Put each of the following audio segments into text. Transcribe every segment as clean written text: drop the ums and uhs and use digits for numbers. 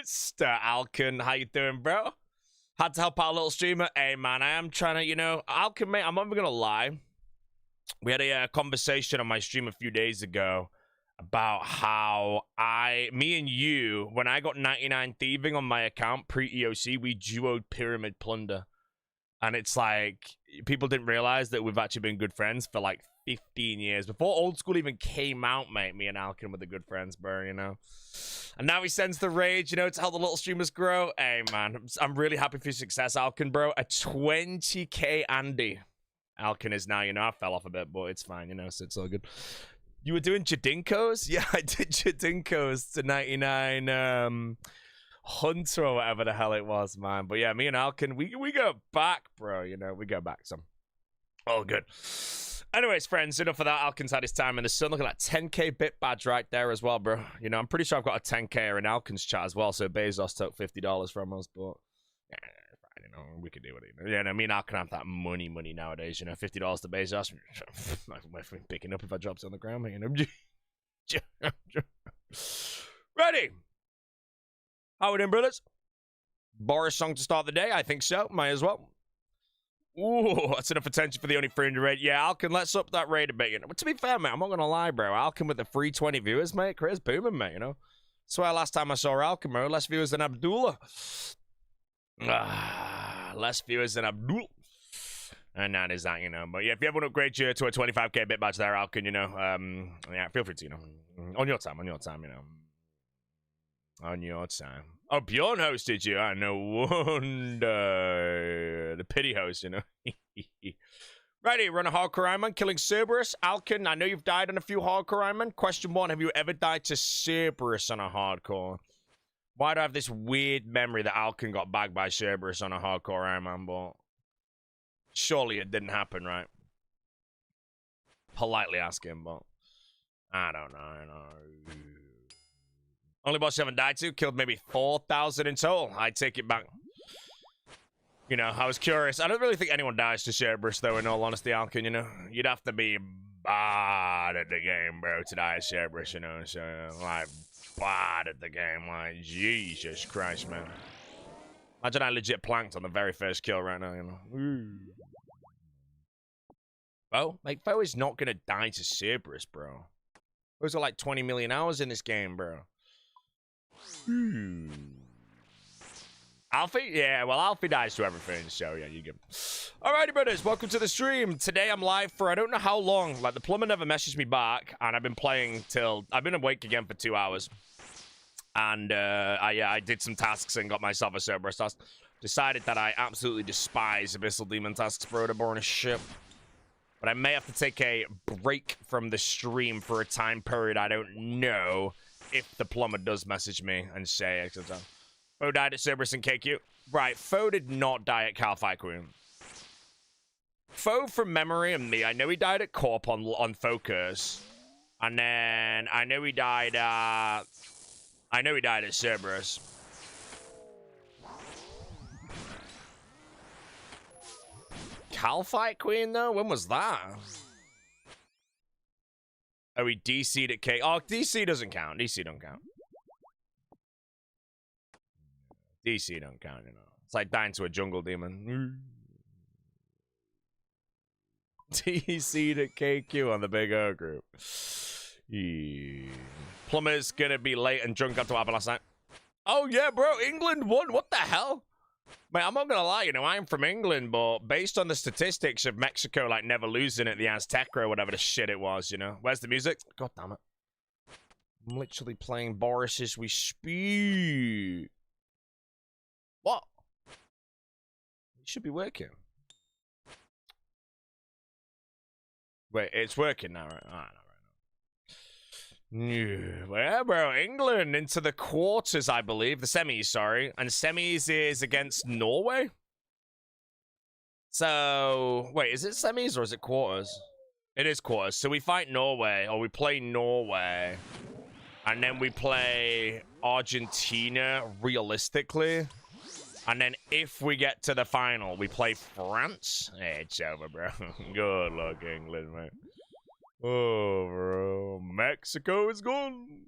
Mr. Alkin. How you doing, bro? Had to help out a little streamer. Hey, man, I am trying to, you know, Alkin, mate, I'm not even going to lie. We had a conversation on my stream a few days ago about how me and you, when I got 99 thieving on my account pre-EOC, we duoed Pyramid Plunder. And it's like, people didn't realize that we've actually been good friends for like 15 years. Before Old School even came out, mate, me and Alkin were the good friends, bro, you know? And now he sends the rage, you know, to help the little streamers grow. Hey, man, I'm really happy for your success, Alkin, bro. A 20k Andy. Alkin is now, you know, I fell off a bit, but it's fine, you know, so it's all good. You were doing Jadinkos? Yeah, I did Jadinkos to 99, Hunter or whatever the hell it was, man. But yeah, me and Alkin, we go back, bro, you know, we go back some. All good. Anyways, friends, enough of that. Alkin's had his time in the sun. Look at that 10k bit badge right there as well, bro. You know, I'm pretty sure I've got a 10k in Alkin's chat as well, so Bezos took $50 from us, but yeah, you know, we could do it. Yeah, no, me and Alkin have that money nowadays, you know, $50 to Bezos. I'm picking up if I dropped it on the ground, you know. Ready? How we doing, brothers? Boris song to start the day? I think so. Might as well. Ooh, that's enough attention for the only 300 raid. Yeah, Alkin, let's up that raid a bit, you know. But to be fair, mate, I'm not going to lie, bro. Alkin with the free 20 viewers, mate. Chris booming, mate, you know. Swear last time I saw Alkin, bro, less viewers than Abdullah. Less viewers than Abdullah. And that is that, you know. But yeah, if you ever want to upgrade you to a 25k bit badge there, Alkin, you know, yeah, feel free to, you know. On your time, you know. On your time. Oh, Bjorn hosted you. I no wonder. The pity host, you know. Righty, run a hardcore Iron Man, killing Cerberus. Alkin, I know you've died on a few hardcore Iron Man. Question 1, have you ever died to Cerberus on a hardcore? Why do I have this weird memory that Alkin got bagged by Cerberus on a hardcore Iron Man, but surely it didn't happen, right? Politely ask him, but I don't know. Only boss you haven't died to, killed maybe 4,000 in total. I'd take it back. You know, I was curious. I don't really think anyone dies to Cerberus, though, in all honesty, Alkin, you know. You'd have to be bad at the game, bro, to die to Cerberus, you know. So, like, bad at the game. Like, Jesus Christ, man. Imagine I legit planked on the very first kill right now, you know. Ooh. Foe? Like, Foe is not going to die to Cerberus, bro. Those are like 20 million hours in this game, bro. Alfie? Yeah, well, Alfie dies to everything, so yeah, you get. Alrighty, brothers, welcome to the stream. Today I'm live for I don't know how long. Like, the plumber never messaged me back, and I've been playing till I've been awake again for 2 hours. And I did some tasks and got myself a Cerberus task. Decided that I absolutely despise Abyssal Demon tasks, bro, to board a ship. But I may have to take a break from the stream for a time period I don't know. If the plumber does message me and say, etc. Foe died at Cerberus and KQ. Right, Foe did not die at Calfight Queen. Foe, from memory, and me, I know he died at Corp on Focus. And then I know he died at Cerberus. Calfight Queen, though? When was that? Oh, he DC'd at K. Oh, DC doesn't count. DC don't count. DC don't count, you know. It's like dying to a jungle demon. DC'd at KQ on the Big O group. Yeah. Plumber's gonna be late and drunk after what happened last night. Oh, yeah, bro. England won. What the hell? Mate, I'm not gonna lie, you know, I'm from England, but based on the statistics of Mexico, like, never losing at the Azteca or whatever the shit it was, you know. Where's the music? God damn it. I'm literally playing Boris as we speak. What? It should be working. Wait, it's working now, right? Ah, no, right now. Yeah, bro, England into the quarters, I believe. The semis, sorry. And semis is against Norway? So, wait, is it semis or is it quarters? It is quarters. So we fight Norway, or we play Norway. And then we play Argentina, realistically. And then if we get to the final, we play France. Hey, it's over, bro. Good luck, England, mate. Oh, bro. Mexico is gone.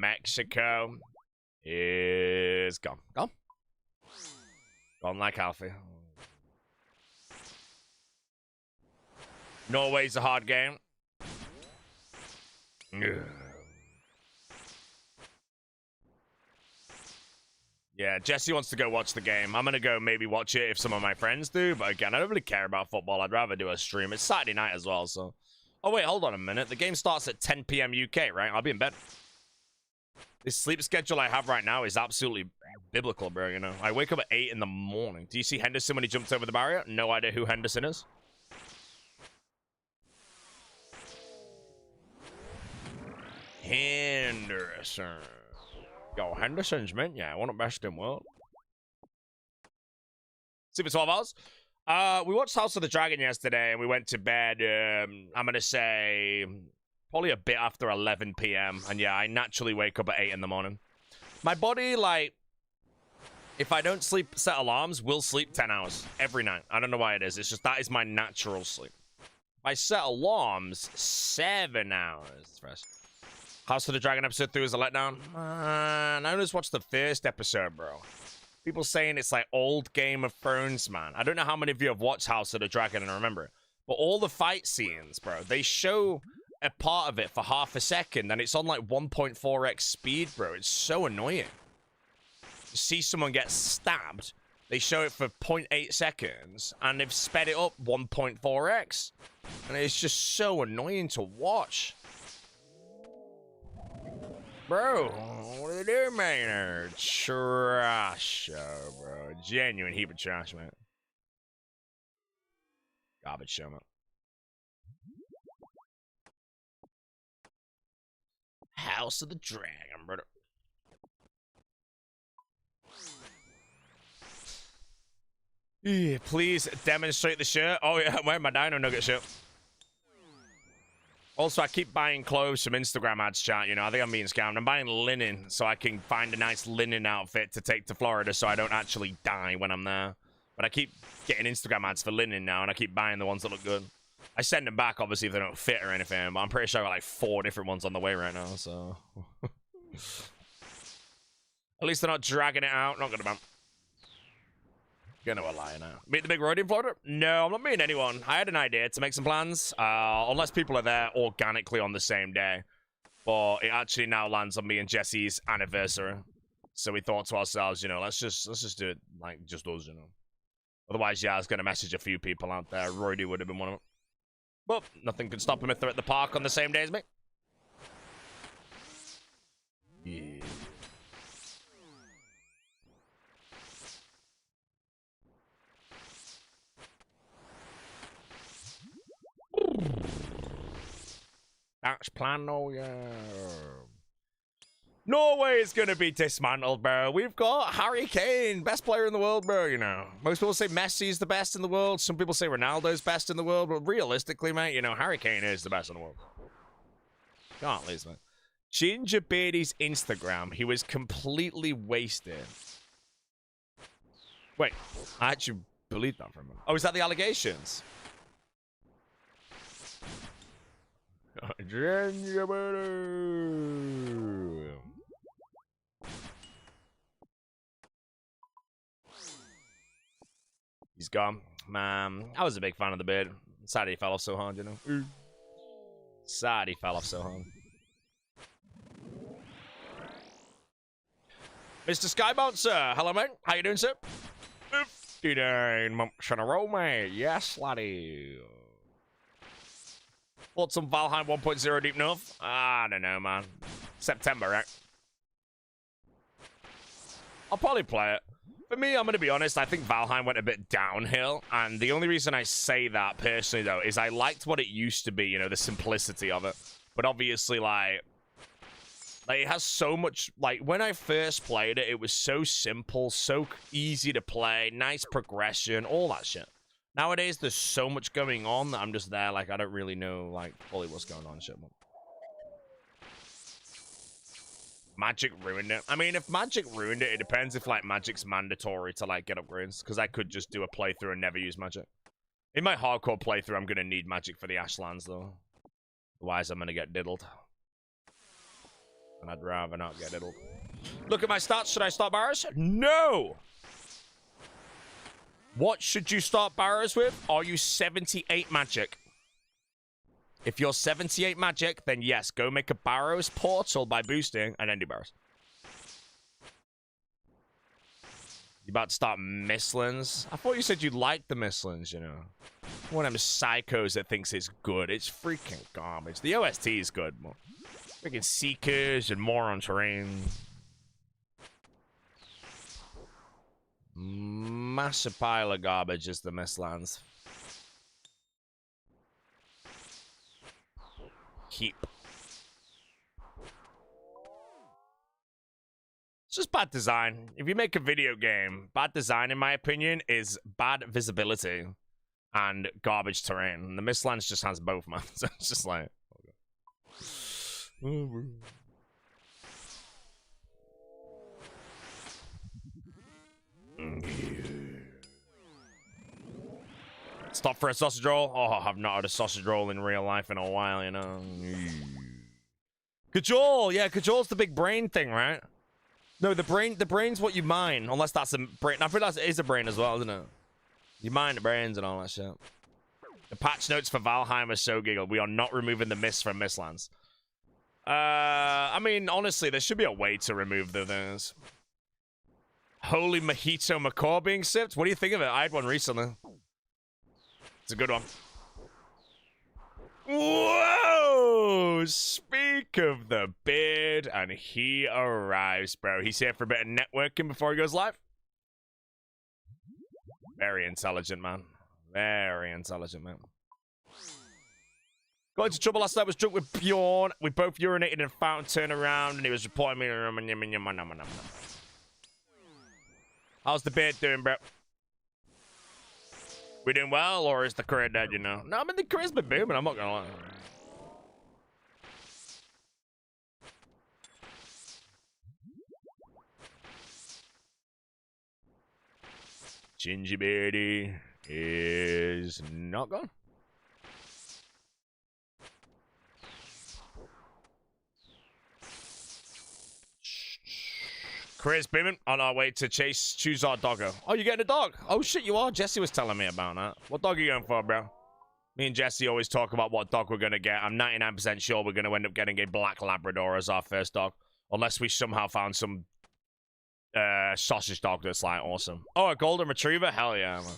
Mexico is gone. Gone. Gone like Alfie. Norway's a hard game. Yeah, Jesse wants to go watch the game. I'm going to go maybe watch it if some of my friends do. But again, I don't really care about football. I'd rather do a stream. It's Saturday night as well, so... Oh, wait, hold on a minute. The game starts at 10 p.m. UK, right? I'll be in bed. This sleep schedule I have right now is absolutely biblical, bro, you know? I wake up at 8 in the morning. Do you see Henderson when he jumped over the barrier? No idea who Henderson is. Henderson. Yo, Henderson's mint, yeah. One of the best in the world. See for 12 hours. We watched House of the Dragon yesterday, and we went to bed, I'm going to say, probably a bit after 11 p.m. And yeah, I naturally wake up at 8 in the morning. My body, like, if I don't set alarms, will sleep 10 hours every night. I don't know why it is. It's just that is my natural sleep. If I set alarms, 7 hours. House of the Dragon episode 3 was a letdown. I just watched the first episode, bro. People saying it's like old Game of Thrones, man. I don't know how many of you have watched House of the Dragon and remember it. But all the fight scenes, bro, they show a part of it for half a second and it's on like 1.4x speed, bro. It's so annoying. You see someone get stabbed, they show it for 0.8 seconds and they've sped it up 1.4x. And it's just so annoying to watch. Bro, what are you doing, man? Trash show, bro. Genuine heap of trash, man. Garbage show, man. House of the Dragon, brother. Yeah, please demonstrate the shirt. Oh, yeah, I'm wearing my Dino Nugget shirt. Also, I keep buying clothes from Instagram ads, chat. You know, I think I'm being scammed. I'm buying linen so I can find a nice linen outfit to take to Florida so I don't actually die when I'm there. But I keep getting Instagram ads for linen now, and I keep buying the ones that look good. I send them back, obviously, if they don't fit or anything. But I'm pretty sure I got like 4 different ones on the way right now, so... At least they're not dragging it out. Not good about. Gonna lie now. Meet the big road in Florida? No, I'm not meeting anyone. I had an idea to make some plans. Unless people are there organically on the same day. But it actually now lands on me and Jesse's anniversary. So we thought to ourselves, you know, let's just do it like just us, you know. Otherwise, yeah, I was gonna message a few people out there. Roydy would have been one of them. But nothing can stop him if they're at the park on the same day as me. Yeah. That's plan, oh yeah. Norway is gonna be dismantled, bro. We've got Hcim, best player in the world, bro, you know. Most people say Messi's the best in the world. Some people say Ronaldo's best in the world. But realistically, mate, you know, Hcim is the best in the world. Can't lose, man. Ginger Beardy's Instagram. He was completely wasted. Wait, I actually believe that for a minute. Oh, is that the allegations? Ginger Beardy. He's gone. Man, I was a big fan of the beard. Sad he fell off so hard, you know. Sad he fell off so hard. Mr. Skybouncer, hello, mate. How you doing, sir? 59 months in a row, mate. Yes, laddie. Bought some Valheim 1.0 Deep North. I don't know, man. September, right? I'll probably play it. For me, I'm going to be honest, I think Valheim went a bit downhill. And the only reason I say that personally, though, is I liked what it used to be, you know, the simplicity of it. But obviously, like it has so much, like, when I first played it, it was so simple, so easy to play, nice progression, all that shit. Nowadays, there's so much going on that I'm just there, like, I don't really know, like, fully what's going on, shit. Magic ruined it. I mean, if Magic ruined it, it depends if, like, Magic's mandatory to, like, get upgrades. Because I could just do a playthrough and never use Magic. In my hardcore playthrough, I'm going to need Magic for the Ashlands, though. Otherwise, I'm going to get diddled. And I'd rather not get it all. Look at my stats. Should I start barrows? No! What should you start barrows with? Are you 78 magic? If you're 78 magic, then yes, go make a barrows portal by boosting and then do barrows. You about to start Misslins? I thought you said you liked the Misslins, you know. One of them psychos that thinks it's good. It's freaking garbage. The OST is good. Freaking Seekers and more on terrain. Massive pile of garbage is the Mistlands. Heap. It's just bad design. If you make a video game, bad design, in my opinion, is bad visibility and garbage terrain. And the Mistlands just has both, man. So it's just like... Stop for a sausage roll. Oh, I've not had a sausage roll in real life in a while, you know. Cajole, yeah, Cajole's the big brain thing, right? No, the brain's what you mine, unless that's a brain. I think that is a brain as well, isn't it? You mine the brains and all that shit. The patch notes for Valheim are so giggle. We are not removing the mist from Mistlands. I mean, honestly, there should be a way to remove the things. Holy Mojito Macaw being sipped? What do you think of it? I had one recently. It's a good one. Whoa! Speak of the beard, and he arrives, bro. He's here for a bit of networking before he goes live. Very intelligent, man. Very intelligent, man. Got into trouble last night, was drunk with Bjorn. We both urinated in a fountain, turned around, and he was reporting me. How's the beard doing, bro? We doing well, or is the career dead, you know? No, I mean, the career's been booming, I'm not gonna lie. Gingerbeardy is not gone. Chris Bimmon on our way to choose our doggo. Oh, you getting a dog? Oh shit, you are? Jesse was telling me about that. What dog are you going for, bro? Me and Jesse always talk about what dog we're gonna get. I'm 99% sure we're gonna end up getting a black Labrador as our first dog. Unless we somehow found some sausage dog that's like awesome. Oh, a golden retriever? Hell yeah, man.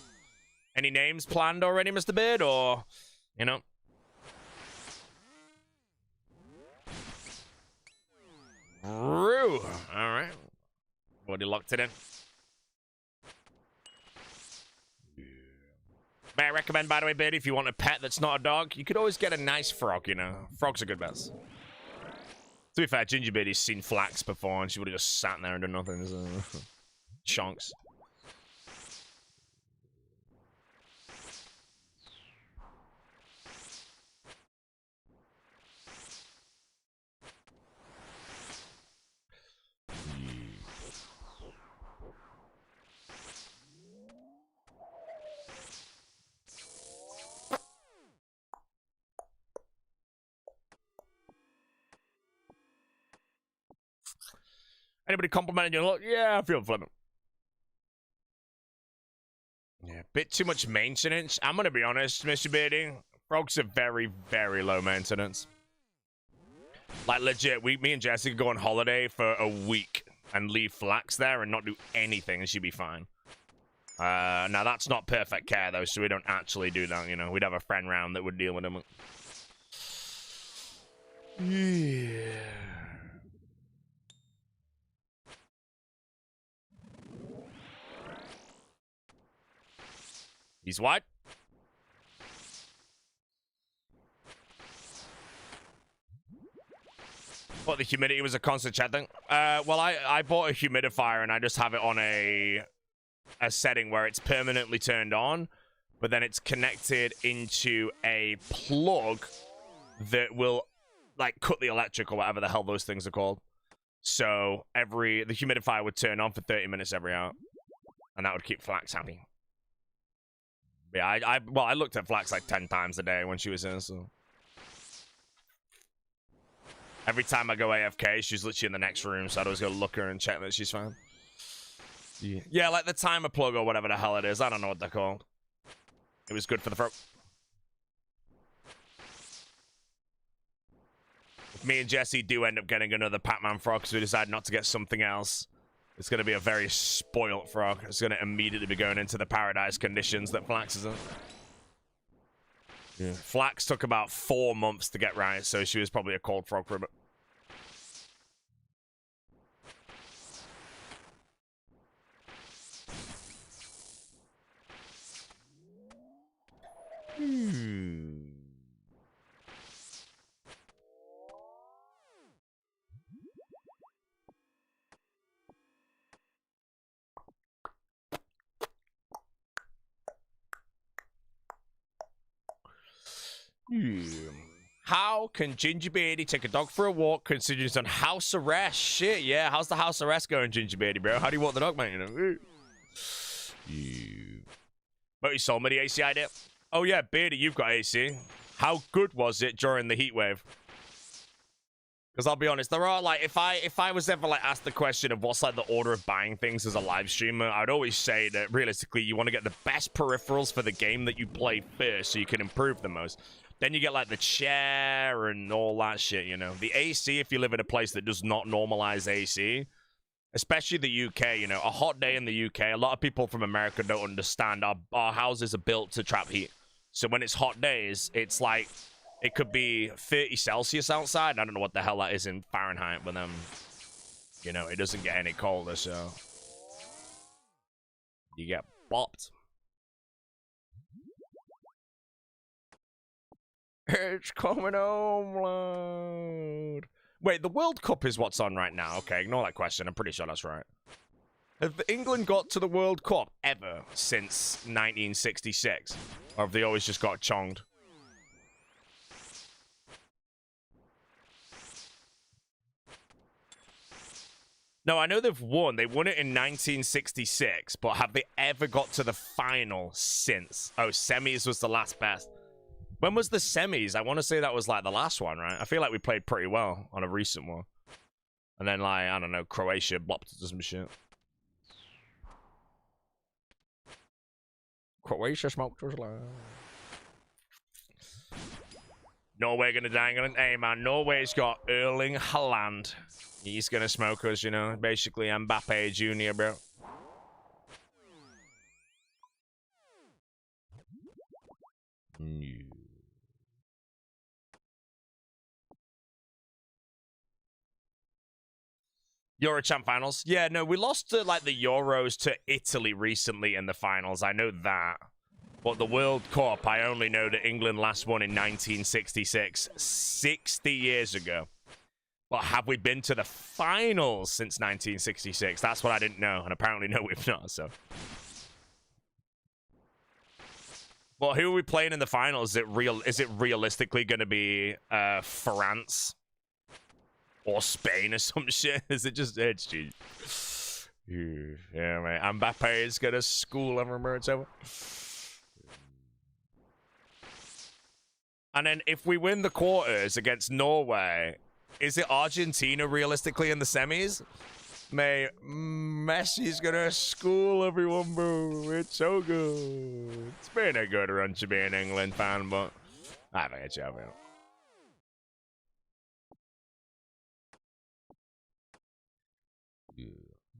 Any names planned already, Mr. Beard? Or, you know? Roo. Alright. Already locked it in. May I recommend, by the way, Beardy, if you want a pet that's not a dog, you could always get a nice frog, you know? Frogs are good bets. To be fair, Gingerbeardy's seen Flax before, and she would have just sat there and done nothing. So. Chonks. Anybody complimenting your look? Yeah, I feel flippant. Yeah, bit too much maintenance. I'm gonna be honest, Mr. Beardy. Frogs are very, very low maintenance. Like legit, me and Jesse could go on holiday for a week and leave Flax there and not do anything, and she'd be fine. Now that's not perfect care though, so we don't actually do that. You know, we'd have a friend round that would deal with them. Yeah. He's what? But the humidity was a constant chat thing. Well, I bought a humidifier and I just have it on a setting where it's permanently turned on, but then it's connected into a plug that will like cut the electric or whatever the hell those things are called. So the humidifier would turn on for 30 minutes every hour, and that would keep Flax happy. Yeah, I looked at Flax like 10 times a day when she was in, so. Every time I go AFK, she's literally in the next room, so I'd always go look her and check that she's fine. Yeah, like the timer plug or whatever the hell it is. I don't know what they're called. It was good for the throat. If me and Jesse do end up getting another Pac-Man frog because we decide not to get something else, it's going to be a very spoilt frog. It's going to immediately be going into the paradise conditions that Flax is in. Yeah. Flax took about 4 months to get right, so she was probably a cold frog for a bit. How can Ginger Beardy take a dog for a walk considering he's on house arrest? Shit, yeah. How's the house arrest going, Ginger Beardy, bro? How do you walk the dog, man? You know? But you sold me the AC idea. Oh, yeah, Beardy, you've got AC. How good was it during the heat wave? Because I'll be honest, there are, like, if I was ever, like, asked the question of what's, like, the order of buying things as a live streamer, I'd always say that, realistically, you want to get the best peripherals for the game that you play first so you can improve the most. Then you get, like, the chair and all that shit, you know. The AC, if you live in a place that does not normalize AC, especially the UK, you know, a hot day in the UK, a lot of people from America don't understand. Our houses are built to trap heat. So when it's hot days, it's like, it could be 30 Celsius outside. I don't know what the hell that is in Fahrenheit, but you know, it doesn't get any colder, so you get bopped. It's coming home, Lord. Wait, the World Cup is what's on right now. Okay, ignore that question. I'm pretty sure that's right. Have England got to the World Cup ever since 1966? Or have they always just got chonged? No, I know they've won. They won it in 1966, but have they ever got to the final since? Oh, semis was the last best. When was the semis? I want to say that was like the last one, right? I feel like we played pretty well on a recent one. And then, like, I don't know, Croatia blopped us some shit. Croatia smoked us like... Norway gonna die. Hey, man, Norway's got Erling Haaland. He's gonna smoke us, you know. Basically, Mbappe Jr., bro. Eurochamp finals? Yeah, no, we lost to, like, the Euros to Italy recently in the finals. I know that. But the World Cup, I only know that England last won in 1966. 60 years ago. But have we been to the finals since 1966? That's what I didn't know. And apparently, no, we've not, so. Well, who are we playing in the finals? Is it realistically going to be France? Or Spain or some shit? Is it just... It's just... Yeah, man. Mbappe is going to school everywhere it's over. And then if we win the quarters against Norway, is it Argentina realistically in the semis? Messi's gonna school everyone, bro. It's so good. It's been a good run to be an England fan, but I think it's over.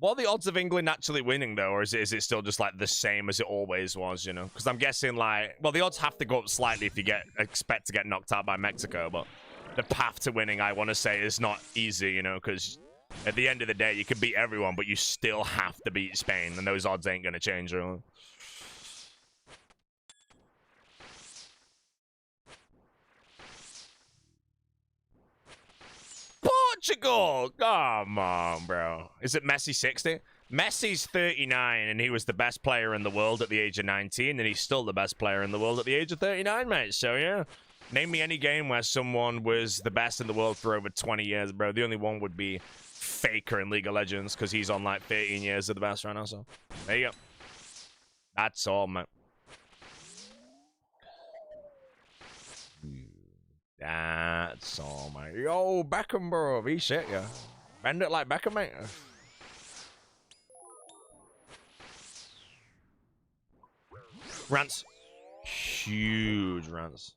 What are the odds of England actually winning, though? Or is it still just, like, the same as it always was, you know? Because I'm guessing, like... Well, the odds have to go up slightly if you expect to get knocked out by Mexico, but the path to winning, I want to say, is not easy, you know? Because at the end of the day, you can beat everyone, but you still have to beat Spain, and those odds ain't going to change, really. Portugal! Come on, bro. Is it Messi 60? Messi's 39, and he was the best player in the world at the age of 19, and he's still the best player in the world at the age of 39, mate. So, yeah. Name me any game where someone was the best in the world for over 20 years, bro. The only one would be Faker in League of Legends, because he's on, like, 13 years of the best right now, so. There you go. That's all, mate. That's all, mate. Yo, Beckham, bro. He shit, yeah. Bend it like Beckham, mate. Rants. Huge rants.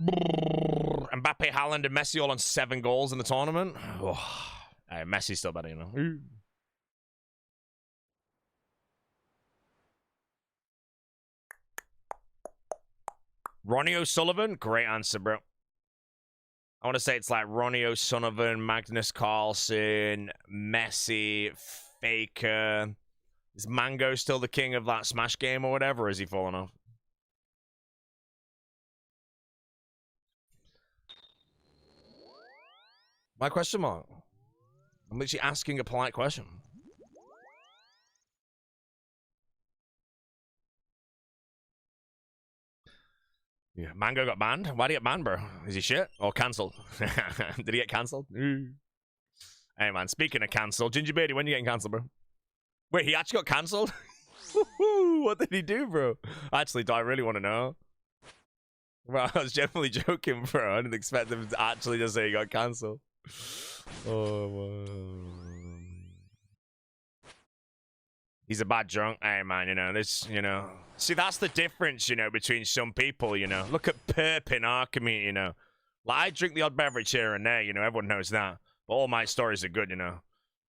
Mbappe, Haaland, and Messi all on 7 goals in the tournament. Oh, hey, Messi's still better, you know. Ronnie O'Sullivan? Great answer, bro. I want to say it's like Ronnie O'Sullivan, Magnus Carlsen, Messi, Faker. Is Mango still the king of that Smash game or whatever, or is he fallen off? My question mark? I'm literally asking a polite question. Yeah, Mango got banned? Why did he get banned, bro? Is he shit? Or cancelled? Did he get cancelled? Hey, man, speaking of cancelled, Ginger Beardy, when are you getting cancelled, bro? Wait, he actually got cancelled? What did he do, bro? Actually, do I really want to know? Well, I was generally joking, bro. I didn't expect him to actually just say he got cancelled. Oh, man. He's a bad drunk. Hey, man, you know, this, you know. See, that's the difference, you know, between some people, you know. Look at Perp in our community, you know. Like, I drink the odd beverage here and there, you know, everyone knows that. But all my stories are good, you know.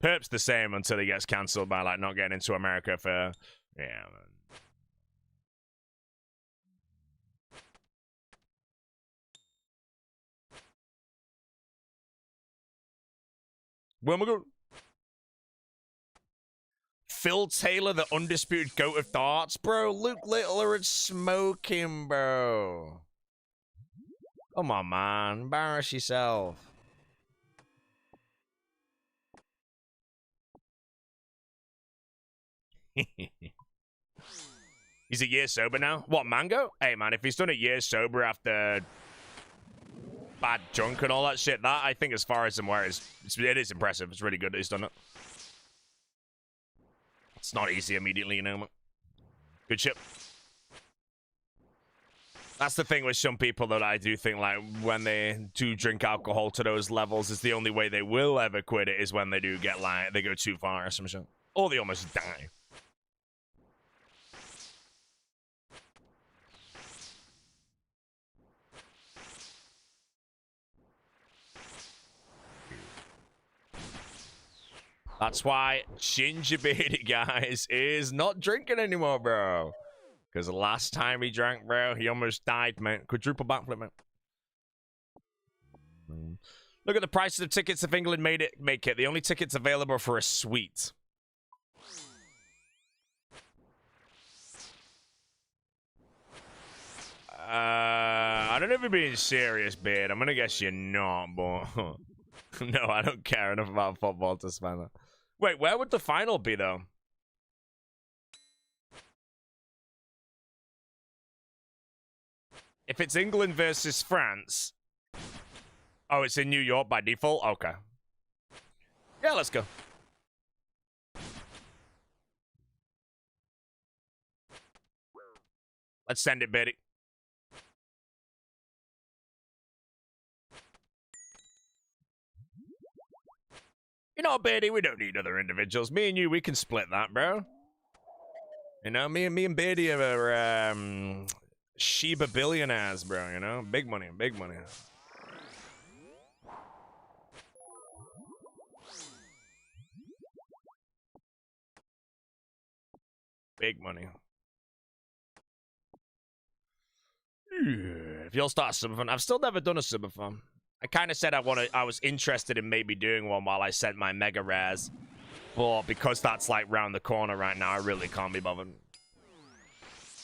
Perp's the same until he gets cancelled by, like, not getting into America for... Yeah, man. Where am I going? Phil Taylor, the undisputed GOAT of darts, bro. Luke Littler and smoking, bro. Come on, man. Embarrass yourself. He's a year sober now. What, Mango? Hey, man, if he's done a year sober after bad junk and all that shit, that, I think, as far as I'm aware, it is impressive. It's really good that he's done it. It's not easy immediately, you know. Good shit. That's the thing with some people that I do think, like, when they do drink alcohol to those levels, is the only way they will ever quit it is when they do get, like, they go too far or some shit. Or they almost die. That's why Ginger Beardy, guys, is not drinking anymore, bro. Because the last time he drank, bro, he almost died, man. Quadruple backflip, man. Look at the prices of tickets if England make it. The only tickets available for a suite. I don't know if you're being serious, Beard. I'm going to guess you're not, but... No, I don't care enough about football to spend that. Wait, where would the final be, though? If it's England versus France... Oh, it's in New York by default? Okay. Yeah, let's go. Let's send it, Betty. You know, Betty, we don't need other individuals. Me and you, we can split that, bro. You know, me and Betty are Shiba billionaires, bro, you know? Big money, big money. Big money. If you'll start a subathon, I've still never done a subathon. I kind of said I was interested in maybe doing one while I sent my mega rares, but because that's like round the corner right now, I really can't be bothered.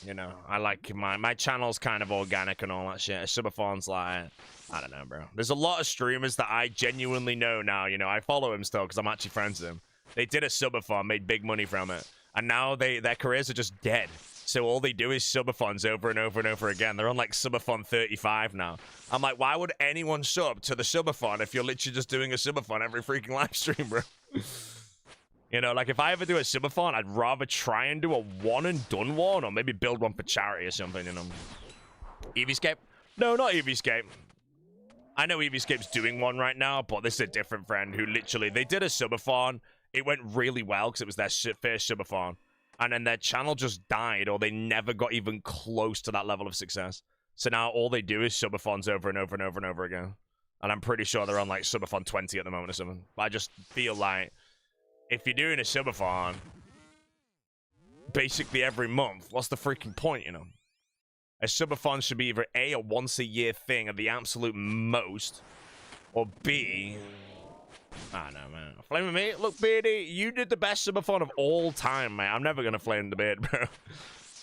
You know, I like my channel's kind of organic and all that shit. A subathon's like, I don't know, bro. There's a lot of streamers that I genuinely know now. You know, I follow him still because I'm actually friends with him. They did a subathon, made big money from it, and now their careers are just dead. So all they do is subathons over and over and over again. They're on like subathon 35 now. I'm like, why would anyone sub to the subathon if you're literally just doing a subathon every freaking live stream, bro? You know, like if I ever do a subathon, I'd rather try and do a one and done one, or maybe build one for charity or something, you know. EVscape? No, not EVscape. I know EVscape's doing one right now, but this is a different friend who literally, they did a subathon. It went really well because it was their first subathon. And then their channel just died, or they never got even close to that level of success. So now all they do is subathons over and over and over and over again. And I'm pretty sure they're on like subathon 20 at the moment or something. But I just feel like if you're doing a subathon basically every month, what's the freaking point, you know? A subathon should be either A, a once-a-year thing at the absolute most, or B, I don't know, man. Flame with me? Look, Beardy, you did the best subathon of all time, mate. I'm never gonna flame the beard, bro.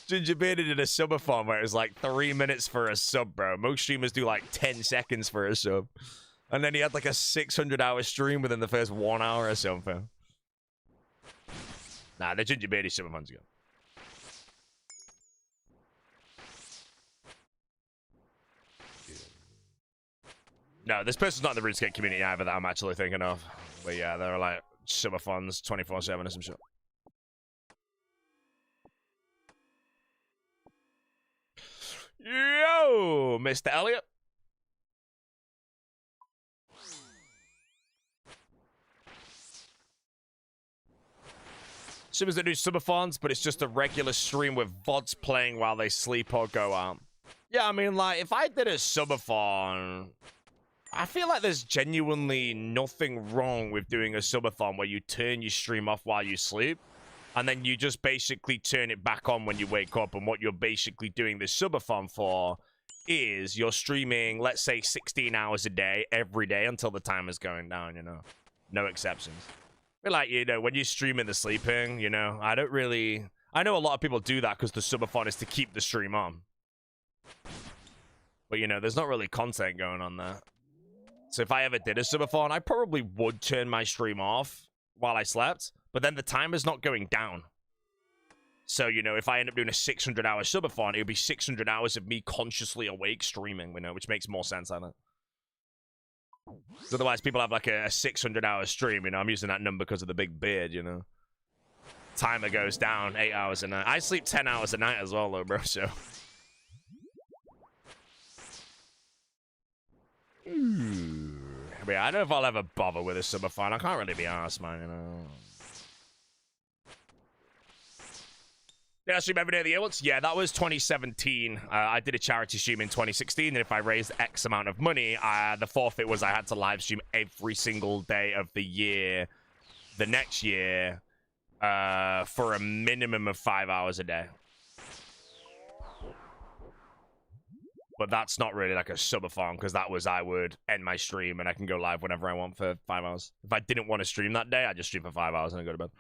Ginger Beardy did a subathon where it was like 3 minutes for a sub, bro. Most streamers do like 10 seconds for a sub. And then he had like a 600-hour stream within the first 1 hour or something. Nah, the Ginger Beardy subathon's good. No, this person's not in the RuneScape community either that I'm actually thinking of. But yeah, they're like subathons 24/7 or some shit. Yo, Mr. Elliot. Streamers that do subathons, but it's just a regular stream with VODs playing while they sleep or go out. Yeah, I mean, like, if I did a subathon, I feel like there's genuinely nothing wrong with doing a subathon where you turn your stream off while you sleep, and then you just basically turn it back on when you wake up, and what you're basically doing this subathon for is you're streaming, let's say, 16 hours a day, every day, until the timer's going down, you know? No exceptions. I feel like, you know, when you're streaming the sleeping, you know, I don't really... I know a lot of people do that because the subathon is to keep the stream on. But, you know, there's not really content going on there. So if I ever did a subathon, I probably would turn my stream off while I slept, but then the timer's not going down. So, you know, if I end up doing a 600-hour subathon, it would be 600 hours of me consciously awake streaming, you know, which makes more sense, I think. Otherwise, people have like a 600-hour stream, you know. I'm using that number because of the big beard, you know. Timer goes down 8 hours a night. I sleep 10 hours a night as well, though, bro, so... But yeah, I don't know if I'll ever bother with a subathon. I can't really be arsed, man, you know. Did I stream every day of the year once? Yeah, that was 2017. I did a charity stream in 2016, and if I raised X amount of money, the forfeit was I had to live stream every single day of the year the next year for a minimum of 5 hours a day. But that's not really like a subathon, because that was I would end my stream and I can go live whenever I want for 5 hours. If I didn't want to stream that day, I just stream for 5 hours and I go to bed.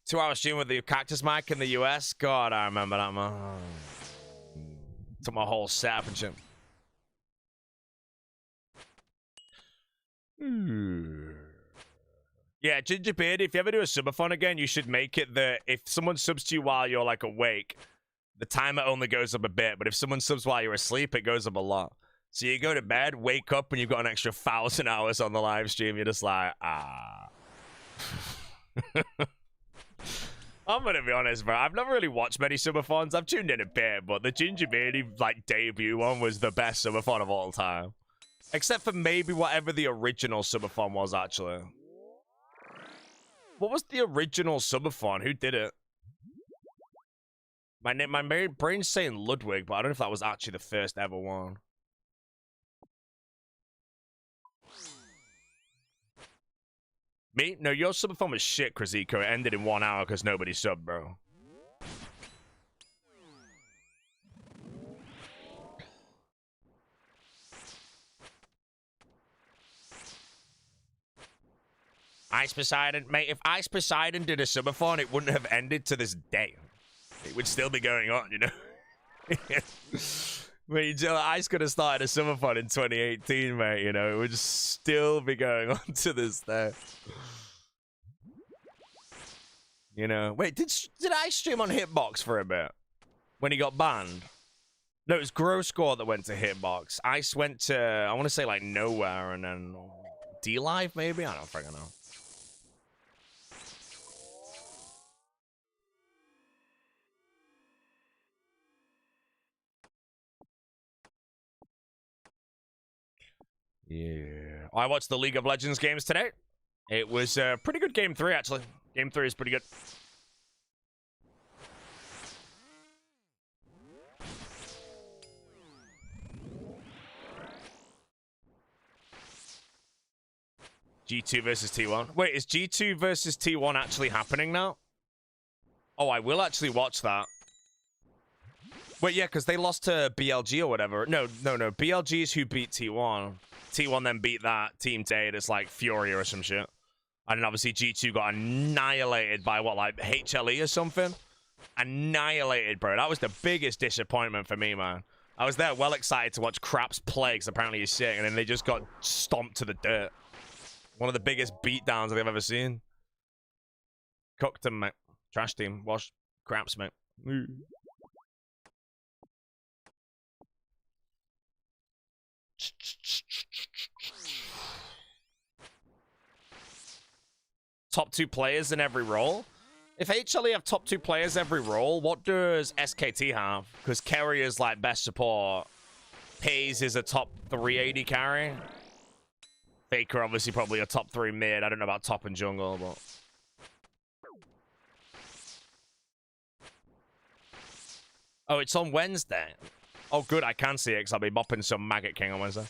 2 hour stream with the cactus mic in the US. God, I remember that, man. Took my whole setup and shit. Yeah, Gingerbeard, if you ever do a subathon again, you should make it that if someone subs to you while you're like awake, the timer only goes up a bit, but if someone subs while you're asleep, it goes up a lot. So you go to bed, wake up, and you've got an extra 1,000 hours on the live stream. You're just like, ah. I'm gonna be honest, bro. I've never really watched many subathons. I've tuned in a bit, but the Gingerbeardy like debut one was the best subathon of all time. Except for maybe whatever the original subathon was, actually. What was the original subathon? Who did it? My brain's saying Ludwig, but I don't know if that was actually the first ever one. Me? No, your subathon was shit, Krasiko. It ended in 1 hour because nobody subbed, bro. Ice Poseidon, mate, if Ice Poseidon did a subathon, it wouldn't have ended to this day. It would still be going on, you know? Mate, Ice could have started a subathon in 2018, mate, you know? It would still be going on to this day. You know, wait, did I stream on Hitbox for a bit when he got banned? No, it was Grow Score that went to Hitbox. Ice went to, I want to say like Nowhere, and then D-Live maybe? I don't freaking know. Yeah. I watched the League of Legends games today. It was a pretty good game 3, actually. Game 3 is pretty good. G2 versus T1. Wait, is G2 versus T1 actually happening now? Oh, I will actually watch that. Wait, yeah, because they lost to BLG or whatever. No. BLG is who beat T1. T1 then beat that team today. It's like Fury or some shit. And then obviously G2 got annihilated by what, like HLE or something? Annihilated, bro. That was the biggest disappointment for me, man. I was there well excited to watch Craps play because apparently he's sick, and then they just got stomped to the dirt. One of the biggest beatdowns I've ever seen. Cooked him, mate. Trash team. Wash Craps, mate. Top 2 players in every role? If HLE have top 2 players every role, what does SKT have? Because Kerry is like best support. Hayes is a top 3 AD carry. Faker obviously probably a top 3 mid. I don't know about top and jungle, but... Oh, it's on Wednesday. Oh, good, I can see it because I'll be mopping some Maggot King on Wednesday.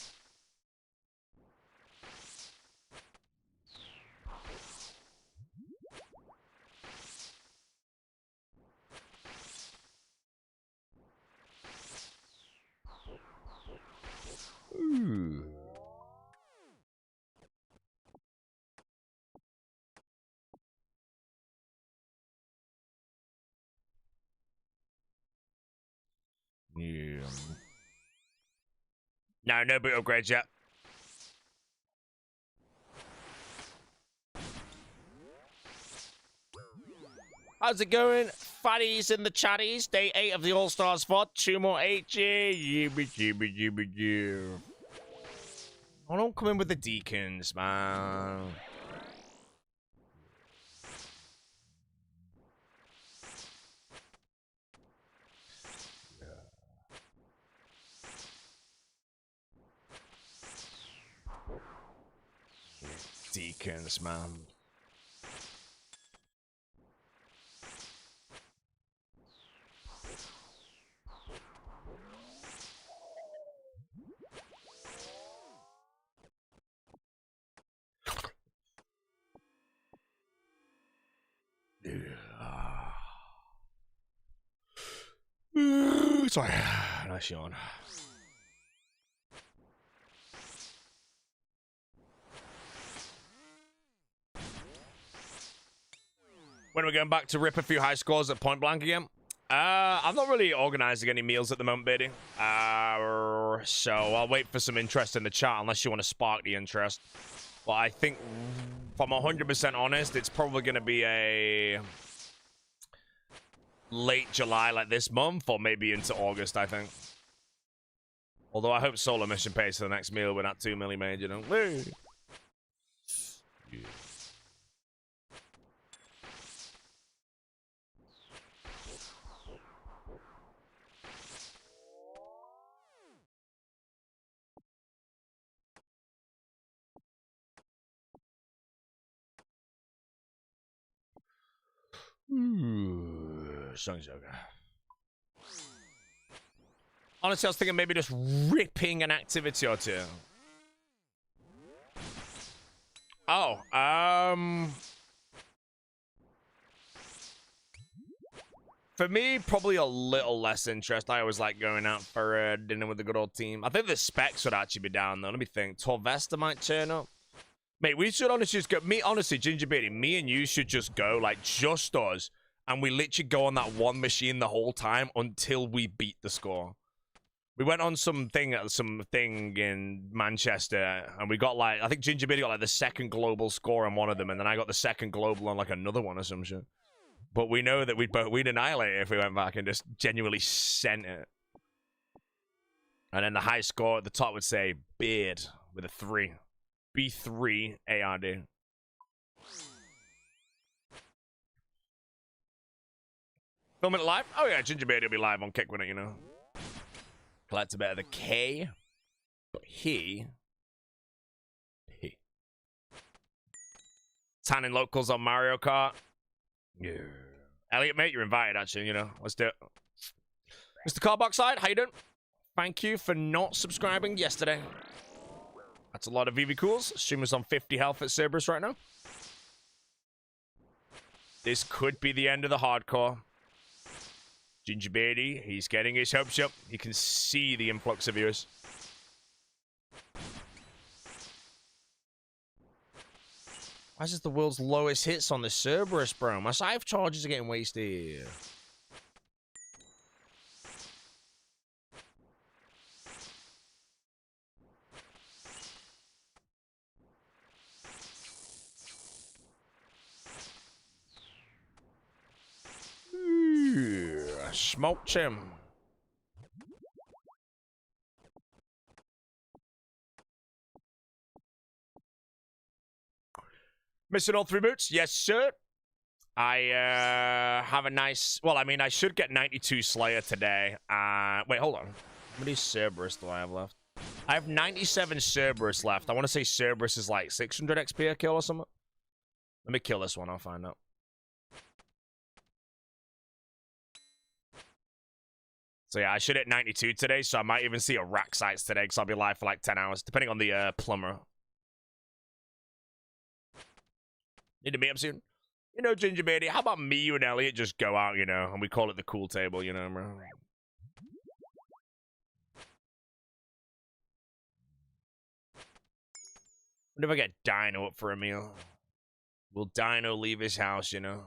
Ooh. Yeah. No boot upgrades yet. How's it going? Fatties in the chatties. Day 8 of the All-Star spot. 2 more HG. Oh, don't come in with the deacons, man. Deacons, man. Sorry, nice yawn. When are we going back to rip a few high scores at point blank again? I'm not really organizing any meals at the moment, Biddy. So I'll wait for some interest in the chat unless you want to spark the interest. But I think, if I'm 100% honest, it's probably going to be a late July, like this month, or maybe into August, I think. Although I hope solo mission pays for the next meal with that 2 milli made, you know. Woo! Yeah. Song's okay. Honestly, I was thinking maybe just ripping an activity or 2. Oh, for me, probably a little less interest. I always like going out for dinner with the good old team. I think the specs would actually be down, though. Let me think. Torvesta might turn up. Mate, we should honestly just go. Me, honestly, Ginger Beardy, me and you should just go, like, just us. And we literally go on that one machine the whole time until we beat the score. We went on something in Manchester, and we got, like, I think Ginger Beardy got, like, the 2nd global score on one of them, and then I got the 2nd global on, like, another one or some shit. But we know that we'd annihilate it if we went back and just genuinely sent it. And then the high score at the top would say Beard with a 3. B3 ARD. Filming it live? Oh yeah, Gingerbeard will be live on Kick with it, you know. Collect a bit of the K. But he. Tanning locals on Mario Kart. Yeah. Elliot, mate, you're invited, actually, you know. Let's do it. Mr. Carboxide, how you doing? Thank you for not subscribing yesterday. That's a lot of VV cools. Streamer's on 50 health at Cerberus right now. This could be the end of the hardcore. Gingerbeardy, he's getting his hopes up. You can see the influx of viewers. Why is this the world's lowest hits on the Cerberus, bro? My Scythe charges are getting wasted. Smoked him. Missing all 3 boots? Yes, sir. I have a nice... Well, I mean, I should get 92 Slayer today. Wait, hold on. How many Cerberus do I have left? I have 97 Cerberus left. I want to say Cerberus is like 600 XP a kill or something. Let me kill this one. I'll find out. So yeah, I should hit 92 today, so I might even see a rack sites today, because I'll be live for like 10 hours, depending on the plumber. Need to meet up soon. You know, Gingerbeardy, how about me, you, and Elliot just go out, you know, and we call it the cool table, you know, bro? What if I get Dino up for a meal? Will Dino leave his house, you know?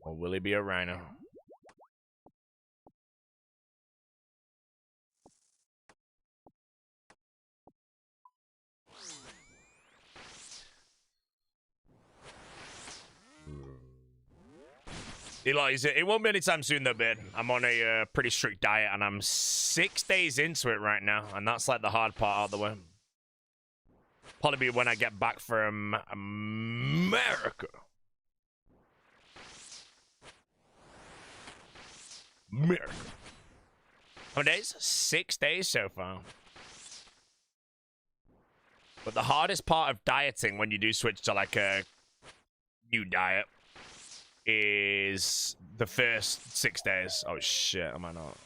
Or will he be a rhino? Eli, it won't be anytime soon though, bid. I'm on a pretty strict diet and I'm 6 days into it right now. And that's like the hard part out of the way. Probably be when I get back from America. America. How many days? 6 days so far. But the hardest part of dieting when you do switch to like a new diet is the first 6 days. Oh shit, am I not?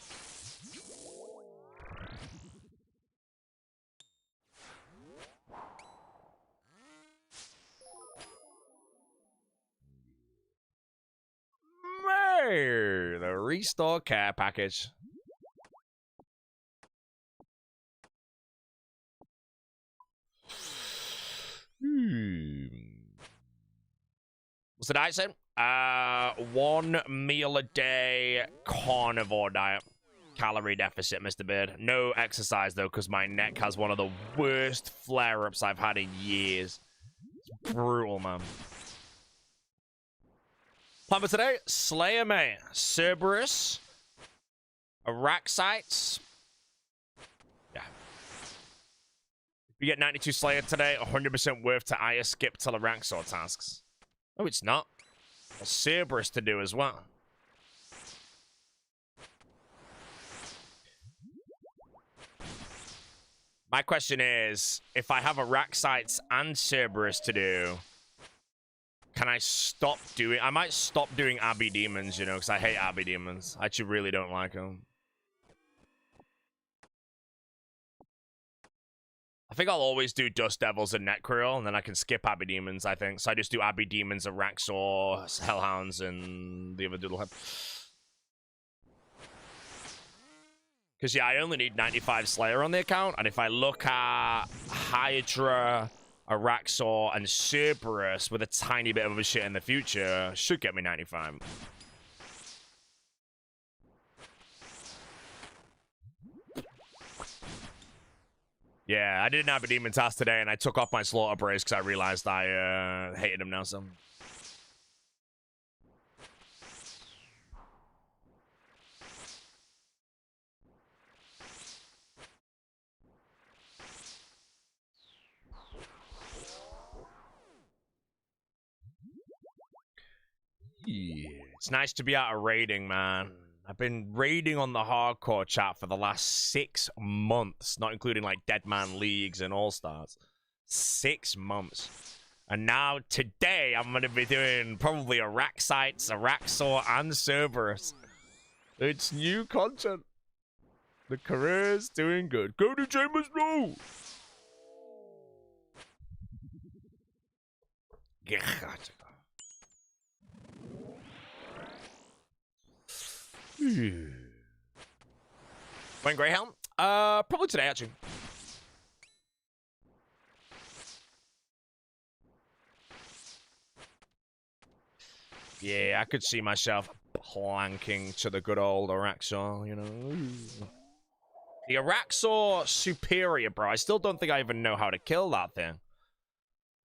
The restore care package. What's the diet saying? 1 meal a day carnivore diet. Calorie deficit, Mr. Beard. No exercise though, because my neck has one of the worst flare-ups I've had in years. It's brutal, man. Plan for today, Slayer May, Cerberus, Araxites. Yeah. If you get 92 Slayer today, 100% worth to Aya skip till the Raxor tasks. No, it's not. There's Cerberus to do as well. My question is, if I have Araxites and Cerberus to do, can I stop doing... I might stop doing Abbey Demons, you know, because I hate Abbey Demons. I actually really don't like them. I think I'll always do Dust Devils and Necroil, and then I can skip Abbey Demons, I think. So I just do Abbey Demons, Araxor, Hellhounds, and the other Doodlehead. Because, yeah, I only need 95 Slayer on the account, and if I look at Hydra, Araxor, and Cerberus with a tiny bit of a shit in the future should get me 95. Yeah, I didn't have a demon task today, and I took off my slaughter brace because I realized I hated him now some. Yeah. It's nice to be out of raiding, man. I've been raiding on the hardcore chat for the last 6 months, not including like Deadman Leagues and All-Stars. 6 months. And now, today, I'm going to be doing probably Scythe, Araxor, and Cerberus. It's new content. The career's doing good. Go to Chambers, no! When Greyhelm? Probably today, actually. Yeah, I could see myself planking to the good old Araxor, you know. The Araxor Superior, bro. I still don't think I even know how to kill that thing.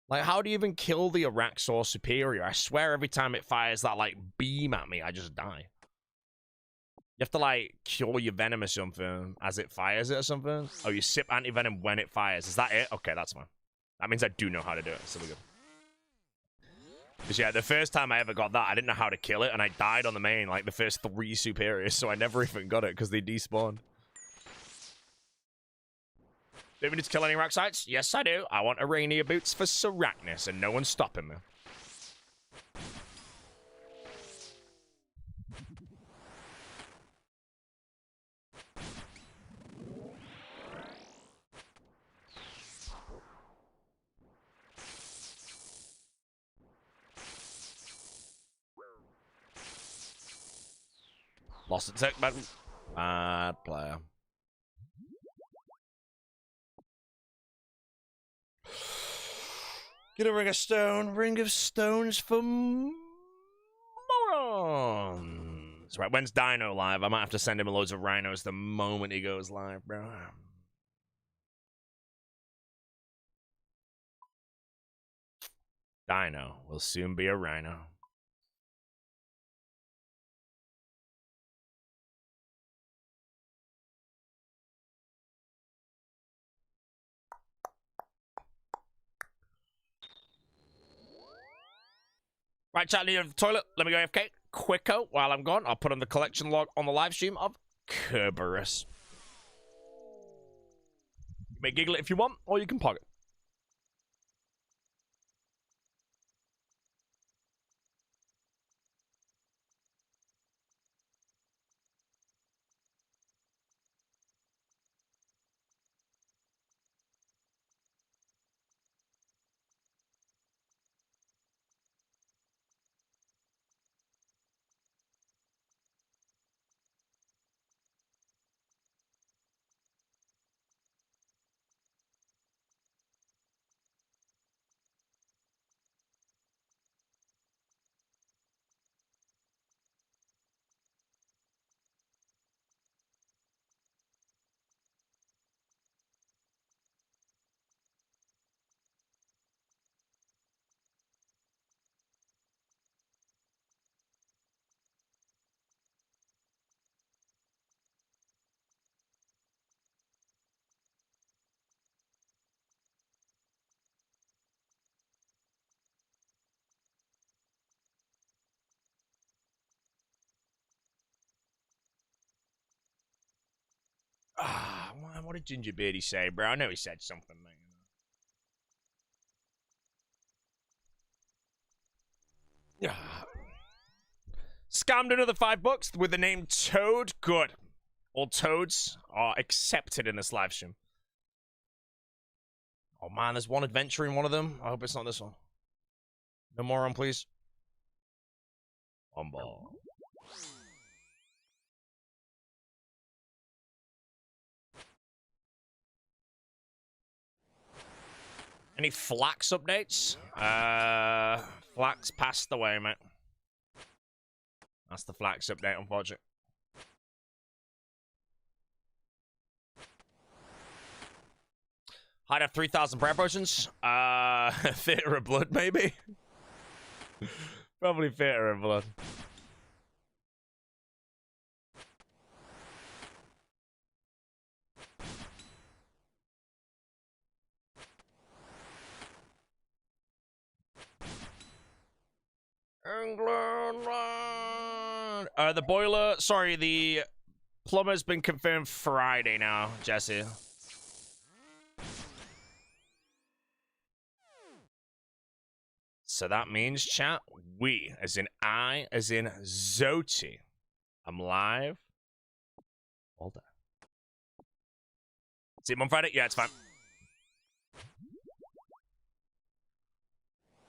Like, how do you even kill the Araxor Superior? I swear every time it fires that, like, beam at me, I just die. You have to, like, cure your venom or something as it fires it or something. Oh, you sip anti-venom when it fires. Is that it? Okay, that's fine. That means I do know how to do it. So we're good. Because, yeah, the first time I ever got that, I didn't know how to kill it, and I died on the main, like, the first 3 superiors, so I never even got it, because they despawned. Do we need to kill any rock sites? Yes, I do. I want Arania boots for Sarachnis, and no one's stopping me. Lost the tech button. Bad player. Get a ring of stone. Ring of stones for morons. Right, when's Dino live? I might have to send him loads of rhinos the moment he goes live, bro. Dino will soon be a rhino. Right, chat, need a toilet. Let me go AFK. Quicko, while I'm gone, I'll put on the collection log on the live stream of Cerberus. You may giggle it if you want, or you can pog it. Ah, what did Ginger Beardy say, bro? I know he said something, man. Scammed another $5 with the name Toad. Good. All toads are accepted in this live stream. Oh man, there's one adventure in one of them. I hope it's not this one. No more on, please. On ball. Any Flax updates? Flax passed away, mate. That's the Flax update, unfortunately. I'd have 3,000 prayer potions. Theater of Blood, maybe? Probably Theater of Blood. England! The boiler... Sorry, the plumber's been confirmed Friday now, Jesse. So that means, chat, we, as in I, as in Zoti, I'm live all day. See him on Friday? Yeah, it's fine.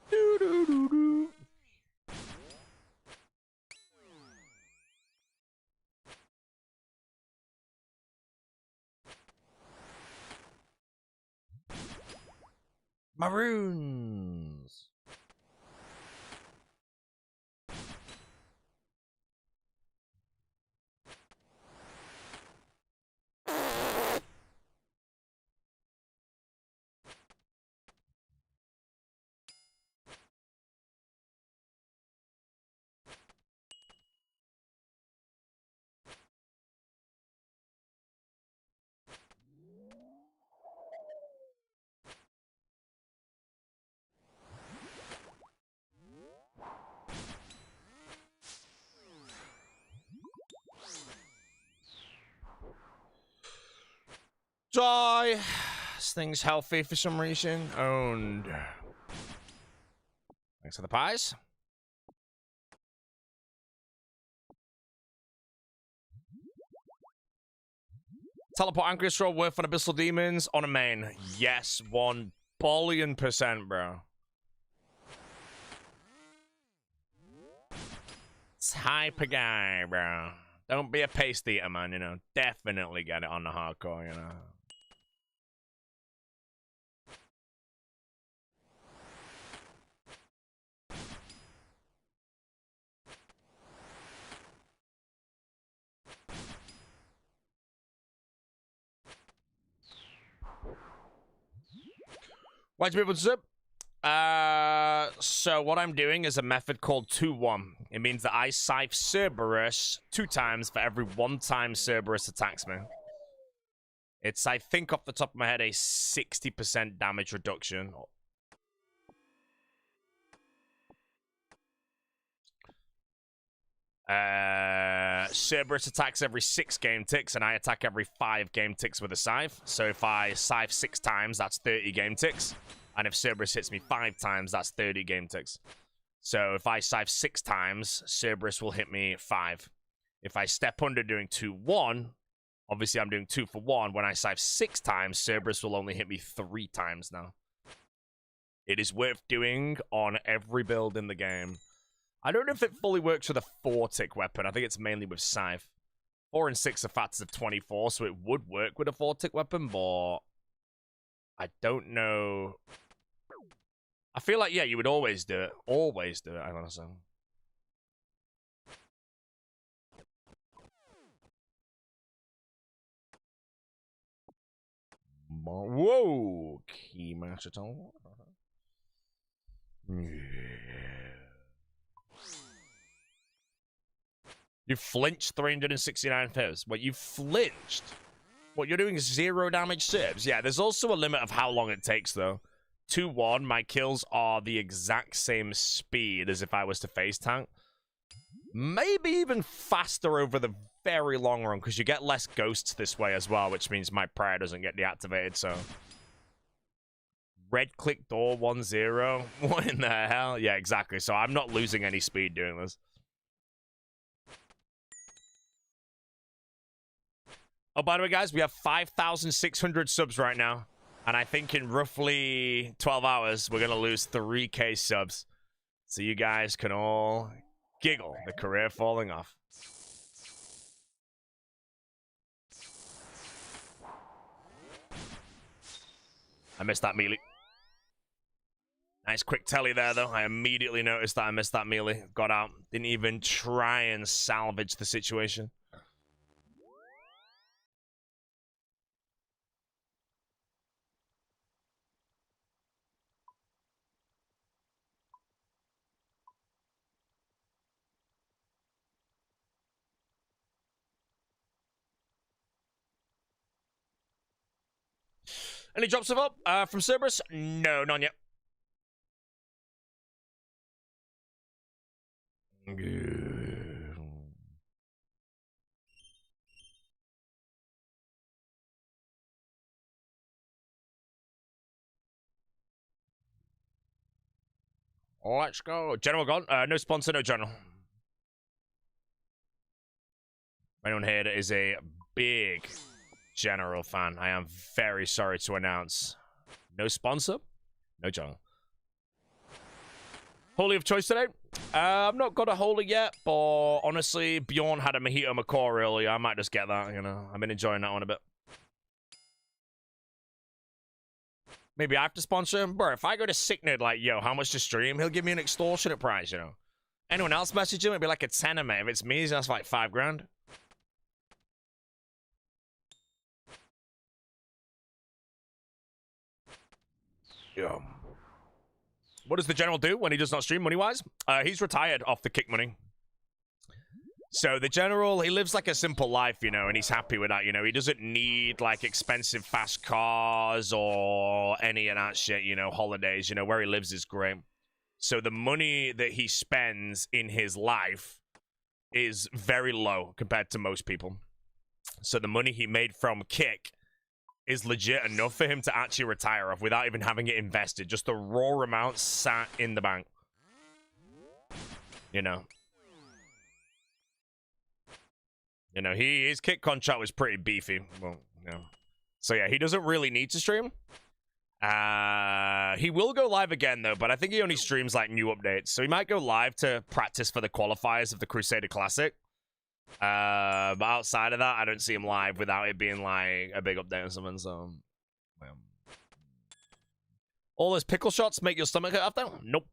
Do-do-do-do. Maroons. Die. This thing's healthy for some reason. Owned. Thanks for the pies. Teleport Enquiries roll worth on Abyssal Demons on a main. Yes, 1 billion%, bro. It's hyper guy, bro. Don't be a paste eater, man, you know. Definitely get it on the hardcore, you know. Why'd you be able to zip? So what I'm doing is a method called 2-1. It means that I Scythe Cerberus 2 times for every 1 time Cerberus attacks me. It's, I think off the top of my head, a 60% damage reduction. Cerberus attacks every 6 game ticks, and I attack every 5 game ticks with a Scythe. So if I Scythe 6 times, that's 30 game ticks. And if Cerberus hits me 5 times, that's 30 game ticks. So if I Scythe 6 times, Cerberus will hit me 5. If I step under doing 2-1, obviously I'm doing 2 for 1. When I Scythe 6 times, Cerberus will only hit me 3 times now. It is worth doing on every build in the game. I don't know if it fully works with a 4-tick weapon. I think it's mainly with Scythe. 4 and 6 are factors of 24, so it would work with a 4-tick weapon, but I don't know. I feel like, yeah, you would always do it. Always do it, I want to say. Whoa! Key match at all. Yeah. You flinched 369 pips. What, you flinched? What, you're doing 0 damage serves? Yeah, there's also a limit of how long it takes, though. 2-1, my kills are the exact same speed as if I was to face tank. Maybe even faster over the very long run, because you get less ghosts this way as well, which means my prayer doesn't get deactivated, so... Red click door 1-0. What in the hell? Yeah, exactly. So I'm not losing any speed doing this. Oh, by the way, guys, we have 5,600 subs right now. And I think in roughly 12 hours, we're going to lose 3K subs. So you guys can all giggle the career falling off. I missed that melee. Nice quick telly there, though. I immediately noticed that I missed that melee. Got out. Didn't even try and salvage the situation. Any drops of up from Cerberus? No, none yet. Let's go. General gone. No sponsor, no general. Anyone here that is a big general fan, I am very sorry to announce. No sponsor, no general. Holy of choice today? I've not got a holy yet, but honestly, Bjorn had a Mojito Macaw earlier. I might just get that, you know. I've been enjoying that one a bit. Maybe I have to sponsor him. Bro, if I go to Sicknid, like, yo, how much to stream? He'll give me an extortionate price, you know. Anyone else message him? It'd be like a tenner, mate. If it's me, that's like 5 grand. Yeah. What does the general do when he does not stream money-wise? He's retired off the kick money. So the general, he lives like a simple life, you know, and he's happy with that, you know. He doesn't need, like, expensive fast cars or any of that shit, you know, holidays, you know. Where he lives is great. So the money that he spends in his life is very low compared to most people. So the money he made from kick is legit enough for him to actually retire off without even having it invested. Just the raw amount sat in the bank. You know. You know, his kick contract was pretty beefy. Well, you know. So yeah, he doesn't really need to stream. He will go live again though, but I think he only streams like new updates. So he might go live to practice for the qualifiers of the Crusader Classic. But outside of that, I don't see him live without it being like a big update or something. So, all those pickle shots make your stomach hurt after? Nope.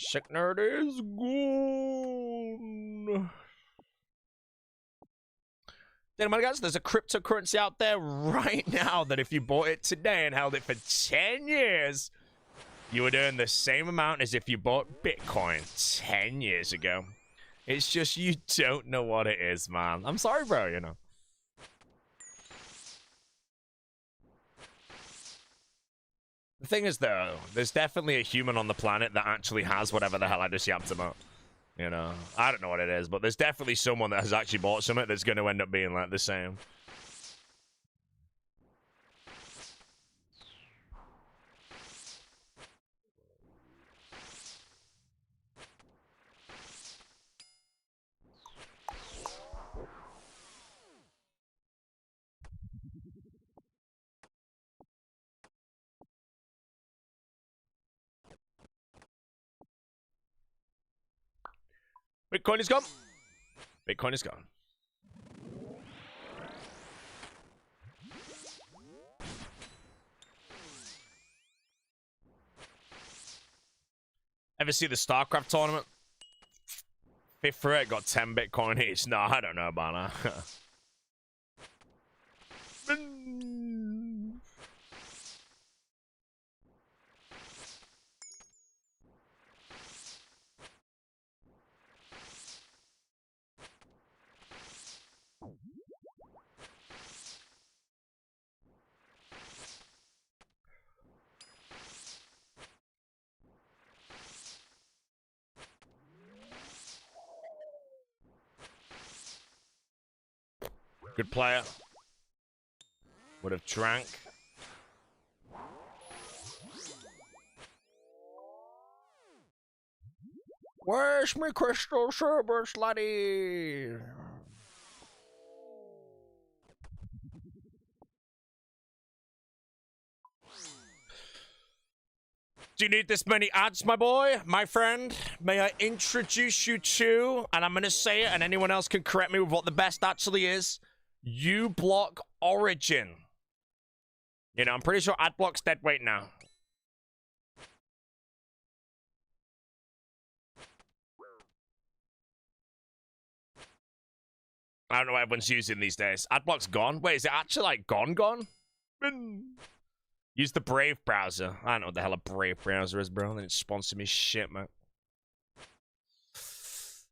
Sick nerd is gone. Anyway, guys, there's a cryptocurrency out there right now that if you bought it today and held it for 10 years, you would earn the same amount as if you bought Bitcoin 10 years ago. It's just you don't know what it is, man. I'm sorry, bro, you know. The thing is, though, there's definitely a human on the planet that actually has whatever the hell I just yapped about. You know, I don't know what it is, but there's definitely someone that has actually bought something that's going to end up being like the same. Bitcoin is gone. Bitcoin is gone. Ever see the StarCraft tournament? Fifth for it, got 10 Bitcoin each. No, I don't know about that. Good player. Would have drank. Where's my crystal Cerberus, laddie? Do you need this many ads, my boy? My friend? May I introduce you to, and I'm going to say it, and anyone else can correct me with what the best actually is, uBlock Origin. You know, I'm pretty sure AdBlock's dead weight now. I don't know what everyone's using these days. AdBlock's gone? Wait, is it actually, like, gone? Use the Brave browser. I don't know what the hell a Brave browser is, bro. They didn't sponsor me shit, man.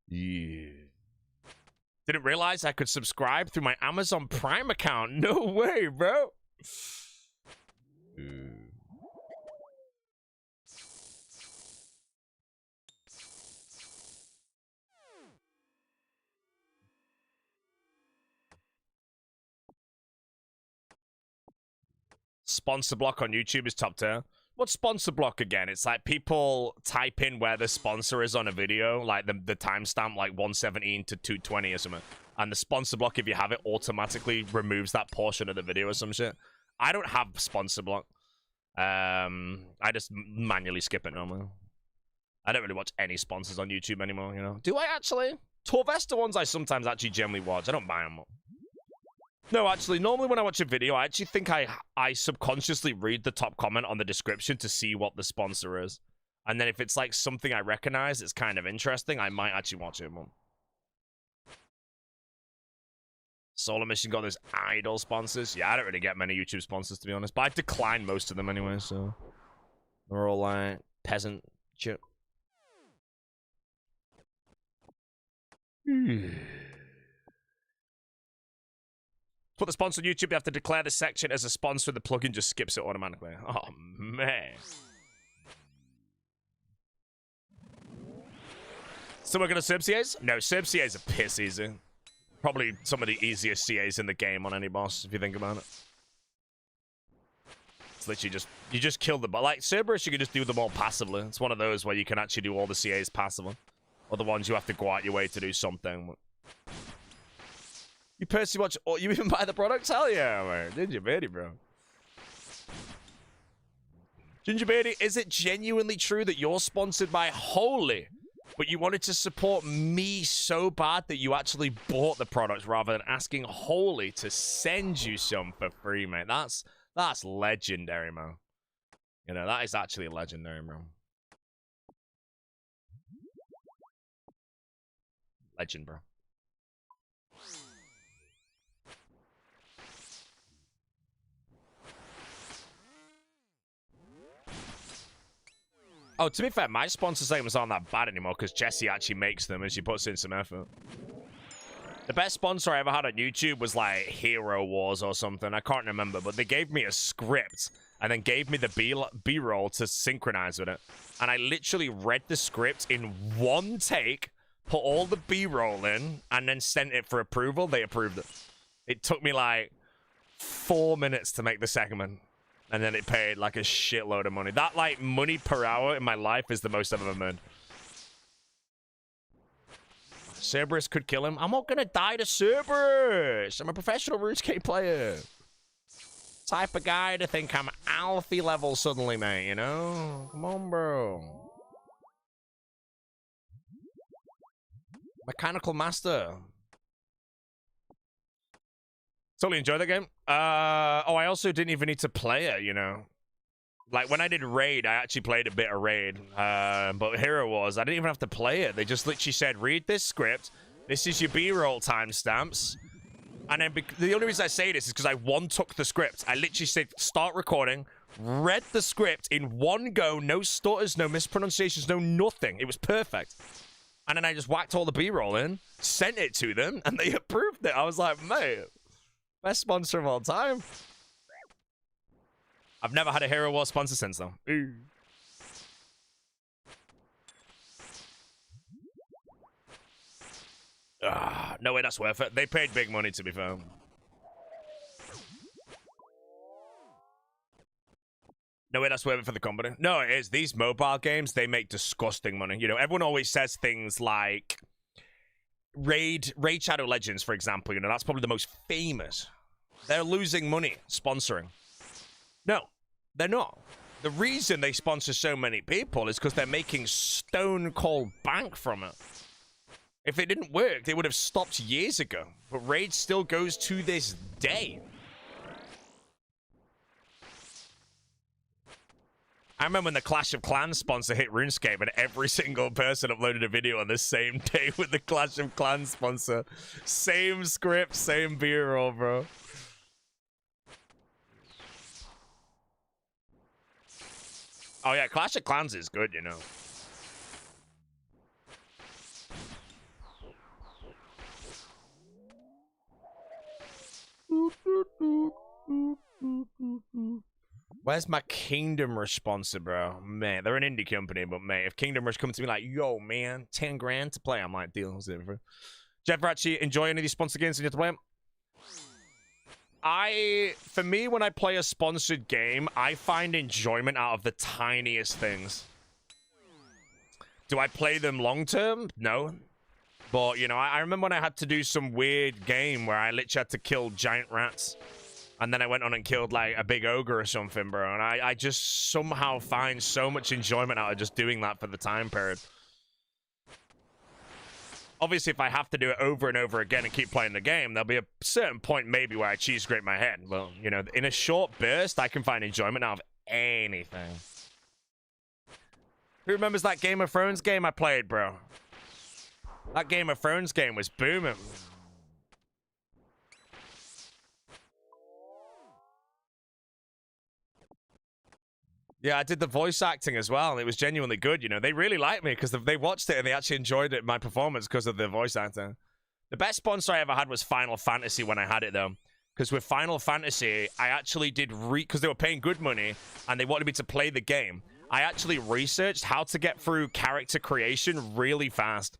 Yeah. Didn't realize I could subscribe through my Amazon Prime account. No way, bro. Sponsor block on YouTube is top tier. What's sponsor block again? It's like people type in where the sponsor is on a video, like the timestamp, like 117 to 220 or something. And the sponsor block, if you have it, automatically removes that portion of the video or some shit. I don't have sponsor block. I just manually skip it normally. I don't really watch any sponsors on YouTube anymore, you know. Do I actually? Torvesta ones I sometimes actually generally watch. I don't buy them. No, actually, normally when I watch a video, I actually think I subconsciously read the top comment on the description to see what the sponsor is. And then if it's like something I recognize, it's kind of interesting, I might actually watch it more. Solar Mission got those idol sponsors. Yeah, I don't really get many YouTube sponsors, to be honest. But I decline most of them anyway, so... They're all like peasant shit. Put the sponsor on YouTube, you have to declare the section as a sponsor, the plugin just skips it automatically. Oh, man. So we're going to Serb CAs? No, Serb CAs are piss easy. Probably some of the easiest CAs in the game on any boss, if you think about it. It's literally just, you just kill the boss. Like, Cerberus, you can just do them all passively. It's one of those where you can actually do all the CAs passively. Or the ones you have to go out your way to do something. You personally watch, or you even buy the products? Hell yeah, man. Ginger Beardy, bro. Ginger Beardy, is it genuinely true that you're sponsored by Holy, but you wanted to support me so bad that you actually bought the products rather than asking Holy to send you some for free, mate? That's legendary, man. You know, that is actually legendary, bro. Legend, bro. Oh, to be fair, my sponsor segments aren't that bad anymore because Jessie actually makes them and she puts in some effort. The best sponsor I ever had on YouTube was like Hero Wars or something. I can't remember, but they gave me a script and then gave me the B-roll to synchronize with it. And I literally read the script in one take, put all the B-roll in, and then sent it for approval. They approved it. It took me like 4 minutes to make the segment. And then it paid like a shitload of money. That like money per hour in my life is the most I've ever made. Cerberus could kill him. I'm not gonna die to Cerberus. I'm a professional RuneScape player. Type of guy to think I'm Alfie level suddenly, mate, you know? Come on, bro. Mechanical Master. Totally enjoyed that game. Oh, I also didn't even need to play it, you know. Like, when I did Raid, I actually played a bit of Raid. But Hero Wars, I didn't even have to play it. They just literally said, read this script. This is your B-roll timestamps. And then, the only reason I say this is because I one-took the script. I literally said, start recording, read the script in one go, no stutters, no mispronunciations, no nothing. It was perfect. And then I just whacked all the B-roll in, sent it to them, and they approved it. I was like, mate... Best sponsor of all time. I've never had a Hero Wars sponsor since, though. No way that's worth it. They paid big money, to be fair. No way that's worth it for the company. No, it is. These mobile games, they make disgusting money. You know, everyone always says things like... Raid Shadow Legends, for example, you know, that's probably the most famous. They're losing money sponsoring. No, they're not. The reason they sponsor so many people is because they're making stone cold bank from it. If it didn't work, they would have stopped years ago. But Raid still goes to this day. I remember when the Clash of Clans sponsor hit RuneScape and every single person uploaded a video on the same day with the Clash of Clans sponsor. Same script, same B-roll, bro. Oh yeah, Clash of Clans is good, you know. Where's my Kingdom Rush sponsor, bro? Man, they're an indie company, but man, if Kingdom Rush comes to me like, yo, man, 10 grand to play, I'm like, deal with it, bro. Jeff, actually enjoy any of these sponsor games when you have to play them? For me, when I play a sponsored game, I find enjoyment out of the tiniest things. Do I play them long term? No. But, you know, I remember when I had to do some weird game where I literally had to kill giant rats. And then I went on and killed, like, a big ogre or something, bro. And I just somehow find so much enjoyment out of just doing that for the time period. Obviously, if I have to do it over and over again and keep playing the game, there'll be a certain point maybe where I cheese grate my head. Well, you know, in a short burst, I can find enjoyment out of anything. Who remembers that Game of Thrones game I played, bro? That Game of Thrones game was booming. Yeah, I did the voice acting as well, and it was genuinely good, you know. They really liked me because they watched it and they actually enjoyed it, my performance, because of the voice acting. The best sponsor I ever had was Final Fantasy when I had it, though. Because with Final Fantasy, I actually did because they were paying good money and they wanted me to play the game. I actually researched how to get through character creation really fast.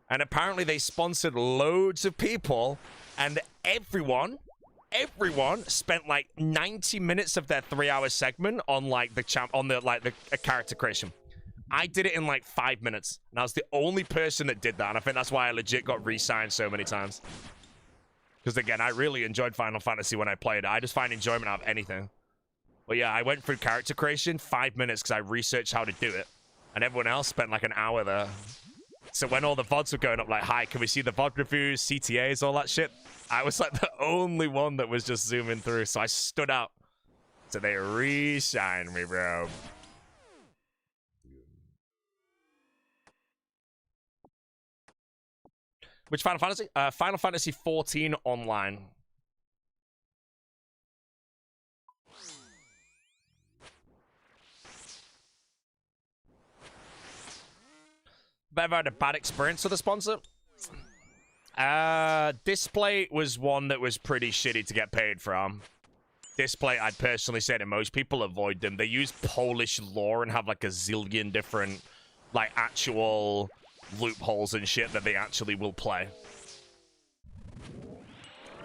And apparently they sponsored loads of people, and everyone spent like 90 minutes of their 3-hour segment on like the character creation. I did it in like 5 minutes, and I was the only person that did that, and I think that's why I legit got re-signed so many times. Because again, I really enjoyed Final Fantasy when I played it. I just find enjoyment out of anything. But yeah, I went through character creation 5 minutes because I researched how to do it, and everyone else spent like an hour there. So when all the VODs were going up like, hi, can we see the VOD reviews, CTAs, all that shit? I was like the only one that was just zooming through, so I stood out. So they re-shined me, bro. Which Final Fantasy? Final Fantasy 14 Online. Ever had a bad experience with a sponsor? Display was one that was pretty shitty to get paid from. Display, I'd personally say that most people avoid them. They use Polish law and have like a zillion different, like, actual loopholes and shit that they actually will play.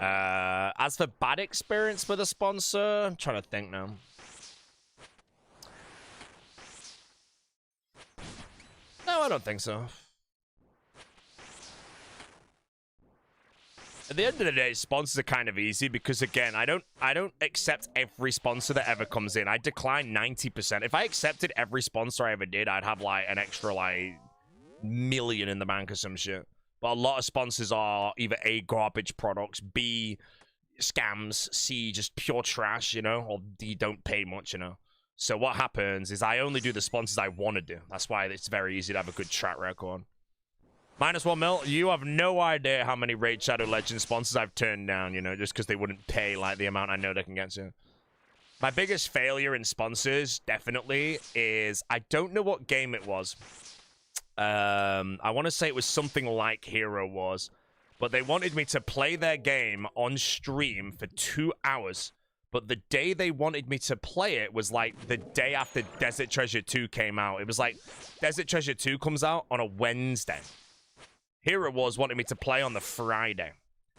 As for bad experience with a sponsor, I'm trying to think now. No, I don't think so. At the end of the day, sponsors are kind of easy because, again, I don't accept every sponsor that ever comes in. I decline 90%. If I accepted every sponsor I ever did, I'd have like an extra like million in the bank or some shit. But a lot of sponsors are either A, garbage products, B, scams, C, just pure trash, you know, or D, don't pay much, you know. So what happens is I only do the sponsors I want to do. That's why it's very easy to have a good track record. -1 mil, you have no idea how many Raid Shadow Legends sponsors I've turned down, you know, just because they wouldn't pay like the amount I know they can get to. My biggest failure in sponsors, definitely, is I don't know what game it was. I want to say it was something like Hero Wars, but they wanted me to play their game on stream for 2 hours. But the day they wanted me to play it was like the day after Desert Treasure 2 came out. It was like Desert Treasure 2 comes out on a Wednesday. Hero Wars wanted me to play on the Friday.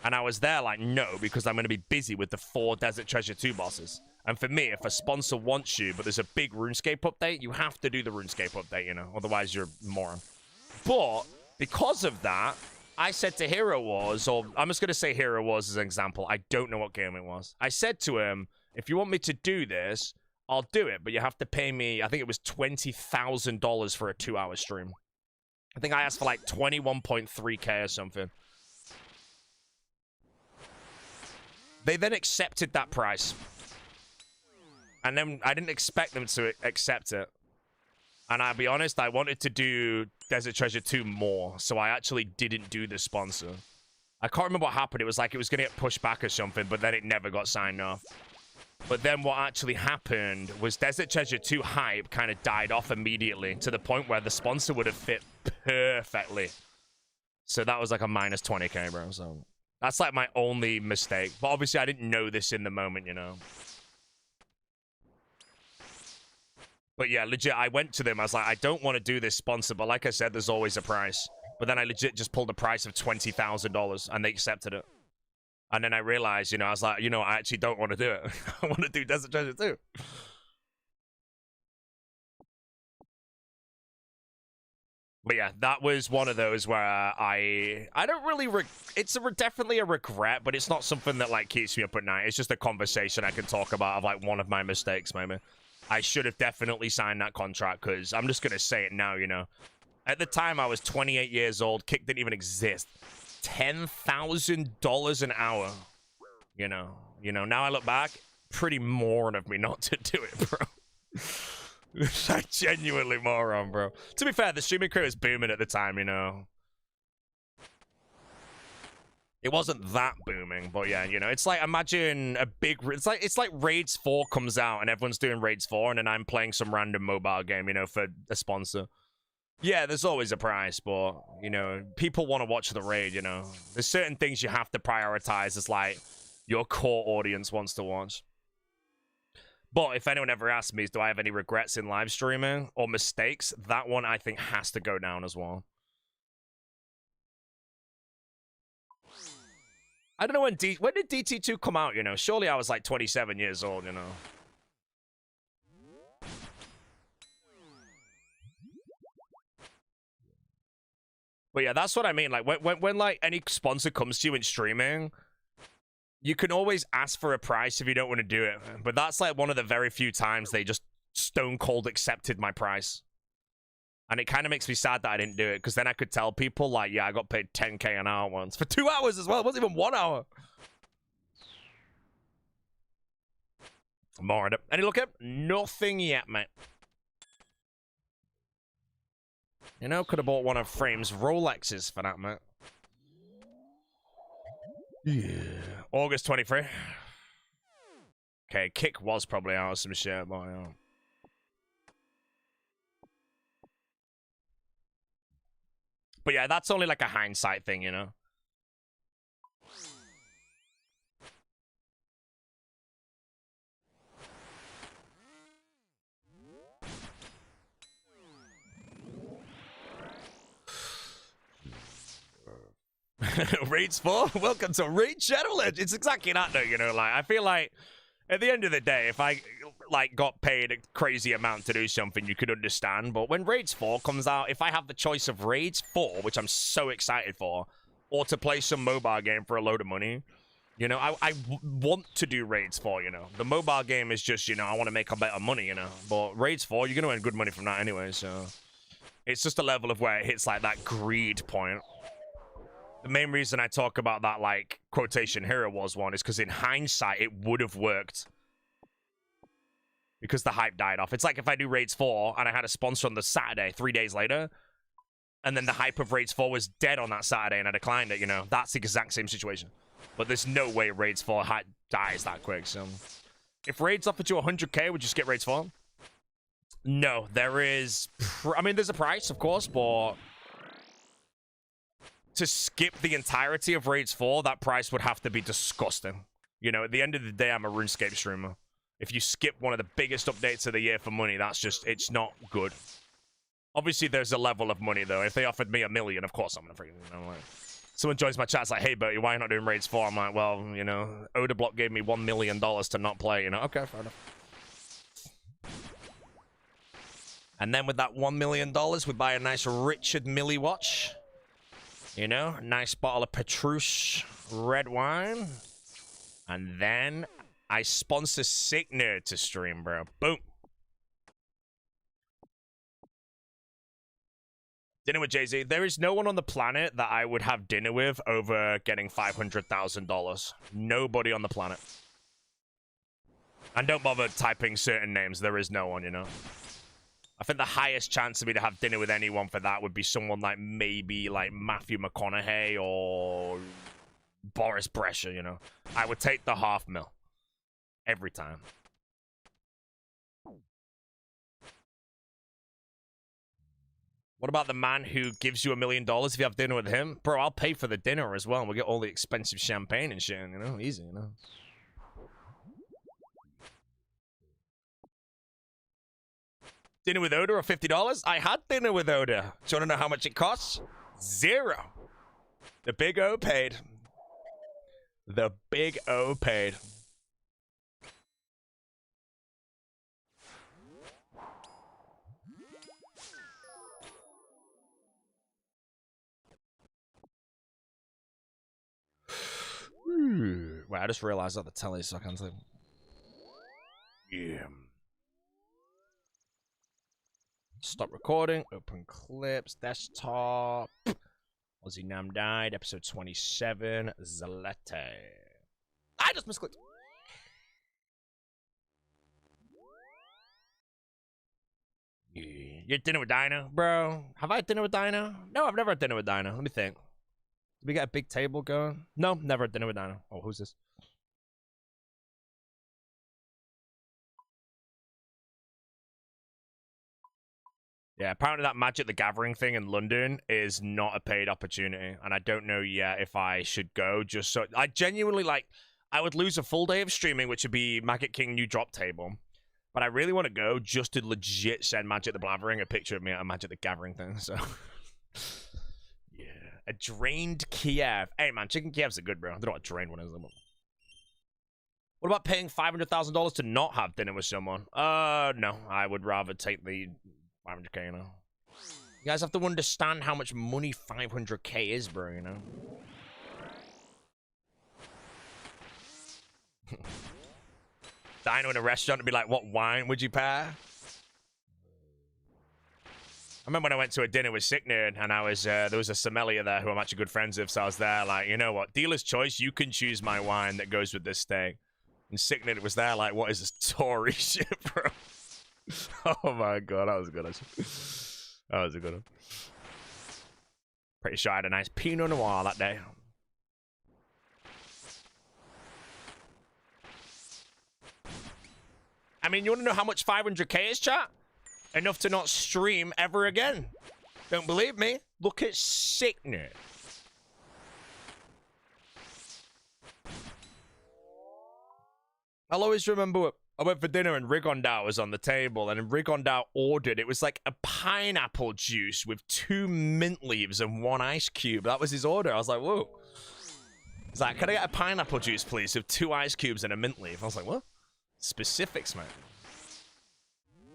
And I was there like, no, because I'm going to be busy with the 4 Desert Treasure 2 bosses. And for me, if a sponsor wants you, but there's a big RuneScape update, you have to do the RuneScape update, you know? Otherwise, you're a moron. But because of that, I said to Hero Wars, or I'm just going to say Hero Wars as an example. I don't know what game it was. I said to him, if you want me to do this, I'll do it, but you have to pay me, I think it was $20,000 for a 2-hour stream. I think I asked for like 21.3K or something. They then accepted that price. And then I didn't expect them to accept it. And I'll be honest, I wanted to do Desert Treasure 2 more, so I actually didn't do the sponsor. I can't remember what happened. It was like it was going to get pushed back or something, but then it never got signed off. But then what actually happened was Desert Treasure 2 hype kind of died off immediately to the point where the sponsor would have fit perfectly. So that was like a minus 20K, bro. So that's like my only mistake. But obviously I didn't know this in the moment, you know. But yeah, legit, I went to them. I was like, I don't want to do this sponsor, but like I said, there's always a price. But then I legit just pulled a price of $20,000 and they accepted it. And then I realized, you know, I was like, you know, I actually don't want to do it. I want to do Desert Treasure 2. But yeah, that was one of those where I don't really, it's definitely a regret, but it's not something that like keeps me up at night. It's just a conversation I can talk about of like one of my mistakes, maybe. I should have definitely signed that contract because I'm just going to say it now, you know. At the time, I was 28 years old. Kick didn't even exist. $10,000 an hour. You know, now I look back, pretty moron of me not to do it, bro. Like, genuinely moron, bro. To be fair, the streaming career was booming at the time, you know. It wasn't that booming, but yeah, you know, it's like, imagine a big, it's like Raids 4 comes out and everyone's doing Raids 4 and then I'm playing some random mobile game, you know, for a sponsor. Yeah, there's always a price, but, you know, people want to watch the raid, you know. There's certain things you have to prioritize as, like, your core audience wants to watch. But if anyone ever asks me, do I have any regrets in live streaming or mistakes, that one I think has to go down as well. I don't know when did DT2 come out, you know? Surely I was, like, 27 years old, you know? But yeah, that's what I mean. Like when like any sponsor comes to you in streaming, you can always ask for a price if you don't want to do it. But that's like one of the very few times they just stone cold accepted my price. And it kind of makes me sad that I didn't do it, because then I could tell people like, yeah, I got paid 10K an hour once for 2 hours as well. It wasn't even 1 hour. More. Any look at nothing yet, mate. You know, could have bought one of Frame's Rolexes for that, mate. Yeah. August 23. Okay, Kick was probably out of some shit, but yeah. But yeah, that's only like a hindsight thing, you know? Raids 4? Welcome to Raid Shadowlands. It's exactly that though, you know, like, I feel like at the end of the day, if I like got paid a crazy amount to do something, you could understand. But when Raids 4 comes out, if I have the choice of Raids 4, which I'm so excited for, or to play some mobile game for a load of money, you know, I want to do Raids 4, you know. The mobile game is just, you know, I want to make a better money, you know. But Raids 4, you're going to earn good money from that anyway, so it's just a level of where it hits like that greed point. The main reason I talk about that, like, quotation hero was one is because in hindsight, it would have worked. Because the hype died off. It's like if I do Raids 4 and I had a sponsor on the Saturday 3 days later, and then the hype of Raids 4 was dead on that Saturday and I declined it, you know, that's the exact same situation. But there's no way Raids 4 dies that quick, so... If Raids offered you 100K, would you skip Raids 4? No, there is... I mean, there's a price, of course, but... To skip the entirety of Raids 4, that price would have to be disgusting. You know, at the end of the day, I'm a RuneScape streamer. If you skip one of the biggest updates of the year for money, that's just, it's not good. Obviously, there's a level of money, though. If they offered me $1 million, of course I'm gonna freaking, you know, like... Someone joins my chat, it's like, hey, Bertie, why are you not doing Raids 4? I'm like, well, you know, Odablock gave me $1 million to not play, you know? Okay, fair enough. And then with that $1 million, we buy a nice Richard Mille watch. You know, a nice bottle of Petrus red wine. And then I sponsor Sick Nerd to stream, bro. Boom. Dinner with Jay-Z. There is no one on the planet that I would have dinner with over getting $500,000. Nobody on the planet. And don't bother typing certain names. There is no one, you know. I think the highest chance of me to have dinner with anyone for that would be someone like maybe like Matthew McConaughey or Boris Brescia, you know. I would take the $500,000 every time. What about the man who gives you $1 million if you have dinner with him? Bro, I'll pay for the dinner as well. We'll get all the expensive champagne and shit, you know? Easy, you know? Dinner with Oda or $50? I had dinner with Oda. Do you want to know how much it costs? $0. The big O paid. The big O paid. Wait, I just realized that the telly, so I can't say. Yeah. Stop recording. Open clips. Desktop. Ozzy Nam died. Episode 27. Zalete. I just misclicked. Yeah. You had dinner with Dino, bro? Have I had dinner with Dino? No, I've never had dinner with Dino. Let me think. Did we get a big table going? No, never had dinner with Dino. Oh, who's this? Yeah, apparently that Magic the Gathering thing in London is not a paid opportunity, and I don't know yet if I should go. Just so I genuinely like, I would lose a full day of streaming, which would be Magic King new drop table, but I really want to go just to legit send Magic the Blathering a picture of me at a Magic the Gathering thing. So yeah, a drained Kiev. Hey man, chicken Kievs are good, bro. I don't know what a drained one is. What about paying $500,000 to not have dinner with someone? No, I would rather take the 500K, you know. You guys have to understand how much money 500K is, bro, you know. Dino in a restaurant to be like, what wine would you pair? I remember when I went to a dinner with Sick Nerd, and I was there was a sommelier there who I'm actually good friends with, so I was there like, you know what, dealer's choice, you can choose my wine that goes with this steak. And Sick Nerd was there like, what is this Tory shit, bro? Oh my god, that was good. That was a good one. Pretty sure I had a nice Pinot Noir that day. I mean, you want to know how much 500K is, chat? Enough to not stream ever again. Don't believe me? Look at Sick Nerd. I'll always remember I went for dinner and Rigondau was on the table, and Rigondau ordered, it was like a pineapple juice with 2 mint leaves and 1 ice cube. That was his order. I was like, whoa. He's like, can I get a pineapple juice, please, with 2 ice cubes and a mint leaf? I was like, what? Specifics, man.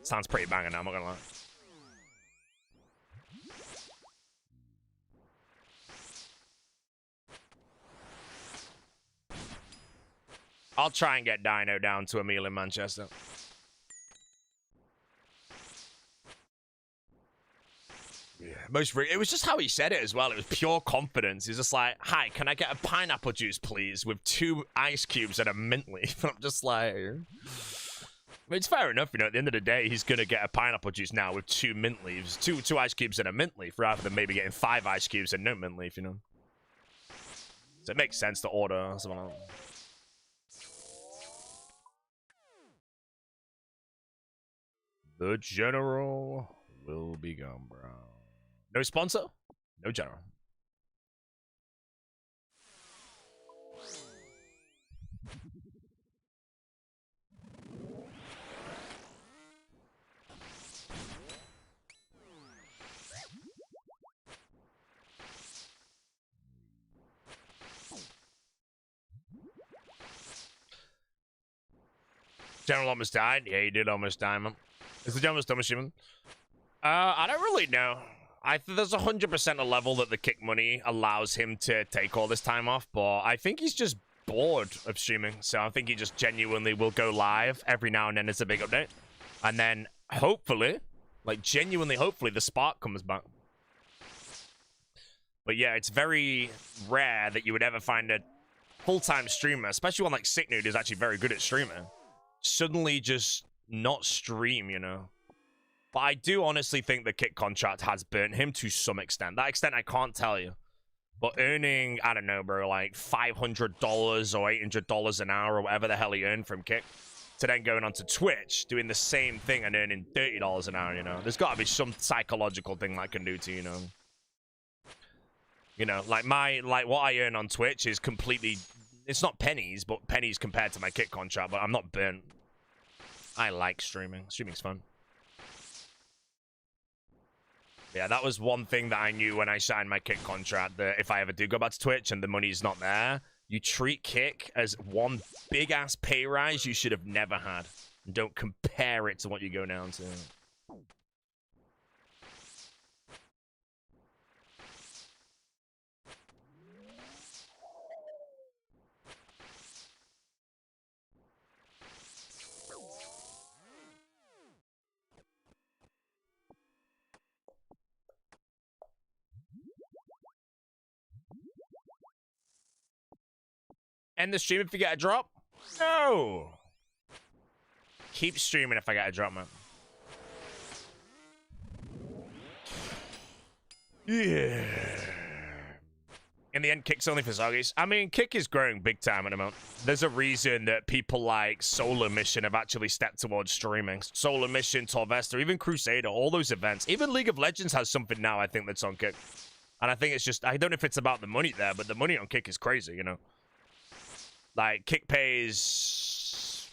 Sounds pretty banging now, I'm not gonna lie. I'll try and get Dino down to a meal in Manchester. Yeah, it was just how he said it as well. It was pure confidence. He's just like, hi, can I get a pineapple juice, please, with 2 ice cubes and a mint leaf? I'm just like, I mean, it's fair enough, you know, at the end of the day, he's going to get a pineapple juice now with 2 mint leaves, two ice cubes and a mint leaf, rather than maybe getting 5 ice cubes and no mint leaf, you know? So it makes sense to order something like that. The general will be gone, bro. No sponsor? No general. General almost died? Yeah, he did almost die, man. Is the general still human? I don't really know. I think there's 100% a level that the kick money allows him to take all this time off, but I think he's just bored of streaming, so I think he just genuinely will go live every now and then as a big update. And then hopefully, like genuinely hopefully, the spark comes back. But yeah, it's very rare that you would ever find a full-time streamer, especially one like Scythe, who's actually very good at streaming, suddenly just not stream, you know. But I do honestly think the kick contract has burnt him to some extent. That extent I can't tell you. But earning, I don't know, bro, like $500 or $800 an hour or whatever the hell he earned from kick, to then going onto Twitch, doing the same thing and earning $30 an hour, you know. There's got to be some psychological thing that can do to, you know. You know, like what I earn on Twitch is completely, it's not pennies, but pennies compared to my kick contract, but I'm not burnt. I like streaming. Streaming's fun. Yeah, that was one thing that I knew when I signed my kick contract, that if I ever do go back to Twitch and the money's not there, you treat kick as one big-ass pay rise you should have never had. And don't compare it to what you go down to. End the stream if you get a drop? No! Keep streaming if I get a drop, man. Yeah. In the end, kick's only for Zoggies. I mean, kick is growing big time at the moment. There's a reason that people like Solar Mission have actually stepped towards streaming. Solar Mission, Torvesta, even Crusader, all those events. Even League of Legends has something now, I think, that's on kick. And I think it's just, I don't know if it's about the money there, but the money on kick is crazy, you know? Like, kick pays,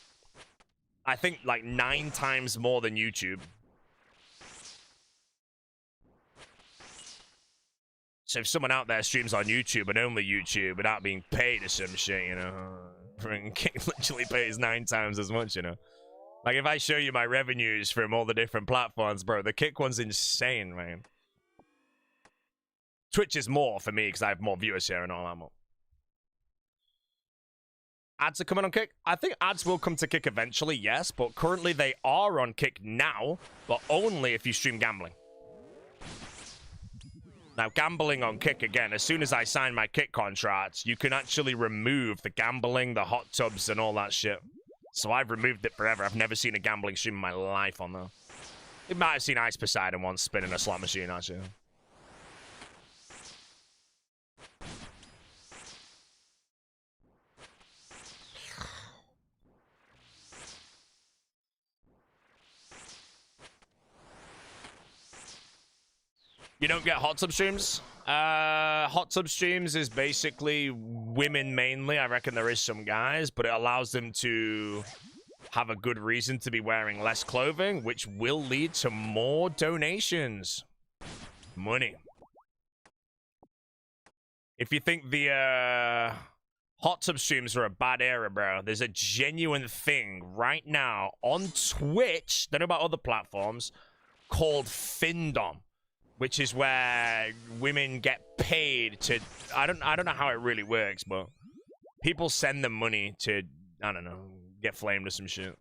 I think, like 9 times more than YouTube. So if someone out there streams on YouTube and only YouTube without being paid or some shit, you know, kick literally pays 9 times as much, you know. Like, if I show you my revenues from all the different platforms, bro, the kick one's insane, man. Twitch is more for me because I have more viewers here and all that more. Ads are coming on kick? I think ads will come to kick eventually, yes, but currently they are on kick now, but only if you stream gambling. Now, gambling on kick, again, as soon as I sign my kick contract, you can actually remove the gambling, the hot tubs, and all that shit. So I've removed it forever. I've never seen a gambling stream in my life on there. You might have seen Ice Poseidon once spinning a slot machine, actually. You don't get hot tub streams? Hot tub streams is basically women mainly. I reckon there is some guys, but it allows them to have a good reason to be wearing less clothing, which will lead to more donations. Money. If you think the hot tub streams are a bad era, bro, there's a genuine thing right now on Twitch, don't know about other platforms, called Findom, which is where women get paid to, I don't know how it really works, but people send them money to, I don't know, get flamed or some shit.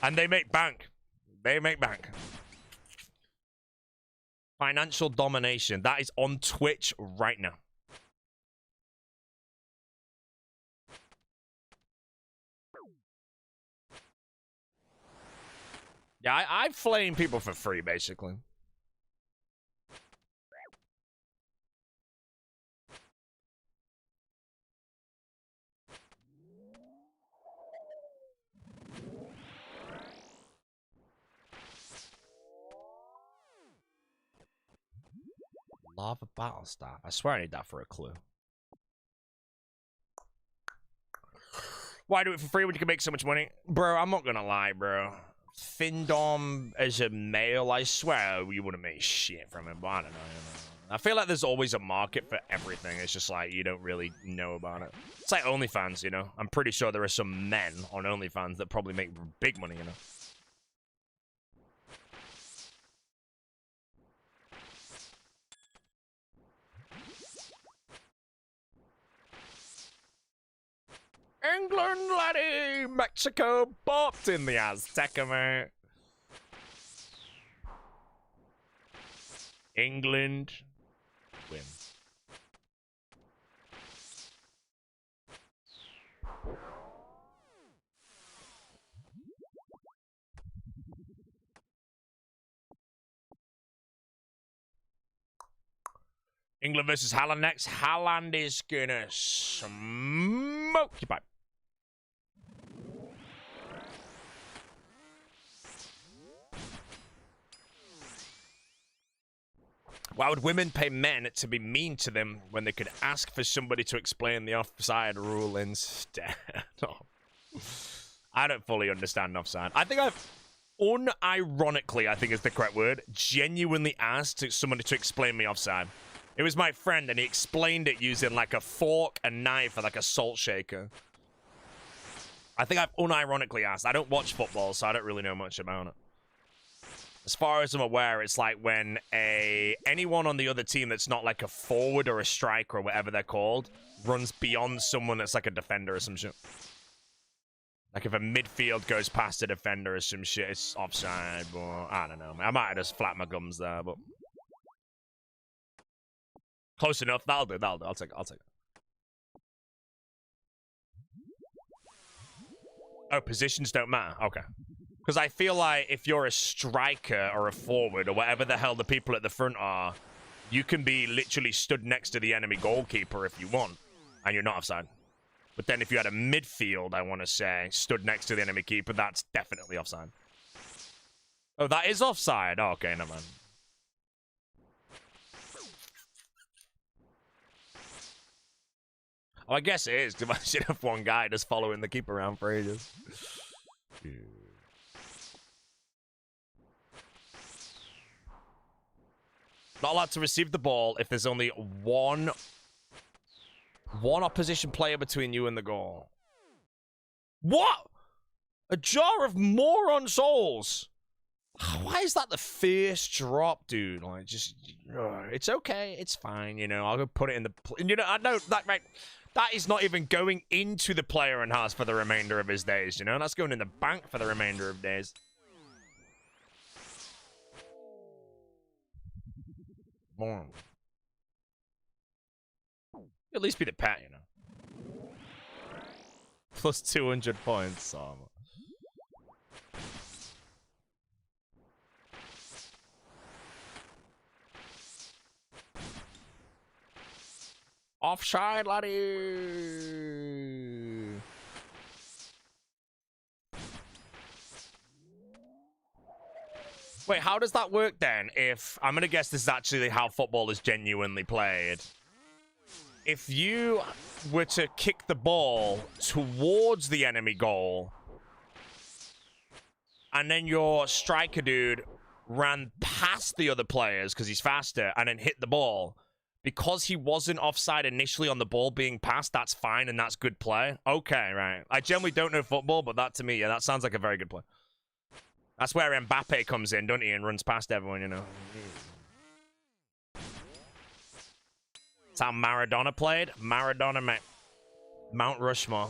And they make bank. They make bank. Financial domination. That is on Twitch right now. Yeah, I flame people for free, basically. Lava battle staff. I swear I need that for a clue. Why do it for free when you can make so much money? Bro, I'm not gonna lie, bro. Findom as a male, I swear you wouldn't make shit from it, but I don't know. I feel like there's always a market for everything. It's just like you don't really know about it. It's like OnlyFans, you know? I'm pretty sure there are some men on OnlyFans that probably make big money, you know? England, laddie! Mexico bopped in the Azteca, mate. England win. England versus Holland next. Holland is gonna smoke you, pipe. Why would women pay men to be mean to them when they could ask for somebody to explain the offside rule instead? Oh. I don't fully understand offside. I think I've unironically, I think is the correct word, genuinely asked somebody to explain me offside. It was my friend, and he explained it using like a fork, a knife, and like a salt shaker. I think I've unironically asked. I don't watch football, so I don't really know much about it. As far as I'm aware, it's like when anyone on the other team that's not like a forward or a striker or whatever they're called runs beyond someone that's like a defender or some shit. Like if a midfield goes past a defender or some shit, it's offside. But I don't know. I might have just flapped my gums there, but close enough. That'll do. That'll do. I'll take it. I'll take it. Oh, positions don't matter. Okay. Because I feel like if you're a striker or a forward or whatever the hell the people at the front are, you can be literally stood next to the enemy goalkeeper if you want, and you're not offside. But then if you had a midfield, I want to say, stood next to the enemy keeper, that's definitely offside. Oh, that is offside? Oh, okay, never mind. Oh, I guess it is, because I should have one guy just following the keeper around for ages. Not allowed to receive the ball if there's only one opposition player between you and the goal. What? A jar of moron souls. Why is that the first drop, dude? Like, just, it's okay, it's fine, you know. I'll go put it in the, you know, I know that, right? That is not even going into the player and has for the remainder of his days, you know. That's going in the bank for the remainder of days. More. At least be the pet, you know. Plus 200 points. Oh. Offside, laddie. Wait, how does that work then? If I'm gonna guess this is actually how football is genuinely played. If you were to kick the ball towards the enemy goal, and then your striker dude ran past the other players because he's faster and then hit the ball, because he wasn't offside initially on the ball being passed, that's fine and that's good play. Okay, right. I generally don't know football, but that to me, yeah, that sounds like a very good play. That's where Mbappe comes in, doesn't he, and runs past everyone, you know. That's how Maradona played. Maradona, mate. Mount Rushmore.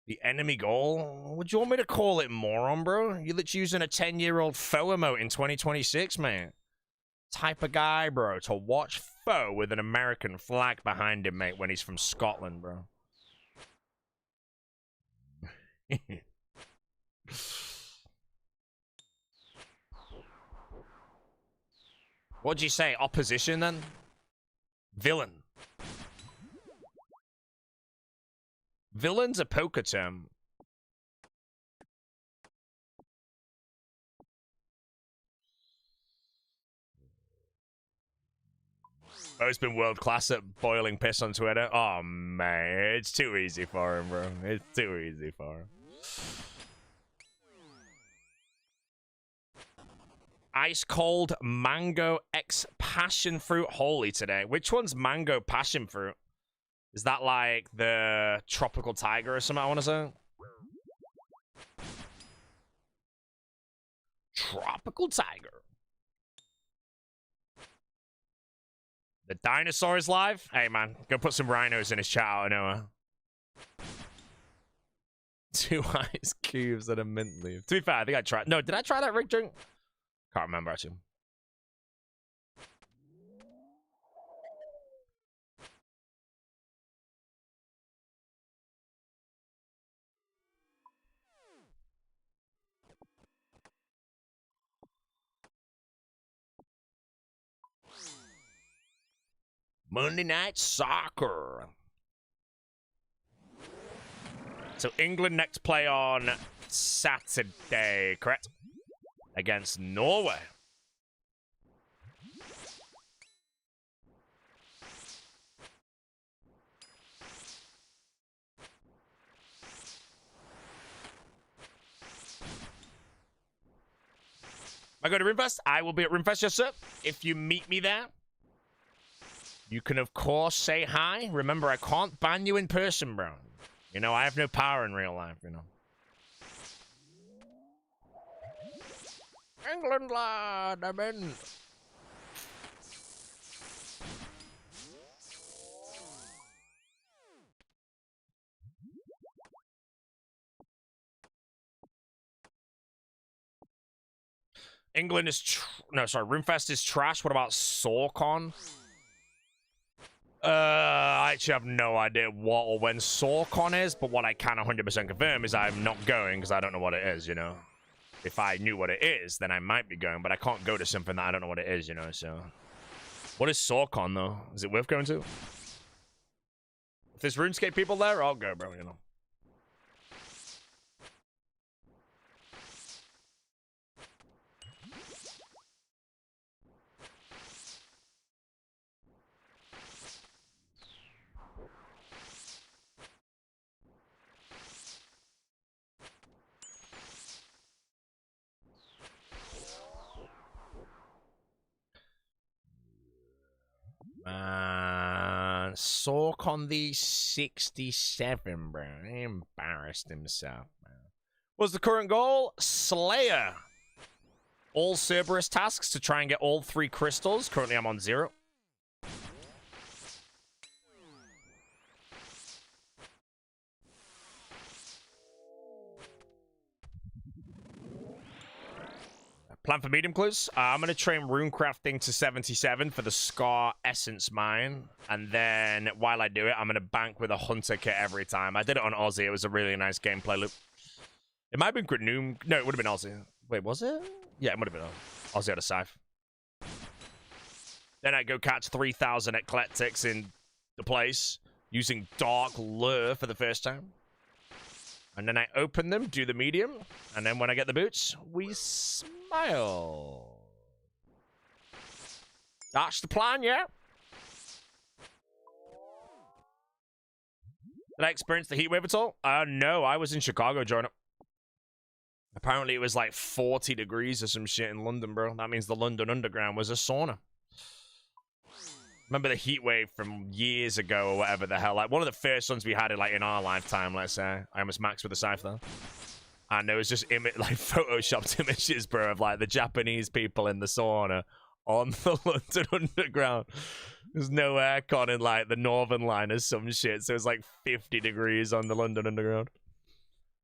The enemy goal? Would you want me to call it moron, bro? You're literally using a 10-year-old foe emote in 2026, man. Type of guy, bro, to watch foe with an American flag behind him, mate, when he's from Scotland, bro. What'd you say? Opposition, then? Villain. Villain's a poker term. Oh, he's been world class at boiling piss on Twitter. Oh, man. It's too easy for him, bro. It's too easy for him. Ice cold mango X passion fruit holy today. Which one's mango passion fruit? Is that like the tropical tiger or something, I want to say? Tropical tiger. The dinosaur is live? Hey, man. Go put some rhinos in his chat out of nowhere. 2 ice cubes and a mint leaf. To be fair, I think I tried. No, did I try that rig drink? Can't remember, actually. Monday Night Soccer. So England next play on Saturday, correct? Against Norway. I go to RuneFest? I will be at RuneFest, yes, sir. If you meet me there, you can, of course, say hi. Remember, I can't ban you in person, bro. You know, I have no power in real life, you know. England, lad, I'm in. England is no, sorry, RuneFest is trash. What about SawCon? I actually have no idea what or when SawCon is, but what I can 100% confirm is I'm not going because I don't know what it is, you know. If I knew what it is, then I might be going, but I can't go to something that I don't know what it is, you know, so. What is SawCon, though? Is it worth going to? If there's RuneScape people there, I'll go, bro, you know. Sork on the 67, bro. He embarrassed himself, man. What's the current goal? Slayer. All Cerberus tasks to try and get all 3 crystals. Currently, I'm on 0. Plan for medium clues. I'm going to train runecrafting to 77 for the Scar Essence Mine. And then while I do it, I'm going to bank with a Hunter kit every time. I did it on Aussie. It was a really nice gameplay loop. It might have been Granoom. No, it would have been Aussie. Wait, was it? Yeah, it would have been Aussie out of Scythe. Then I go catch 3,000 Eclectics in the place using Dark Lure for the first time. And then I open them, do the medium, and then when I get the boots, we smile. That's the plan, yeah? Did I experience the heat wave at all? No, I was in Chicago during it. Apparently it was like 40 degrees or some shit in London, bro. That means the London Underground was a sauna. Remember the heat wave from years ago or whatever the hell. Like one of the first ones we had in, like, in our lifetime, let's say. I almost maxed with the Scythe though. And there was just like photoshopped images, bro, of like the Japanese people in the sauna on the London Underground. There's no aircon in like the Northern Line or some shit. So it's like 50 degrees on the London Underground.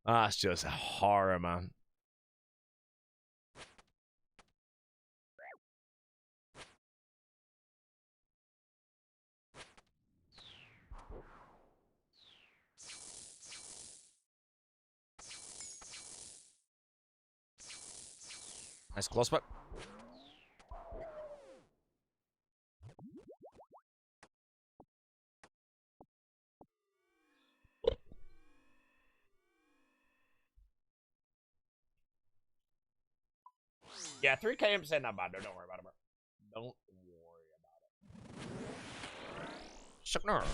That's just horror, man. Nice close back. Yeah, 3K imps ain't not bad. Don't worry about it, bro. Don't worry about it. Sugner.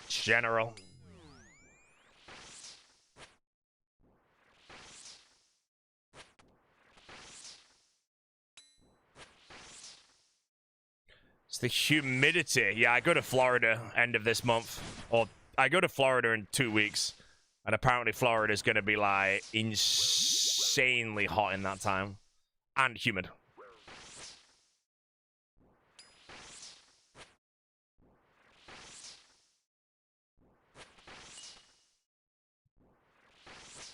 General. It's the humidity. Yeah, I go to Florida end of this month. Or I go to Florida in 2 weeks. And apparently Florida is going to be like insanely hot in that time. And humid.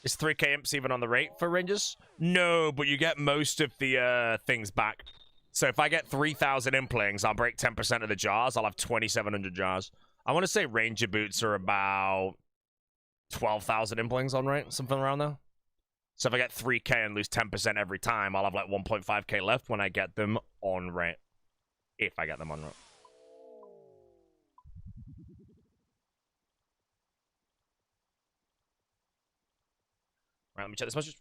Is 3k imps even on the rate for Rangers? No, but you get most of the things back. So if I get 3,000 implings, I'll break 10% of the jars. I'll have 2,700 jars. I want to say Ranger boots are about 12,000 implings on rate, something around there. So if I get 3k and lose 10% every time, I'll have like 1.5k left when I get them on rate. If I get them on rate. Right, let me check this message.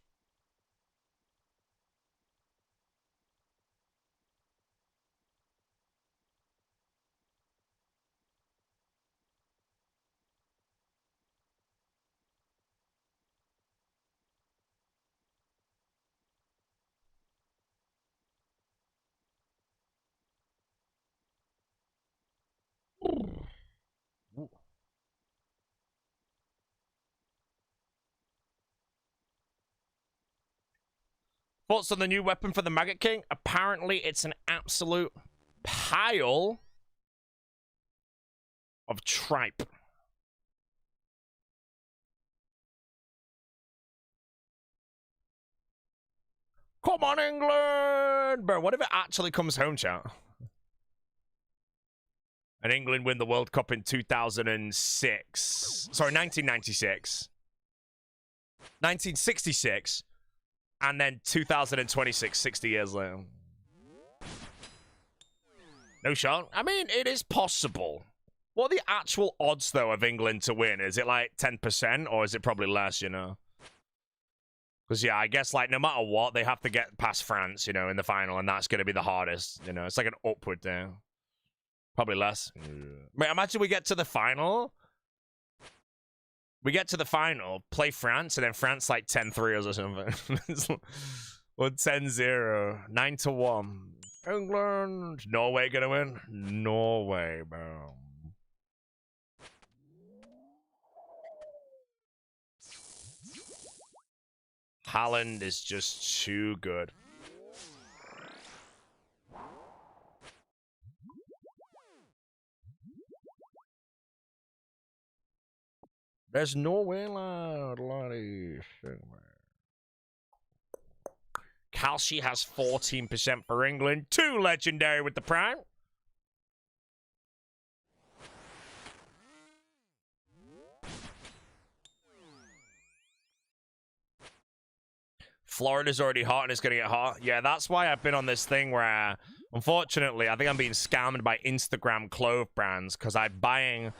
Ooh. Thoughts on the new weapon for the Maggot King? Apparently, it's an absolute pile of tripe. Come on, England! Bro, what if it actually comes home, chat? And England win the World Cup in 2006. Sorry, 1996. 1966. And then 2026, 60 years later. No shot. I mean, it is possible. What are the actual odds, though, of England to win? Is it like 10% or is it probably less, you know? Because, yeah, I guess, like, no matter what, they have to get past France, you know, in the final, and that's going to be the hardest, you know? It's like an upward there. Probably less. Wait, imagine we get to the final. We get to the final, play France, and then France, like, 10-3 or something. Or 10-0. 9-1. England. Norway gonna win? Norway, bro. Haaland is just too good. There's Norway, laddie. Kalshi has 14% for England. 2 legendary with the prime. Florida's already hot and it's going to get hot. Yeah, that's why I've been on this thing where, unfortunately, I think I'm being scammed by Instagram clothes brands because I'm buying...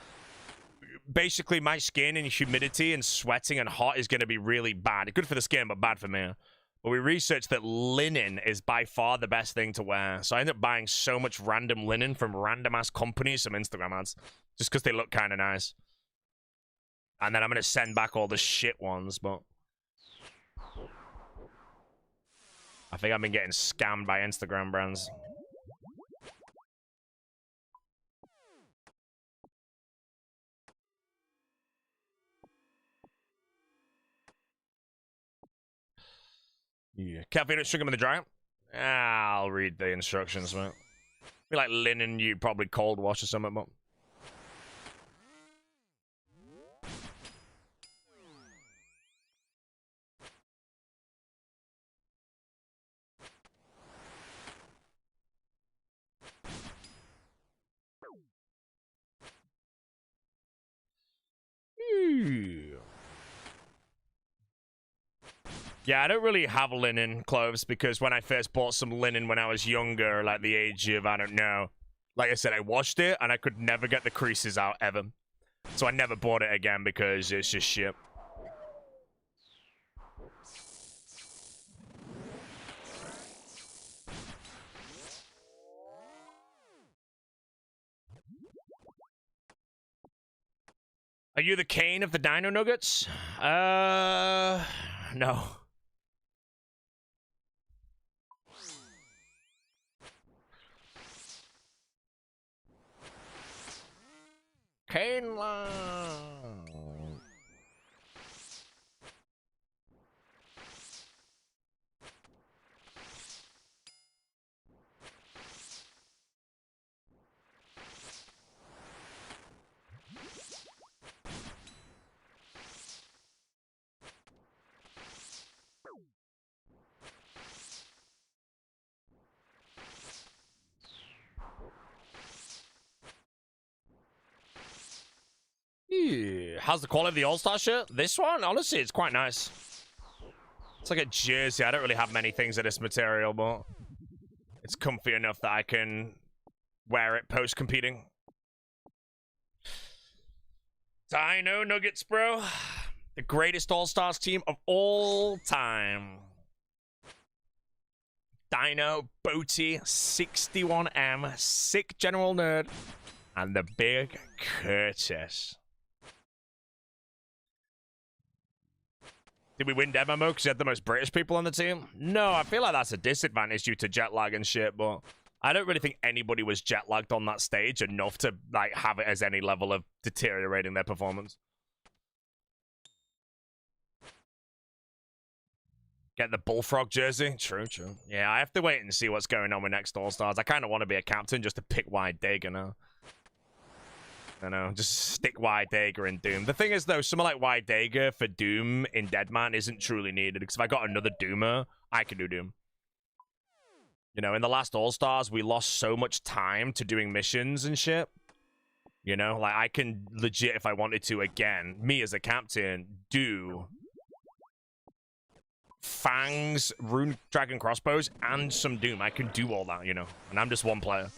Basically, my skin and humidity and sweating and hot is going to be really bad. Good for the skin, but bad for me. But we researched that linen is by far the best thing to wear. So I end up buying so much random linen from random-ass companies, some Instagram ads, just because they look kind of nice. And then I'm going to send back all the shit ones, but... I think I've been getting scammed by Instagram brands. Yeah. Caffeine, don't sugar in the dryer. I'll read the instructions, mate. Be like linen, you probably cold wash or something, but... Yeah, I don't really have linen clothes because when I first bought some linen when I was younger, like the age of, I don't know. Like I said, I washed it and I could never get the creases out ever. So I never bought it again because it's just shit. Are you the Kane of the Dino Nuggets? No. Kane How's the quality of the All-Star shirt? This one? Honestly, it's quite nice. It's like a jersey. I don't really have many things of this material, but it's comfy enough that I can wear it post-competing. Dino Nuggets, bro. The greatest All-Stars team of all time. Dino, Boaty, 61M, Sick General Nerd, and the Big Curtis. Did we win demo mode because you had the most British people on the team? No, I feel like that's a disadvantage due to jet lag and shit, but I don't really think anybody was jet lagged on that stage enough to like have it as any level of deteriorating their performance. Get the Bullfrog jersey. True, true. Yeah, I have to wait and see what's going on with next All-Stars. I kind of want to be a captain just to pick Wide Dagger now. I know, just stick Wide Dagger in Doom. The thing is, though, someone like Wide Dagger for Doom in Deadman isn't truly needed, because if I got another Doomer, I can do Doom. You know, in the last All-Stars, we lost so much time to doing missions and shit. You know, like, I can legit, if I wanted to, again, me as a captain, do Fangs, Rune Dragon Crossbows, and some Doom. I can do all that, you know, and I'm just one player.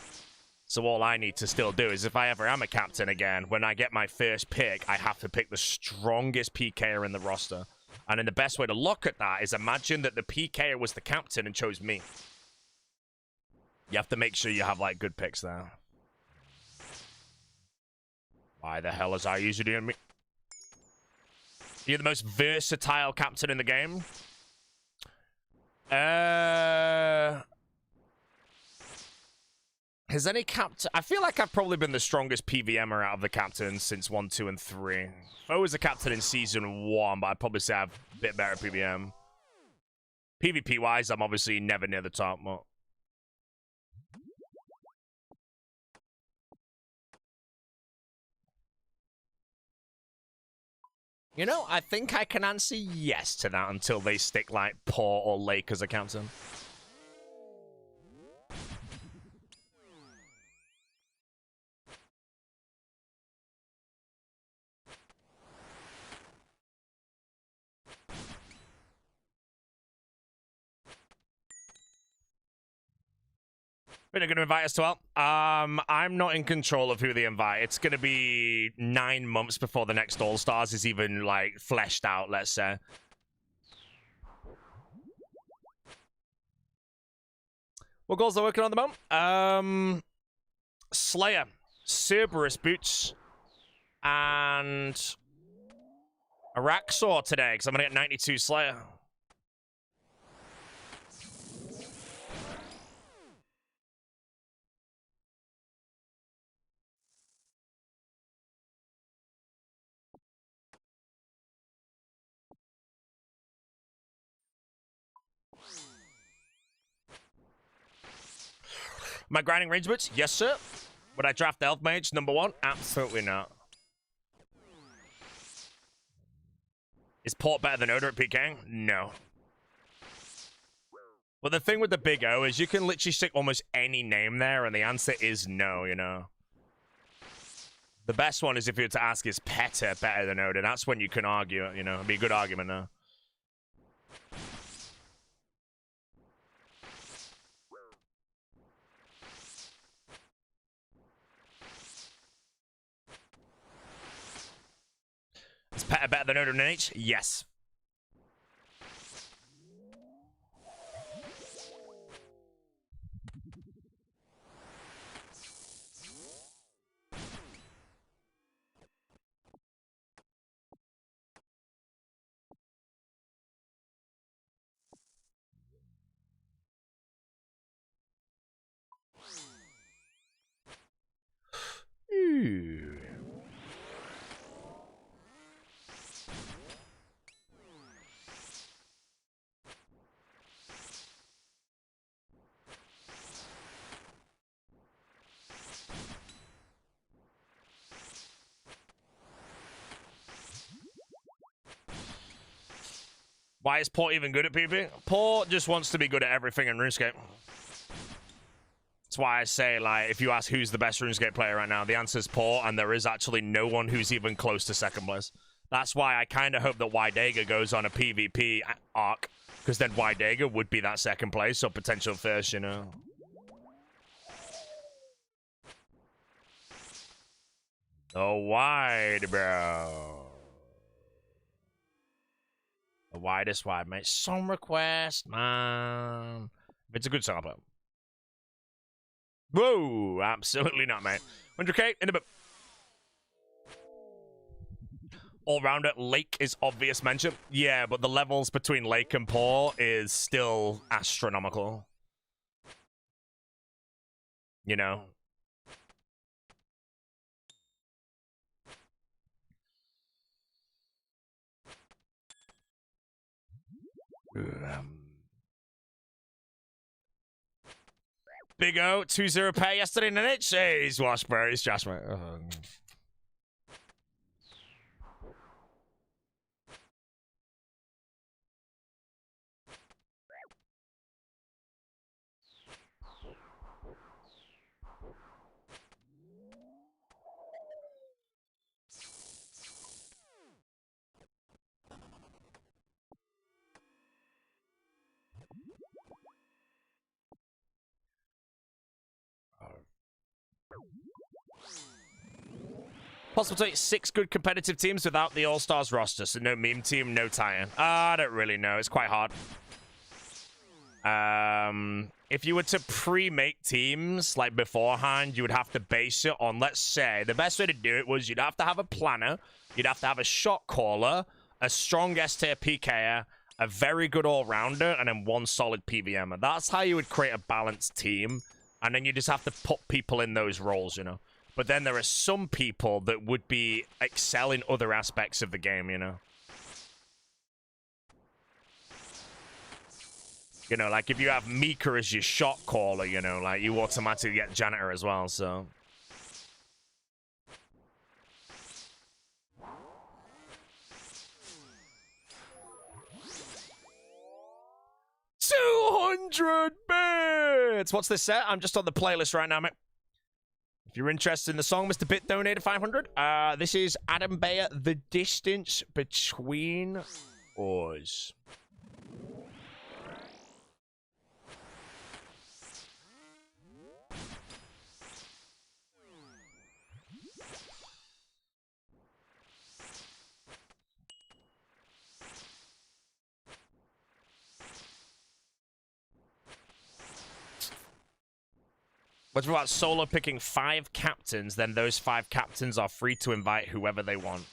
So all I need to still do is, if I ever am a captain again, when I get my first pick, I have to pick the strongest PKer in the roster. And then the best way to look at that is imagine that the PKer was the captain and chose me. You have to make sure you have, like, good picks there. Why the hell is I usually doing me? You're the most versatile captain in the game? Has any captain... I feel like I've probably been the strongest PVMer out of the captains since 1, 2, and 3. I was a captain in Season 1, but I'd probably say I have a bit better PVM. PvP-wise, I'm obviously never near the top, but... You know, I think I can answer yes to that until they stick, like, Port or Lake as a captain. We're not going to invite us to help. I'm not in control of who they invite. It's going to be 9 months before the next All-Stars is even, like, fleshed out, let's say. What goals are working on at the moment? Slayer, Cerberus Boots, and Araxor today, because I'm going to get 92 Slayer. Am I grinding range boots? Yes, sir. Would I draft Elf Mage #1? Absolutely not. Is Port better than Oda at PKing? No. But the thing with the Big O is you can literally stick almost any name there, and the answer is no, you know. The best one is if you were to ask, is Peta better than Oda? That's when you can argue, you know. It'd be a good argument now. Is Peta better than Oda in H? Yes. Ooh. Why is Port even good at PvP? Port just wants to be good at everything in RuneScape. That's That's why I say, like, if you ask who's the best RuneScape player right now, the answer's poor, and there is actually no one who's even close to second place. That's why I kind of hope that Wydega goes on a PvP arc, because then Wydega would be that second place, or potential first, you know. The wide, bro. The widest wide, mate. Song request, man. If it's a good song, I'll play it. Whoa, absolutely not, mate. 100k in a bit. All-rounder, Lake is obvious mention. Yeah, but the levels between Lake and Poor is still astronomical. You know? Big O, 2-0 pay yesterday in an itch. Hey, he's washed, bro. He's Josh, mate. Possible to take 6 good competitive teams without the All-Stars roster, so no meme team, no tie-in. I don't really know. It's quite hard. If you were to pre-make teams, like, beforehand, you would have to base it on, let's say, the best way to do it was you'd have to have a planner, you'd have to have a shot caller, a strong S-tier PKer, a very good all-rounder, and then one solid PVMer. That's how you would create a balanced team, and then you just have to put people in those roles, you know? But then there are some people that would be excel in other aspects of the game, you know? You know, like, if you have Mika as your shot caller, you know, like, you automatically get Janitor as well, so... $200 bits! What's this set? I'm just on the playlist right now, mate. If you're interested in the song, Mr. Bit donated 500. This is Adam Bayer, The Distance Between Us. What's about solo picking 5 captains, then those 5 captains are free to invite whoever they want?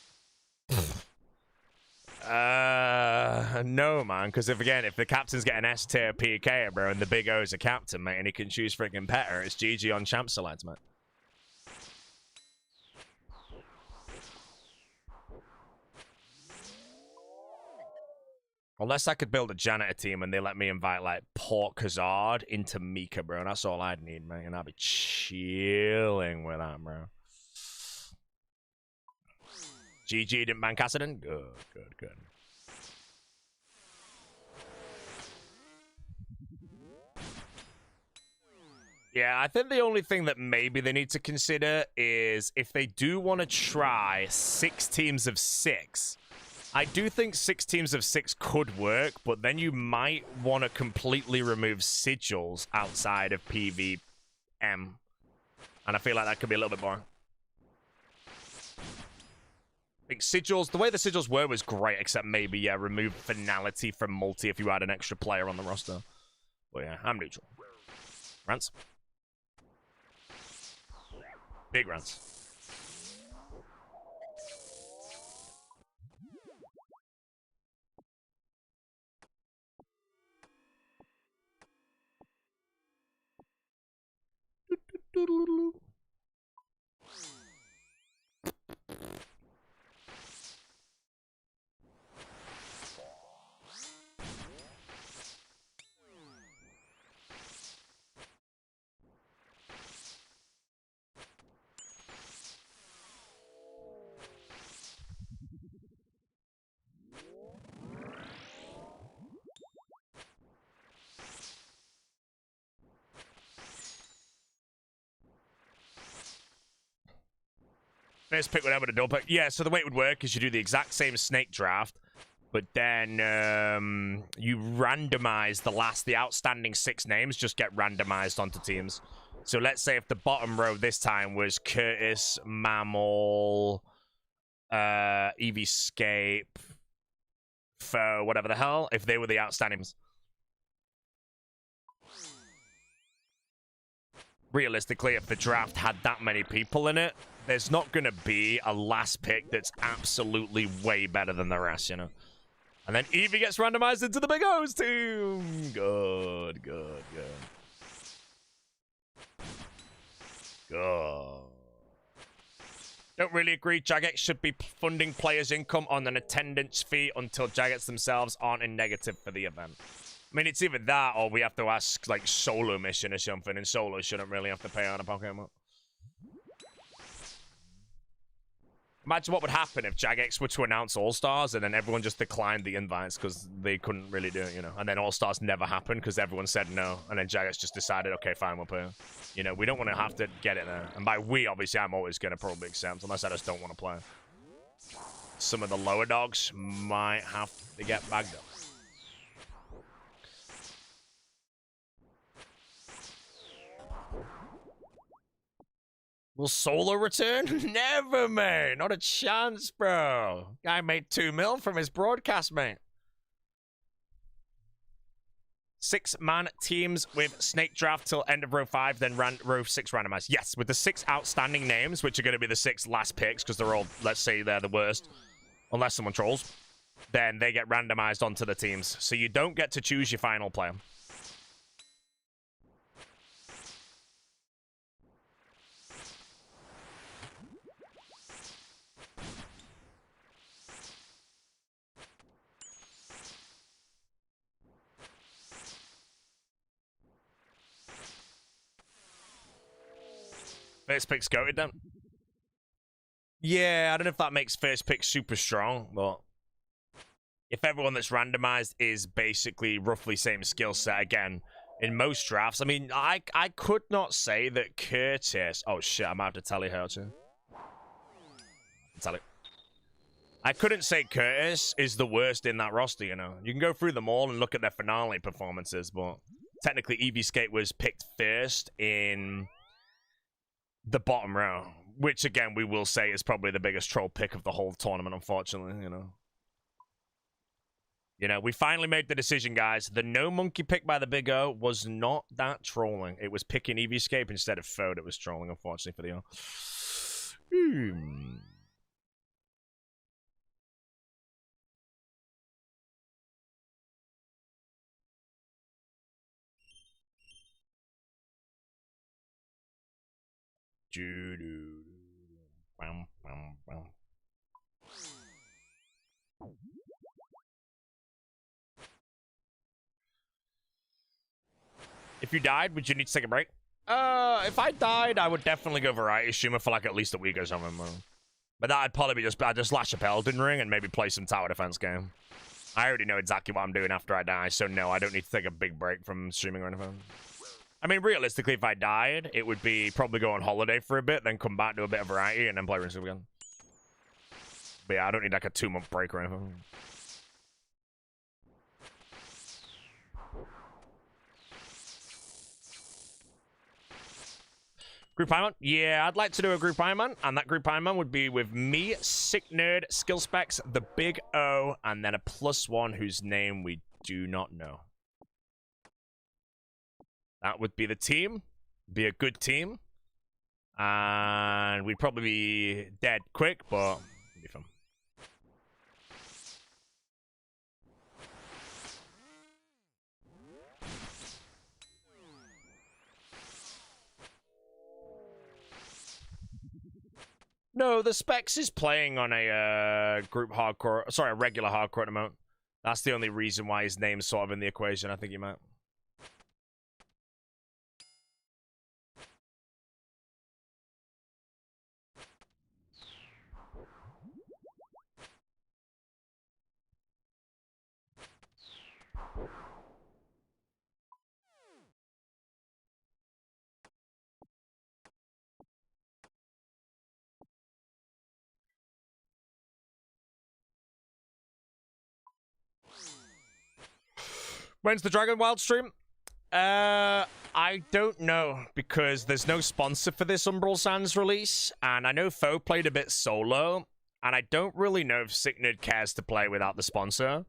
No, man, because if the captains get an S-tier PK, bro, and the Big O's a captain, mate, and he can choose freaking Petter, it's GG on champ selects, mate. Unless I could build a janitor team and they let me invite, like, Port Khazard into Mika, bro. That's all I'd need, man. And I'd be chilling with that, bro. GG didn't ban Cassidon? Good, good, good. Yeah, I think the only thing that maybe they need to consider is if they do want to try 6 teams of 6... I do think 6 teams of 6 could work, but then you might want to completely remove sigils outside of PvM. And I feel like that could be a little bit boring. Like sigils, the way the sigils were was great, except maybe, yeah, remove finality from multi if you had an extra player on the roster. But yeah, I'm neutral. Rants. Big rants. First pick whatever the double pick. Yeah, so the way it would work is you do the exact same snake draft, but then you randomize the outstanding 6 names just get randomized onto teams. So let's say if the bottom row this time was Curtis, Mammal, Evescape, Foe, whatever the hell, if they were the outstandings. Realistically, if the draft had that many people in it, there's not going to be a last pick that's absolutely way better than the rest, you know? And then Evie gets randomized into the Big O's team. Good, good, good. Good. Don't really agree. Jagex should be funding players' income on an attendance fee until Jagex themselves aren't in negative for the event. I mean, it's either that or we have to ask, like, Solo mission or something, and Solo shouldn't really have to pay on a Pokemon. Imagine what would happen if Jagex were to announce All-Stars and then everyone just declined the invites because they couldn't really do it, you know? And then All-Stars never happened because everyone said no, and then Jagex just decided, okay, fine, we'll pay. You know, we don't want to have to get it there. And by we, obviously, I'm always going to probably accept, unless I just don't want to play. Some of the lower dogs might have to get bagged up. Will Solo return? Never, mate. Not a chance, bro. Guy made 2 mil from his broadcast, mate. 6-man teams with snake draft till end of row 5, then row 6 randomized. Yes, with the 6 outstanding names, which are going to be the 6 last picks, because they're all, let's say, they're the worst, unless someone trolls, then they get randomized onto the teams. So you don't get to choose your final player. First pick's goated then. Yeah, I don't know if that makes first pick super strong, but if everyone that's randomized is basically roughly same skill set again, in most drafts, I mean, I could not say that Curtis... Oh, shit, I'm out to tell you how to. Tell it. I couldn't say Curtis is the worst in that roster, you know. You can go through them all and look at their finale performances, but technically Evescape was picked first in the bottom row, which again we will say is probably the biggest troll pick of the whole tournament, unfortunately, you know. We finally made the decision, guys. The no monkey pick by the Big O was not that trolling. It was picking Evescape instead of Foe that was trolling, unfortunately, for the O. If you died, would you need to take a break? If I died, I would definitely go Variety Streamer for like at least a week or something. But that'd probably be I'd just lash up Elden Ring and maybe play some tower defense game. I already know exactly what I'm doing after I die, so no, I don't need to take a big break from streaming or anything. I mean, realistically, if I died, it would be probably go on holiday for a bit, then come back to a bit of variety, and then play RuneScape again. But yeah, I don't need like a 2-month break or anything. Group Ironman? Yeah, I'd like to do a Group Ironman, and that Group Ironman would be with me, Sick Nerd, Skill Specs, the Big O, and then a +1 whose name we do not know. That would be the team. Be a good team. And we'd probably be dead quick, but it'd be fun. No, the Specs is playing on a group hardcore, sorry, a regular hardcore at the moment. That's the only reason why his name's sort of in the equation, I think you might. When's the Dragon Wild stream? I don't know, because there's no sponsor for this Umbral Sands release, and I know Foe played a bit solo, and I don't really know if Scythe cares to play without the sponsor.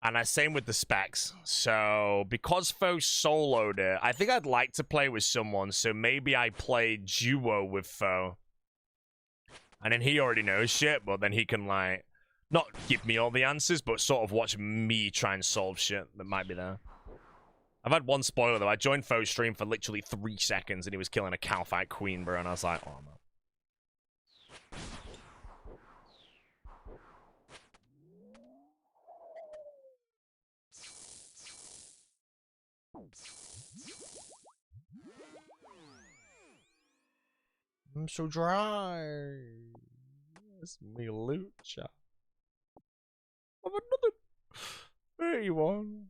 And I same with the specs. So because Foe soloed it, I think I'd like to play with someone, so maybe I play duo with Foe. And then he already knows shit, but then he can, like, not give me all the answers, but sort of watch me try and solve shit that might be there. I've had one spoiler, though. I joined Foe's stream for literally 3 seconds, and he was killing a cow fight queen, bro, and I was like, oh, man. I'm so dry. It's me lucha. Of another 31.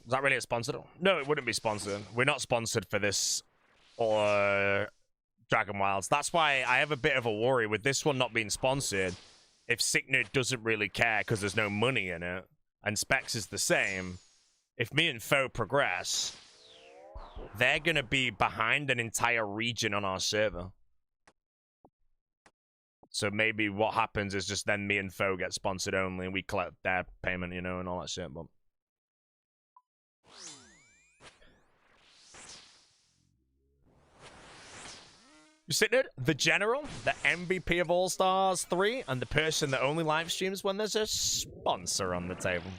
Is that really a sponsor? No, it wouldn't be sponsored. We're not sponsored for this or Dragon Wilds. That's why I have a bit of a worry with this one not being sponsored. If Scythe doesn't really care because there's no money in it, and Specs is the same, if me and Foe progress, they're going to be behind an entire region on our server. So maybe what happens is just then me and Foe get sponsored only, and we collect their payment, you know, and all that shit, but... Scythe, the general, the MVP of All Stars 3, and the person that only live streams when there's a sponsor on the table.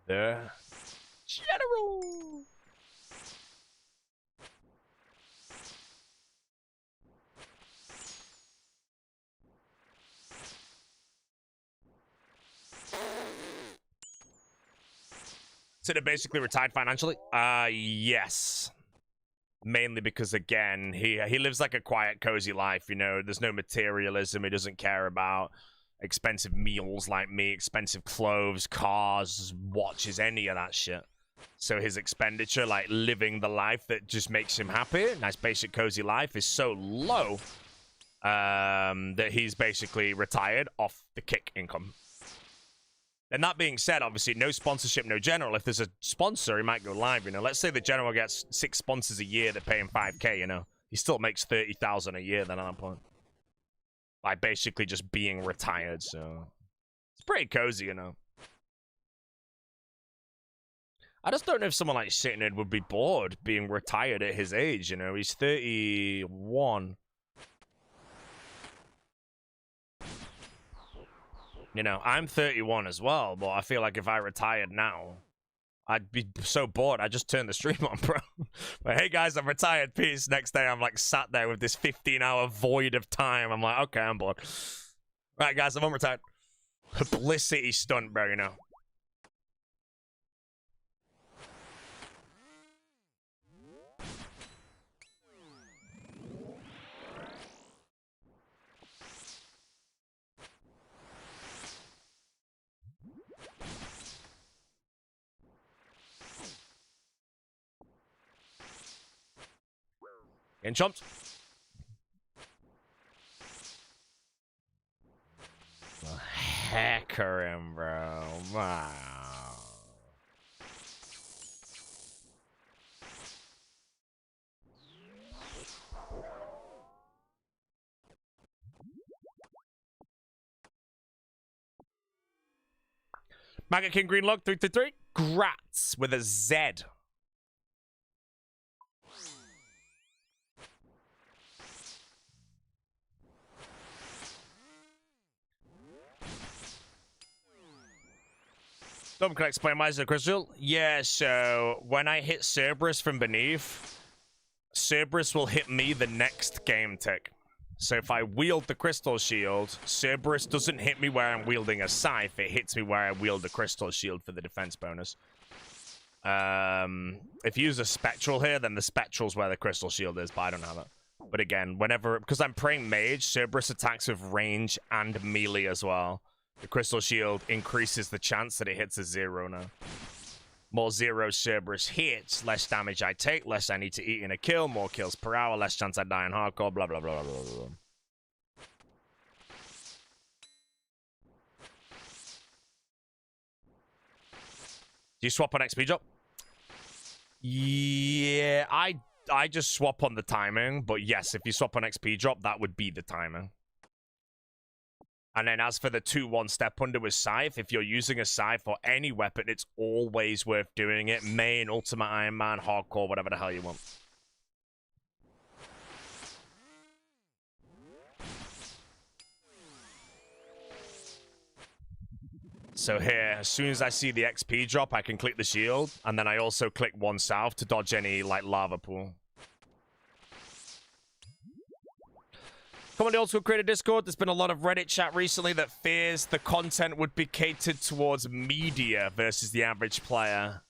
The general. So they're basically retired financially? Yes. Mainly because, again, he lives like a quiet, cozy life, you know. There's no materialism. He doesn't care about expensive meals like me, expensive clothes, cars, watches, any of that shit. So his expenditure, like living the life that just makes him happy, nice basic cozy life, is so low that he's basically retired off the kick income. And that being said, obviously, no sponsorship, no general. If there's a sponsor, he might go live, you know. Let's say the general gets 6 sponsors a year that pay him 5K, you know. He still makes 30,000 a year then at that point. By basically just being retired, so... It's pretty cozy, you know. I just don't know if someone like Scythe would be bored being retired at his age, you know. He's 31. You know, I'm 31 as well, but I feel like if I retired now, I'd be so bored. I'd just turn the stream on, bro. But hey, guys, I'm retired. Peace. Next day, I'm like sat there with this 15-hour void of time. I'm like, okay, I'm bored. Right, guys, I'm unretired. Publicity stunt, bro, you know. Getting chomped. Hcim, bro. Wow. Maggot King Greenlock 333. Grats with a Z. Dom, can I explain why is it crystal? Yeah, so when I hit Cerberus from beneath, Cerberus will hit me the next game tick. So if I wield the crystal shield, Cerberus doesn't hit me where I'm wielding a scythe. It hits me where I wield the crystal shield for the defense bonus. If you use a spectral here, then the spectral's where the crystal shield is, but I don't have it. But again, whenever, because I'm praying mage, Cerberus attacks with range and melee as well. The crystal shield increases the chance that it hits a 0 now. More zeros Cerberus hits, less damage I take, less I need to eat in a kill, more kills per hour, less chance I die in hardcore, blah, blah, blah, blah, blah, blah. Do you swap on XP drop? Yeah, I just swap on the timing, but yes, if you swap on XP drop, that would be the timing. And then as for the 2-1 step under with Scythe, if you're using a Scythe or any weapon, it's always worth doing it. Main, Ultimate Iron Man, Hardcore, whatever the hell you want. So here, as soon as I see the XP drop, I can click the shield, and then I also click 1 south to dodge any, like, lava pool. Come on, the Old School Creator Discord. There's been a lot of Reddit chat recently that fears the content would be catered towards media versus the average player.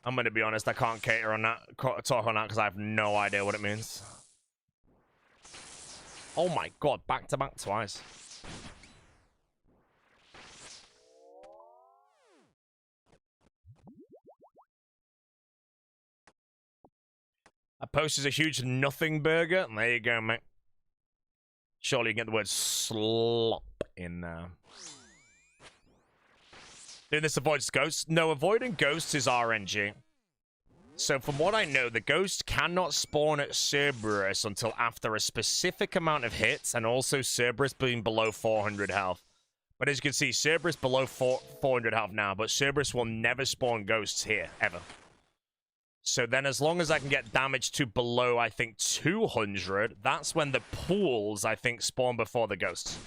I'm going to be honest, I can't cater on that, talk on that, because I have no idea what it means. Oh my god, back-to-back twice. A post is a huge nothing burger. There you go, mate. Surely you can get the word slop in there. Doing this avoids ghosts? No, avoiding ghosts is RNG. So from what I know, the ghost cannot spawn at Cerberus until after a specific amount of hits, and also Cerberus being below 400 health. But as you can see, Cerberus below 400 health now, but Cerberus will never spawn ghosts here, ever. So then as long as I can get damage to below, I think, 200, that's when the pools, I think, spawn before the ghosts.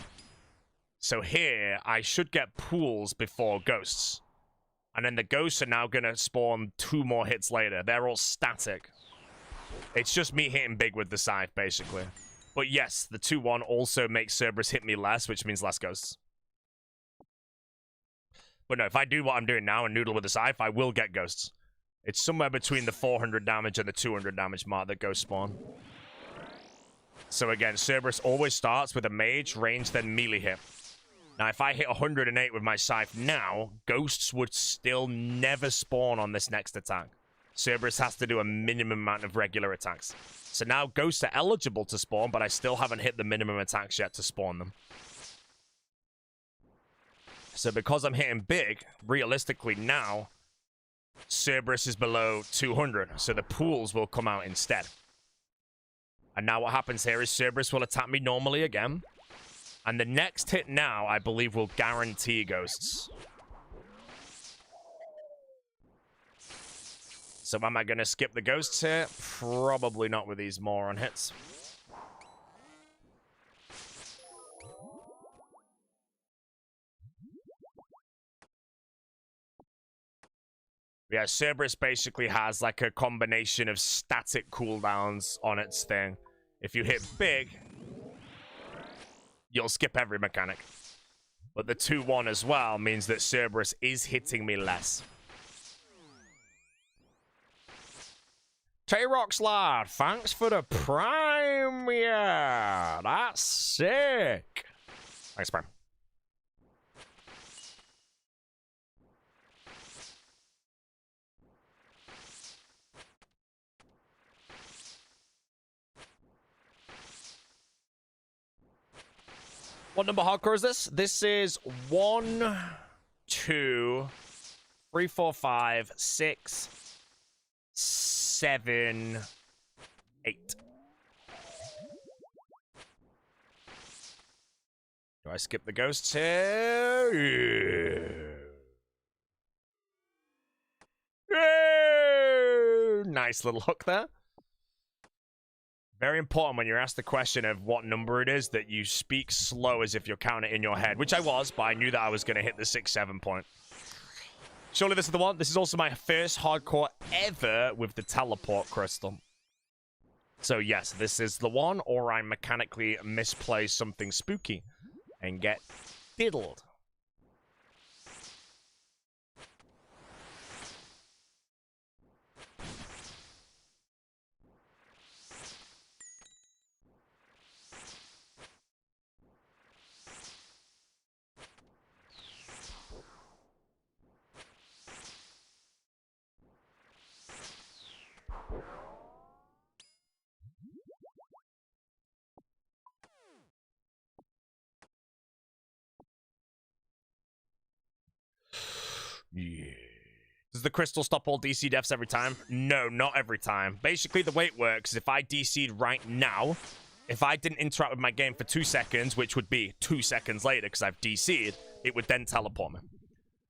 So here, I should get pools before ghosts. And then the ghosts are now going to spawn 2 more hits later. They're all static. It's just me hitting big with the Scythe, basically. But yes, the 2-1 also makes Cerberus hit me less, which means less ghosts. But no, if I do what I'm doing now and noodle with the Scythe, I will get ghosts. It's somewhere between the 400 damage and the 200 damage mark that ghosts spawn. So again, Cerberus always starts with a mage, range, then melee hit. Now, if I hit 108 with my Scythe now, ghosts would still never spawn on this next attack. Cerberus has to do a minimum amount of regular attacks. So now ghosts are eligible to spawn, but I still haven't hit the minimum attacks yet to spawn them. So because I'm hitting big, realistically now, Cerberus is below 200, so the pools will come out instead. And now what happens here is Cerberus will attack me normally again. And the next hit now, I believe, will guarantee ghosts. So am I going to skip the ghosts here? Probably not with these moron hits. Yeah, Cerberus basically has like a combination of static cooldowns on its thing. If you hit big, you'll skip every mechanic. But the 2-1 as well means that Cerberus is hitting me less. T-Rox lad, thanks for the prime, yeah. That's sick. Thanks, prime. What number hardcore is this? This is 1, 2, 3, 4, 5, 6, 7, 8. Do I skip the ghosts here? Yeah. Nice little hook there. Very important when you're asked the question of what number it is that you speak slow as if you're counting it in your head, which I was, but I knew that I was going to hit the 6-7 point. Surely this is the one. This is also my first hardcore ever with the teleport crystal. So yes, this is the one, or I mechanically misplay something spooky and get diddled. Yeah. Does the crystal stop all DC deaths every time? No, not every time. Basically, the way it works is if I DC'd right now, if I didn't interact with my game for 2 seconds, which would be 2 seconds later because I've DC'd, it would then teleport me.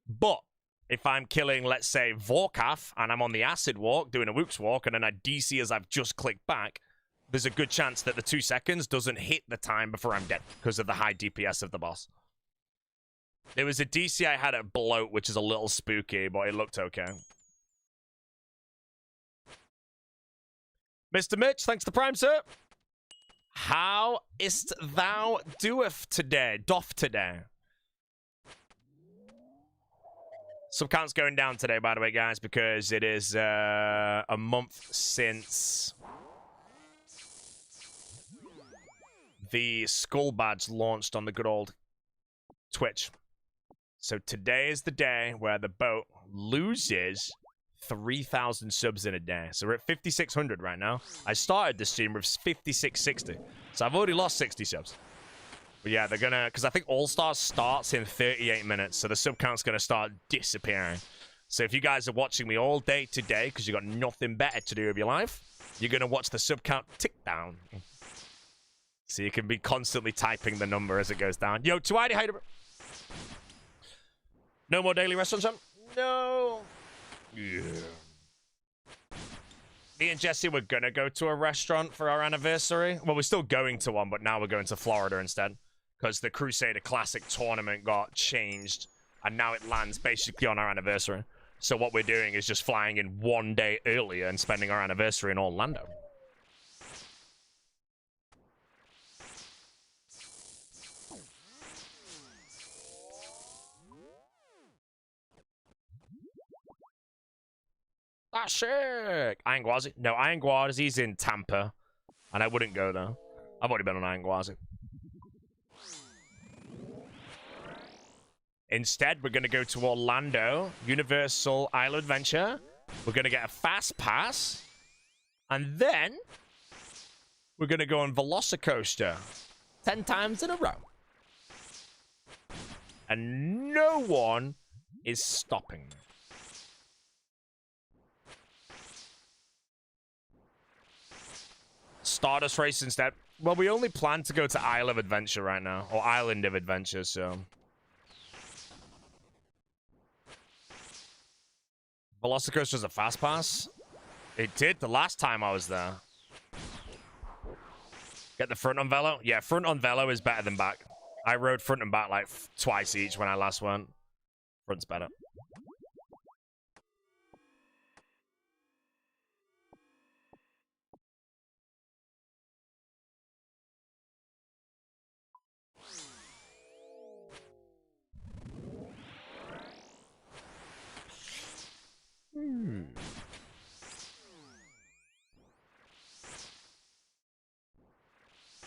But if I'm killing, let's say, Vorkath, and I'm on the acid walk, doing a whoops walk, and then I DC as I've just clicked back, there's a good chance that the 2 seconds doesn't hit the time before I'm dead because of the high DPS of the boss. There was a DC I had at Bloat, which is a little spooky, but it looked okay. Mr. Mitch, thanks to Prime, sir. How is't thou doth today? Sub count's going down today, by the way, guys, because it is a month since the Skull Badge launched on the good old Twitch. So today is the day where the boat loses 3,000 subs in a day. So we're at 5,600 right now. I started this stream with 5,660. So I've already lost 60 subs. But yeah, they're gonna, because I think All-Stars starts in 38 minutes. So the sub count's gonna start disappearing. So if you guys are watching me all day today, because you got nothing better to do with your life, you're gonna watch the sub count tick down. So you can be constantly typing the number as it goes down. Yo, Tuide, how you doing? No more daily restaurants, son? No. Yeah. Me and Jesse were gonna go to a restaurant for our anniversary. Well, we're still going to one, but now we're going to Florida instead. Because the Crusader Classic tournament got changed. And now it lands basically on our anniversary. So what we're doing is just flying in 1 day earlier and spending our anniversary in Orlando. That's sick. Iron Gwazi. No, Iron Gwazi's in Tampa. And I wouldn't go there. I've already been on Iron Gwazi. Instead, we're going to go to Orlando. Universal Isle Adventure. We're going to get a fast pass. And then we're going to go on Velocicoaster 10 times in a row. And no one is stopping me. Stardust race instead. Well, we only plan to go to Isle of Adventure right now. Or Island of Adventure, so. Velocicoaster's a fast pass? It did the last time I was there. Get the front on Velo? Yeah, front on Velo is better than back. I rode front and back like twice each when I last went. Front's better.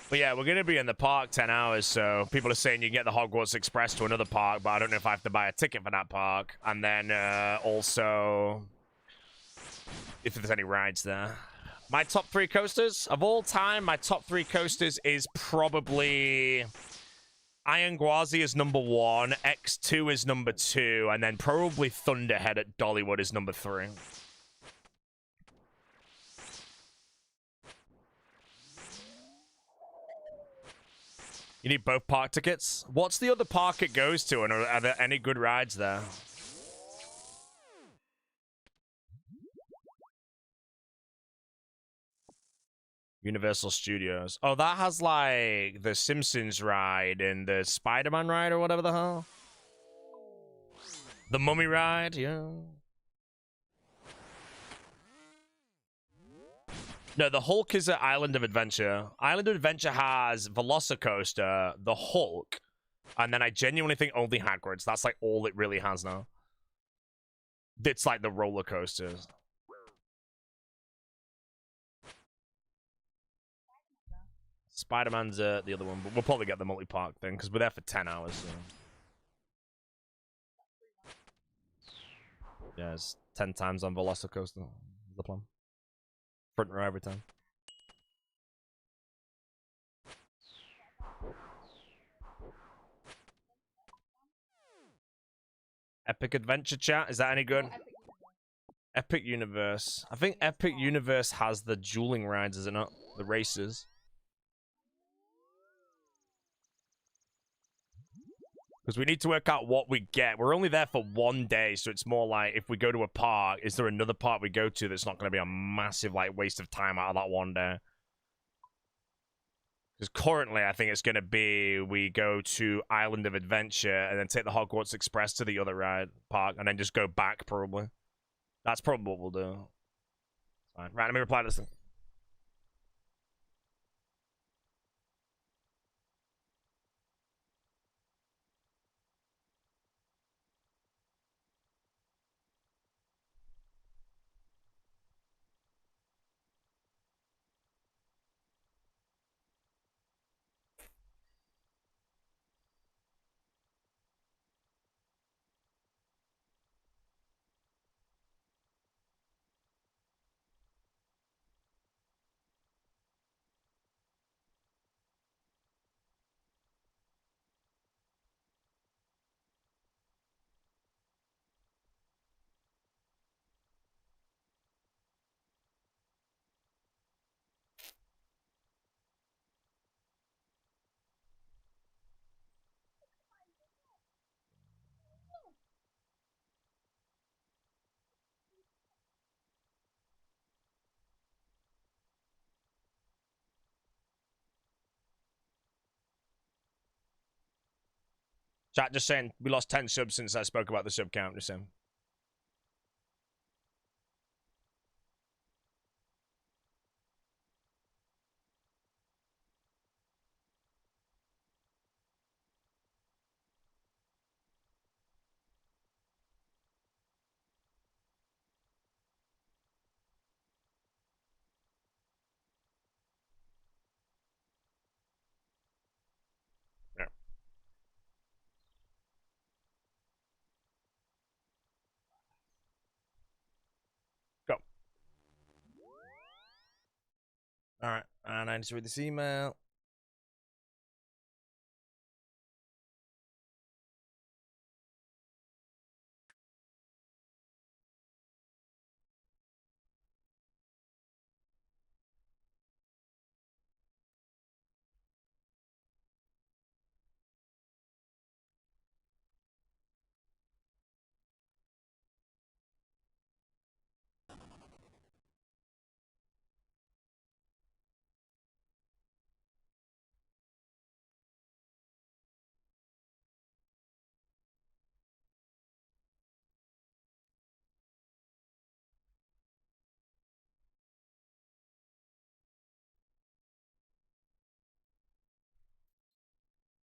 But yeah, we're going to be in the park 10 hours, so people are saying you can get the Hogwarts Express to another park, but I don't know if I have to buy a ticket for that park. And then also, if there's any rides there. My top 3 coasters of all time, my top 3 coasters is probably Iron Gwazi is number 1, X2 is number 2, and then probably Thunderhead at Dollywood is number 3. You need both park tickets? What's the other park it goes to, and are there any good rides there? Universal Studios. Oh, that has, like, the Simpsons ride and the Spider-Man ride or whatever the hell. The Mummy ride, yeah. No, the Hulk is at Island of Adventure. Island of Adventure has Velocicoaster, the Hulk, and then I genuinely think only Hagrid's. That's like all it really has now. It's like the roller coasters. Spider-Man's the other one, but we'll probably get the multi-park thing because we're there for 10 hours. So. Yeah, it's 10 times on Velocicoaster. The plan. Front row every time. Epic Adventure chat, is that any good? Epic Universe. I think Epic Universe has the dueling rides, is it not? The races. Because we need to work out what we get. We're only there for 1 day, so it's more like if we go to a park, is there another park we go to that's not going to be a massive like waste of time out of that 1 day? Because currently, I think it's going to be we go to Island of Adventure and then take the Hogwarts Express to the other ride park and then just go back, probably. That's probably what we'll do. Fine. Right, let me reply to this thing. Chat just saying we lost 10 subs since I spoke about the sub count. Just saying. Yeah. Go. All right, and I need to read this email.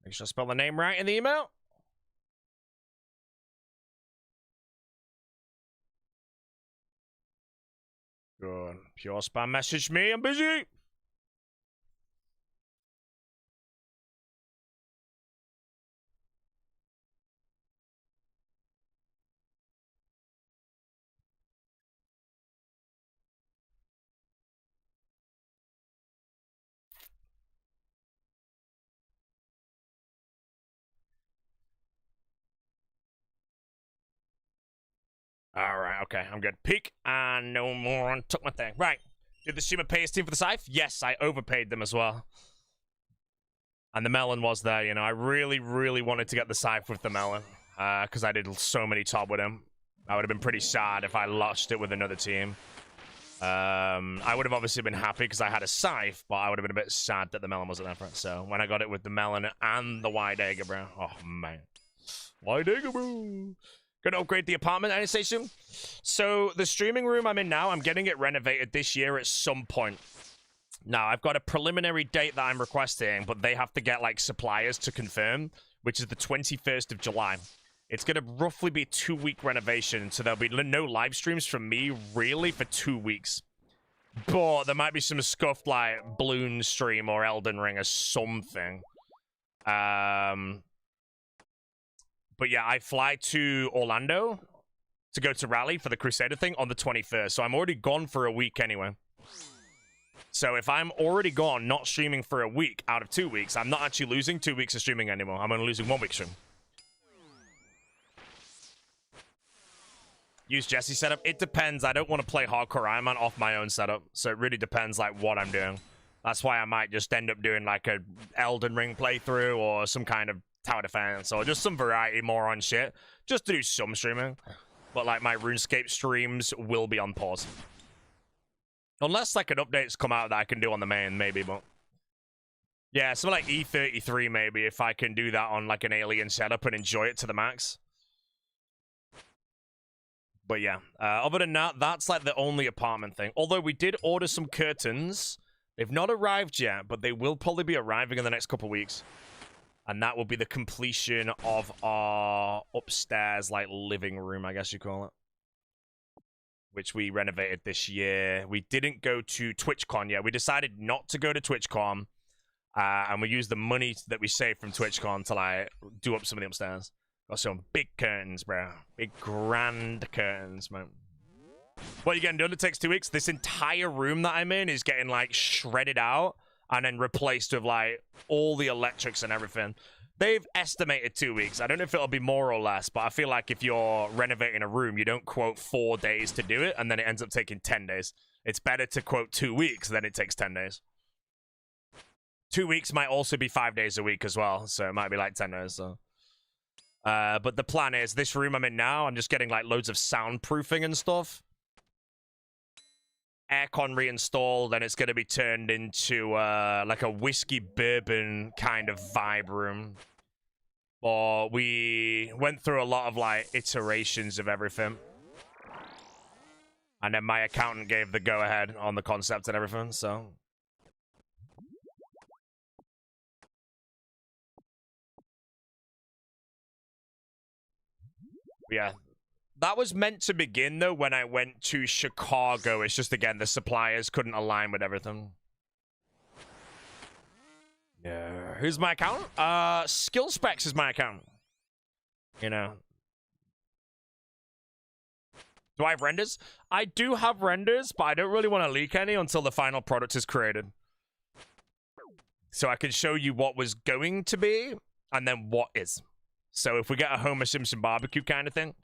Make sure I spell the name right in the email. Good. Pure spam message me. I'm busy. All right, okay, I'm good. Peak and no more on took my thing. Right. Did the streamer pay his team for the Scythe? Yes, I overpaid them as well. And the melon was there, you know. I really, really wanted to get the Scythe with the melon. Because I did so many top with him. I would have been pretty sad if I lost it with another team. I would have obviously been happy because I had a Scythe, but I would have been a bit sad that the melon wasn't there for it. So when I got it with the melon and the wide egg, bro. Oh, man. Wide egg, bro. Gonna upgrade the apartment any station. So the streaming room I'm in now, I'm getting it renovated this year at some point. Now, I've got a preliminary date that I'm requesting, but they have to get, like, suppliers to confirm, which is the 21st of July. It's going to roughly be a 2-week renovation, so there'll be no live streams from me, really, for 2 weeks. But there might be some scuffed, like, Bloon stream or Elden Ring or something. But yeah, I fly to Orlando to go to Raleigh for the Crusader thing on the 21st, so I'm already gone for a week anyway. So if I'm already gone, not streaming for a week out of 2 weeks, I'm not actually losing 2 weeks of streaming anymore. I'm only losing 1 week stream. Use Jesse's setup. It depends. I don't want to play hardcore Iron Man off my own setup. So it really depends like what I'm doing. That's why I might just end up doing like a Elden Ring playthrough or some kind of tower defense or just some variety more on shit. Just to do some streaming. But like my RuneScape streams will be on pause. Unless like an update's come out that I can do on the main, maybe, but yeah, something like E33 maybe, if I can do that on like an alien setup and enjoy it to the max. But yeah, other than that, that's like the only apartment thing. Although we did order some curtains. They've not arrived yet, but they will probably be arriving in the next couple weeks. And that will be the completion of our upstairs like living room, I guess you call it. Which we renovated this year. We didn't go to TwitchCon yet. We decided not to go to TwitchCon. And we used the money that we saved from TwitchCon to, like, do up some of the upstairs. Got some big curtains, bro. Big, grand curtains, man. What are you getting done? It takes 2 weeks. This entire room that I'm in is getting, like, shredded out and then replaced with, like, all the electrics and everything. They've estimated 2 weeks. I don't know if it'll be more or less, but I feel like if you're renovating a room, you don't quote 4 days to do it, and then it ends up taking 10 days. It's better to quote 2 weeks than it takes 10 days. 2 weeks might also be 5 days a week as well, so it might be like 10 days. So, but the plan is, this room I'm in now, I'm just getting like loads of soundproofing and stuff. Aircon reinstalled, and it's going to be turned into like a whiskey bourbon kind of vibe room. Or we went through a lot of like iterations of everything, and then my accountant gave the go-ahead on the concept and everything. So yeah. That was meant to begin, though, when I went to Chicago. It's just, again, the suppliers couldn't align with everything. Yeah. Who's my account? Skill Specs is my account. You know. Do I have renders? I do have renders, but I don't really want to leak any until the final product is created. So I can show you what was going to be, and then what is. So if we get a Homer Simpson barbecue kind of thing...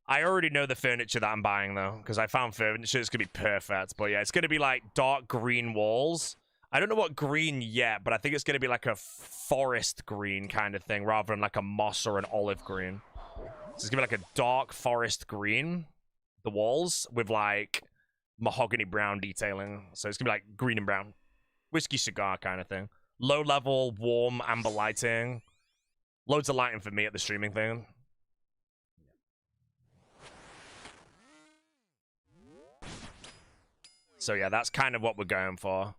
I already know the furniture that I'm buying, though, because I found furniture that's going to be perfect. But yeah, it's going to be like dark green walls. I don't know what green yet, but I think it's going to be like a forest green kind of thing rather than like a moss or an olive green. So it's going to be like a dark forest green, the walls, with like mahogany brown detailing. So it's going to be like green and brown. Whiskey cigar kind of thing. Low level, warm, amber lighting. Loads of lighting for me at the streaming thing. So yeah, that's kind of what we're going for.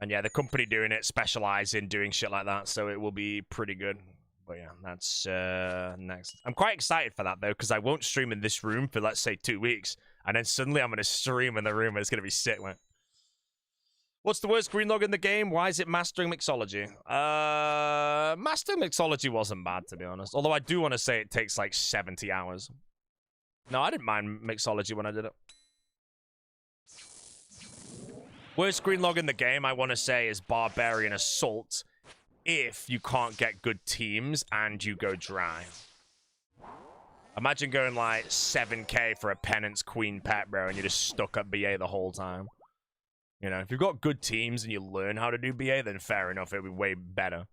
And yeah, the company doing it specialize in doing shit like that, so it will be pretty good. But yeah, that's next. I'm quite excited for that, though, because I won't stream in this room for, let's say, 2 weeks. And then suddenly I'm going to stream in the room and it's going to be sick, man. What's the worst green log in the game? Why is it Mastering Mixology? Mastering Mixology wasn't bad, to be honest. Although I do want to say it takes like 70 hours. No, I didn't mind Mixology when I did it. Worst green log in the game, I want to say, is Barbarian Assault. If you can't get good teams and you go dry. Imagine going like 7k for a Penance Queen pet, bro, and you're just stuck at BA the whole time. You know, if you've got good teams and you learn how to do BA, then fair enough, it'll be way better.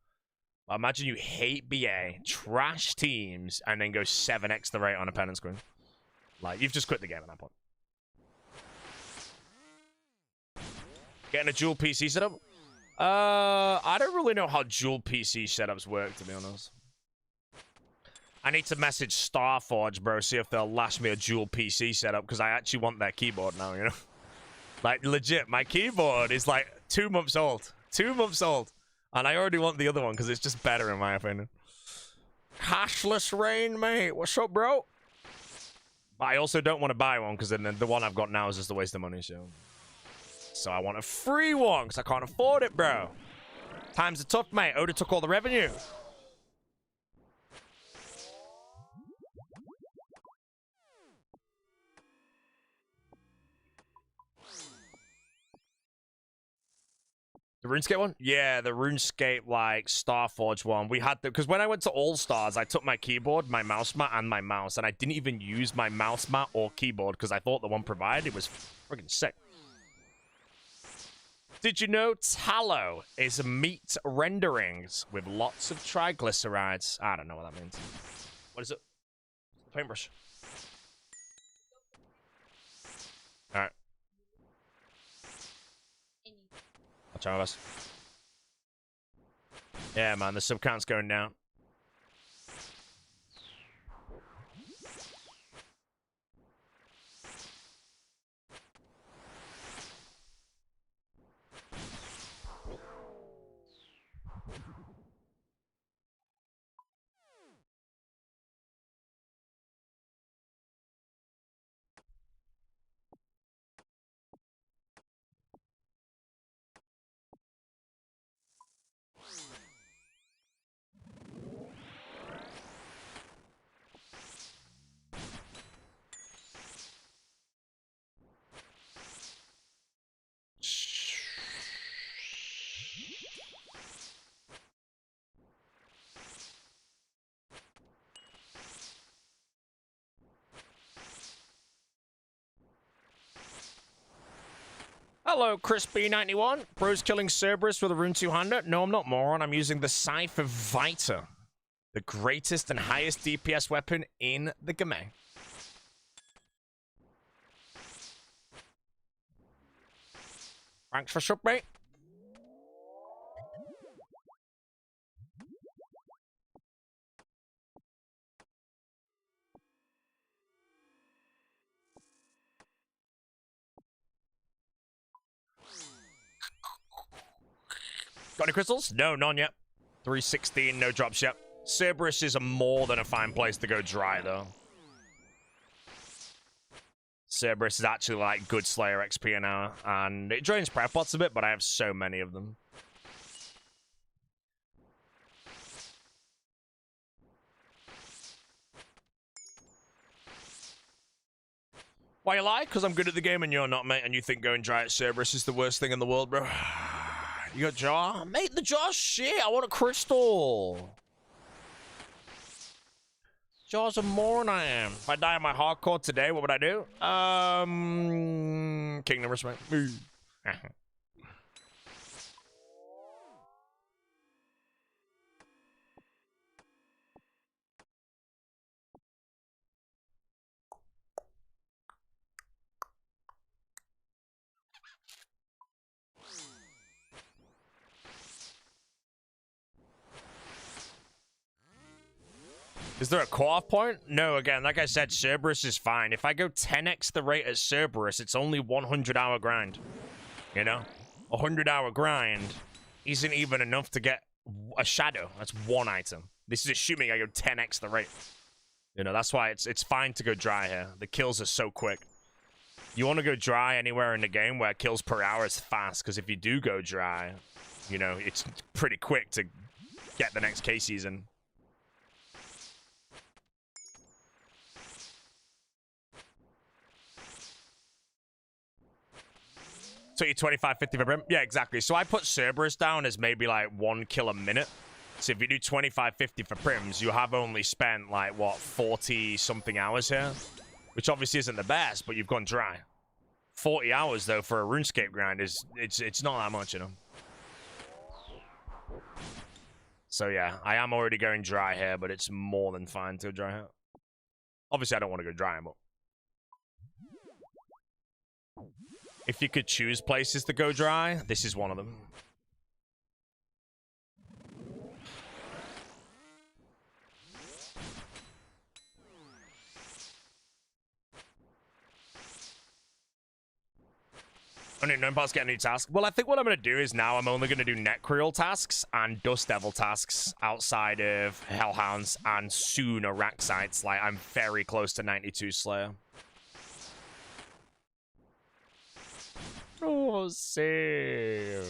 But imagine you hate BA, trash teams, and then go 7x the rate on a Penance Queen. Like, you've just quit the game at that point. Getting a dual PC setup? I don't really know how dual PC setups work, to be honest. I need to message Starforge, bro, see if they'll last me a dual PC setup, because I actually want their keyboard now, you know? Like, legit, my keyboard is like 2 months old. 2 months old. And I already want the other one, because it's just better, in my opinion. Cashless Rain, mate. What's up, bro? But I also don't want to buy one, because then the one I've got now is just a waste of money, so... So I want a free one, because I can't afford it, bro. Times are tough, mate. Oda took all the revenue. The RuneScape one? Yeah, the RuneScape, like, Starforge one. We had the... Because when I went to All-Stars, I took my keyboard, my mouse mat, and my mouse. And I didn't even use my mouse mat or keyboard, because I thought the one provided was freaking sick. Did you know tallow is meat renderings with lots of triglycerides? I don't know what that means. What is it? Paintbrush. Alright. Watch out, us. Yeah, man, the sub count's going down. Hello, Crispy91. Bro's killing Cerberus with a rune 200. No, I'm not, moron. I'm using the Scythe of Vita. The greatest and highest DPS weapon in the game. Thanks for sub, mate. Got any crystals? No, none yet. 316, no drops yet. Cerberus is a more than a fine place to go dry, though. Cerberus is actually like good Slayer XP an hour, and it drains prep pots a bit, but I have so many of them. Why you lie? Because I'm good at the game and you're not, mate, and you think going dry at Cerberus is the worst thing in the world, bro. You got jar? Mate, the jar's shit. I want a crystal. Jar's a moron I am. If I die on my hardcore today, what would I do? Kingdom respect. Is there a cut-off point? No, again, like I said, Cerberus is fine. If I go 10x the rate at Cerberus, it's only 100-hour grind. You know? 100-hour grind isn't even enough to get a shadow. That's one item. This is assuming I go 10x the rate. You know, that's why it's fine to go dry here. The kills are so quick. You want to go dry anywhere in the game where kills per hour is fast, because if you do go dry, you know, it's pretty quick to get the next K season. So you 25-50 for Brim? Yeah, exactly. So I put Cerberus down as maybe like 1 kill a minute. So if you do 25-50 for Prims, you have only spent like, what, 40-something hours here? Which obviously isn't the best, but you've gone dry. 40 hours, though, for a RuneScape grind is, it's not that much, you know? So yeah, I am already going dry here, but it's more than fine to go dry here. Obviously, I don't want to go dry, but... If you could choose places to go dry, this is one of them. Only known parts get a new task. Well, I think what I'm going to do is now I'm only going to do Necreal tasks and Dust Devil tasks outside of Hellhounds and soon Araxites. Like, I'm very close to 92 Slayer. Oh, serious.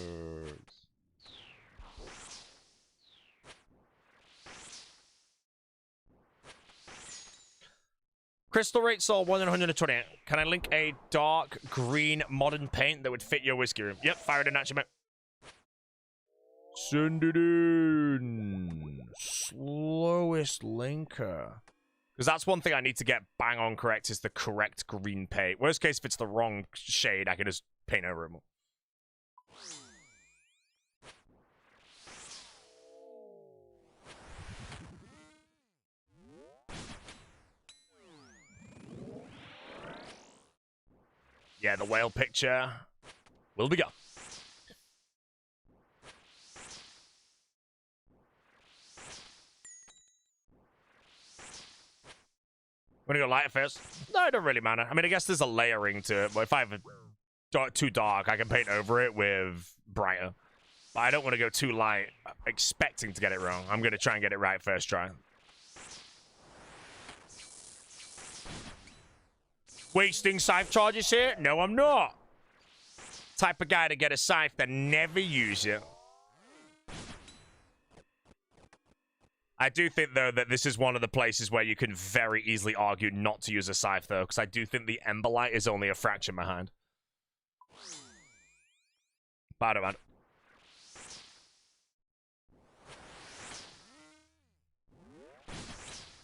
Crystal Rate Soul 128. Can I link a dark green modern paint that would fit your whiskey room? Yep, fired in action, mate. Send it in. Slowest linker. Because that's one thing I need to get bang on correct is the correct green paint. Worst case, if it's the wrong shade, I can just paint over it more. Yeah, the whale picture will be gone. Want to go lighter first? No, it don't really matter. I mean, I guess there's a layering to it, but if I have it too dark, I can paint over it with brighter. But I don't want to go too light, expecting to get it wrong. I'm going to try and get it right first try. Wasting Scythe charges here? No, I'm not. Type of guy to get a Scythe that never use it. I do think, though, that this is one of the places where you can very easily argue not to use a Scythe, though, because I do think the Emberlight is only a fraction behind. But I don't mind.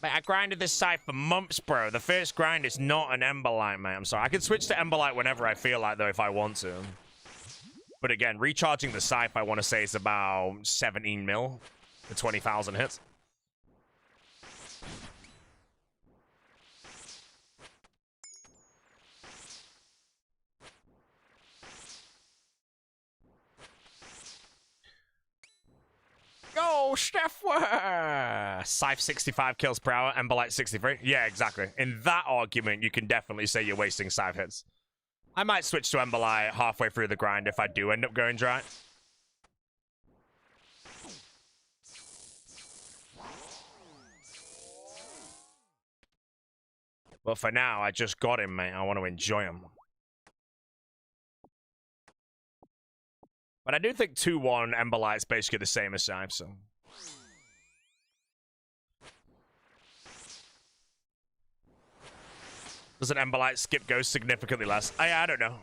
Mate, I grinded this Scythe for months, bro. The first grind is not an Emberlight, mate. I'm sorry. I can switch to Emberlight whenever I feel like, though, if I want to. But again, recharging the Scythe, I want to say, is about 17 mil for 20,000 hits. Go, Steph! Scythe 65 kills per hour, Emberlight 63. Yeah, exactly. In that argument, you can definitely say you're wasting Scythe hits. I might switch to Emberlight halfway through the grind if I do end up going dry. But for now, I just got him, mate. I want to enjoy him. But I do think 2-1 Emberlight's basically the same as Scythe, so... Does an Emberlight skip Ghost significantly less? I don't know.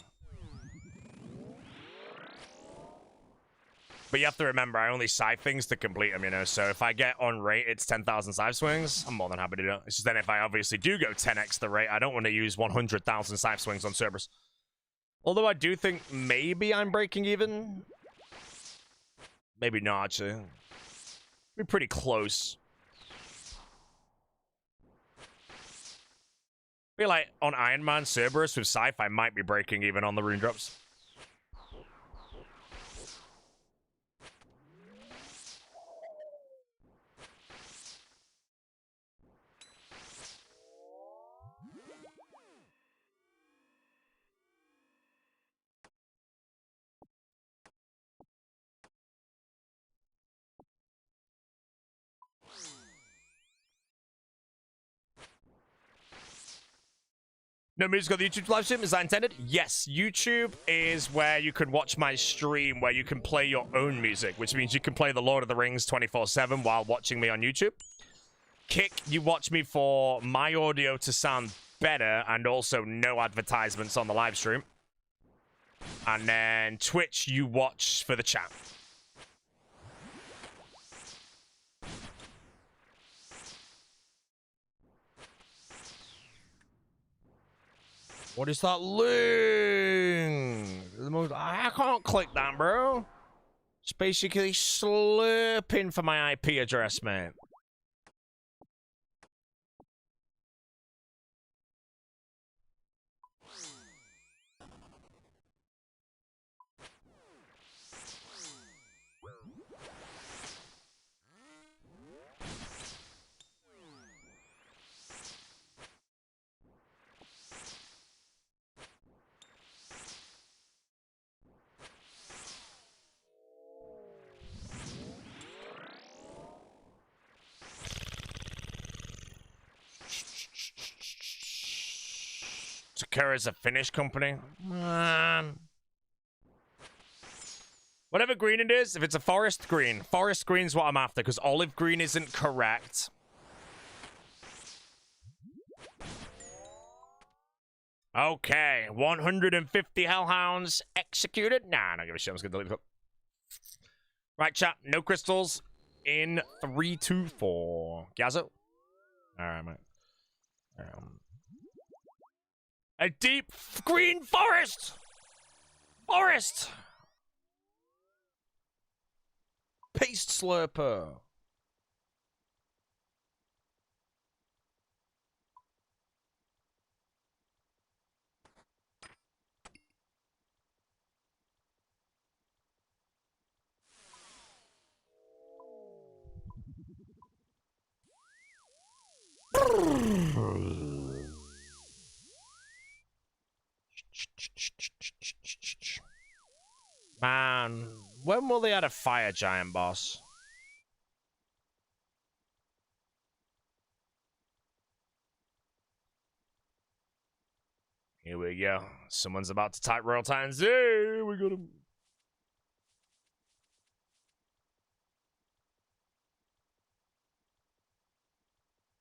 But you have to remember, I only Scythe things to complete them, you know? So if I get on rate, it's 10,000 Scythe swings, I'm more than happy to do it. It's just then if I obviously do go 10x the rate, I don't want to use 100,000 Scythe swings on Cerberus. Although I do think maybe I'm breaking even. Maybe not, actually. Be pretty close. I feel like on Iron Man Cerberus with Scythe, I might be breaking even on the rune drops. No music on the YouTube live stream, is that intended? Yes, YouTube is where you can watch my stream, where you can play your own music, which means you can play the Lord of the Rings 24/7 while watching me on YouTube. Kick, you watch me for my audio to sound better and also no advertisements on the live stream. And then Twitch, you watch for the chat. What is that link? I can't click that, bro. It's basically slurping for my IP address, man. Sakura's a Finnish company. Man. Whatever green it is, if it's a forest green's what I'm after, because olive green isn't correct. Okay, 150 hellhounds executed. Nah, I don't give a shit. I'm just gonna delete it. Right, chat. No crystals in 3, 2, 4. Gazo. All right, mate. A deep green forest. Forest. Paste slurper. Man, when will they add a fire giant boss? Here we go. Someone's about to type Royal Titans. Hey, we got him.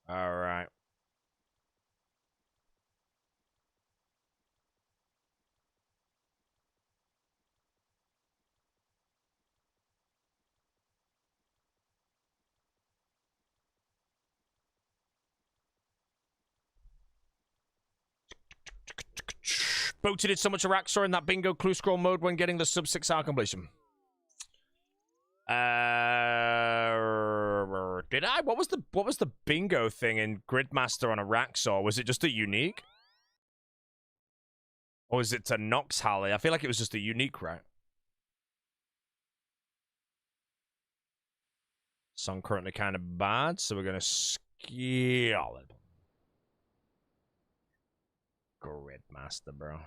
All right. Boated did so much Araxor in that bingo clue scroll mode when getting the sub 6 hour completion. Did I? What was the bingo thing in Gridmaster on Araxor? Was it just a unique? Or is it to Nox Halley? I feel like it was just a unique, right? Song currently kind of bad, so we're gonna scale it. Gridmaster, bro.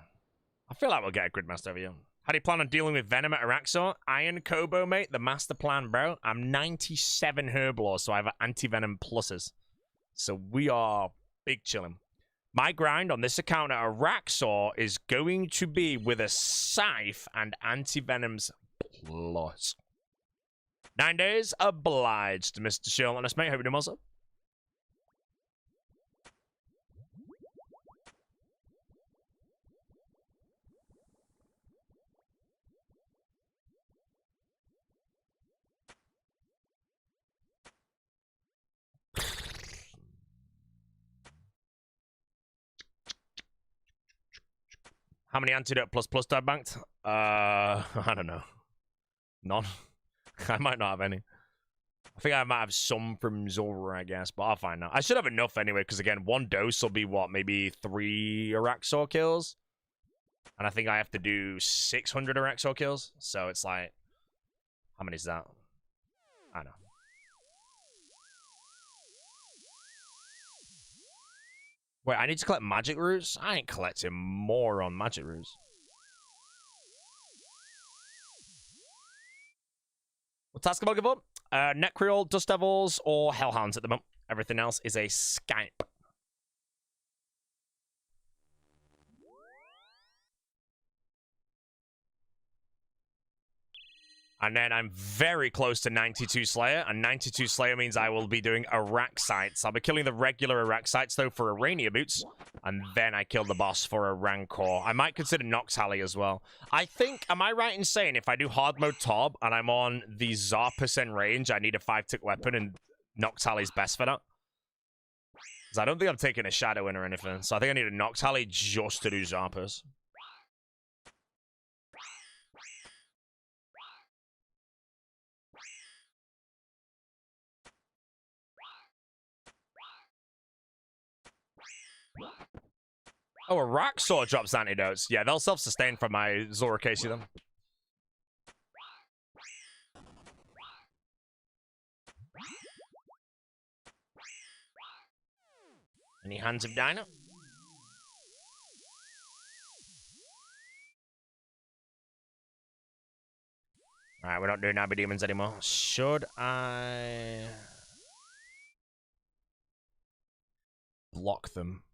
I feel like we'll get a Gridmaster over here. How do you plan on dealing with Venom at Araxor? Iron Kobo, mate. The master plan, bro. I'm 97 Herblore, so I have anti-venom pluses. So we are big chilling. My grind on this account at Araxor is going to be with a Scythe and anti-venoms plus. 9 days obliged, Mr. Shieldness, mate. Hope you're doing well, sir. How many antidote plus died banked? I don't know. None. I might not have any. I think I might have some from Zora, I guess, but I'll find out. I should have enough anyway, because again, one dose will be what, maybe 3 Araxor kills? And I think I have to do 600 Araxor kills. So it's like, how many is that? I don't know. Wait, I need to collect magic roots? I ain't collecting more on magic roots. What task am I give up? Necreol, Dust Devils, or Hellhounds at the moment. Everything else is a Skype. And then I'm very close to 92 Slayer, and 92 Slayer means I will be doing Araxites. I'll be killing the regular Araxites, though, for Arania boots, and then I kill the boss for a Rancor. I might consider Nox Halley as well. I think, am I right in saying if I do hard mode Tob, and I'm on the Zarpercent range, I need a 5-tick weapon, and Nox Halley's best for that? Because I don't think I'm taking a Shadow in or anything, so I think I need a Nox Halley just to do Zarpers. Oh, a rock sword drops antidotes. Yeah, they'll self-sustain from my Zora Casey then. Any hands of Dino? Alright, we're not doing Abbey Demons anymore. Should I block them?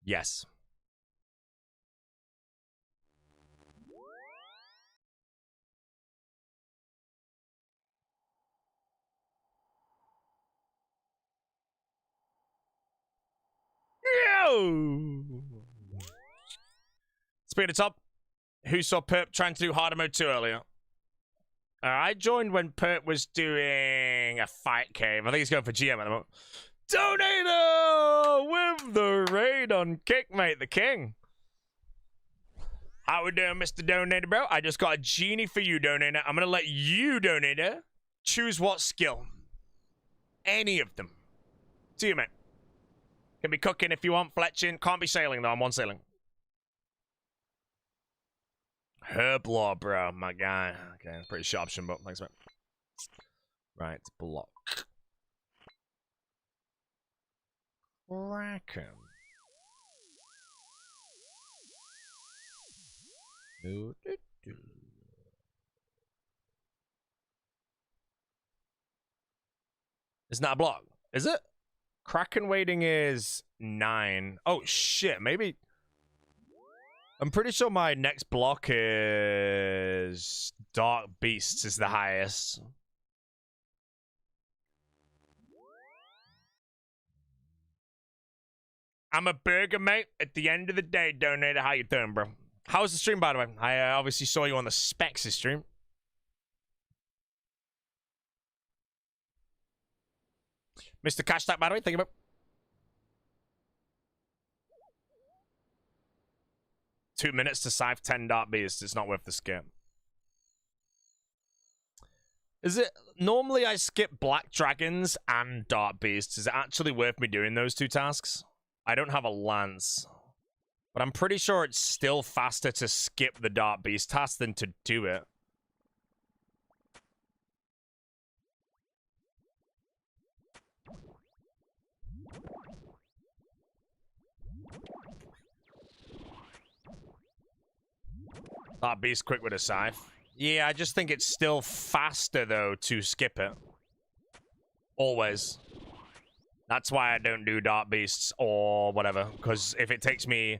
Yes. Speaking of top, who saw Perp trying to do harder mode 2 earlier? I joined when Perp was doing a fight cave. I think he's going for GM at the moment. Donator with the raid on kick, mate. The king. How we doing, Mr. Donator, bro? I just got a genie for you, Donator. I'm going to let you, Donator, choose what skill. Any of them. See you, mate. Can be cooking if you want, fletching. Can't be sailing, though. I'm one sailing. Herblore, bro. My guy. Okay, pretty sharp option, but thanks, mate. Right, block. Kraken. It's not a block, is it? Kraken waiting is 9. Oh, shit. Maybe. I'm pretty sure my next block is Dark Beasts is the highest. I'm a burger, mate. At the end of the day, Donator, how you doing, bro? How was the stream, by the way? I obviously saw you on the Specs stream. Mr. Cashstack, by the way, thank you, bro. 2 minutes to Scythe 10 Dark Beasts. It's not worth the skip. Is it... Normally I skip Black Dragons and Dark Beasts. Is it actually worth me doing those 2 tasks? I don't have a lance. But I'm pretty sure it's still faster to skip the Dark Beast task than to do it. Dark Beast quick with a Scythe. Yeah, I just think it's still faster, though, to skip it. Always. That's why I don't do Dark Beasts or whatever. Because if it takes me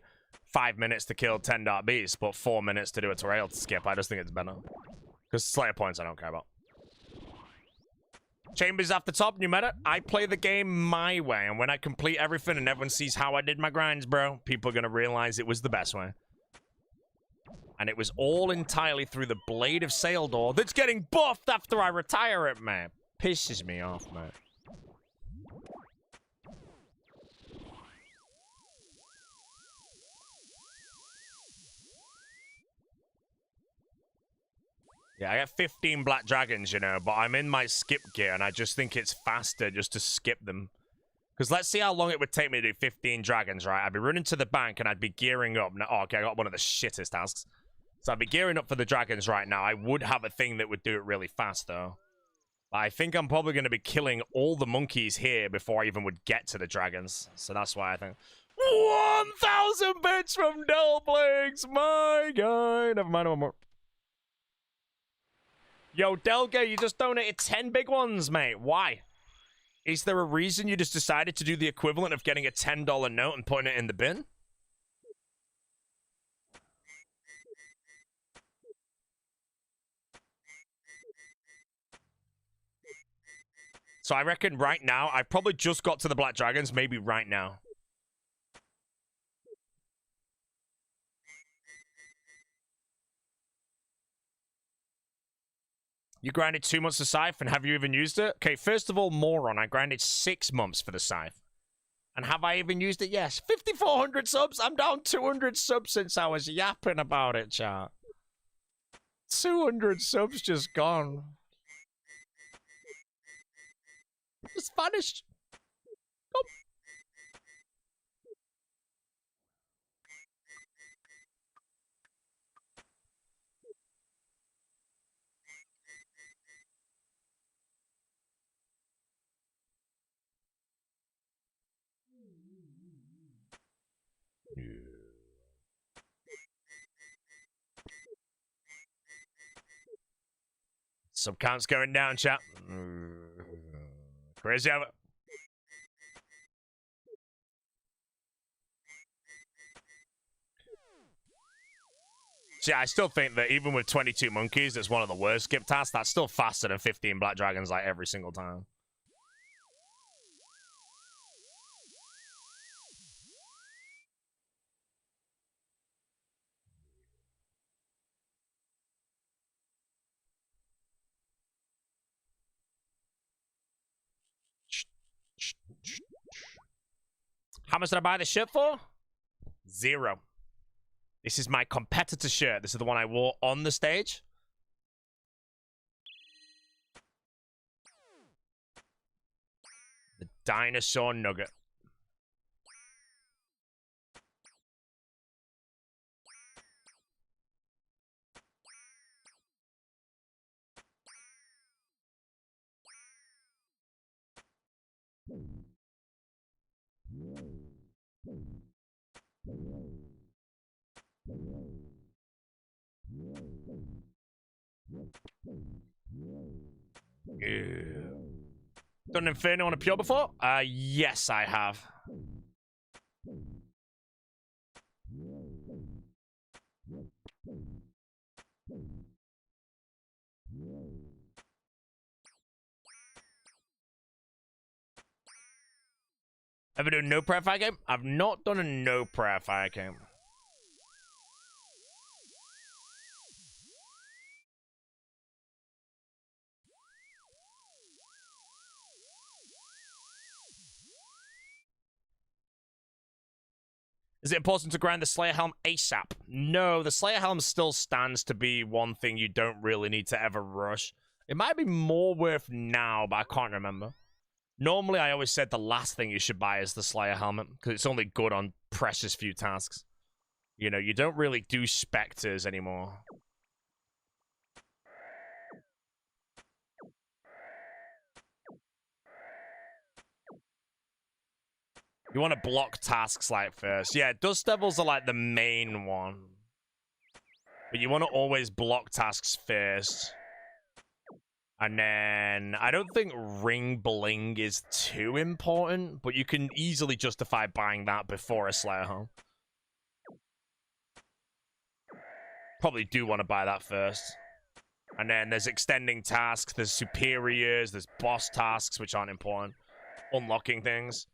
5 minutes to kill 10 Dark Beasts, but 4 minutes to do a Trail to skip, I just think it's better. Because Slayer points I don't care about. Chambers off the top, new meta. I play the game my way, and when I complete everything and everyone sees how I did my grinds, bro, people are going to realize it was the best way. And it was all entirely through the Blade of Saildor that's getting buffed after I retire it, man. Pisses me off, man. Yeah, I got 15 Black Dragons, you know, but I'm in my skip gear, and I just think it's faster just to skip them. Because let's see how long it would take me to do 15 dragons, right? I'd be running to the bank, and I'd be gearing up. Oh, okay, I got one of the shittest tasks. So I'd be gearing up for the dragons right now. I would have a thing that would do it really fast, though. But I think I'm probably going to be killing all the monkeys here before I even would get to the dragons. So that's why I think... 1,000 bits from Delblinks! My God! Never mind, one more. Yo, Delga, you just donated 10 big ones, mate. Why? Is there a reason you just decided to do the equivalent of getting a $10 note and putting it in the bin? So I reckon right now, I probably just got to the Black Dragons, maybe right now. You grinded 2 months of Scythe, and have you even used it? Okay, first of all, moron, I grinded 6 months for the Scythe. And have I even used it? Yes. 5,400 subs? I'm down 200 subs since I was yapping about it, chat. 200 subs just gone. Just vanished. Oh. Sub count's going down, chat. Crazy over. See, I still think that even with 22 monkeys, it's one of the worst skip tasks. That's still faster than 15 black dragons, like, every single time. How much did I buy this shirt for? 0. This is my competitor shirt. This is the one I wore on the stage. The dinosaur nugget. Done Inferno on a Pure before? Yes, I have. Ever done no prayer fire game? I've not done a no prayer fire game. Is it important to grind the Slayer Helm ASAP? No, the Slayer Helm still stands to be one thing you don't really need to ever rush. It might be more worth now, but I can't remember. Normally, I always said the last thing you should buy is the Slayer Helmet, because it's only good on precious few tasks. You know, you don't really do Spectres anymore. You want to block tasks like first. Yeah, Dust Devils are like the main one. But you want to always block tasks first. And then, I don't think Ring Bling is too important, but you can easily justify buying that before a Slayer Helm. Probably do want to buy that first. And then there's extending tasks, there's superiors, there's boss tasks, which aren't important. Unlocking things.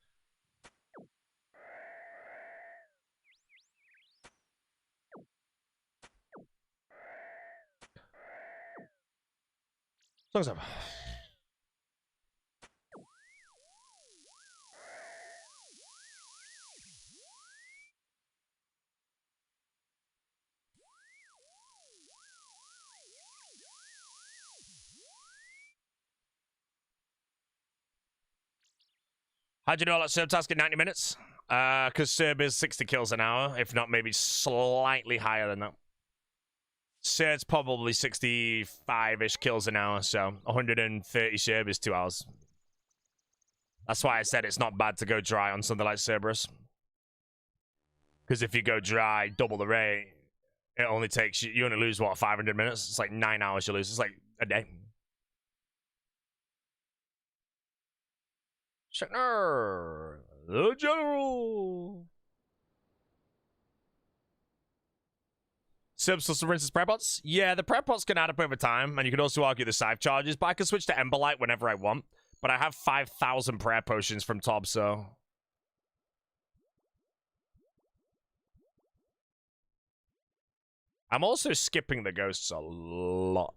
Songs up. How'd you know that Serb task in 90 minutes? Because Serb is 60 kills an hour, if not maybe slightly higher than that. Serb's probably 65-ish kills an hour, so 130 Serb is 2 hours. That's why I said it's not bad to go dry on something like Cerberus. Because if you go dry, double the rate, it only takes you only lose, what, 500 minutes? It's like 9 hours you lose. It's like a day. Shatner, the General. Substance for instance, prep bots? Yeah, the prep bots can add up over time, and you can also argue the Scythe charges, but I can switch to Emberlight whenever I want. But I have 5,000 prayer potions from Tob, so... I'm also skipping the ghosts a lot.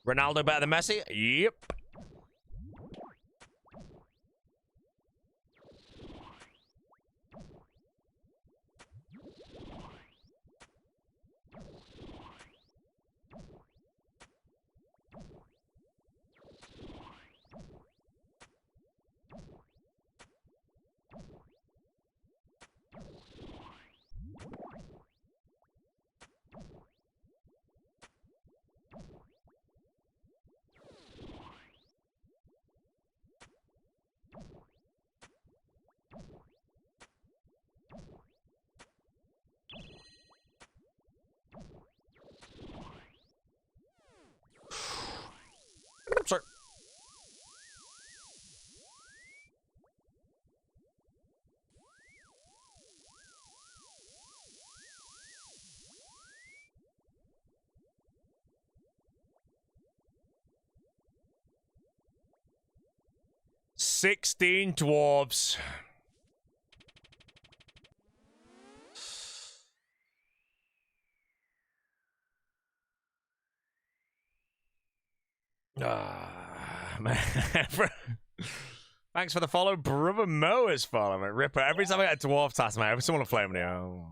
Ronaldo better than Messi? Yep. 16 dwarves. Man. Thanks for the follow. Brother Mo is following. Ripper. Every time I get a dwarf task, man, every time I want to play me. Oh.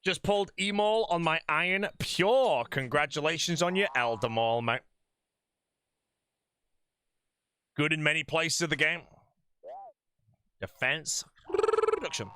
Just pulled Emol on my Iron Pure. Congratulations on your Elder Maul, mate. Good in many places of the game. Defense. Reduction.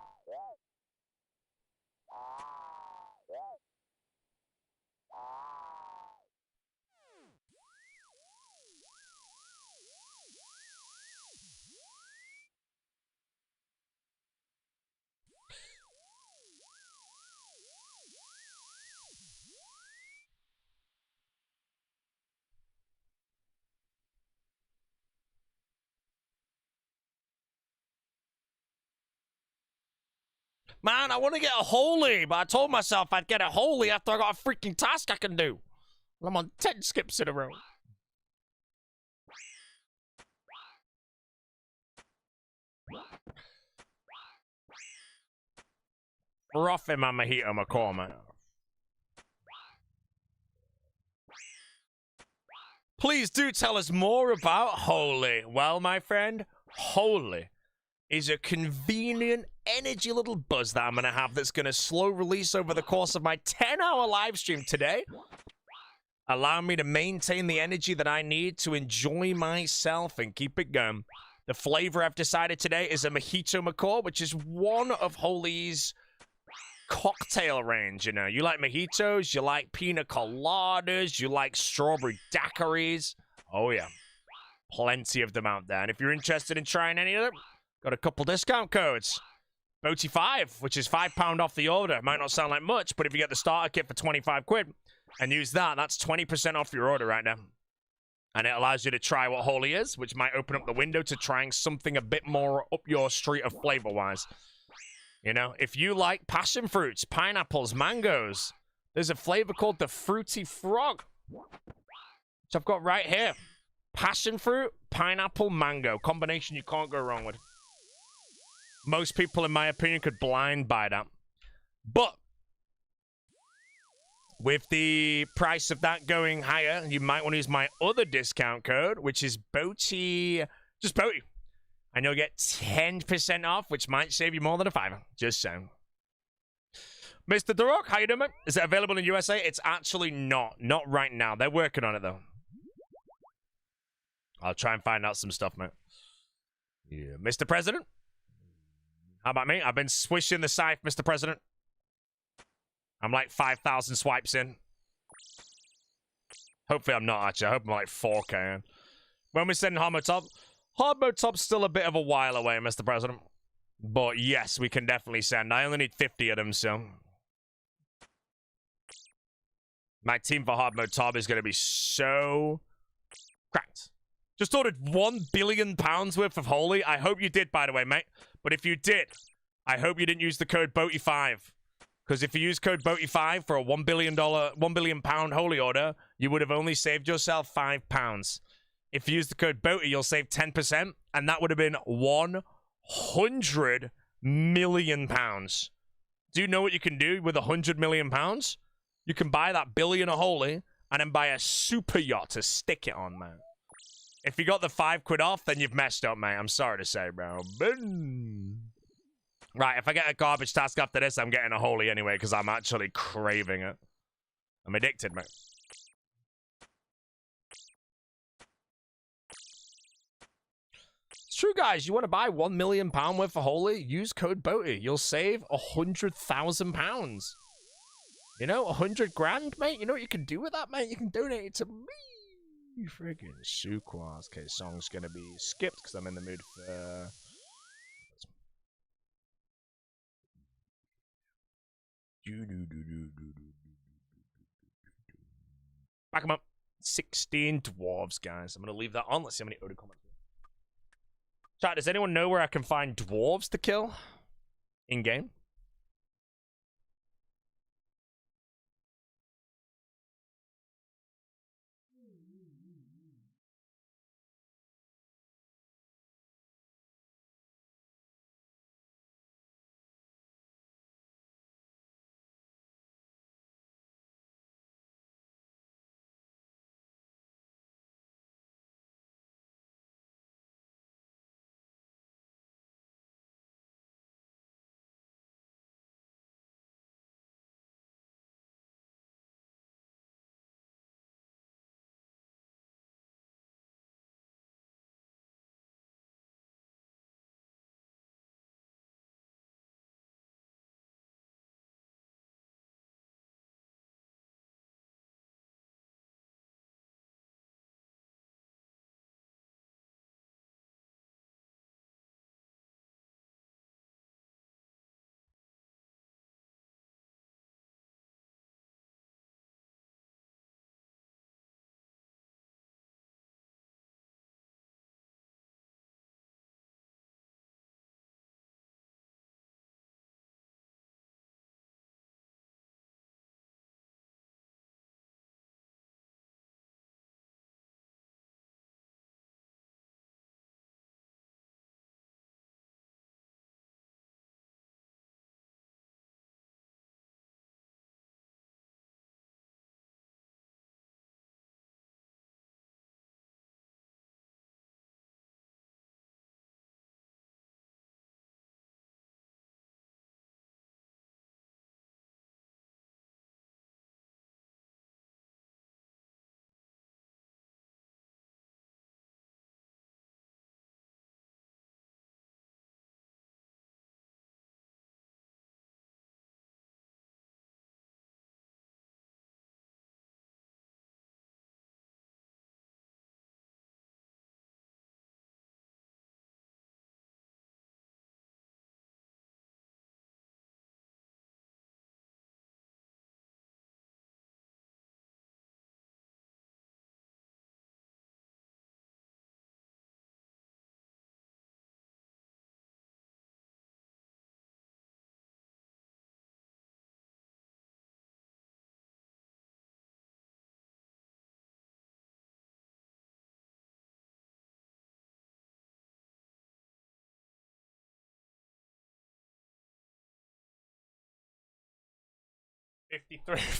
Man, I want to get a holy, but I told myself I'd get a holy after I got a freaking task I can do. I'm on 10 skips in a row. Rough in my mojito, McCormick. Please do tell us more about holy. Well, my friend, holy is a convenient energy little buzz that I'm going to have that's going to slow release over the course of my 10-hour live stream today. Allow me to maintain the energy that I need to enjoy myself and keep it going. The flavor I've decided today is a Mojito Macaw, which is one of Holy's cocktail range, you know. You like mojitos, you like pina coladas, you like strawberry daiquiris. Oh, yeah. Plenty of them out there. And if you're interested in trying any of them, got a couple discount codes. Boaty5, which is £5 off the order. Might not sound like much, but if you get the starter kit for 25 quid and use that, that's 20% off your order right now. And it allows you to try what holy is, which might open up the window to trying something a bit more up your street of flavor-wise. You know, if you like passion fruits, pineapples, mangoes, there's a flavor called the Fruity Frog, which I've got right here. Passion fruit, pineapple, mango. Combination you can't go wrong with. Most people, in my opinion, could blind buy that. But with the price of that going higher, you might want to use my other discount code, which is Boaty. Just Boaty. And you'll get 10% off, which might save you more than a $5. Just saying. Mr. Durok, how you doing, mate? Is it available in USA? It's actually not. Not right now. They're working on it, though. I'll try and find out some stuff, mate. Yeah. Mr. President? How about me? I've been swishing the Scythe, Mr. President. I'm like 5,000 swipes in. Hopefully I'm not, actually. I hope I'm like 4K in. When we send hard mode top, hard mode top's still a bit of a while away, Mr. President. But yes, we can definitely send. I only need 50 of them, so. My team for hard mode top is going to be so cracked. Just ordered £1 billion worth of holy. I hope you did, by the way, mate. But if you did, I hope you didn't use the code BOATY5. Because if you use code BOATY5 for a £1 billion holy order, you would have only saved yourself £5. If you use the code BOATY, you'll save 10%, and that would have been £100 million. Do you know what you can do with £100 million? You can buy that billion of holy, and then buy a super yacht to stick it on, man. If you got the £5 off, then you've messed up, mate. I'm sorry to say, bro. Right, if I get a garbage task after this, I'm getting a holy anyway, because I'm actually craving it. I'm addicted, mate. Let's true, guys. You want to buy £1 million worth of Holy? Use code BOATY. You'll save £100,000. You know, 100 grand, mate. You know what you can do with that, mate? You can donate it to me. Friggin' Suquas. Okay, song's gonna be skipped because I'm in the mood for. Back 'em up. 16 dwarves, guys. I'm gonna leave that on. Let's see how many Oda comments. Chat, does anyone know where I can find dwarves to kill in game?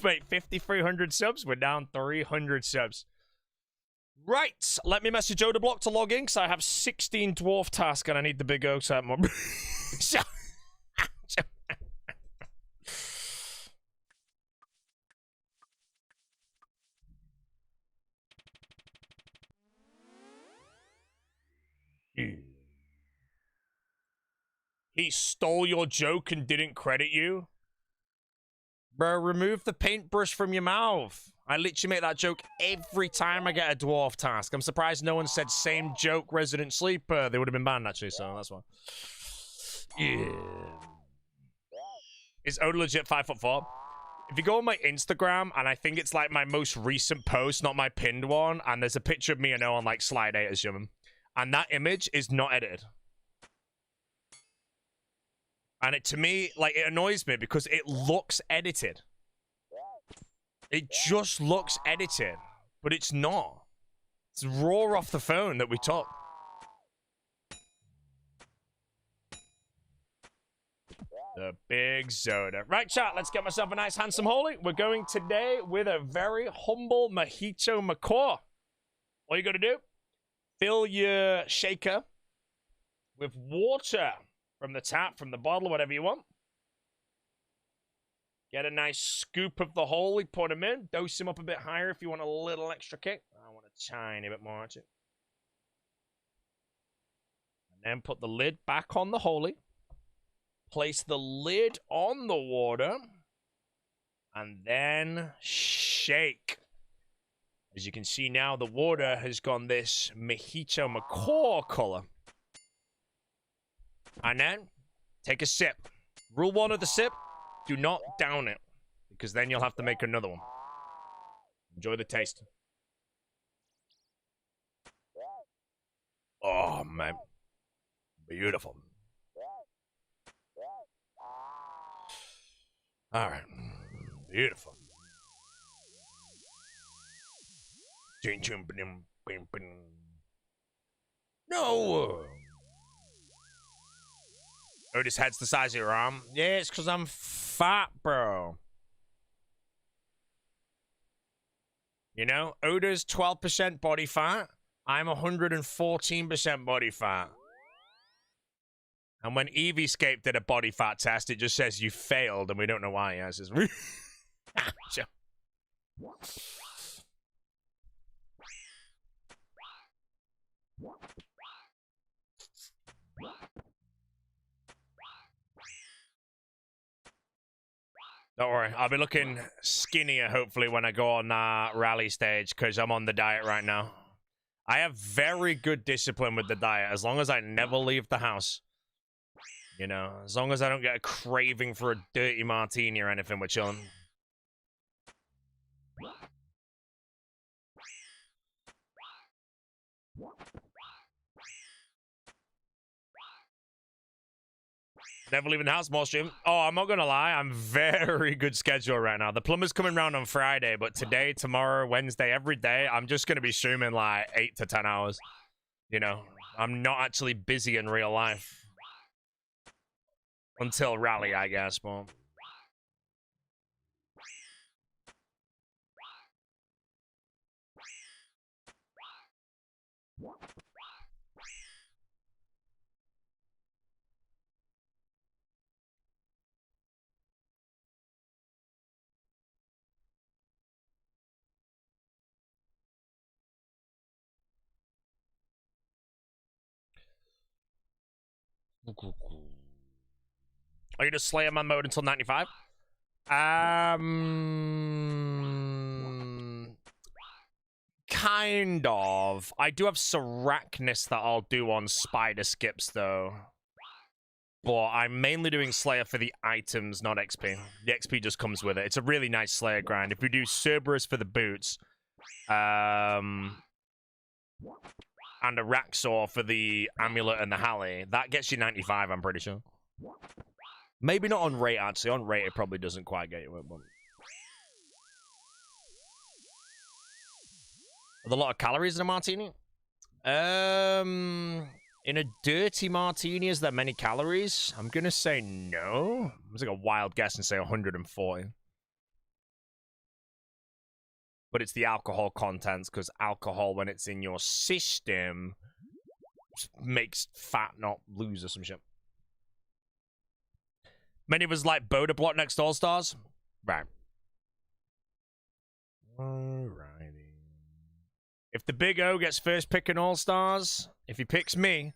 Wait, 5,300 subs. We're down 300 subs. Right, let me message Oda Block to log in because I have 16 dwarf tasks and I need the big O set more. He stole your joke and didn't credit you? Bro, remove the paintbrush from your mouth. I literally make that joke every time I get a dwarf task. I'm surprised no one said same joke, Resident Sleeper. They would have been banned, actually, so that's why. Yeah. Is Oda legit 5'4"? If you go on my Instagram, and I think it's like my most recent post, not my pinned one, and there's a picture of me and O on like slide 8 as human. And that image is not edited. And it, to me, like, it annoys me because it looks edited. It just looks edited, but it's not. It's raw off the phone that we took. The big Zoda. Right, chat, let's get myself a nice, handsome holy. We're going today with a very humble Mojito Macaw. All you got to do, fill your shaker with water from the tap, from the bottle, whatever you want. Get a nice scoop of the holy, put him in. Dose him up a bit higher if you want a little extra kick. I want a tiny bit more, actually. Then put the lid back on the holy. Place the lid on the water. And then shake. As you can see now, the water has gone this mojito macaw color. And then take a sip. Rule 1 of the sip, do not down it. Because then you'll have to make another one. Enjoy the taste. Oh, man. Beautiful. Alright. Beautiful. No! Otis head's the size of your arm. Yeah, it's because I'm fat, bro. You know, Oda's 12% body fat. I'm 114% body fat. And when RuneScape did a body fat test, it just says you failed, and we don't know why. Yes, it's Don't worry, I'll be looking skinnier, hopefully, when I go on rally stage, because I'm on the diet right now. I have very good discipline with the diet, as long as I never leave the house. You know, as long as I don't get a craving for a dirty martini or anything, we're chilling. Never leaving the house, more stream. Oh, I'm not gonna lie, I'm very good schedule right now. The plumber's coming round on Friday, but today, tomorrow, Wednesday, every day, I'm just gonna be streaming like 8 to 10 hours. You know, I'm not actually busy in real life. Until rally, I guess, but... Are you just Slayer Man mode until 95? Kind of. I do have Sarachnis that I'll do on spider skips, though. But I'm mainly doing Slayer for the items, not XP. The XP just comes with it. It's a really nice Slayer grind. If you do Cerberus for the boots, and a Raxor for the amulet and the Halley, that gets you 95, I'm pretty sure. Maybe not on rate, actually. On rate, it probably doesn't quite get you. But... With a lot of calories in a martini? In a dirty martini, is there many calories? I'm gonna say no. I'm just like a wild guess and say 140. But it's the alcohol contents, because alcohol, when it's in your system, makes fat not lose or some shit. Many of us like Boda Block next All-Stars. Right. Alrighty. If the Big O gets first pick in All-Stars, if he picks me,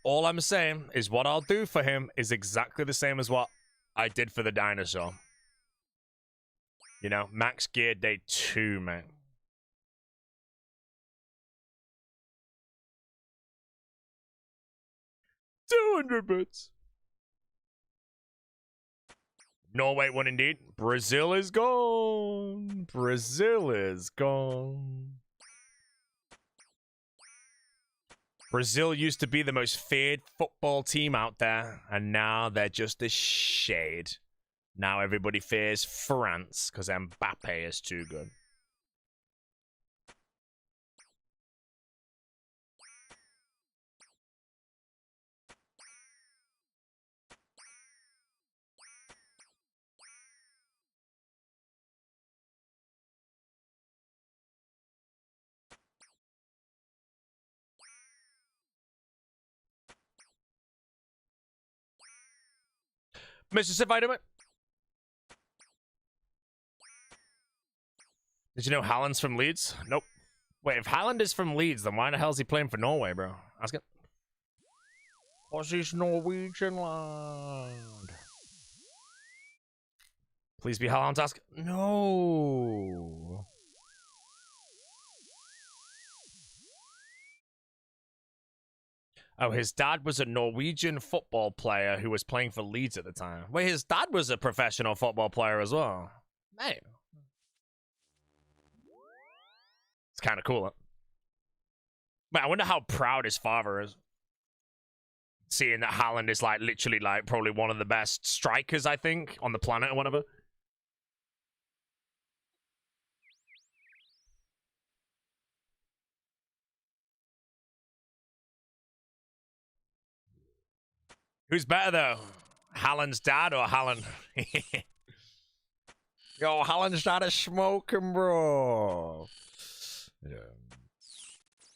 all I'm saying is what I'll do for him is exactly the same as what I did for the dinosaur. You know, max gear day 2, man. $200 bits. Norway won indeed. Brazil is gone. Brazil is gone. Brazil used to be the most feared football team out there, and now they're just a shade. Now everybody fears France because Mbappe is too good. Mr. Scythe, do it. Did you know Haaland's from Leeds? Nope. Wait, if Haaland is from Leeds, then why the hell is he playing for Norway, bro? Ask it. Aussie's Norwegian land. Please be Hellhound task. No. Oh, his dad was a Norwegian football player who was playing for Leeds at the time. Wait, his dad was a professional football player as well. Man. It's kind of cool, huh? Man, I wonder how proud his father is. Seeing that Haaland is like literally like probably one of the best strikers, I think, on the planet or whatever. Who's better though? Haaland's dad or Haaland? Yo, Haaland's dad is smoking, bro. Yeah.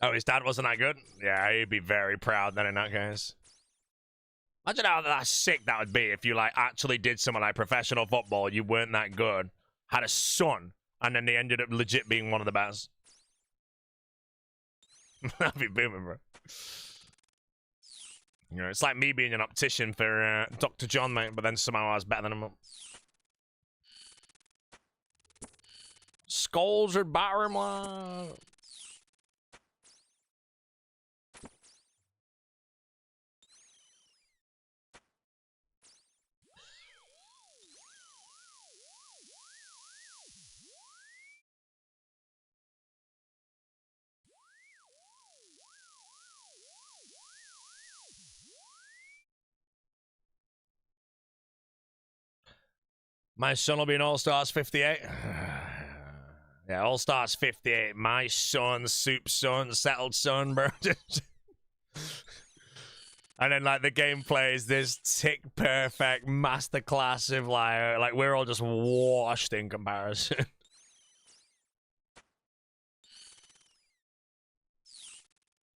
Oh, his dad wasn't that good? Yeah, he'd be very proud then in that case. Imagine how that's sick that would be if you like actually did something like professional football, you weren't that good, had a son, and then they ended up legit being one of the best. That'd be booming, bro. You know, it's like me being an optician for Dr. John, mate, but then somehow I was better than him. Skulls or batter him, My son will be an All-Stars 58. Yeah, All-Stars 58. My son, soup son, settled son, bro. And then, like, the gameplay is this tick-perfect masterclass of, like, we're all just washed in comparison.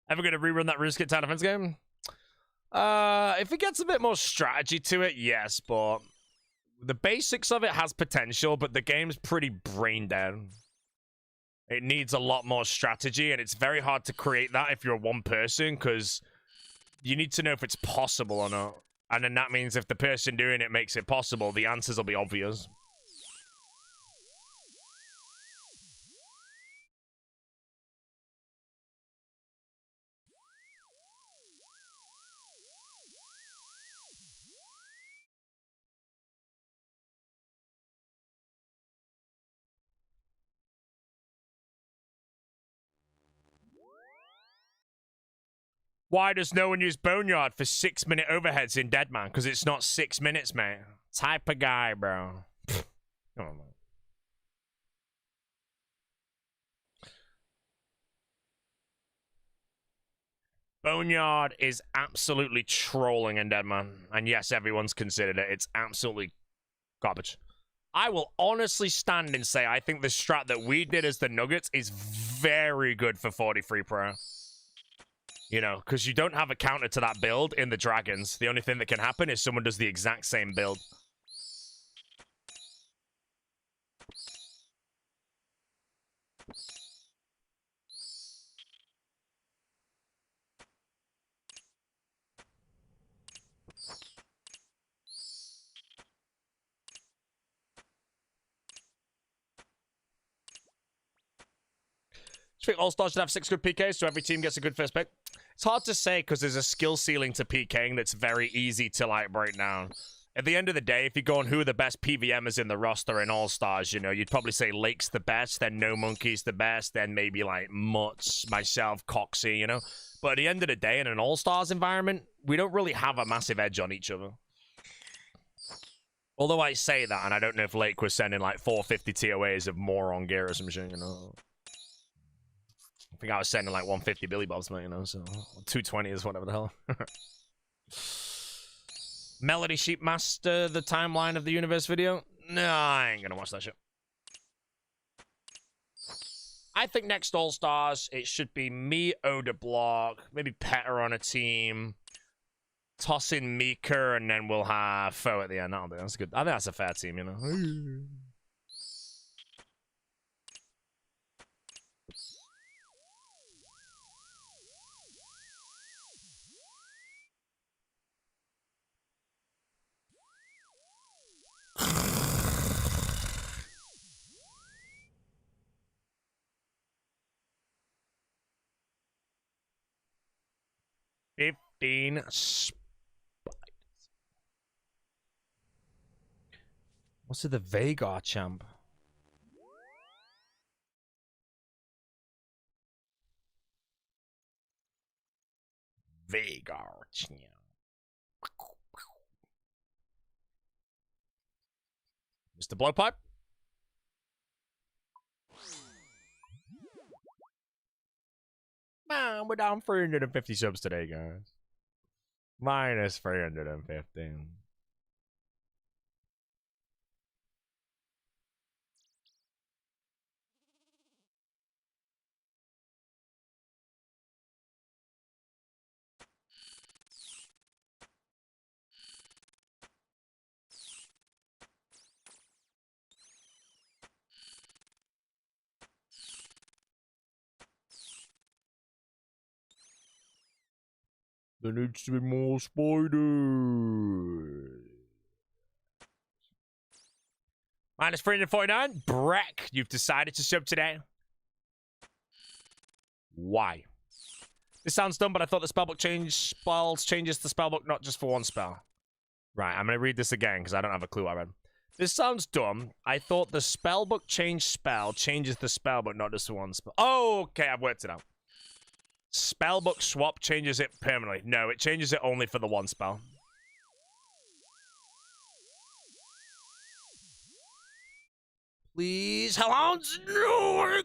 Ever gonna rerun that RuneScape Tower Defense game? If it gets a bit more strategy to it, yes, but the basics of it has potential, but the game's pretty brain dead. It needs a lot more strategy, and it's very hard to create that if you're one person, because you need to know if it's possible or not. And then that means if the person doing it makes it possible, the answers will be obvious. Why does no one use Boneyard for 6-minute overheads in Deadman? Because it's not 6 minutes, mate. Type of guy, bro. Come on, man. Boneyard is absolutely trolling in Deadman. And yes, everyone's considered it. It's absolutely garbage. I will honestly stand and say I think the strat that we did as the Nuggets is very good for 43 Pro. You know, because you don't have a counter to that build in the Dragons. The only thing that can happen is someone does the exact same build. I think All-Stars should have 6 good PKs, so every team gets a good first pick. It's hard to say because there's a skill ceiling to PKing that's very easy to like break down. At the end of the day, if you go on who are the best PVMers in the roster in All-Stars, you know, you'd probably say Lake's the best, then No Monkey's the best, then maybe like Mutz, myself, Coxie, you know. But at the end of the day, in an All-Stars environment, we don't really have a massive edge on each other. Although I say that, and I don't know if Lake was sending like 450 TOAs of moron gear or some shit, you know. I think I was sending like 150 Billy Bobs, man, you know, so 220 is whatever the hell. Melody Sheep Master, the timeline of the universe video? No, I ain't gonna watch that shit. I think next All-Stars, it should be me, Oda Block, maybe Petter on a team, toss in Mika, and then we'll have Foe at the end. That's good. I think that's a fair team, you know. 15 spiders. What's it, the Vagar champ? Vagar champ. Mr. Blowpipe. Man, we're down 350 subs today, guys. Minus 315. There needs to be more spiders. Minus 349. Breck, you've decided to sub today. Why? This sounds dumb, but I thought the spellbook changes the spellbook not just for one spell. Right, I'm going to read this again because I don't have a clue what I read. This sounds dumb. I thought the spellbook changes the spellbook not just for one spell. Oh, okay, I've worked it out. Spellbook swap changes it permanently. No, it changes it only for the one spell. Please, Hellhounds! No!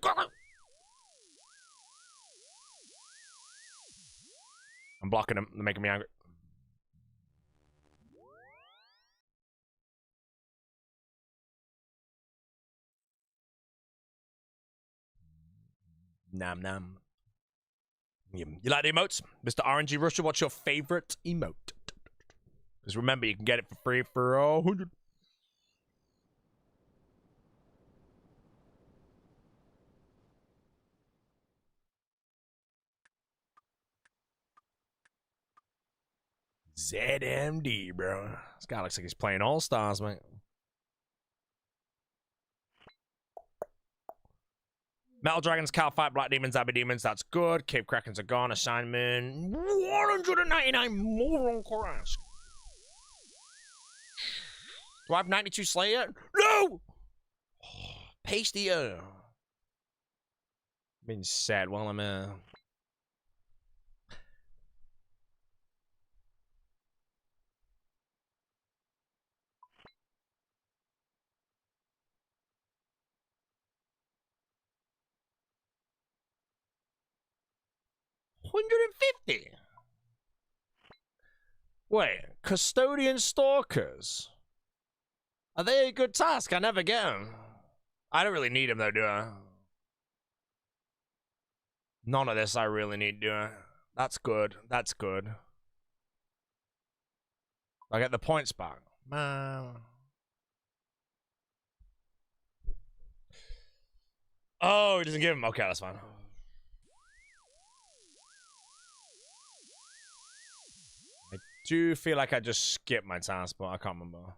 I'm blocking them. They're making me angry. Nam nam. You like the emotes? Mr. RNG Rusher, what's your favorite emote? Because remember, you can get it for free for 100. ZMD, bro. This guy looks like he's playing All-Stars, mate. Metal Dragons, Cal Fight, Black Demons, Abbey Demons, that's good. Cave Krakens are gone. Assignment 199 more on Korask. Do I have 92 Slayer? No! Pasty. Been sad while I'm 150. Wait, Custodian Stalkers? Are they a good task? I never get them. I don't really need them though, do I? None of this I really need, do I? That's good. That's good. I get the points back. Oh, he doesn't give him. Okay, that's fine. I do feel like I just skipped my task, but I can't remember.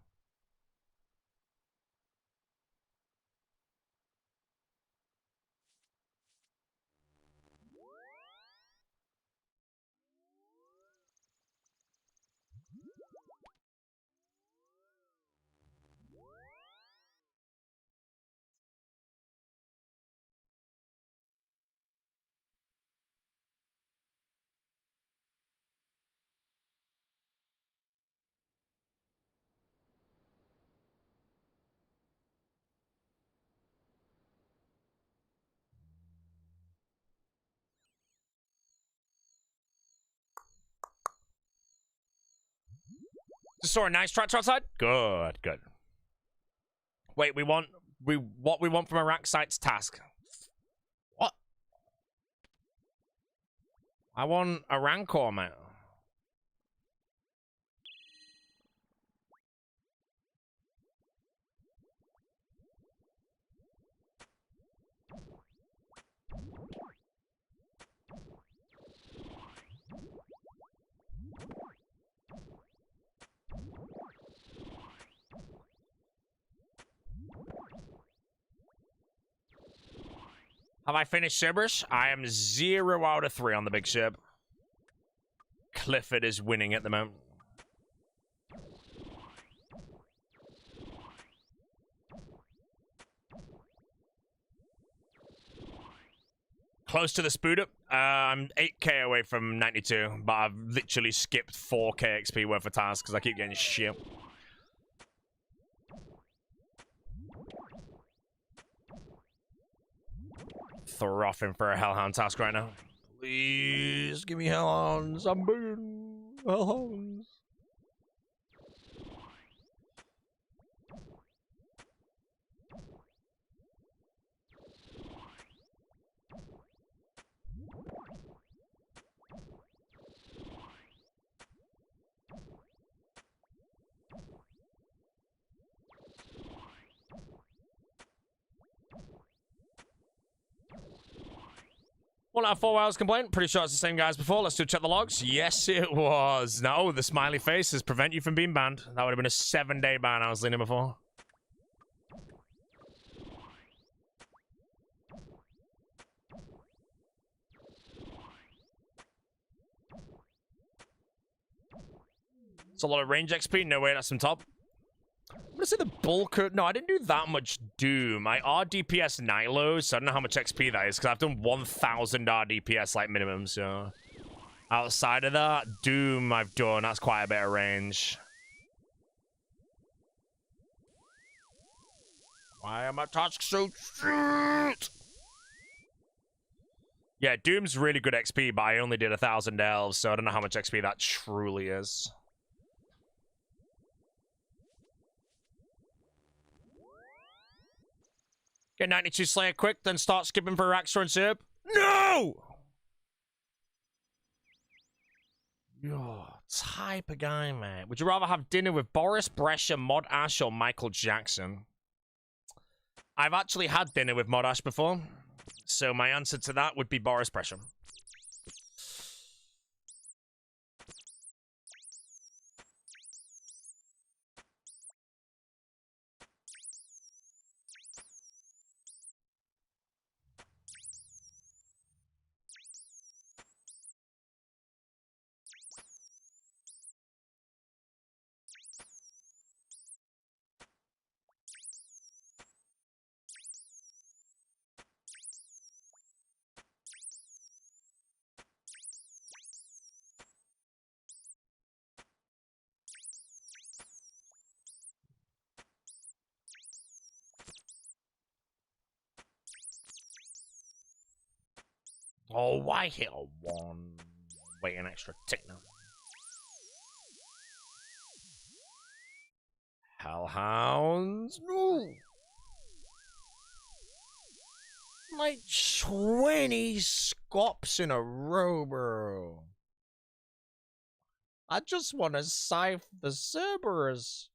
Just saw a nice tractor outside. Good, good. Wait, what we want from a rank site's task? What? I want a rancor, mate. Have I finished Shibberish? I am 0 out of 3 on the big ship. Clifford is winning at the moment. Close to the spoot up. I'm 8k away from 92, but I've literally skipped 4k XP worth of tasks because I keep getting shit. Throffing for a Hellhound task right now. Please give me Hellhounds. I'm begging. Hellhounds. Well, out 4 hours complaint. Pretty sure it's the same guys before. Let's check the logs. Yes, it was. No, the smiley faces prevent you from being banned. That would have been a 7-day ban I was leaning before. It's a lot of range XP. No way, that's some top. I'm gonna say the bulk of... No, I didn't do that much Doom. I RDPS Nilo, so I don't know how much XP that is, because I've done 1,000 RDPS, like, minimum, so... Outside of that, Doom I've done. That's quite a bit of range. Why am I tasks so shit? Yeah, Doom's really good XP, but I only did 1,000 elves, so I don't know how much XP that truly is. Get 92 Slayer quick, then start skipping for Raxor and Serb. No! Yo, type of guy, man. Would you rather have dinner with Boris, Brescia, Mod Ash, or Michael Jackson? I've actually had dinner with Mod Ash before, so my answer to that would be Boris Brescia. Oh, why hit a 1? Wait an extra tick now. Hellhounds. No! Like 20 scops in a row, bro. I just want to Scythe the Cerberus.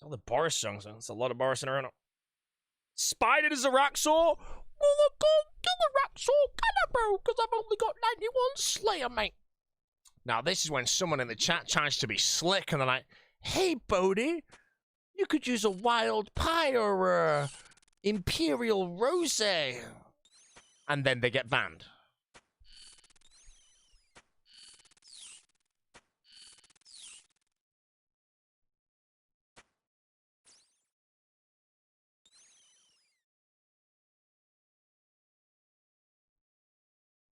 All the Boris songs, it's a lot of Boris in a row. Spider is a Raxor? Well, I can't kill the Raxor, can I, bro? Because I've only got 91 Slayer, mate. Now, this is when someone in the chat tries to be slick, and they're like, hey, Bodhi, you could use a Wild Pie or a Imperial Rose. And then they get banned.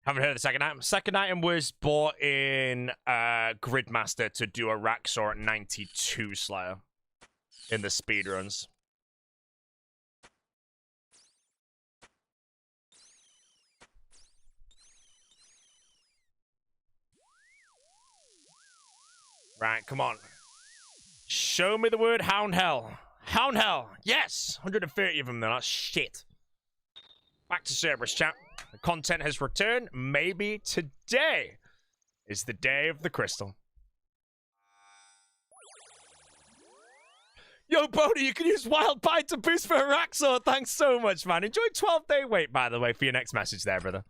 Haven't heard of the second item. Second item was bought in Gridmaster to do a Raxor at 92 Slayer in the speedruns. Right, come on. Show me the word Hound Hell. Hound Hell. Yes! 130 of them, though. That's shit. Back to Cerberus, chat. The content has returned. Maybe today is the day of the crystal. Yo, Bodhi, you can use Wild Pie to boost for Raxor. Thanks so much, man. Enjoy 12-day wait, by the way, for your next message there, brother.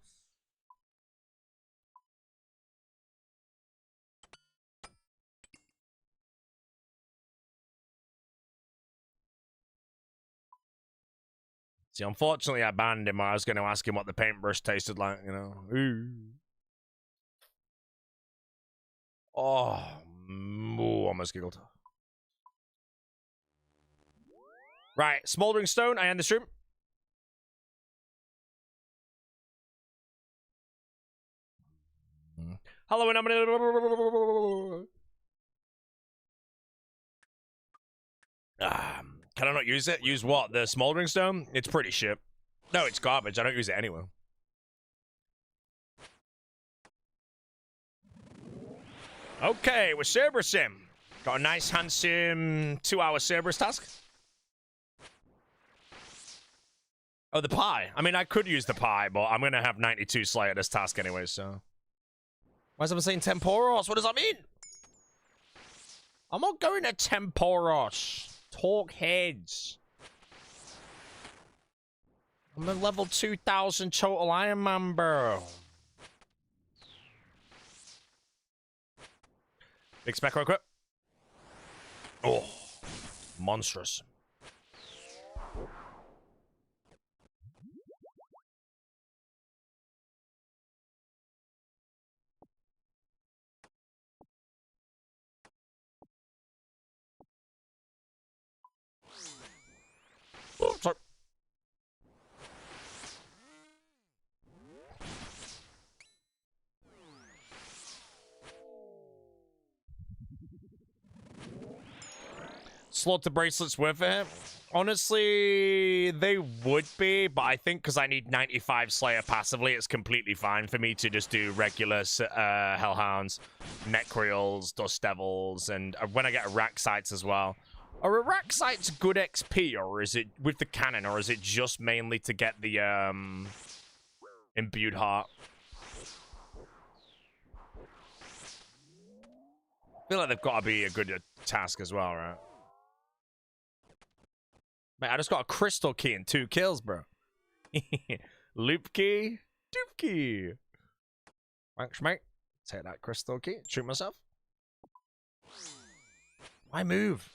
See, unfortunately, I banned him. I was going to ask him what the paintbrush tasted like, you know. Ooh. Oh, almost giggled. Right, Smoldering Stone, I end the stream. Hello, and I'm gonna... Can I not use it? Use what? The Smoldering Stone? It's pretty shit. No, it's garbage. I don't use it anyway. Okay, we're Cerberus Sim. Got a nice, handsome 2-hour Cerberus task. Oh, the pie. I mean, I could use the pie, but I'm going to have 92 Slayer this task anyway, so... Why is someone saying Temporos? What does that mean? I'm not going to Temporos. Talk heads. I'm a level 2000 total Iron Man, bro. Big spec real quick. Oh, monstrous. Oh, sorry. Slaughter bracelets worth it? Honestly, they would be, but I think because I need 95 Slayer passively, it's completely fine for me to just do regular Hellhounds, Necreals, Dust Devils, and when I get Rack Sights as well. Are Rack Sights good XP, or is it with the cannon, or is it just mainly to get the Imbued Heart? I feel like they've got to be a good task as well, right? Man, I just got a crystal key and 2 kills, bro. Loop key, doop key. Thanks, mate. Take that crystal key. Shoot myself. Why move?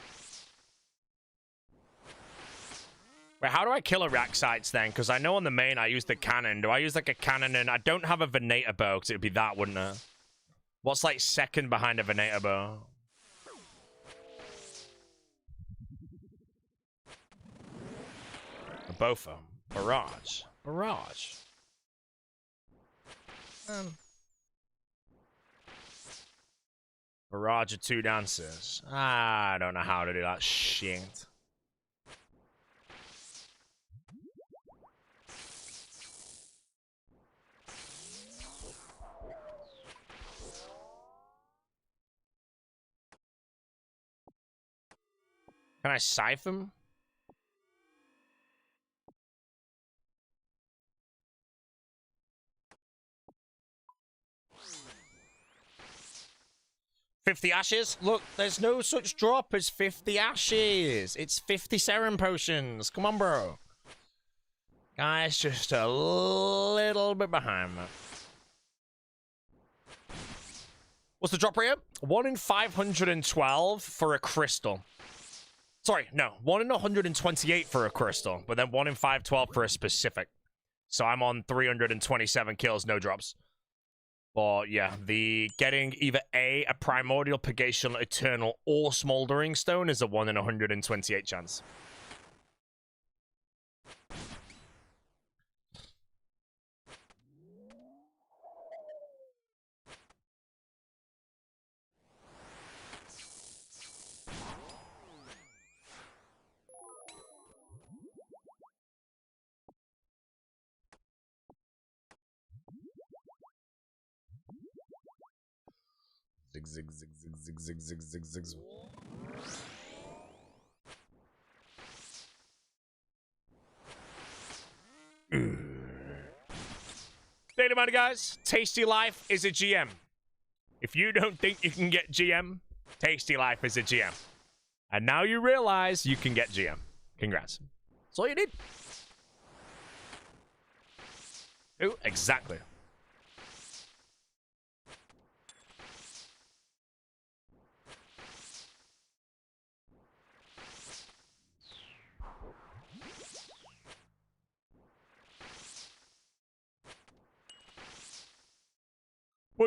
Wait, how do I kill a Rack Sights then? Because I know on the main I use the cannon. Do I use like a cannon and I don't have a Venator bow because it would be that, wouldn't it? What's like second behind a Venator bow? Both of them. Barrage. Barrage. Barrage of 2 dancers. I don't know how to do that shit. Can I Scythe him? $50 ashes? Look, there's no such drop as 50 ashes. It's 50 serum potions. Come on, bro. Guys, just a little bit behind me. What's the drop rate? 1 in 512 for a crystal. Sorry, no. 1 in 128 for a crystal, but then 1 in 512 for a specific. So I'm on 327 kills, no drops. But yeah, the getting either a Primordial, Purgational, Eternal, or Smoldering Stone is a 1 in 128 chance. Zig, zig, zig, zig, zig, zig, zig, zig, zig. Data reminder, guys. Tasty Life is a GM. If you don't think you can get GM, Tasty Life is a GM. And now you realize you can get GM. Congrats. That's all you need. Ooh, exactly.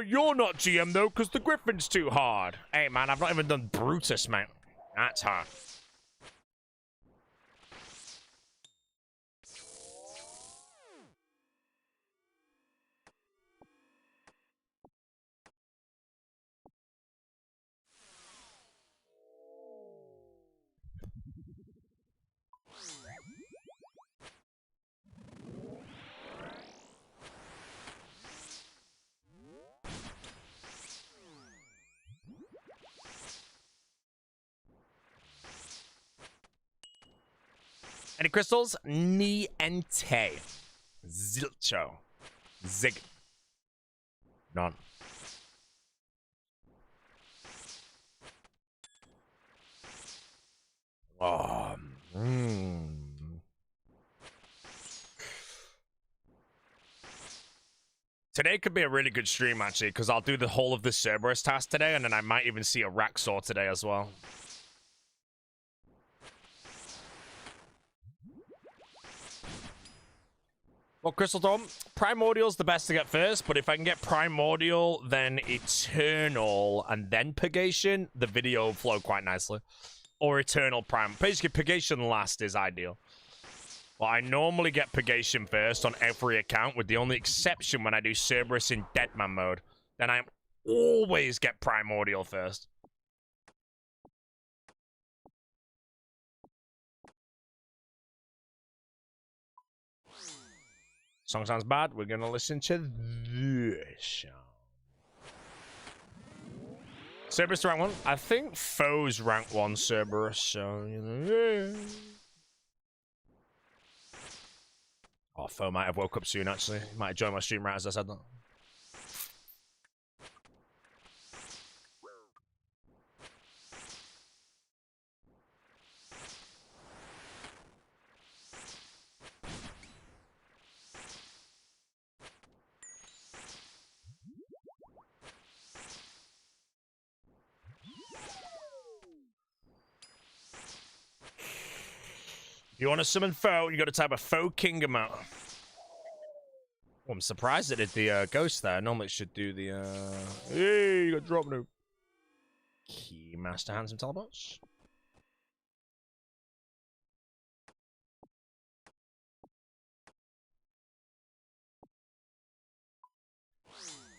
you're not GM, though, because the Griffin's too hard. Hey, man, I've not even done Brutus, man. That's hard. Any crystals? Niente. Zilcho. Zig. None. Oh. Today could be a really good stream, actually, because I'll do the whole of the Cerberus task today, and then I might even see a Raxor today as well. Well, Crystal Dome, Primordial's the best to get first, but if I can get Primordial, then Eternal, and then Purgation, the video will flow quite nicely. Or Eternal Prime. Basically, Purgation last is ideal. Well, I normally get Purgation first on every account, with the only exception when I do Cerberus in Deadman mode. Then I always get Primordial first. Song sounds bad. We're going to listen to this song. Cerberus rank 1. I think Foe's rank 1 Cerberus, so, you know. Oh, Foe might have woke up soon, actually. He might have joined my stream right as I said that. If you want to summon Foe, you got to type a Foe Kingdom out. Oh, I'm surprised it did the ghost there. Normally it should do the hey, you got drop noob. Key Master Handsome teleports.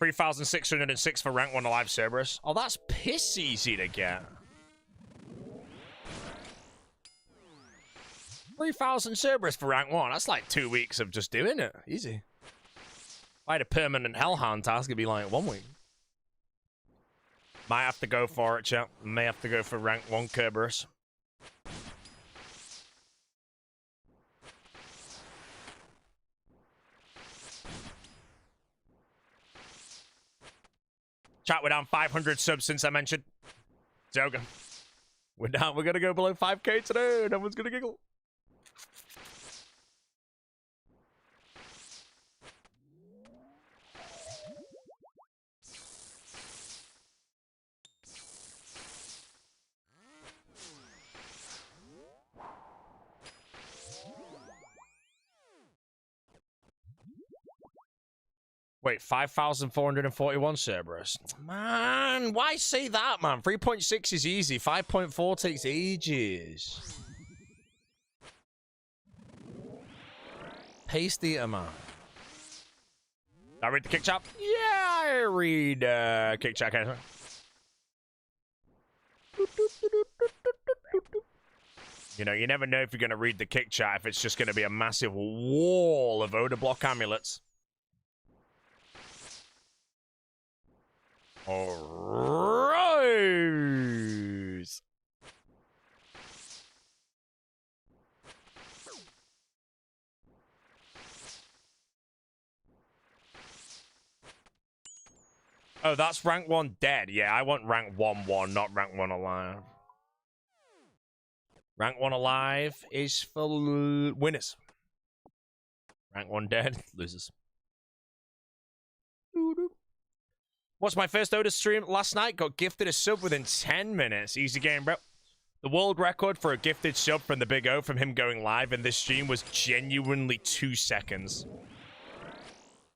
$3,606 for rank 1 alive Cerberus. Oh, that's piss easy to get. 3,000 Cerberus for rank 1. That's like 2 weeks of just doing it. Easy. If I had a permanent Hellhound task, it'd be like 1 week. Might have to go for it, chat. May have to go for rank 1 Cerberus. Chat, we're down 500 subs since I mentioned Zoga. We're down. We're gonna go below 5k today. No one's gonna giggle. Wait, 5,441 Cerberus. Man, why say that, man? 3.6 is easy. 5.4 takes ages. Paste the amount. I read the kick chat? Yeah, I read kick chat. You know, you never know if you're going to read the kick chat, if it's just going to be a massive wall of Odor Block amulets. Alright. Oh, that's rank 1 dead. Yeah, I want rank 1-1, not rank 1 alive. Rank 1 alive is for winners. Rank 1 dead, losers. What's my first Oda stream last night? Got gifted a sub within 10 minutes. Easy game, bro. The world record for a gifted sub from the Big O from him going live in this stream was genuinely 2 seconds.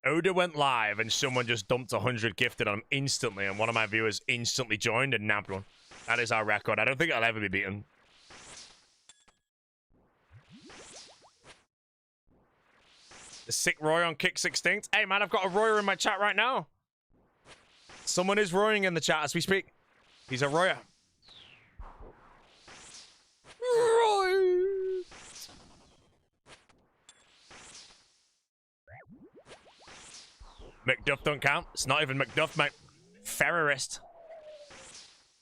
Oda went live and someone just dumped 100 gifted on him instantly, and one of my viewers instantly joined and nabbed one. That is our record. I don't think I'll ever be beaten. The sick Roy on Kicks Extinct. Hey, man, I've got a Royer in my chat right now. Someone is roaring in the chat as we speak. He's a Royer. Roy. McDuff don't count. It's not even McDuff, mate. Ferrorist.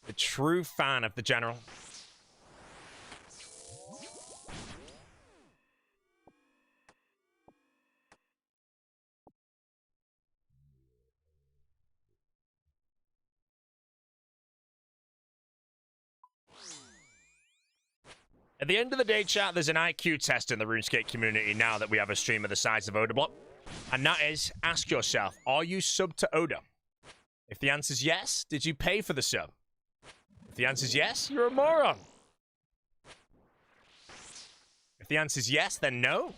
The true fan of the general. At the end of the day, chat, there's an IQ test in the RuneScape community now that we have a streamer the size of Odablock. And that is, ask yourself, are you sub to Oda? If the answer is yes, did you pay for the sub? If the answer is yes, you're a moron. If the answer is yes, then no.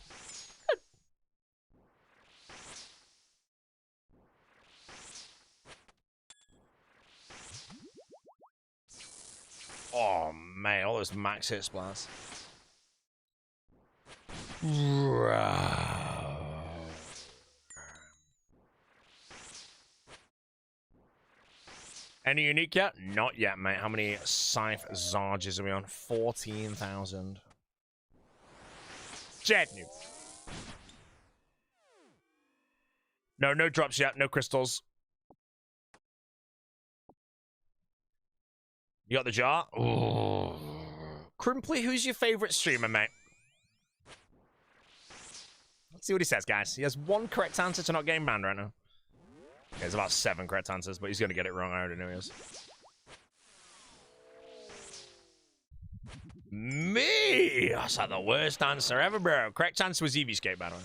Oh, man, all those max hit splats. Any unique yet? Not yet, mate. How many Scythe Zarges are we on? 14,000. Jet noob. No drops yet. No crystals. You got the jar? Ooh. Crimply, who's your favorite streamer, mate? Let's see what he says, guys. He has one correct answer to not getting banned right now. Okay, there's about 7 correct answers, but he's going to get it wrong. I already know he is. Me! That's like the worst answer ever, bro. Correct answer was Eevee-scape, by the way.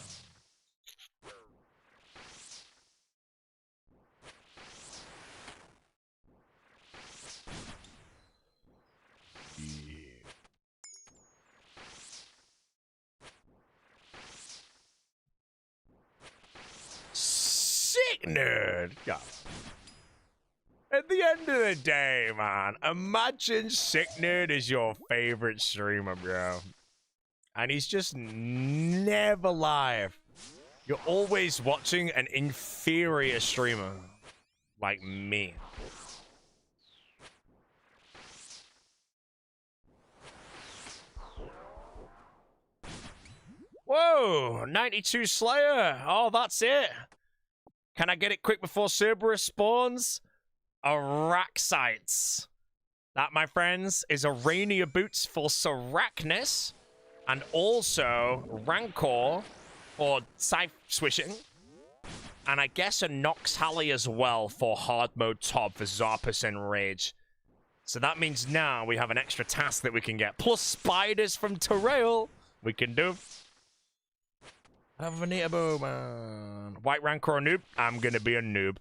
Sick nerd. God. At the end of the day, man, imagine Sick Nerd is your favorite streamer, bro. And he's just never live. You're always watching an inferior streamer like me. Whoa, 92 Slayer. Oh, that's it. Can I get it quick before Cerberus spawns? Araxites. That, my friends, is Arania boots for Sarachnis, and also Rancor for Scythe swishing, and I guess a Nox Halley as well for hard mode top for Zarpus and Rage. So that means now we have an extra task that we can get, plus spiders from Terrail we can do. Have a neat bow, man. White Rancor noob? I'm gonna be a noob.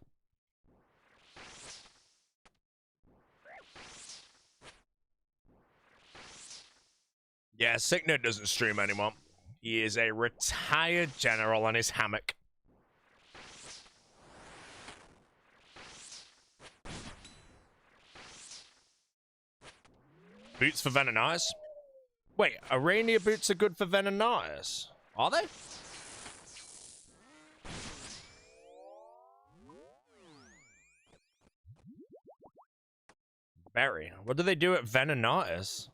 Yeah, Sickner doesn't stream anymore. He is a retired general on his hammock. Boots for Venenatis? Wait, Arania boots are good for Venenatis? Are they? Berry. What do they do at Venenatis?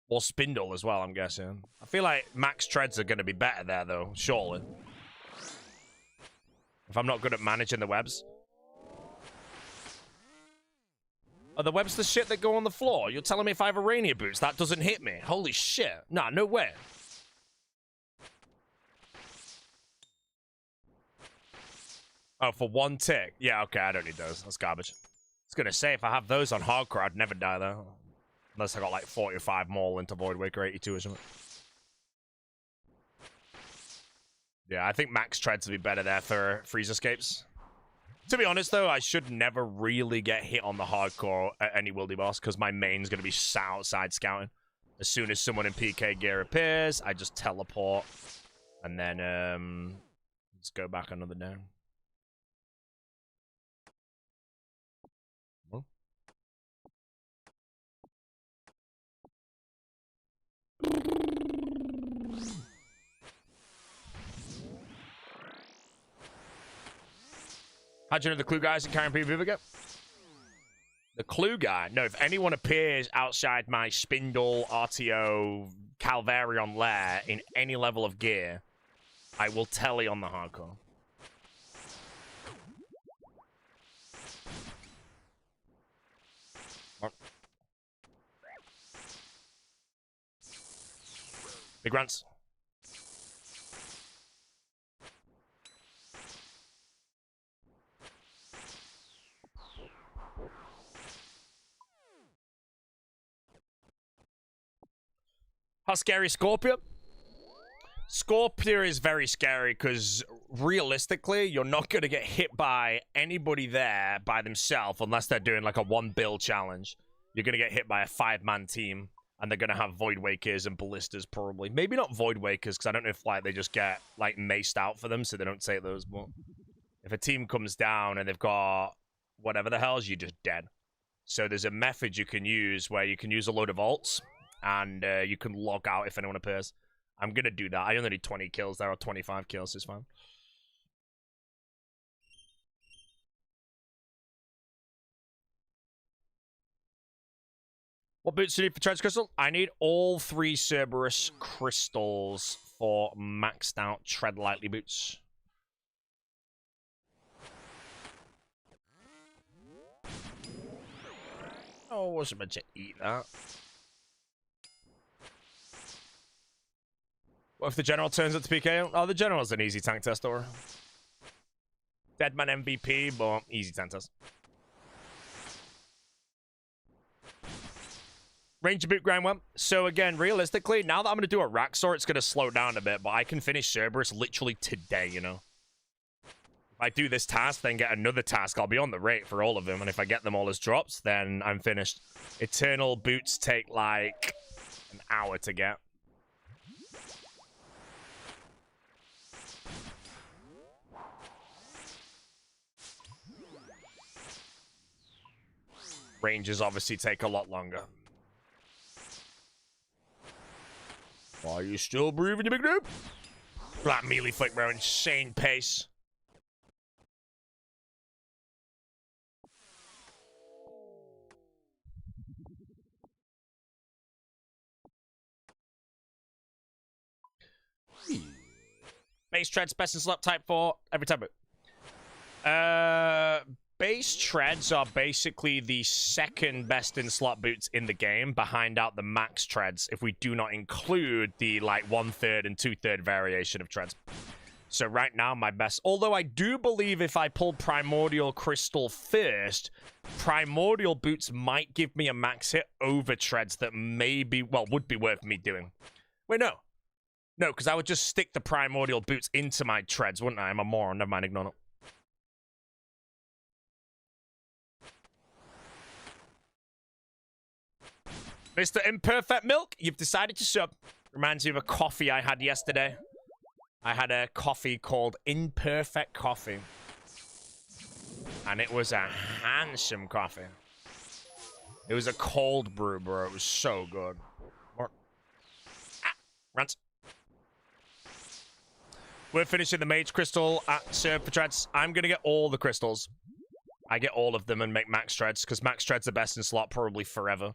Or Spindle as well, I'm guessing. I feel like max treads are going to be better there, though, surely. If I'm not good at managing the webs. Are the webs the shit that go on the floor? You're telling me if I have Arania boots, that doesn't hit me? Holy shit. Nah, no way. Oh, for 1 tick? Yeah, okay, I don't need those. That's garbage. I was going to say, if I have those on hardcore, I'd never die, though. Unless I got like 45 more into Void Waker 82 or something. Yeah, I think max treads would be better there for freeze escapes. To be honest, though, I should never really get hit on the hardcore at any wildy boss, because my main's going to be outside scouting. As soon as someone in PK gear appears, I just teleport. And then, Let's go back another day. Oh. How'd you know the clue guys are carrying people again? The clue guy? No, if anyone appears outside my Spindle, RTO, Calvarion lair in any level of gear, I will telly on the hardcore. Oh. Big runs. How scary is Scorpio? Scorpio is very scary because realistically, you're not going to get hit by anybody there by themselves unless they're doing like a 1-build challenge. You're going to get hit by a 5-man team, and they're going to have Void Wakers and Ballistas probably. Maybe not Void Wakers because I don't know if like they just get like maced out for them, so they don't take those. But if a team comes down and they've got whatever the hell, you're just dead. So there's a method you can use where you can use a load of ults, and you can log out if anyone appears. I'm going to do that. I only need 20 kills there, or 25 kills, it's fine. What boots do you need for Treads Crystal? I need all 3 Cerberus crystals for maxed out Tread Lightly boots. Oh, I wasn't meant to eat that. What if the general turns up to PK? Oh, the general's an easy tank test, or Deadman MVP, but easy tank test. Ranger boot grind one. So again, realistically, now that I'm going to do a Raxor, it's going to slow down a bit, but I can finish Cerberus literally today, you know? If I do this task, then get another task, I'll be on the rate for all of them, and if I get them all as drops, then I'm finished. Eternal boots take like an hour to get. Rangers obviously take a lot longer. Are you still breathing, you big noob? That melee flick, bro. Insane pace. Base treads, best in slot type 4, every time. Base treads are basically the second best in slot boots in the game, behind out the max treads, if we do not include the like 1/3 and 2/3 variation of treads. So right now my best, although I do believe if I pull Primordial Crystal first, Primordial boots might give me a max hit over treads that maybe, well, would be worth me doing. Wait, no, because I would just stick the Primordial boots into my treads, wouldn't I? I'm a moron. Never mind, ignore it. Mr. Imperfect Milk, you've decided to sub. Reminds me of a coffee I had yesterday. I had a coffee called Imperfect Coffee. And it was a handsome coffee. It was a cold brew, bro. It was so good. Runs. We're finishing the Mage Crystal at Serve for Treads. I'm going to get all the crystals. I get all of them and make Max Treads, because Max Treads are best in slot probably forever.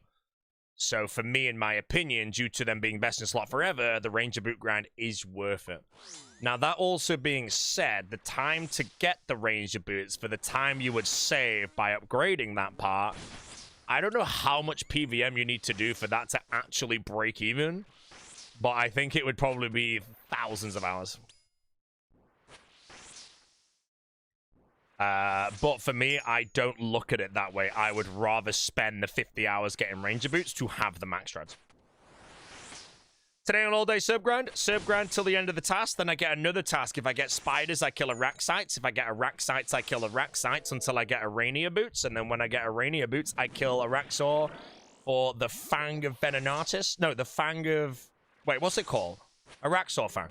So for me, in my opinion, due to them being best in slot forever, the Ranger boot grind is worth it. Now, that also being said, the time to get the Ranger boots for the time you would save by upgrading that part, I don't know how much PVM you need to do for that to actually break even, but I think it would probably be thousands of hours. But for me, I don't look at it that way. I would rather spend the 50 hours getting Ranger boots to have the max treads. Today on all day sub grind till the end of the task, then I get another task. If I get spiders, I kill a Raxites. If I get a Raxites, I kill a Raxites until I get Arania boots. And then when I get Arania boots, I kill a Raxor for the Fang of Venenatus. No, the Fang of... Wait, what's it called? A Raxor Fang.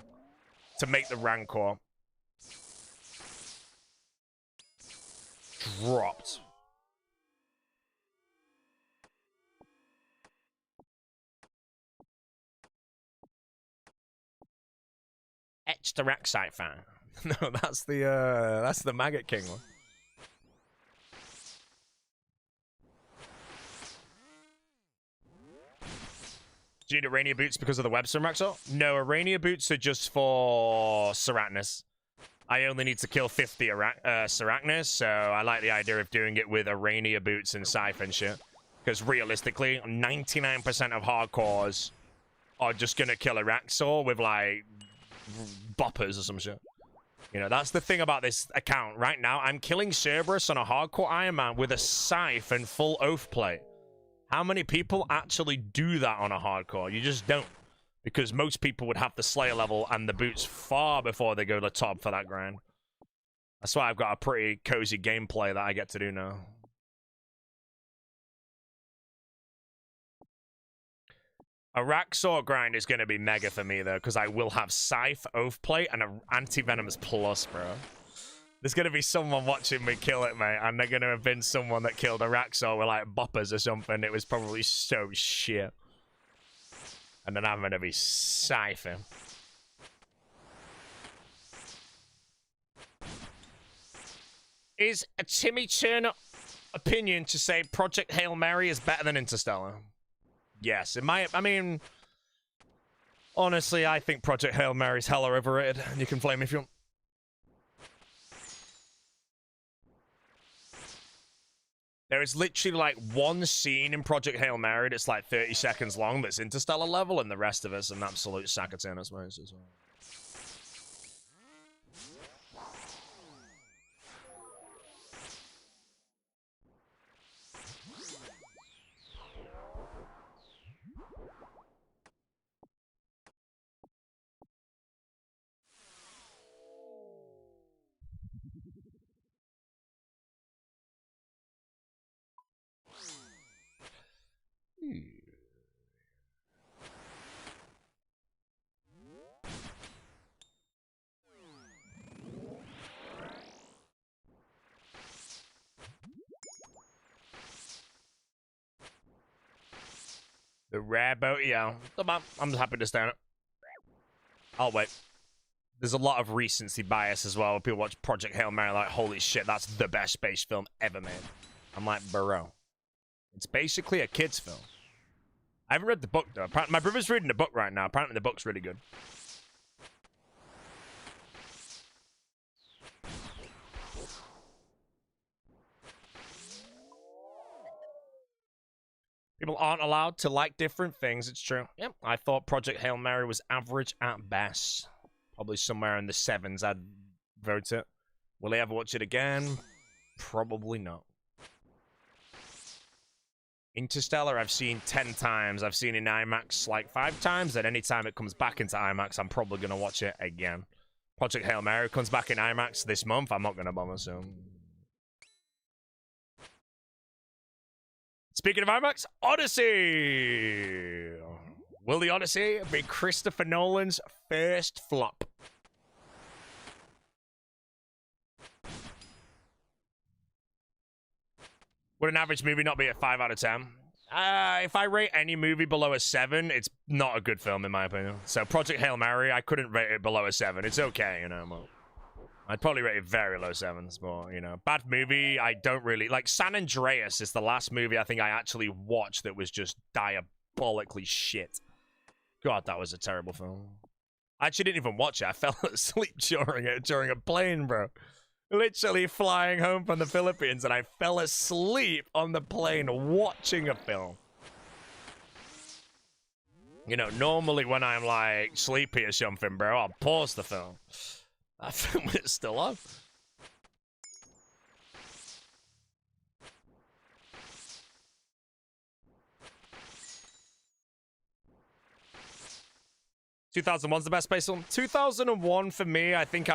To make the Rancor. Dropped. Etched the rack site fan. No, that's the Maggot King one. Do you need Arania boots because of the Webster Maxor? No, Arania boots are just for Seracnus. I only need to kill 50 Seracnus, so I like the idea of doing it with Arania boots and Scythe and shit. Because realistically, 99% of hardcores are just gonna kill a Raxor with like boppers or some shit. You know, that's the thing about this account. Right now, I'm killing Cerberus on a hardcore Iron Man with a Scythe and full Oath Plate. How many people actually do that on a hardcore? You just don't. Because most people would have the Slayer level and the boots far before they go to the top for that grind. That's why I've got a pretty cozy gameplay that I get to do now. A Raxor grind is going to be mega for me, though, because I will have Scythe, Oath Plate, and an Anti-Venomous Plus, bro. There's going to be someone watching me kill it, mate, and they're going to have been someone that killed a Raxor with, like, boppers or something. It was probably so shit. And then I'm going to be Scything. Is a Timmy Turner opinion to say Project Hail Mary is better than Interstellar? Yes, it might. I mean, honestly, I think Project Hail Mary is hella overrated. You can flame me if you want. There is literally like one scene in Project Hail Mary that's like 30 seconds long that's Interstellar level, and the rest of it's an absolute sack of tennis, mate, as well. The rare boat, yeah. I'm happy to stand it. I'll wait. There's a lot of recency bias as well. People watch Project Hail Mary like, holy shit, that's the best space film ever made. I'm like, bro. It's basically a kid's film. I haven't read the book, though. My brother's reading the book right now. Apparently the book's really good. People aren't allowed to like different things. It's true. Yep. I thought Project Hail Mary was average at best. Probably somewhere in the 7s, I'd vote it. Will I ever watch it again? Probably not. Interstellar, I've seen 10 times. I've seen it in IMAX like 5 times. And anytime it comes back into IMAX, I'm probably going to watch it again. Project Hail Mary comes back in IMAX this month. I'm not going to bother soon. Speaking of IMAX, Odyssey! Will the Odyssey be Christopher Nolan's first flop? Would an average movie not be a 5 out of 10? If I rate any movie below a 7, it's not a good film, in my opinion. So Project Hail Mary, I couldn't rate it below a 7. It's okay, you know. Well, I'd probably rate it very low 7s, but, you know. Bad movie, I don't really... Like, San Andreas is the last movie I think I actually watched that was just diabolically shit. God, that was a terrible film. I actually didn't even watch it. I fell asleep during it, during a plane, bro. Literally flying home from the Philippines, and I fell asleep on the plane watching a film. You know, normally when I'm, like, sleepy or something, bro, I'll pause the film. That film is still up. "2001's the best space film." 2001 for me, I think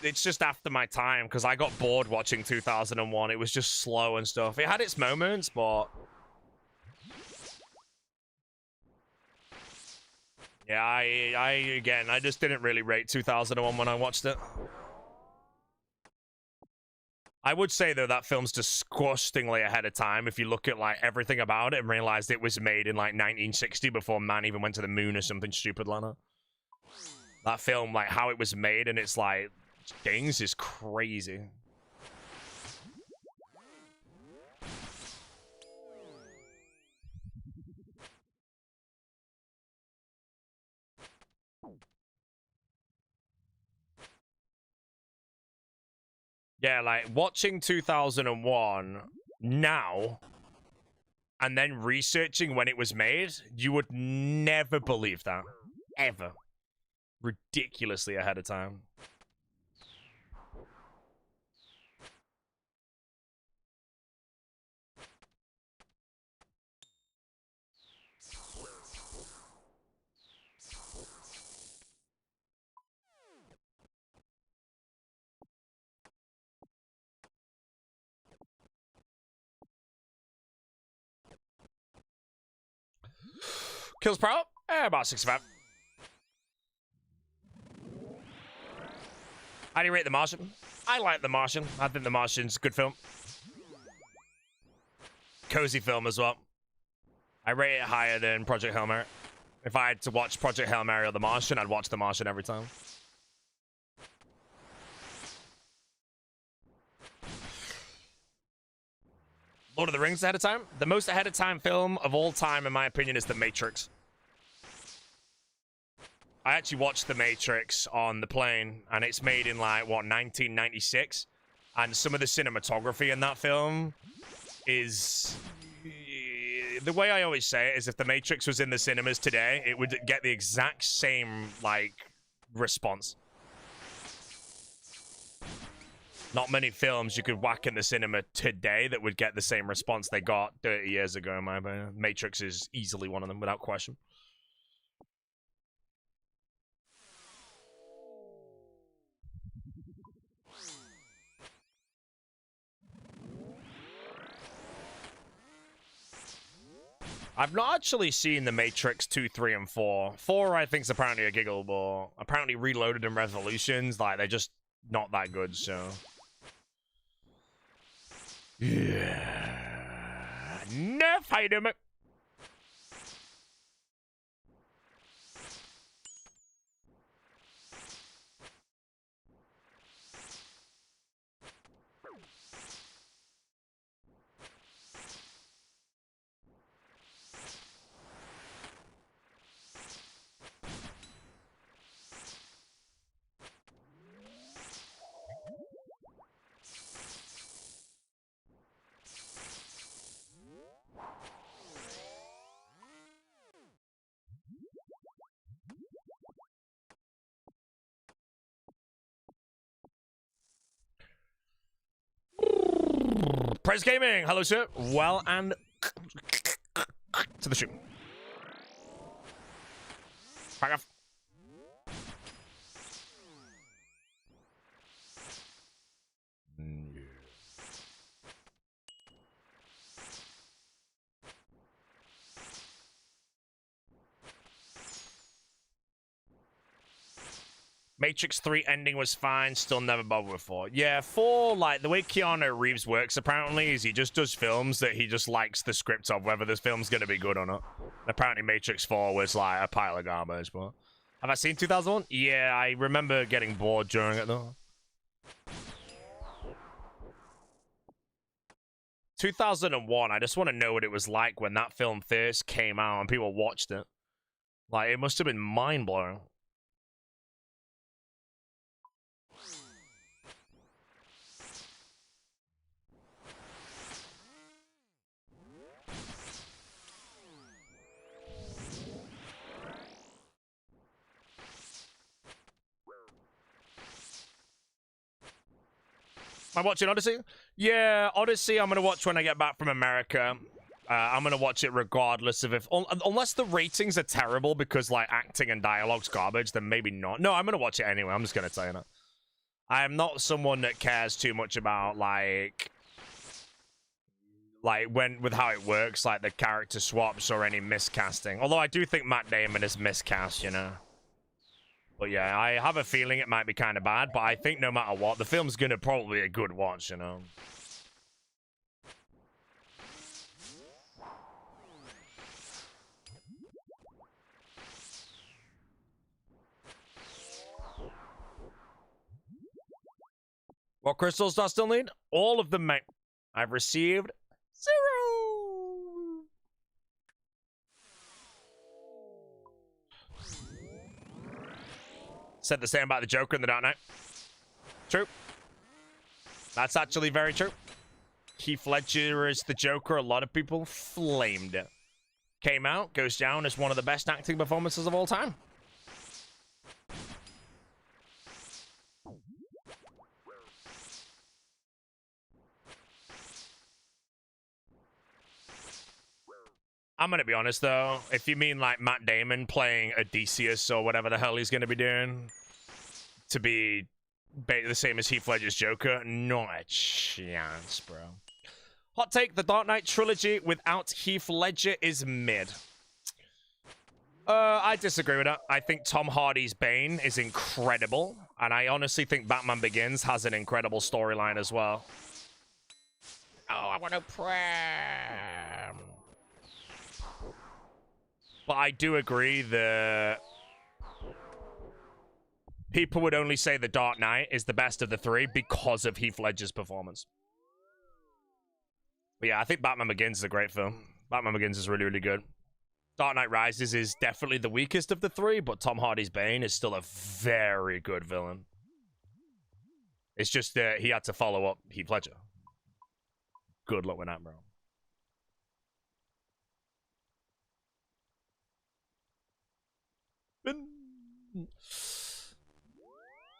it's just after my time, because I got bored watching 2001. It was just slow and stuff. It had its moments, but yeah, I just didn't really rate 2001 when I watched it. I would say, though, that film's disgustingly ahead of time if you look at, like, everything about it and realize it was made in, like, 1960 before man even went to the moon or something stupid like that. That film, like, how it was made and it's, like, things is crazy. Yeah, like, watching 2001 now and then researching when it was made, you would never believe that. Ever. Ridiculously ahead of time. Kills per hour? About 65. How do you rate The Martian? I like The Martian. I think The Martian's a good film. Cozy film as well. I rate it higher than Project Hail Mary. If I had to watch Project Hail Mary or The Martian, I'd watch The Martian every time. Lord of the Rings ahead of time? The most ahead of time film of all time, in my opinion, is The Matrix. I actually watched The Matrix on the plane, and it's made in, like, what, 1996? And some of the cinematography in that film is... The way I always say it is if The Matrix was in the cinemas today, it would get the exact same, like, response. Not many films you could whack in the cinema today that would get the same response they got 30 years ago, in my opinion. Matrix is easily one of them, without question. I've not actually seen The Matrix 2, 3, and 4. 4, I think, is apparently a giggle, but apparently Reloaded and Revolutions, like, they're just not that good, so... Yeah. Enough, Hcim. Press Gaming, hello sir. Well, and to the shoot. Back off. Matrix 3 ending was fine, still never bothered with 4. Yeah, 4, like, the way Keanu Reeves works, apparently, is he just does films that he just likes the script of, whether this film's gonna be good or not. Apparently, Matrix 4 was, like, a pile of garbage, but... Have I seen 2001? Yeah, I remember getting bored during it, though. 2001, I just want to know what it was like when that film first came out and people watched it. Like, it must have been mind-blowing. Am I watching Odyssey? Yeah, Odyssey I'm going to watch when I get back from America. I'm going to watch it regardless of if... Unless the ratings are terrible because, like, acting and dialogue's garbage, then maybe not. No, I'm going to watch it anyway. I'm just going to tell you that. I am not someone that cares too much about, like, with how it works, like the character swaps or any miscasting. Although I do think Matt Damon is miscast, you know. But yeah, I have a feeling it might be kind of bad, but I think no matter what, the film's gonna probably be a good watch, you know? What crystals do I still need? All of them, mate. I've received 0. Said the same about the Joker in the Dark Knight. True. That's actually very true. Heath Ledger is the Joker. A lot of people flamed it. Came out, goes down as one of the best acting performances of all time. I'm gonna be honest though, if you mean like Matt Damon playing Odysseus or whatever the hell he's gonna be doing to be the same as Heath Ledger's Joker, not a chance, bro. Hot take, the Dark Knight trilogy without Heath Ledger is mid. I disagree with that. I think Tom Hardy's Bane is incredible, and I honestly think Batman Begins has an incredible storyline as well. Oh, I want to pray. But I do agree that people would only say The Dark Knight is the best of the three because of Heath Ledger's performance. But yeah, I think Batman Begins is a great film. Batman Begins is really, really good. Dark Knight Rises is definitely the weakest of the three, but Tom Hardy's Bane is still a very good villain. It's just that he had to follow up Heath Ledger. Good luck with that, bro.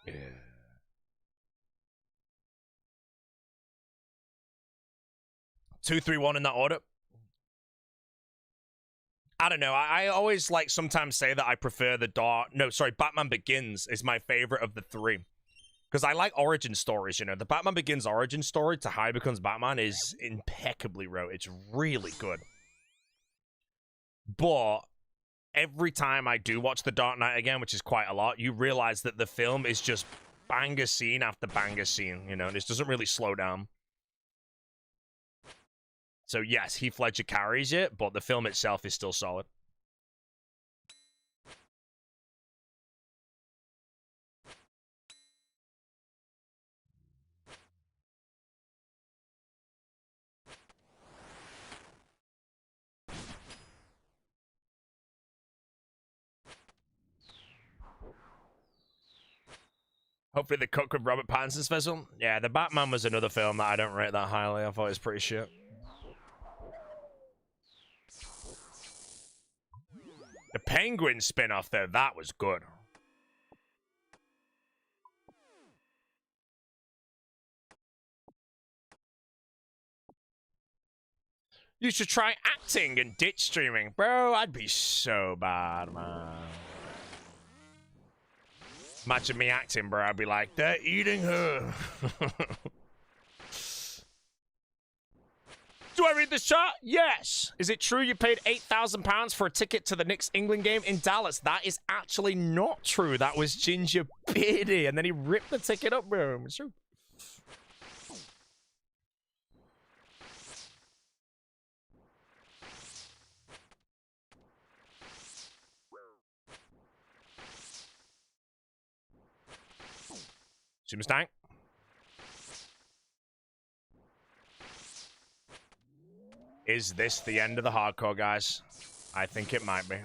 Yeah. 2, 3, 1 in that order. I don't know. I always like sometimes say that I prefer Batman Begins is my favorite of the three. Because I like origin stories, you know. The Batman Begins origin story to how he becomes Batman is impeccably wrote. It's really good. But every time I do watch The Dark Knight again, which is quite a lot, you realize that the film is just banger scene after banger scene, you know, and it doesn't really slow down. So yes, Heath Ledger carries it, but the film itself is still solid. Hopefully the cook with Robert Pattinson's film. Yeah, The Batman was another film that I don't rate that highly. I thought it was pretty shit. The Penguin spin-off, though, that was good. You should try acting and ditch streaming. Bro, I'd be so bad, man. Imagine me acting, bro. I'd be like, they're eating her. Do I read this chart? Yes. Is it true you paid £8,000 for a ticket to the Knicks England game in Dallas? That is actually not true. That was Ginger Beardy, and then he ripped the ticket up, bro. It's true. Mustang. Is this the end of the hardcore, guys? I think it might be.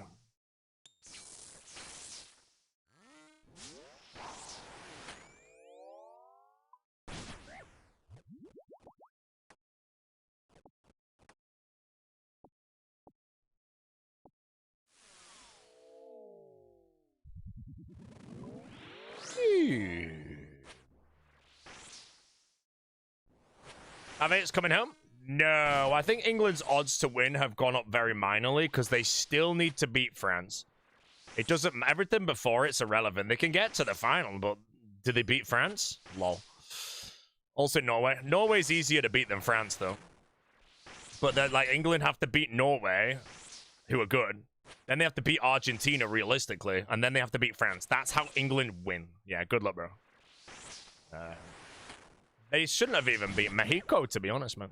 I think it's coming home. No, I think England's odds to win have gone up very minorly because they still need to beat France. It doesn't... Everything before it's irrelevant. They can get to the final, but do they beat France? Lol. Also Norway. Norway's easier to beat than France, though. But then, like, England have to beat Norway, who are good, Then they have to beat Argentina, realistically. And then they have to beat France. That's how England win. Yeah, good luck, bro. They shouldn't have even beat Mexico, to be honest, man.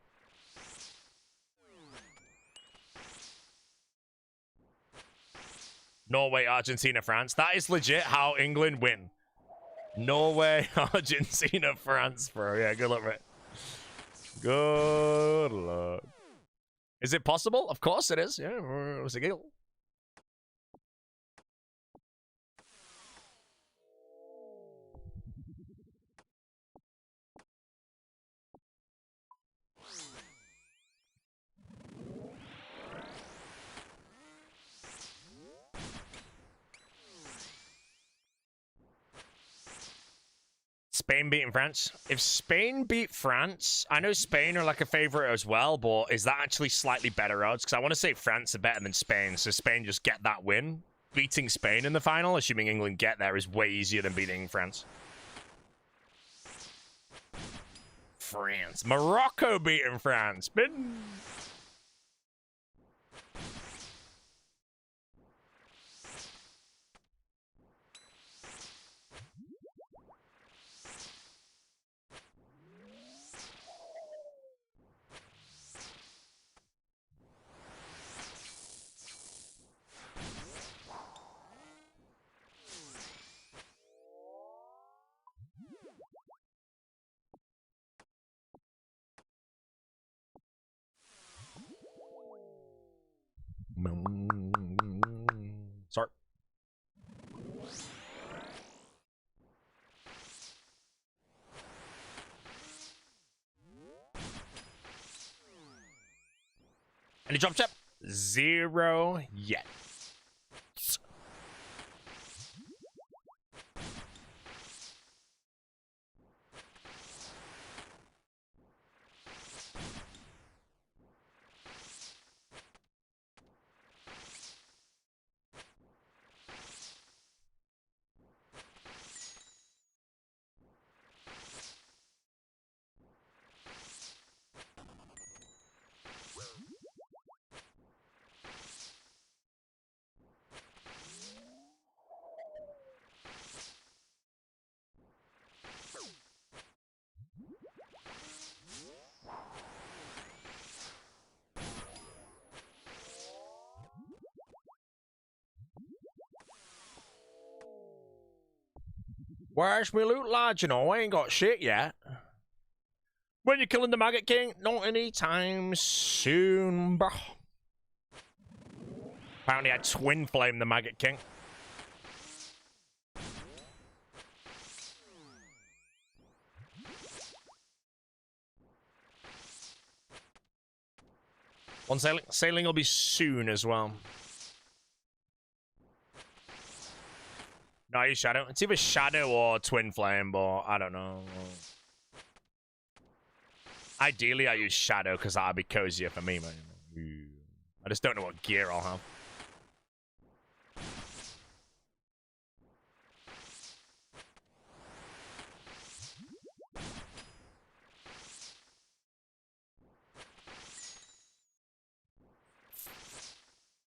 Norway, Argentina, France. That is legit how England win. Norway, Argentina, France, bro. Yeah, good luck, bro. Good luck. Is it possible? Of course it is. Yeah, it was a giggle. Spain beating France. If Spain beat France, I know Spain are like a favorite as well, but is that actually slightly better odds? Because I want to say France are better than Spain, so Spain just get that win. Beating Spain in the final, assuming England get there, is way easier than beating France. France. Morocco beating France. Bin. Sorry. Any drop chip? 0 yet. Where's my loot lodge? You know, I ain't got shit yet. When you're killing the Maggot King? Not anytime soon, bro. Apparently I twin flame the Maggot King. One sailing. Sailing will be soon as well. No, you Shadow. It's either Shadow or Twin Flame, but I don't know. Ideally, I use Shadow because that'd be cozier for me, man. I just don't know what gear I'll have.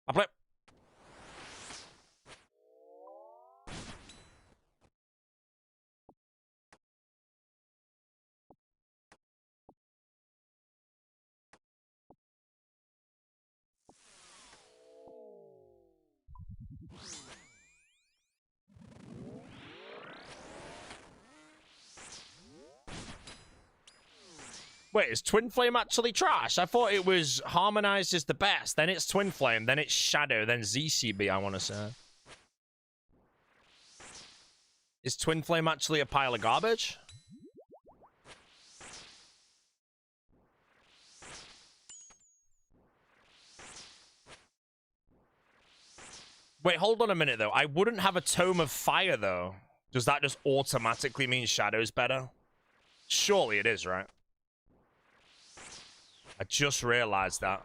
I play. Wait, is Twin Flame actually trash? I thought it was Harmonized is the best, then it's Twin Flame, then it's Shadow, then ZCB, I want to say. Is Twin Flame actually a pile of garbage? Wait, hold on a minute, though. I wouldn't have a Tome of Fire, though. Does that just automatically mean Shadow's better? Surely it is, right? I just realized that.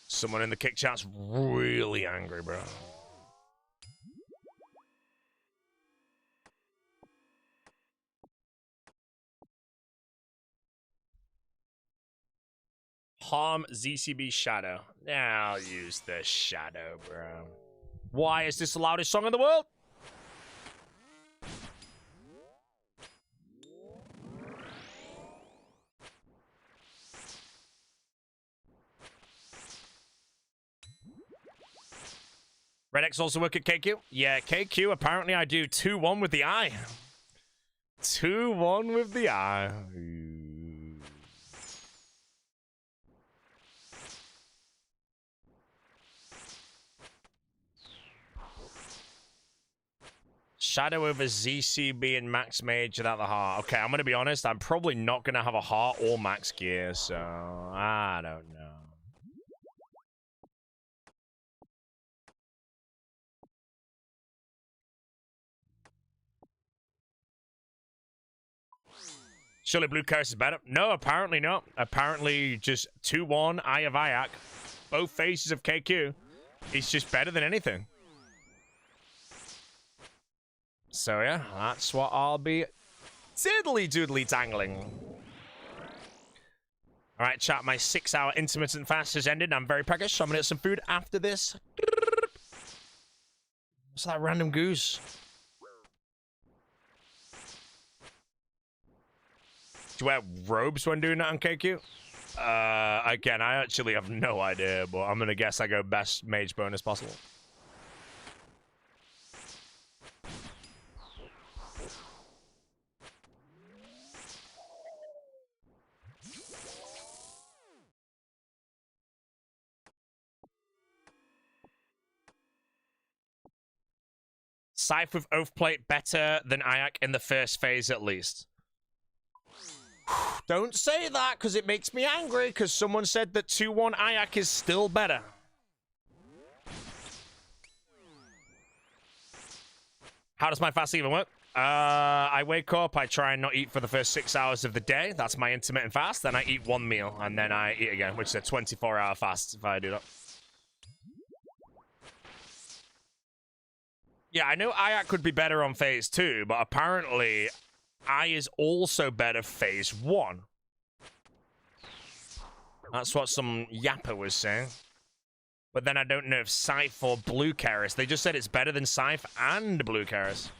Someone in the kick chat's really angry, bro. Harm ZCB Shadow. Now I'll use the Shadow, bro. Why is this the loudest song in the world? Red X also work at KQ? Yeah, KQ, apparently I do 2-1 with the eye. 2-1 with the eye. Shadow over ZCB and Max Mage without the heart. Okay, I'm going to be honest. I'm probably not going to have a heart or max gear, so I don't know. Surely Blue Curse is better. No, apparently not. Apparently just 2-1, Eye of Ayak. Both faces of KQ. It's just better than anything. So yeah, that's what I'll be diddly-doodly tangling. Alright, chat, my 6-hour intermittent fast has ended. I'm very peckish, so I'm gonna get some food after this. What's that random goose? Do you wear robes when doing that on KQ? Again, I actually have no idea, but I'm gonna guess I go best mage bonus possible. Scythe with Oath Plate better than Ayak in the first phase at least. Don't say that, because it makes me angry, because someone said that 2-1 Ayak is still better. How does my fast even work? I wake up, I try and not eat for the first 6 hours of the day. That's my intermittent fast. Then I eat one meal, and then I eat again, which is a 24-hour fast if I do that. Yeah, I know Ayak could be better on phase 2, but apparently I is also better phase 1. That's what some yapper was saying. But then I don't know if Scythe or Blue Keris. They just said it's better than Scythe and Blue Keris.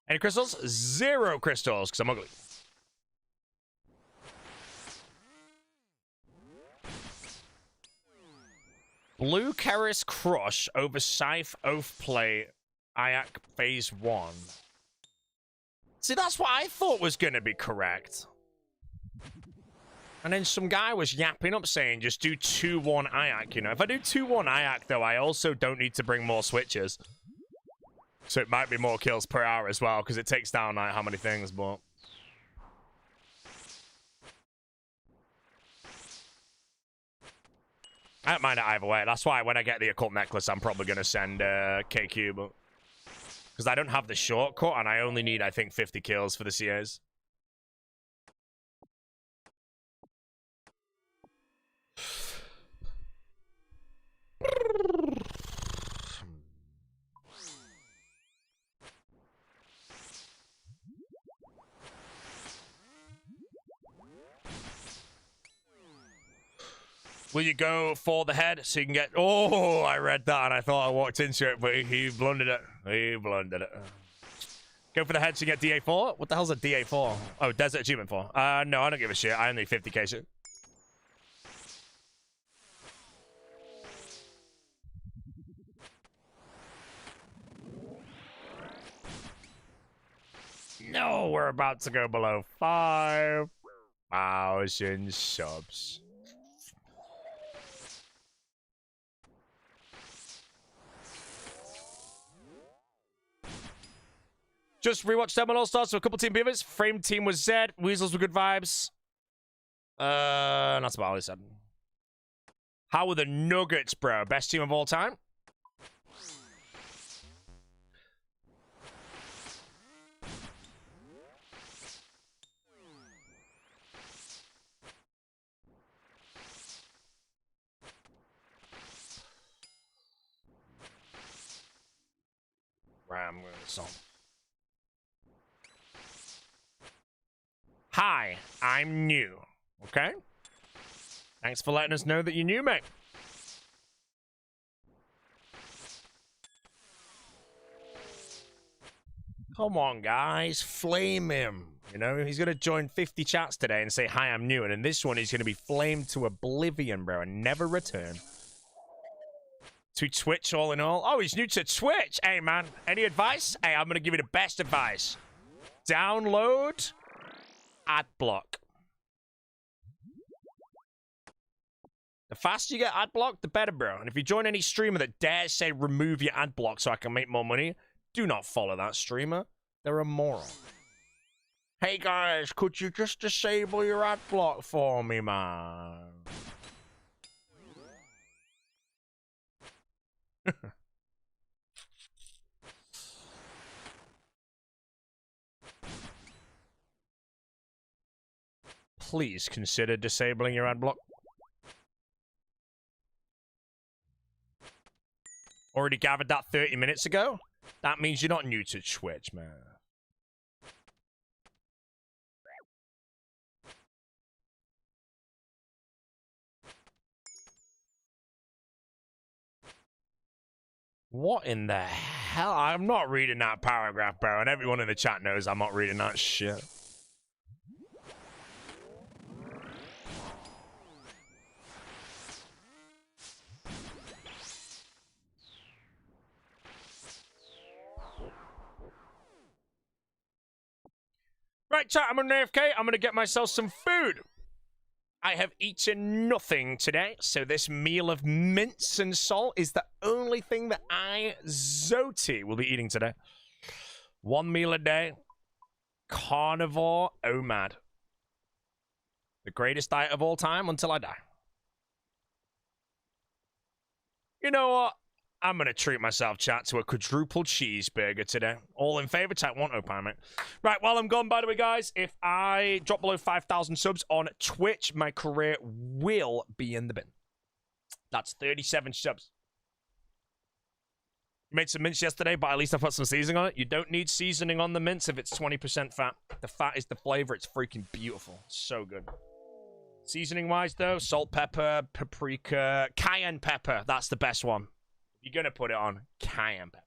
Any crystals? 0 crystals, because I'm ugly. Blue Keris Crush over Scythe Oath Plate Ayak phase 1. See, that's what I thought was going to be correct. And then some guy was yapping up saying just do 2-1 Ayak, you know. If I do 2-1 Ayak, though, I also don't need to bring more switches. So it might be more kills per hour as well, because it takes down like how many things, but... I don't mind it either way. That's why when I get the occult necklace, I'm probably going to send KQ, but... Because I don't have the shortcut, and I only need, I think, 50 kills for the CAs. Will you go for the head so you can get... Oh, I read that and I thought I walked into it, but he blundered it. He blundered it. Go for the head so you get DA4? What the hell's a DA4? Oh, Desert Achievement 4. No, I don't give a shit. I only 50k shit. No, we're about to go below 5,000 subs. Just rewatched Terminal All-Stars, so a couple team beavers. Frame team was Zed. Weasels were good vibes. That's about all he said. How were the Nuggets, bro? Best team of all time? Right, I'm going to solve. Hi, I'm new. Okay? Thanks for letting us know that you're new, mate. Come on, guys. Flame him. You know, he's going to join 50 chats today and say, hi, I'm new. And in this one, he's going to be flamed to oblivion, bro, and never return. To Twitch, all in all. Oh, he's new to Twitch. Hey, man. Any advice? Hey, I'm going to give you the best advice. Download Adblock. The faster you get Adblock, the better, bro. And if you join any streamer that dares say remove your Adblock so I can make more money, do not follow that streamer. They're a moron. Hey, guys, could you just disable your Adblock for me, man? Please consider disabling your Adblock. Already gathered that 30 minutes ago? That means you're not new to Twitch, man. What in the hell? I'm not reading that paragraph, bro, and everyone in the chat knows I'm not reading that shit. Right, chat, I'm on AFK. I'm going to get myself some food. I have eaten nothing today, so this meal of mince and salt is the only thing that I, Zoti, will be eating today. One meal a day. Carnivore OMAD. The greatest diet of all time until I die. You know what? I'm going to treat myself, chat, to a quadruple cheeseburger today. All in favor? Type 1 opine, mate. Right, while I'm gone, by the way, guys, if I drop below 5,000 subs on Twitch, my career will be in the bin. That's 37 subs. You made some mince yesterday, but at least I put some seasoning on it. You don't need seasoning on the mince if it's 20% fat. The fat is the flavor. It's freaking beautiful. So good. Seasoning-wise, though, salt, pepper, paprika, cayenne pepper. That's the best one. You're going to put it on cayenne pepper.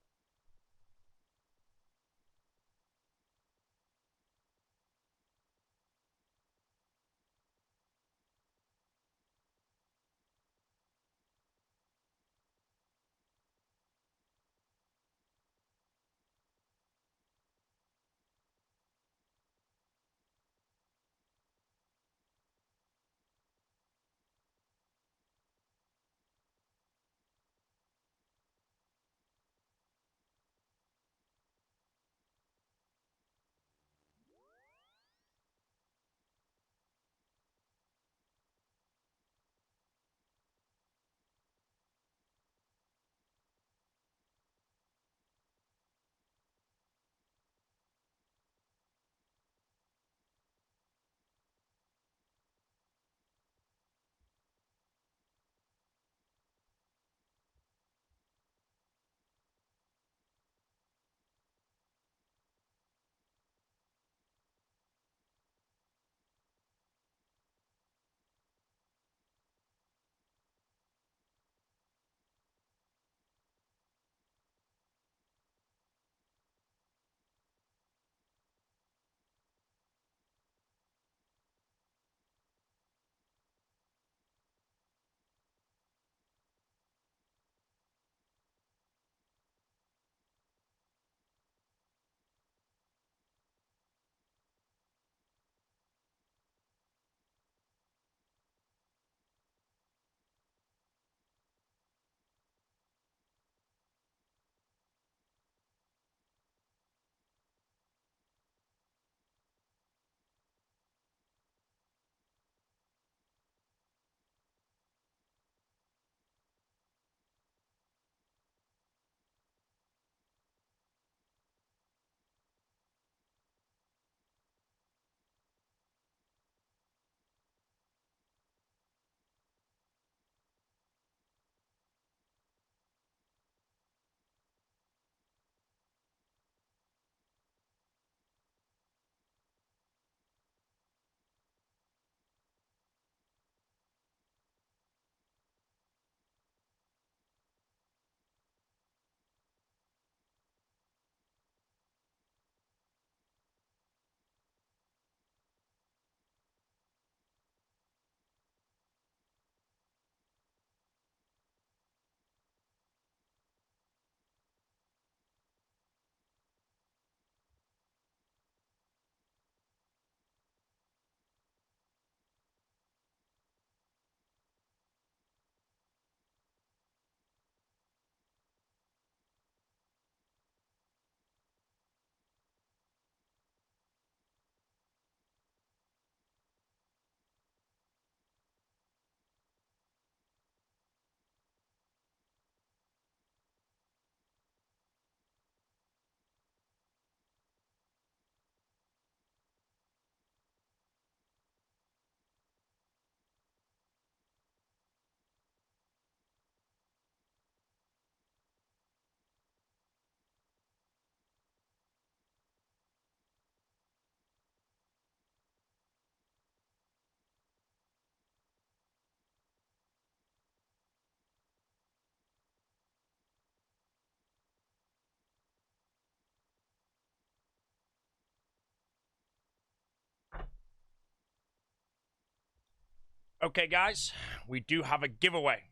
Okay, guys, we do have a giveaway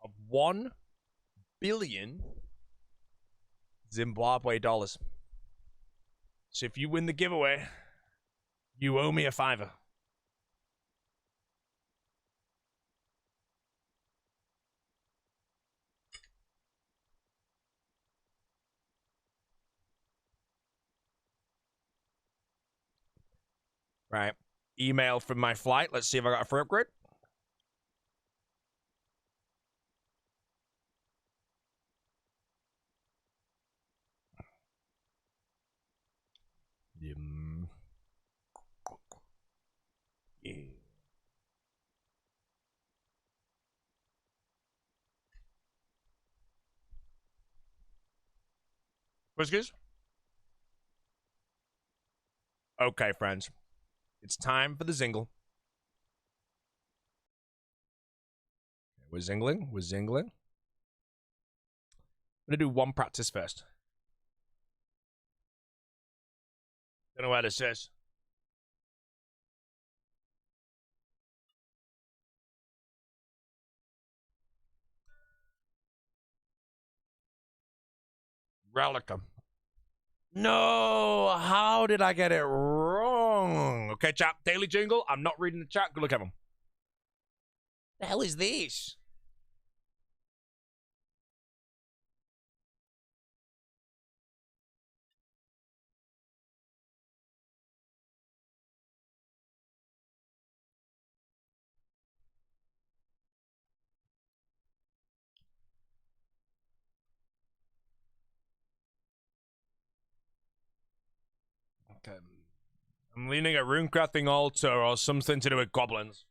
of 1 billion Zimbabwe dollars. So if you win the giveaway, you owe me a $5. Right. Email from my flight. Let's see if I got a free upgrade. Yeah. Whiskers? Okay, friends. It's time for the zingle. We're zingling. We're zingling. I'm going to do one practice first. Don't know where this is. Relica. No, how did I get it wrong? Okay, chat. Daily jingle. I'm not reading the chat. Go look at them. The hell is this? Okay. I'm leaning at runecrafting altar or something to do with goblins.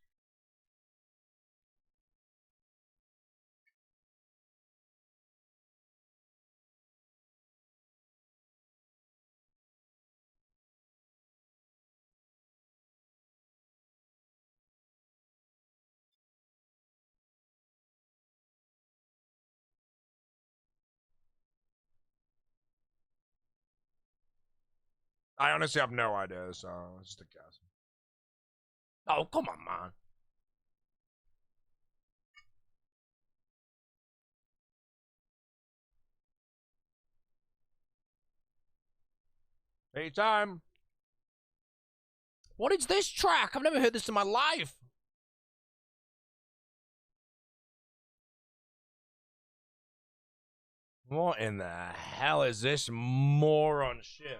I honestly have no idea, so it's just a guess. Oh, come on, man. Anytime. What is this track? I've never heard this in my life. What in the hell is this moron shit?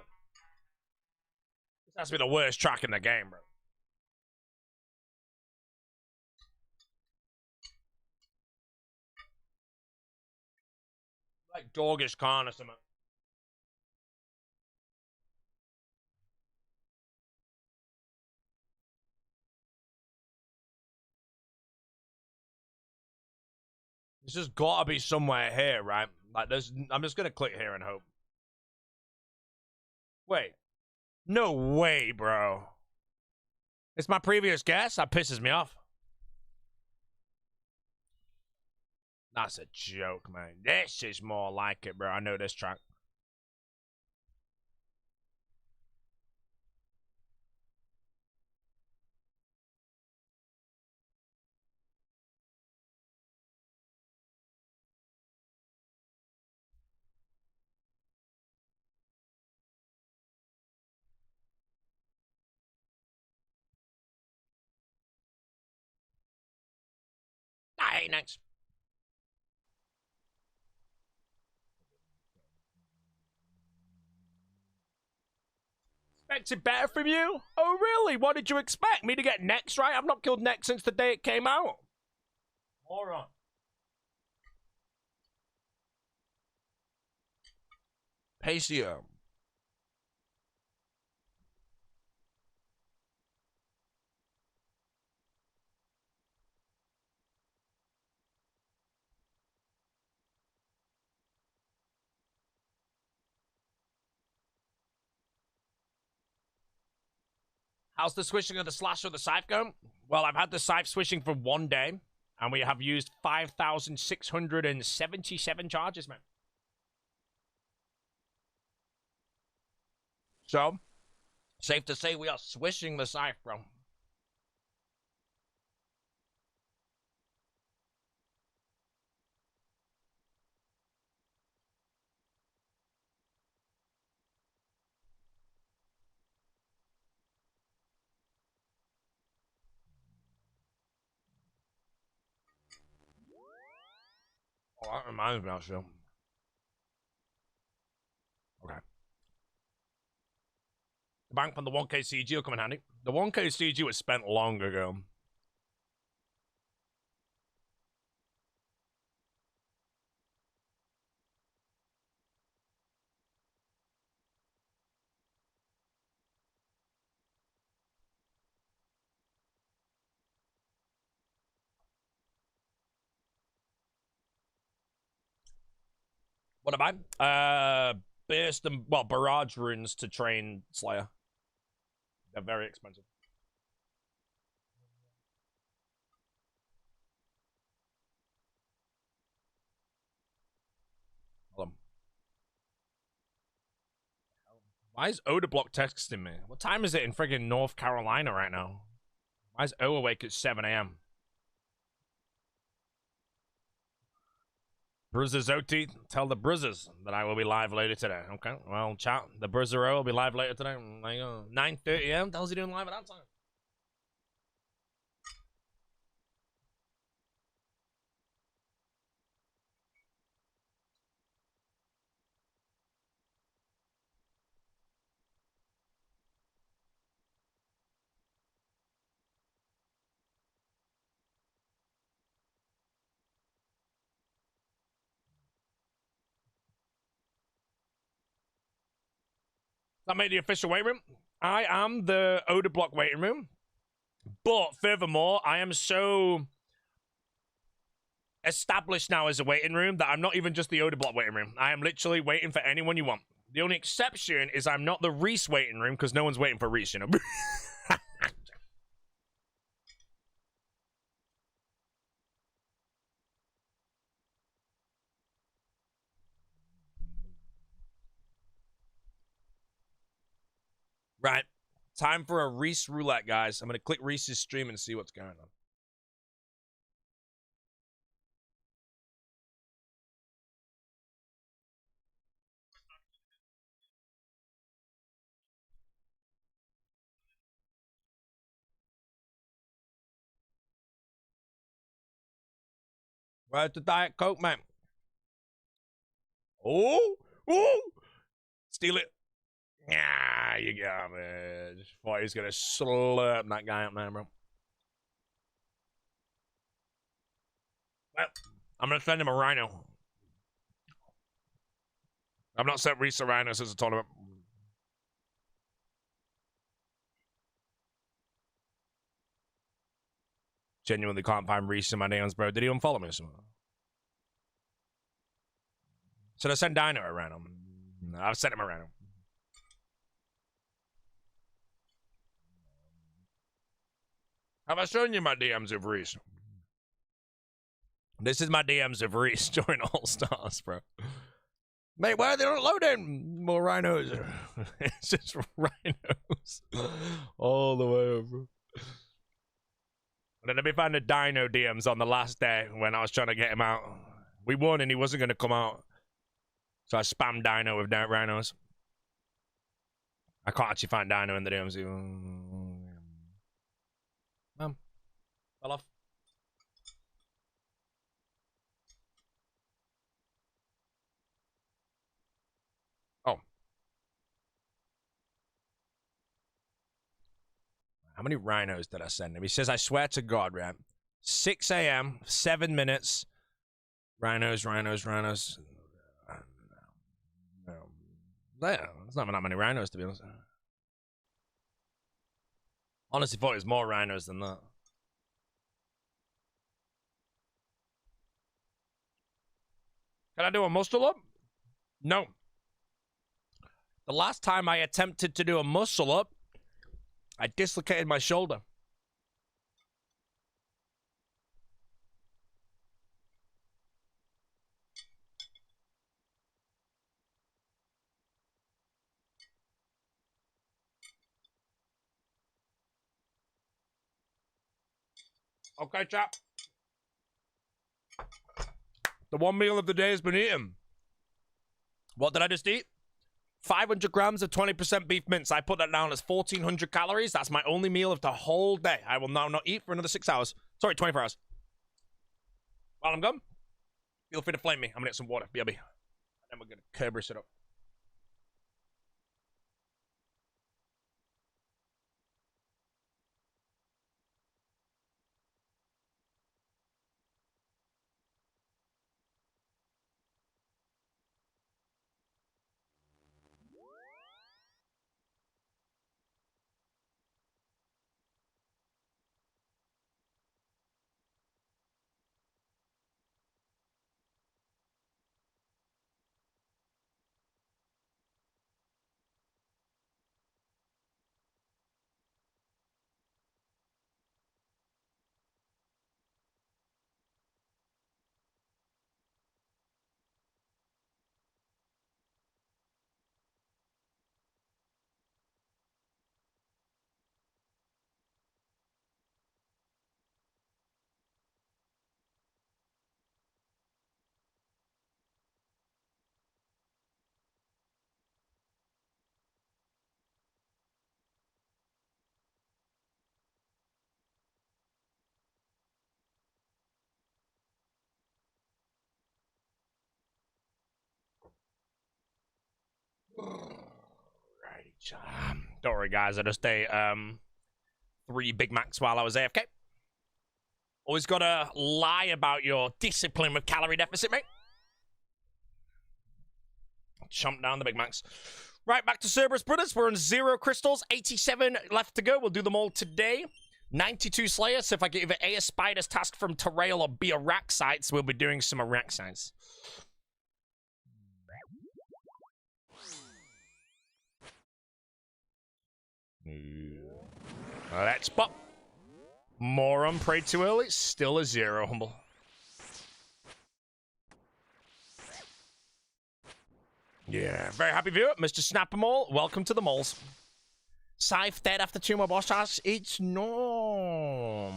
This has to be the worst track in the game, bro. Like Doggish Khan or something. It's just gotta be somewhere here, right? Like, I'm just gonna click here and hope. Wait. No way, bro. It's my previous guess. That pisses me off. That's a joke, man. This is more like it, bro. I know this track. Hey, next. Expected better from you? Oh, really? What did you expect? Me to get next, right? I've not killed next since the day it came out. Moron. Pacio. How's the swishing of the Slasher of the Scythe going? Well, I've had the Scythe swishing for 1 day, and we have used 5,677 charges, man. So, safe to say we are swishing the Scythe, bro. Oh, that reminds me, actually. Okay. The bank from the 1k CG will come in handy. The 1k CG was spent long ago. What am I? Burst and, well, barrage runes to train Slayer. They're very expensive. Hold on. Why is Odablock texting me? What time is it in friggin' North Carolina right now? Why is O awake at 7 a.m.? Bruisers OT, tell the Bruisers that I will be live later today. Okay, well, chat. The Bruiser O will be live later today. 9:30 a.m. What the hell's he doing live at that time? That made the official waiting room. I am the Odablock waiting room. But furthermore, I am so established now as a waiting room that I'm not even just the Odablock waiting room. I am literally waiting for anyone you want. The only exception is I'm not the Reese waiting room because no one's waiting for Reese, you know? Right. Time for a Reese roulette, guys. I'm going to click Reese's stream and see what's going on. Where's the Diet Coke, man? Oh! Oh! Steal it. Yeah, you got it. Just thought he's going to slurp that guy up there, bro. Well, I'm going to send him a rhino. I've not sent Reese a rhino since the tournament. Genuinely can't find Reese in my names, bro. Did he unfollow me or something? Should I send Dino a random? No, I've sent him a random. Have I shown you my DMs of Reese? This is my DMs of Reese during All Stars, bro. Mate, why are they not loading more rhinos? It's just rhinos all the way over. And then let me find the Dino DMs on the last day when I was trying to get him out. We won and he wasn't going to come out. So I spammed Dino with rhinos. I can't actually find Dino in the DMs. Fell off. Oh. How many rhinos did I send him? He says, I swear to God, right? 6 a.m., 7 minutes. Rhinos. No. There's not that many rhinos, to be honest. Honestly, thought it was more rhinos than that. Can I do a muscle up? No. The last time I attempted to do a muscle up, I dislocated my shoulder. Okay, chap. The one meal of the day has been eaten. What did I just eat? 500 grams of 20% beef mince. I put that down as 1,400 calories. That's my only meal of the whole day. I will now not eat for another 6 hours. Sorry, 24 hours. While I'm gone, Feel free to flame me. I'm gonna get some water. BRB. And then we're gonna Kerberos it up. Right. Don't worry, guys. I just ate 3 Big Macs while I was AFK. Always gotta lie about your discipline with calorie deficit, mate. Chomp down the Big Macs. Right, back to Cerberus Brothers. We're on 0 crystals, 87 left to go. We'll do them all today. 92 Slayer, so if I get either A, a Spider's task from Terrail, or B, a Rack Sites, we'll be doing some Rack Sites. Let's pop. Moron prayed too early. Still a 0, humble. Yeah, very happy viewer. Mr. Snap 'em all. Welcome to the moles. Scythe dead after 2 more boss tasks. It's norm.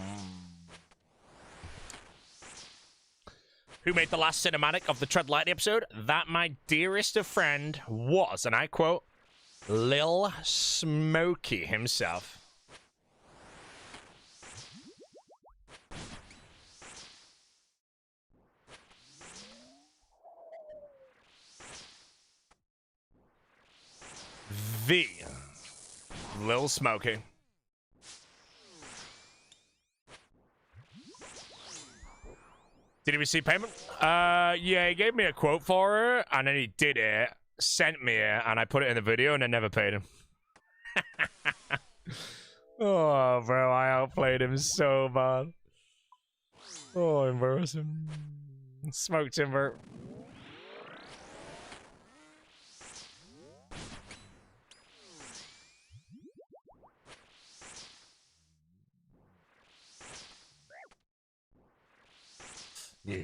Who made the last cinematic of the Tread Lightly episode? That, my dearest of friend, was, and I quote, Lil Smokey himself. V. Lil Smokey. Did he receive payment? Yeah, he gave me a quote for it, and then he did it, sent me it, and I put it in the video, and I never paid him. Oh, bro, I outplayed him so bad. Oh, embarrassing. Smoked him, bro. Yeah.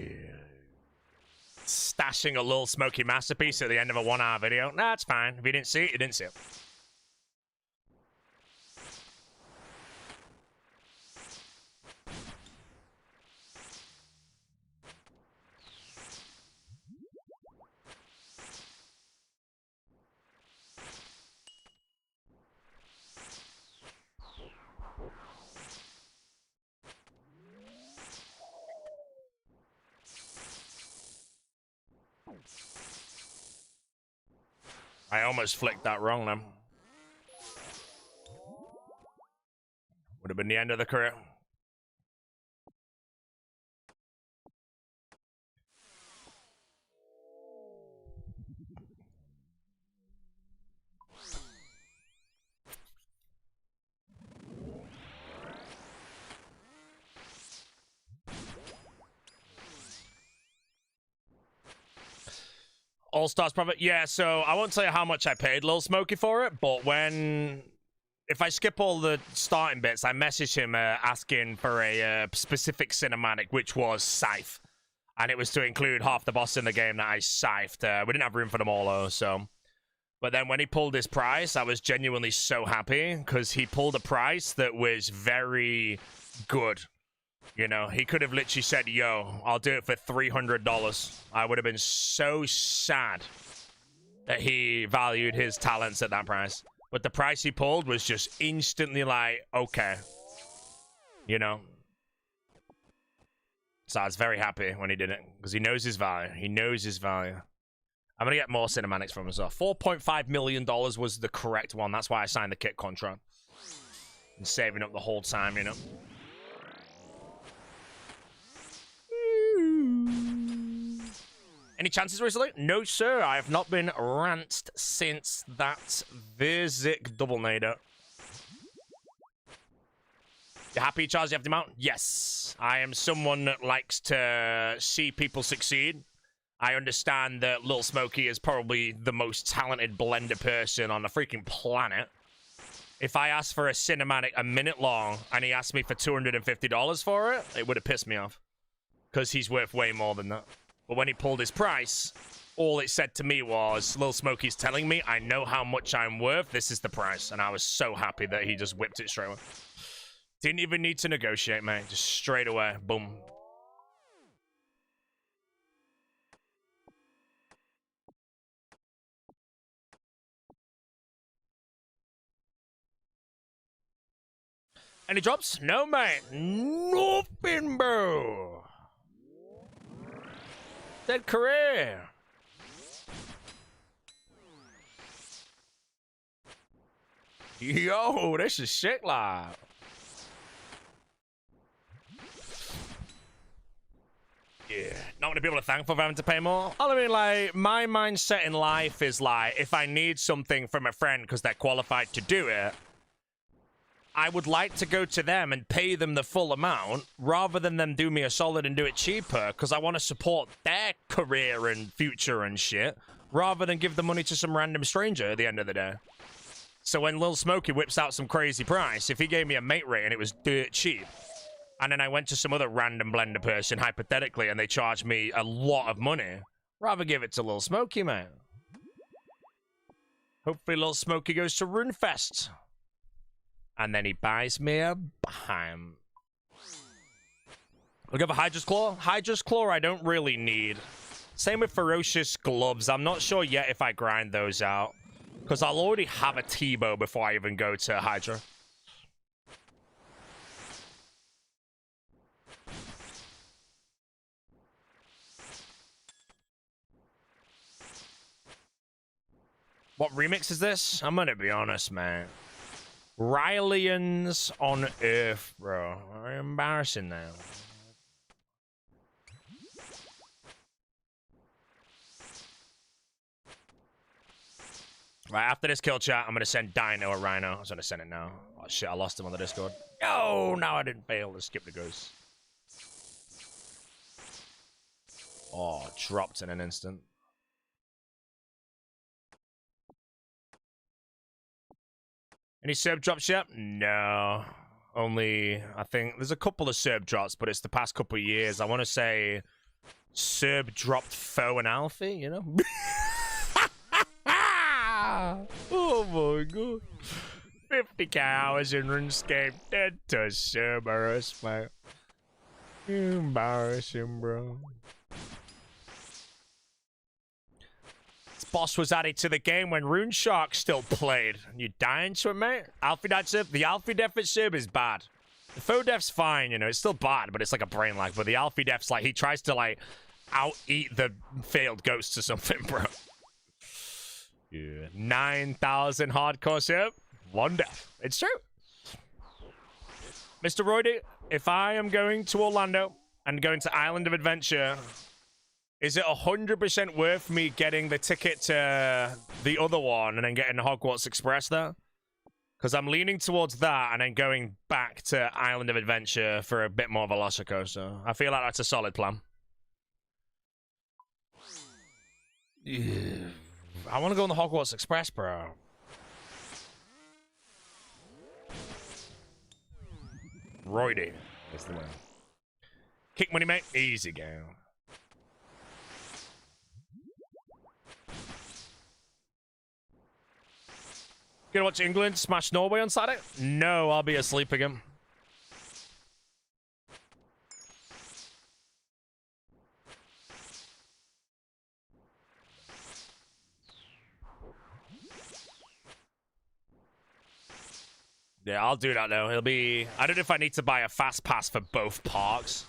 Stashing a little smoky masterpiece at the end of a 1-hour video. Nah, it's fine. If you didn't see it, you didn't see it. I almost flicked that wrong then. Would have been the end of the career. All-Stars profit? Yeah, so I won't tell you how much I paid Lil Smokey for it, but if I skip all the starting bits, I messaged him asking for a specific cinematic, which was Scythe. And it was to include half the boss in the game that I scythed. We didn't have room for them all, though, so... But then when he pulled his price, I was genuinely so happy, because he pulled a price that was very good. You know, he could have literally said, yo, I'll do it for $300. I would have been so sad that he valued his talents at that price. But the price he pulled was just instantly like, okay. You know? So I was very happy when he did it, because he knows his value. He knows his value. I'm going to get more cinematics from him as well. $4.5 million was the correct one. That's why I signed the kit contract. And saving up the whole time, you know. Any chances recently? No, sir. I have not been ranted since that Vizic double nader. You happy, Charles? You have the amount? Yes. I am someone that likes to see people succeed. I understand that Lil Smokey is probably the most talented blender person on the freaking planet. If I asked for a cinematic a minute long and he asked me for $250 for it, it would have pissed me off. Because he's worth way more than that. But when he pulled his price, all it said to me was, Lil Smokey's telling me I know how much I'm worth. This is the price. And I was so happy that he just whipped it straight away. Didn't even need to negotiate, mate. Just straight away. Boom. Any drops? No, mate. Nothing, bro. Dead career. Yo, this is shit, lad. Yeah, not gonna be able to thank for having to pay more. I mean, like, my mindset in life is like, if I need something from a friend because they're qualified to do it, I would like to go to them and pay them the full amount rather than them do me a solid and do it cheaper, because I want to support their career and future and shit rather than give the money to some random stranger at the end of the day. So when Lil Smokey whips out some crazy price, if he gave me a mate rate and it was dirt cheap, and then I went to some other random blender person, hypothetically, and they charged me a lot of money, rather give it to Lil Smokey, man. Hopefully Lil Smokey goes to RuneFest. And then he buys me a Hcim. Look at the Hydra's Claw. Hydra's Claw I don't really need. Same with Ferocious Gloves. I'm not sure yet if I grind those out, because I'll already have a T-bow before I even go to Hydra. What remix is this? I'm gonna be honest, man. Rylians on Earth, bro. Very embarrassing now. Right, after this kill chat, I'm gonna send Dino a Rhino. I was gonna send it now. Oh shit, I lost him on the Discord. No, now I didn't fail to skip the ghost. Oh, dropped in an instant. Any Serb drops yet? No. Only, I think, there's a couple of Serb drops, but it's the past couple of years. I want to say Serb dropped Foe and Alfie, you know? Oh my god. 50k hours in RuneScape. Dead to Cerberus, mate. Embarrassing, bro. Boss was added to the game when RuneShark still played. You dying to it, mate? Alfie died Serb. The Alfie death at Serb is bad. The Foe death's fine, you know. It's still bad, but it's like a brain lag. But the Alfie death's like, he tries to, like, out-eat the failed ghosts or something, bro. Yeah. 9,000 hardcore Serb. One death. It's true. Mr. Roydy, if I am going to Orlando and going to Island of Adventure, is it 100% worth me getting the ticket to the other one and then getting the Hogwarts Express there? Because I'm leaning towards that and then going back to Island of Adventure for a bit more of a Velocico, so I feel like that's a solid plan. Yeah. I want to go on the Hogwarts Express, bro. Roydy is the one. Kick money, mate. Easy go. Gonna watch England smash Norway on Saturday? No, I'll be asleep again. Yeah, I'll do that though. It'll be... I don't know if I need to buy a fast pass for both parks.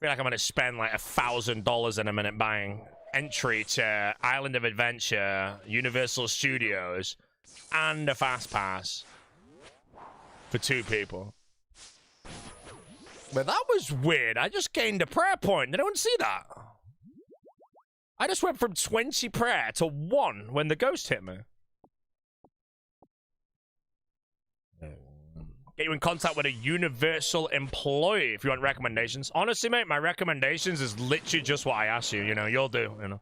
feel like I'm gonna spend like $1,000 in a minute buying entry to Island of Adventure, Universal Studios, and a fast pass for 2 people. But that was weird. I just gained a prayer point. Did anyone see that? I just went from 20 prayer to 1 when the ghost hit me. Get you in contact with a Universal employee if you want recommendations. Honestly, mate, my recommendations is literally just what I asked you. You know, you'll do, you know.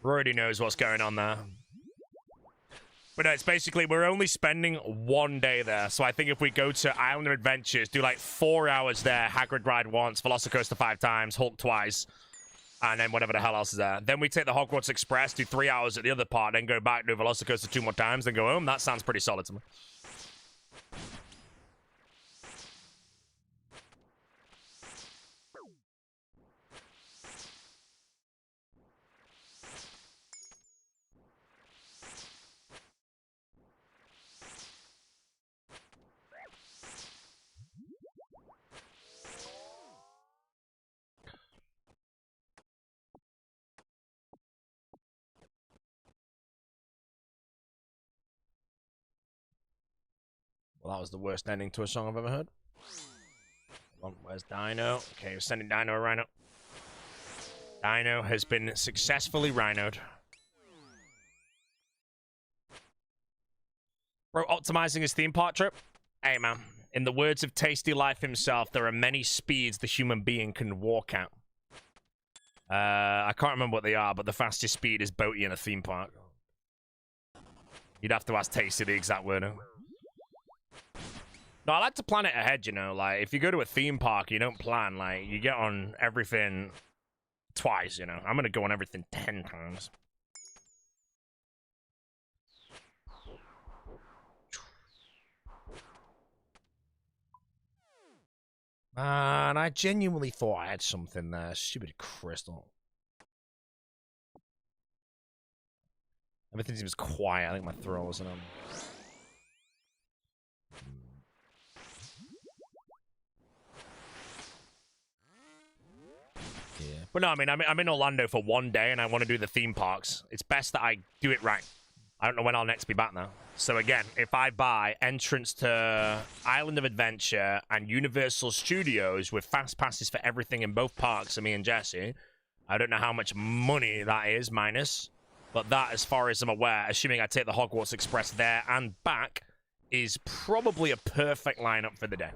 Already knows what's going on there. But no, it's basically, we're only spending 1 day there. So I think if we go to Island of Adventures, do like 4 hours there, Hagrid ride once, Velocicoaster 5 times, Hulk twice, and then whatever the hell else is there. Then we take the Hogwarts Express, do 3 hours at the other part, then go back, do Velocicoaster 2 more times, then go home. That sounds pretty solid to me. Well, that was the worst ending to a song I've ever heard. Where's Dino? Okay, we're sending Dino a rhino. Dino has been successfully rhinoed. Bro, optimizing his theme park trip? Hey, man. In the words of Tasty Life himself, there are many speeds the human being can walk at. I can't remember what they are, but the fastest speed is boaty in a theme park. You'd have to ask Tasty the exact word. No, I like to plan it ahead, you know. Like, if you go to a theme park, you don't plan. Like, you get on everything twice, you know. I'm gonna go on everything 10 times. Man, I genuinely thought I had something there. Stupid crystal. Everything seems quiet. I think my throw wasn't on. Yeah. But no, I mean, I'm in Orlando for 1 day and I want to do the theme parks. It's best that I do it right. I don't know when I'll next be back now. So again, if I buy entrance to Island of Adventure and Universal Studios with fast passes for everything in both parks for me and Jesse, I don't know how much money that is minus, but that, as far as I'm aware, assuming I take the Hogwarts Express there and back, is probably a perfect lineup for the day.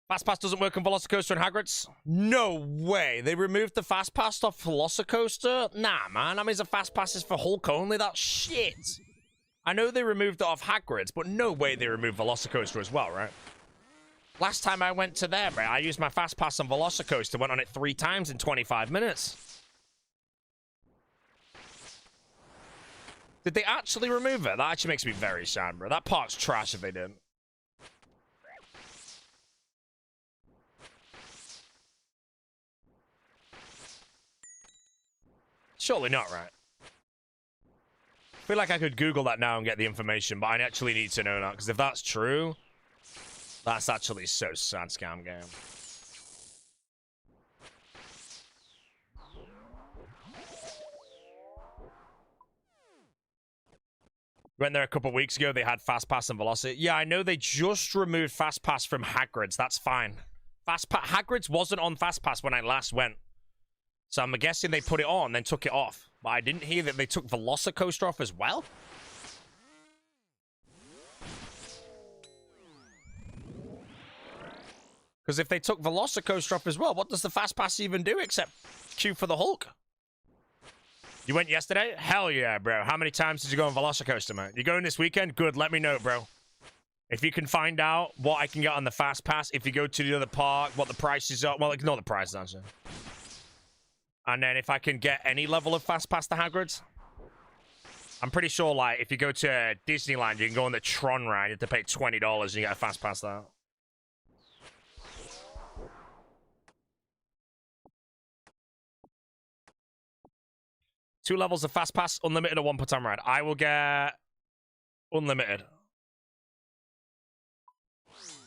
Fast Pass doesn't work on Velocicoaster and Hagrid's? No way. They removed the Fast Pass off Velocicoaster? Nah, man. That means the Fast Pass is for Hulk only. That's shit. I know they removed it off Hagrid's, but no way they removed Velocicoaster as well, right? Last time I went to there, bro, I used my Fast Pass on Velocicoaster, went on it 3 times in 25 minutes. Did they actually remove it? That actually makes me very sad, bro. That park's trash if they didn't. Surely not, right? I feel like I could Google that now and get the information, but I actually need to know that, because if that's true, that's actually so sad, scam game. Went there a couple weeks ago, they had Fast Pass and Velocity. Yeah, I know they just removed Fast Pass from Hagrid's, that's fine. Hagrid's wasn't on Fast Pass when I last went. So I'm guessing they put it on, then took it off. But I didn't hear that they took Velocicoaster off as well. Because if they took Velocicoaster off as well, what does the Fast Pass even do except queue for the Hulk? You went yesterday? Hell yeah, bro. How many times did you go on Velocicoaster, mate? You going this weekend? Good, let me know, bro. If you can find out what I can get on the Fast Pass, if you go to the other park, what the prices are. Well, ignore the prices, actually. And then if I can get any level of Fast Pass to Hagrid's, I'm pretty sure, like, if you go to Disneyland, you can go on the Tron ride. You have to pay $20 and you get a Fast Pass there. 2 levels of fast pass, unlimited or 1 per time ride. I will get unlimited.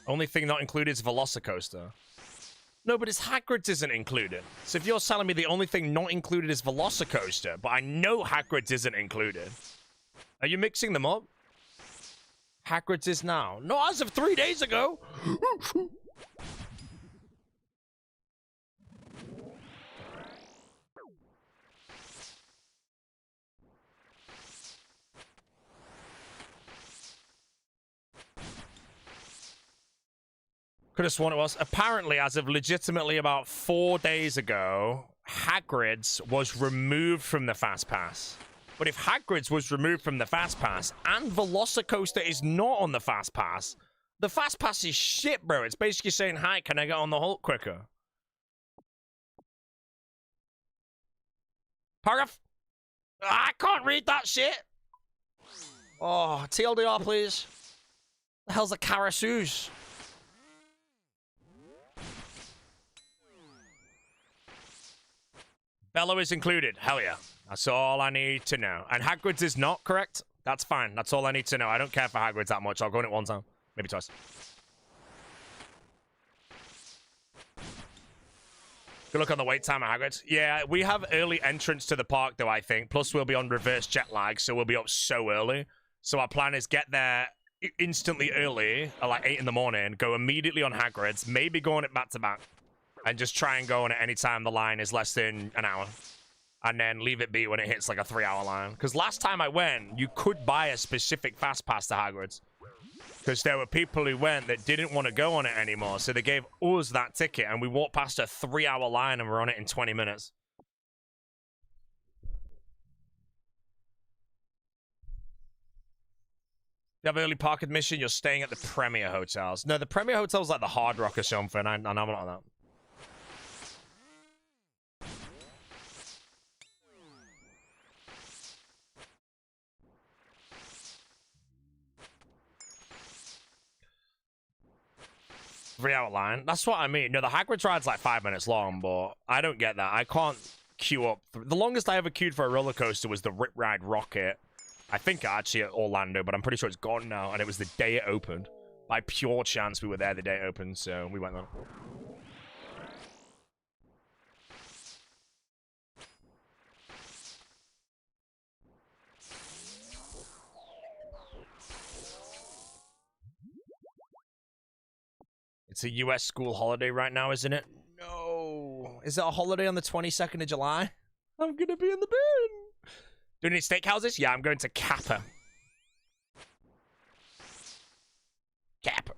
Only thing not included is Velocicoaster. No, but his Hagrid's isn't included. So if you're telling me the only thing not included is Velocicoaster, but I know Hagrid's isn't included. Are you mixing them up? Hagrid's is now. Not as of 3 days ago. Could have sworn it was. Apparently, as of legitimately about 4 days ago, Hagrid's was removed from the Fast Pass. But if Hagrid's was removed from the Fast Pass and Velocicoaster is not on the Fast Pass, the Fast Pass is shit, bro. It's basically saying, hi, can I get on the Hulk quicker? Paragraph. I can't read that shit. Oh, TLDR, please. The hell's a Karasuz? Bello is included. Hell yeah. That's all I need to know. And Hagrid's is not correct? That's fine. That's all I need to know. I don't care for Hagrid's that much. I'll go on it one time. Maybe twice. Good luck on the wait time at Hagrid's. Yeah, we have early entrance to the park, though, I think. Plus, we'll be on reverse jet lag, so we'll be up so early. So our plan is get there instantly early, at like 8 in the morning, go immediately on Hagrid's, maybe go on it back-to-back, and just try and go on it anytime the line is less than an hour. And then leave it be when it hits like a 3-hour line. Because last time I went, you could buy a specific fast pass to Hagrid's. Because there were people who went that didn't want to go on it anymore. So they gave us that ticket and we walked past a 3-hour line and we're on it in 20 minutes. You have early park admission, you're staying at the Premier Hotels. No, the Premier Hotel's like the Hard Rock or something. I'm not on that. Three-hour line. That's what I mean. No, the Hagrid's ride's like 5 minutes long, but I don't get that. I can't queue up. The longest I ever queued for a roller coaster was the Rip Ride Rocket. I think actually at Orlando, but I'm pretty sure it's gone now. And it was the day it opened. By pure chance, we were there the day it opened, so we went on. It's a US school holiday right now, isn't it? No. Is it a holiday on the 22nd of July? I'm gonna be in the bin. Do you need steakhouses? Yeah, I'm going to Kappa. Kappa.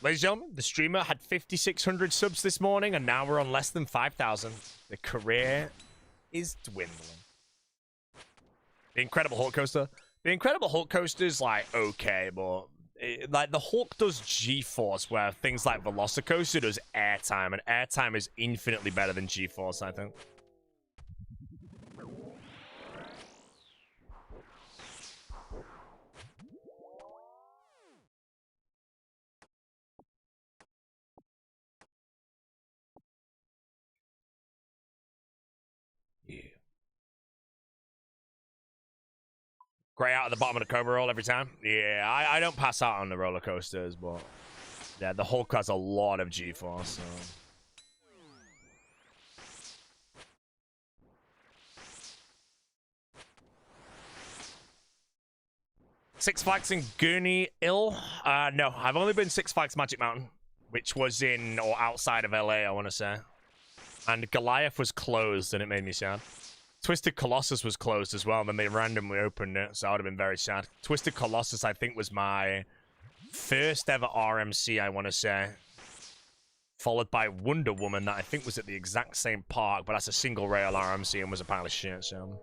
Ladies and gentlemen, the streamer had 5,600 subs this morning, and now we're on less than 5,000. The career is dwindling. The Incredible Hulk Coaster. The Incredible Hulk Coaster is, like, okay, but... like, the Hulk does G-Force, where things like Velocicoaster does airtime, and airtime is infinitely better than G-Force, I think. Grey out at the bottom of the Cobra roll every time. Yeah, I don't pass out on the roller coasters, but yeah, the Hulk has a lot of G-force. So. Six Flags in Gurney Ill? No, I've only been Six Flags Magic Mountain, which was in or outside of LA, I want to say. And Goliath was closed, and it made me sad. Twisted Colossus was closed as well, and then they randomly opened it, so I would have been very sad. Twisted Colossus, I think, was my first ever RMC, I want to say. Followed by Wonder Woman, that I think was at the exact same park, but that's a single rail RMC and was a pile of shit, so...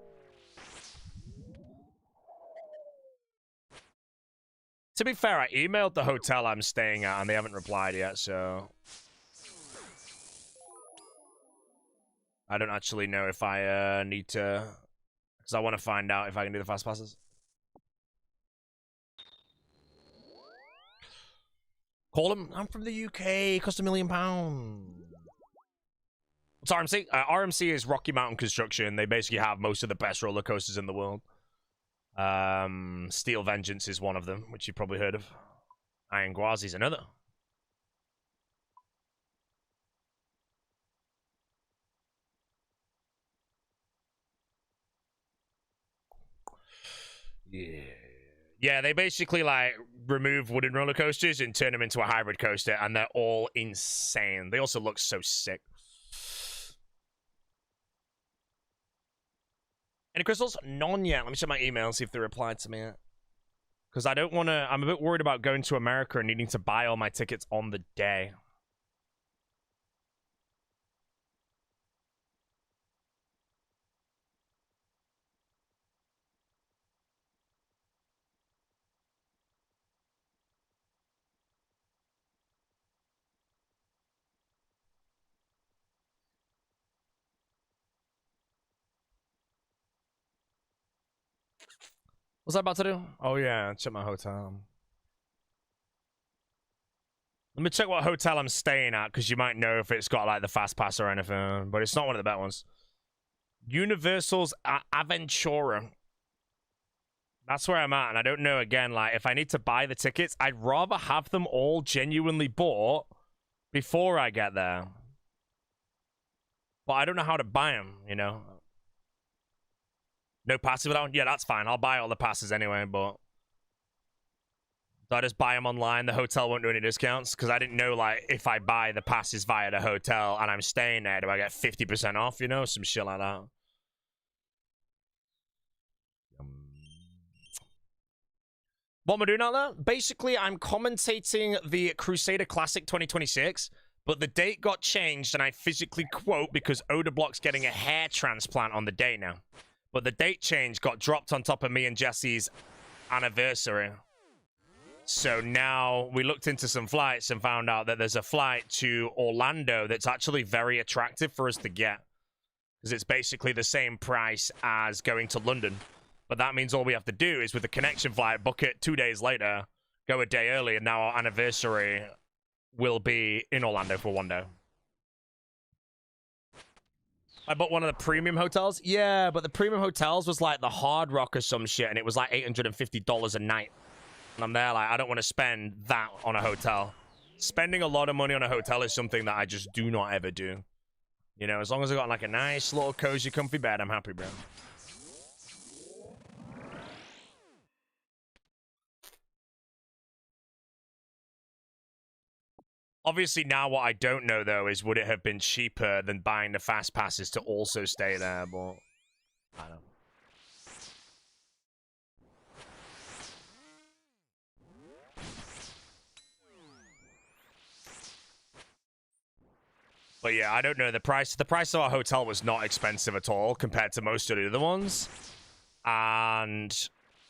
To be fair, I emailed the hotel I'm staying at, and they haven't replied yet, so... I don't actually know if I need to... Because I want to find out if I can do the fast passes. Call him. I'm from the UK. Cost £1 million. What's RMC? RMC is Rocky Mountain Construction. They basically have most of the best roller coasters in the world. Steel Vengeance is one of them, which you've probably heard of. Iron Gwazi is another. Yeah, they basically like remove wooden roller coasters and turn them into a hybrid coaster, and they're all insane. They also look so sick. Any crystals? None yet. Let me check my email and see if they replied to me yet. Because I don't want to... I'm a bit worried about going to America and needing to buy all my tickets on the day. What's I about to do? Oh, yeah. Check my hotel. Let me check what hotel I'm staying at, because you might know if it's got, like, the fast pass or anything. But it's not one of the better ones. Universal's Aventura. That's where I'm at, and I don't know, again, like, if I need to buy the tickets, I'd rather have them all genuinely bought before I get there. But I don't know how to buy them, you know? No passes without? Yeah, that's fine. I'll buy all the passes anyway, but... Do I just buy them online? The hotel won't do any discounts? Because I didn't know, like, if I buy the passes via the hotel and I'm staying there, do I get 50% off, you know? Some shit like that. What am I doing out there? Basically, I'm commentating the Crusader Classic 2026, but the date got changed, and I physically quote because Odablock's getting a hair transplant on the day now. But the date change got dropped on top of me and Jesse's anniversary. So now we looked into some flights and found out that there's a flight to Orlando that's actually very attractive for us to get. Because it's basically the same price as going to London. But that means all we have to do is with the connection flight, book it 2 days later, go a day early, and now our anniversary will be in Orlando for 1 day. I bought one of the premium hotels. Yeah, but the premium hotels was like the Hard Rock or some shit, and it was like $850 a night. And I'm there like, I don't want to spend that on a hotel. Spending a lot of money on a hotel is something that I just do not ever do. You know, as long as I got like a nice little cozy, comfy bed, I'm happy, bro. Obviously, now what I don't know, though, is would it have been cheaper than buying the fast passes to also stay there, but I don't know. But yeah, I don't know. The price of our hotel was not expensive at all compared to most of the other ones. And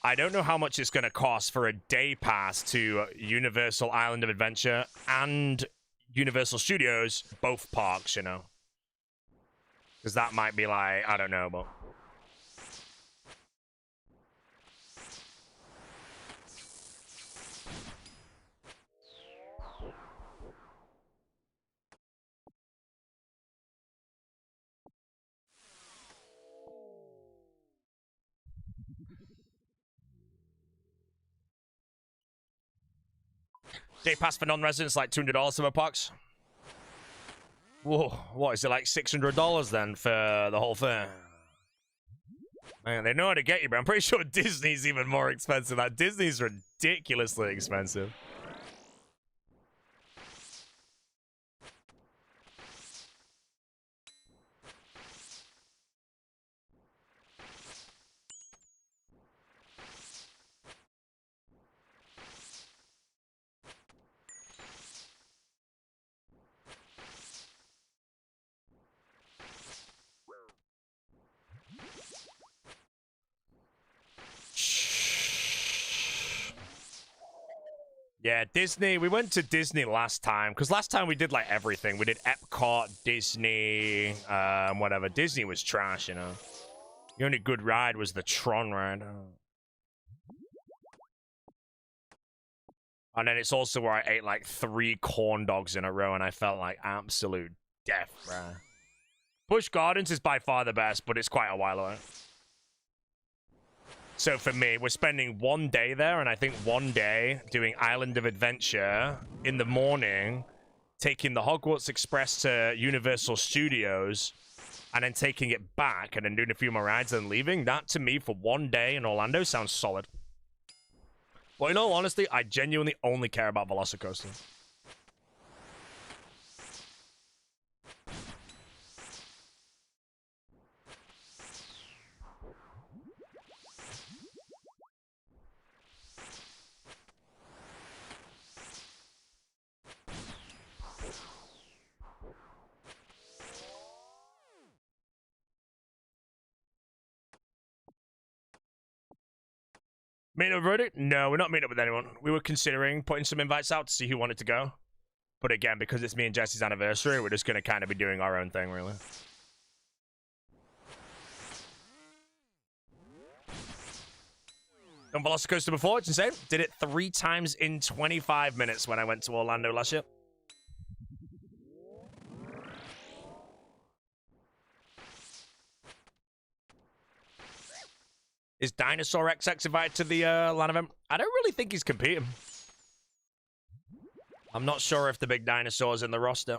I don't know how much it's going to cost for a day pass to Universal Island of Adventure and Universal Studios, both parks, you know. Because that might be like, I don't know, but... Day pass for non-residents, like $200 some parks. Whoa, what is it, like $600 then for the whole thing? Man, they know how to get you, but I'm pretty sure Disney's even more expensive. That Disney's ridiculously expensive. Yeah, Disney. We went to Disney last time, because last time we did, like, everything. We did Epcot, Disney, whatever. Disney was trash, you know. The only good ride was the Tron ride. And then it's also where I ate like 3 corn dogs in a row and I felt like absolute death, bruh. Busch Gardens is by far the best, but it's quite a while away. So for me, we're spending 1 day there, and I think 1 day doing Island of Adventure in the morning, taking the Hogwarts Express to Universal Studios, and then taking it back, and then doing a few more rides and leaving. That, to me, for 1 day in Orlando, sounds solid. But in all honesty, I genuinely only care about Velocicoaster. Meeting up with Reddit? No, we're not meeting up with anyone. We were considering putting some invites out to see who wanted to go. But again, because it's me and Jesse's anniversary, we're just going to kind of be doing our own thing, really. Done Velocicoaster before, it's insane. Did it 3 times in 25 minutes when I went to Orlando last year. Is Dinosaur XX invited to the LAN event? I don't really think he's competing. I'm not sure if the big dinosaur's in the roster.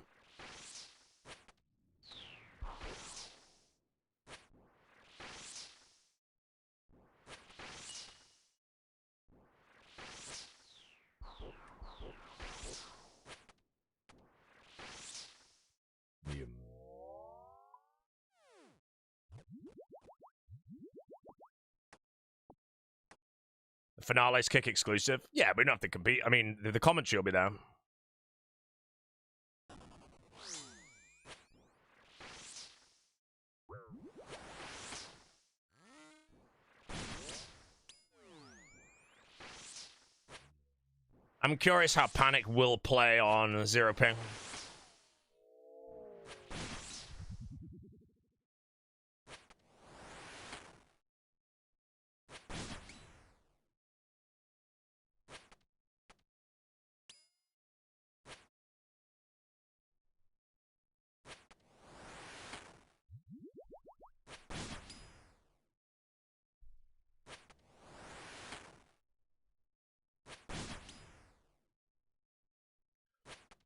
Finale's kick exclusive. Yeah, we don't have to compete. I mean, the commentary will be there. I'm curious how Panic will play on Zero Ping.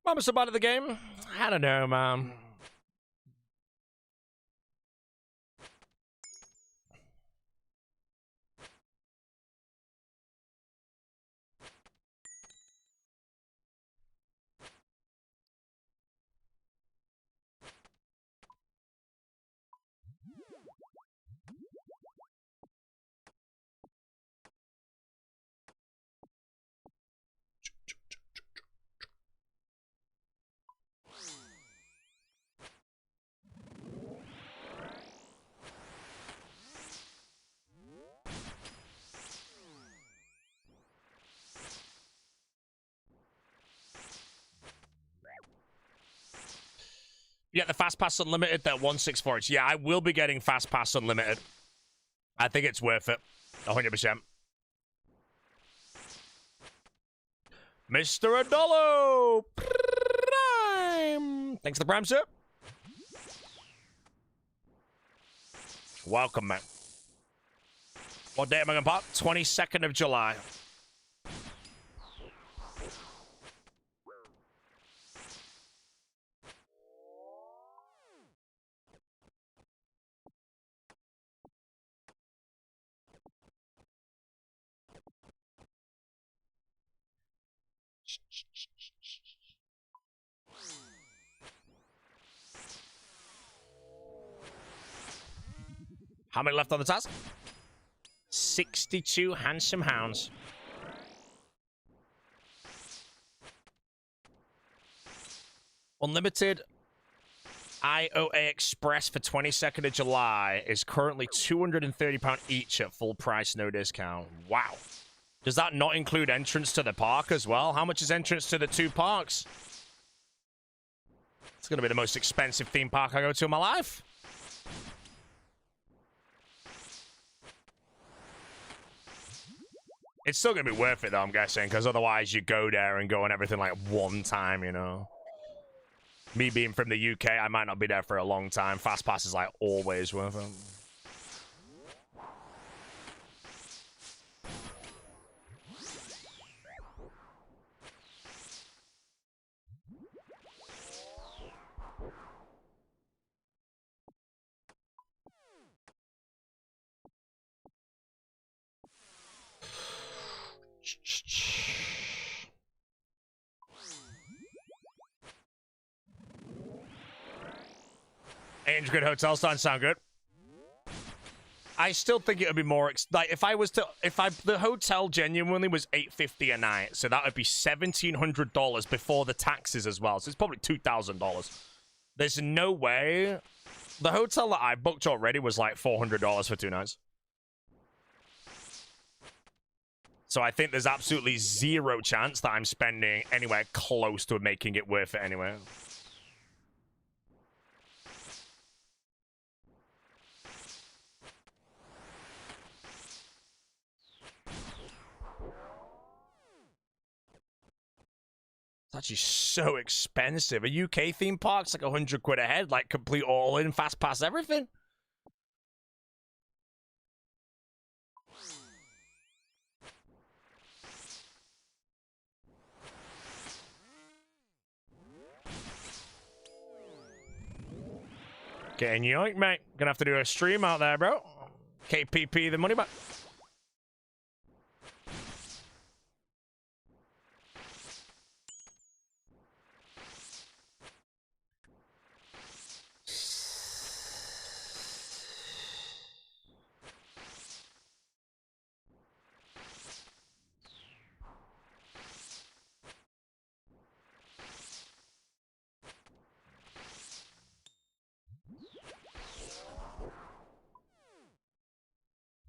I'm so bad at the game. I don't know, man. Yeah, the Fast Pass Unlimited, that 164. Yeah, I will be getting Fast Pass Unlimited. I think it's worth it. 100%. Mr. Adolo! Prime! Thanks for the Prime, sir. Welcome, man. What day am I going to pop? 22nd of July. How many left on the task? 62 handsome hounds. Unlimited IOA Express for 22nd of July is currently £230 each at full price, no discount. Wow. Does that not include entrance to the park as well? How much is entrance to the 2 parks? It's going to be the most expensive theme park I go to in my life. It's still gonna be worth it though, I'm guessing, because otherwise you go there and go on everything like one time, you know. Me being from the UK, I might not be there for a long time. Fast pass is like always worth it. Good hotel starting to sound good. I still think it would be more like if the hotel genuinely was $850 a night, so that would be $1,700 before the taxes as well. So it's probably $2,000. There's no way. The hotel that I booked already was like $400 for 2 nights. So I think there's absolutely zero chance that I'm spending anywhere close to making it worth it anyway. It's actually so expensive. A UK theme park's like 100 quid a head, like complete all in, fast pass, everything. Getting yoinked, mate. Gonna have to do a stream out there, bro. KPP the money back.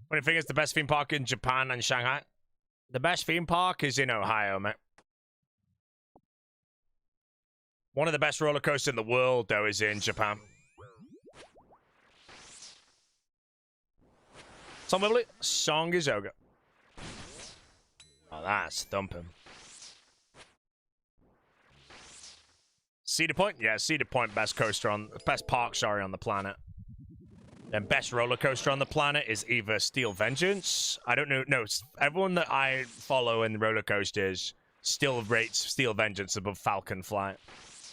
What do you think is the best theme park in Japan and Shanghai? The best theme park is in Ohio, mate. One of the best roller coasters in the world, though, is in Japan. Tom Wibbly, song is yoga. Oh, that's thumping. Cedar Point? Yeah, Cedar Point, best park, sorry, on the planet. And best roller coaster on the planet is either Steel Vengeance. I don't know. No, everyone that I follow in roller coasters still rates Steel Vengeance above Falcon Flight.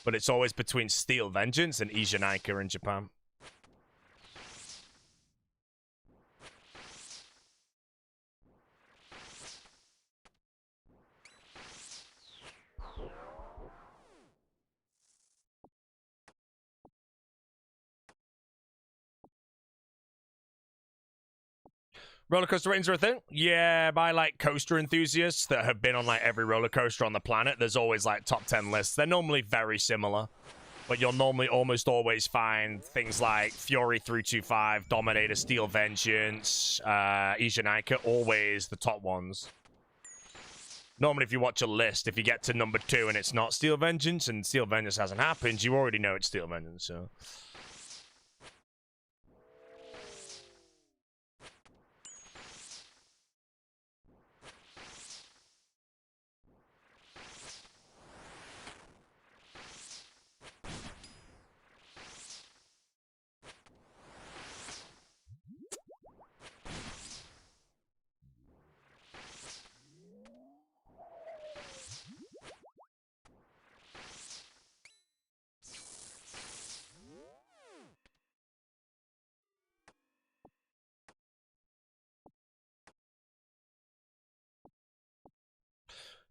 But it's always between Steel Vengeance and Ijunaika in Japan. Roller coaster ratings are a thing? Yeah, by like coaster enthusiasts that have been on like every roller coaster on the planet, there's always like top 10 lists. They're normally very similar, but you'll normally almost always find things like Fury 325, Dominator, Steel Vengeance, Ijunaika, always the top ones. Normally, if you watch a list, if you get to number 2 and it's not Steel Vengeance and Steel Vengeance hasn't happened, you already know it's Steel Vengeance, so...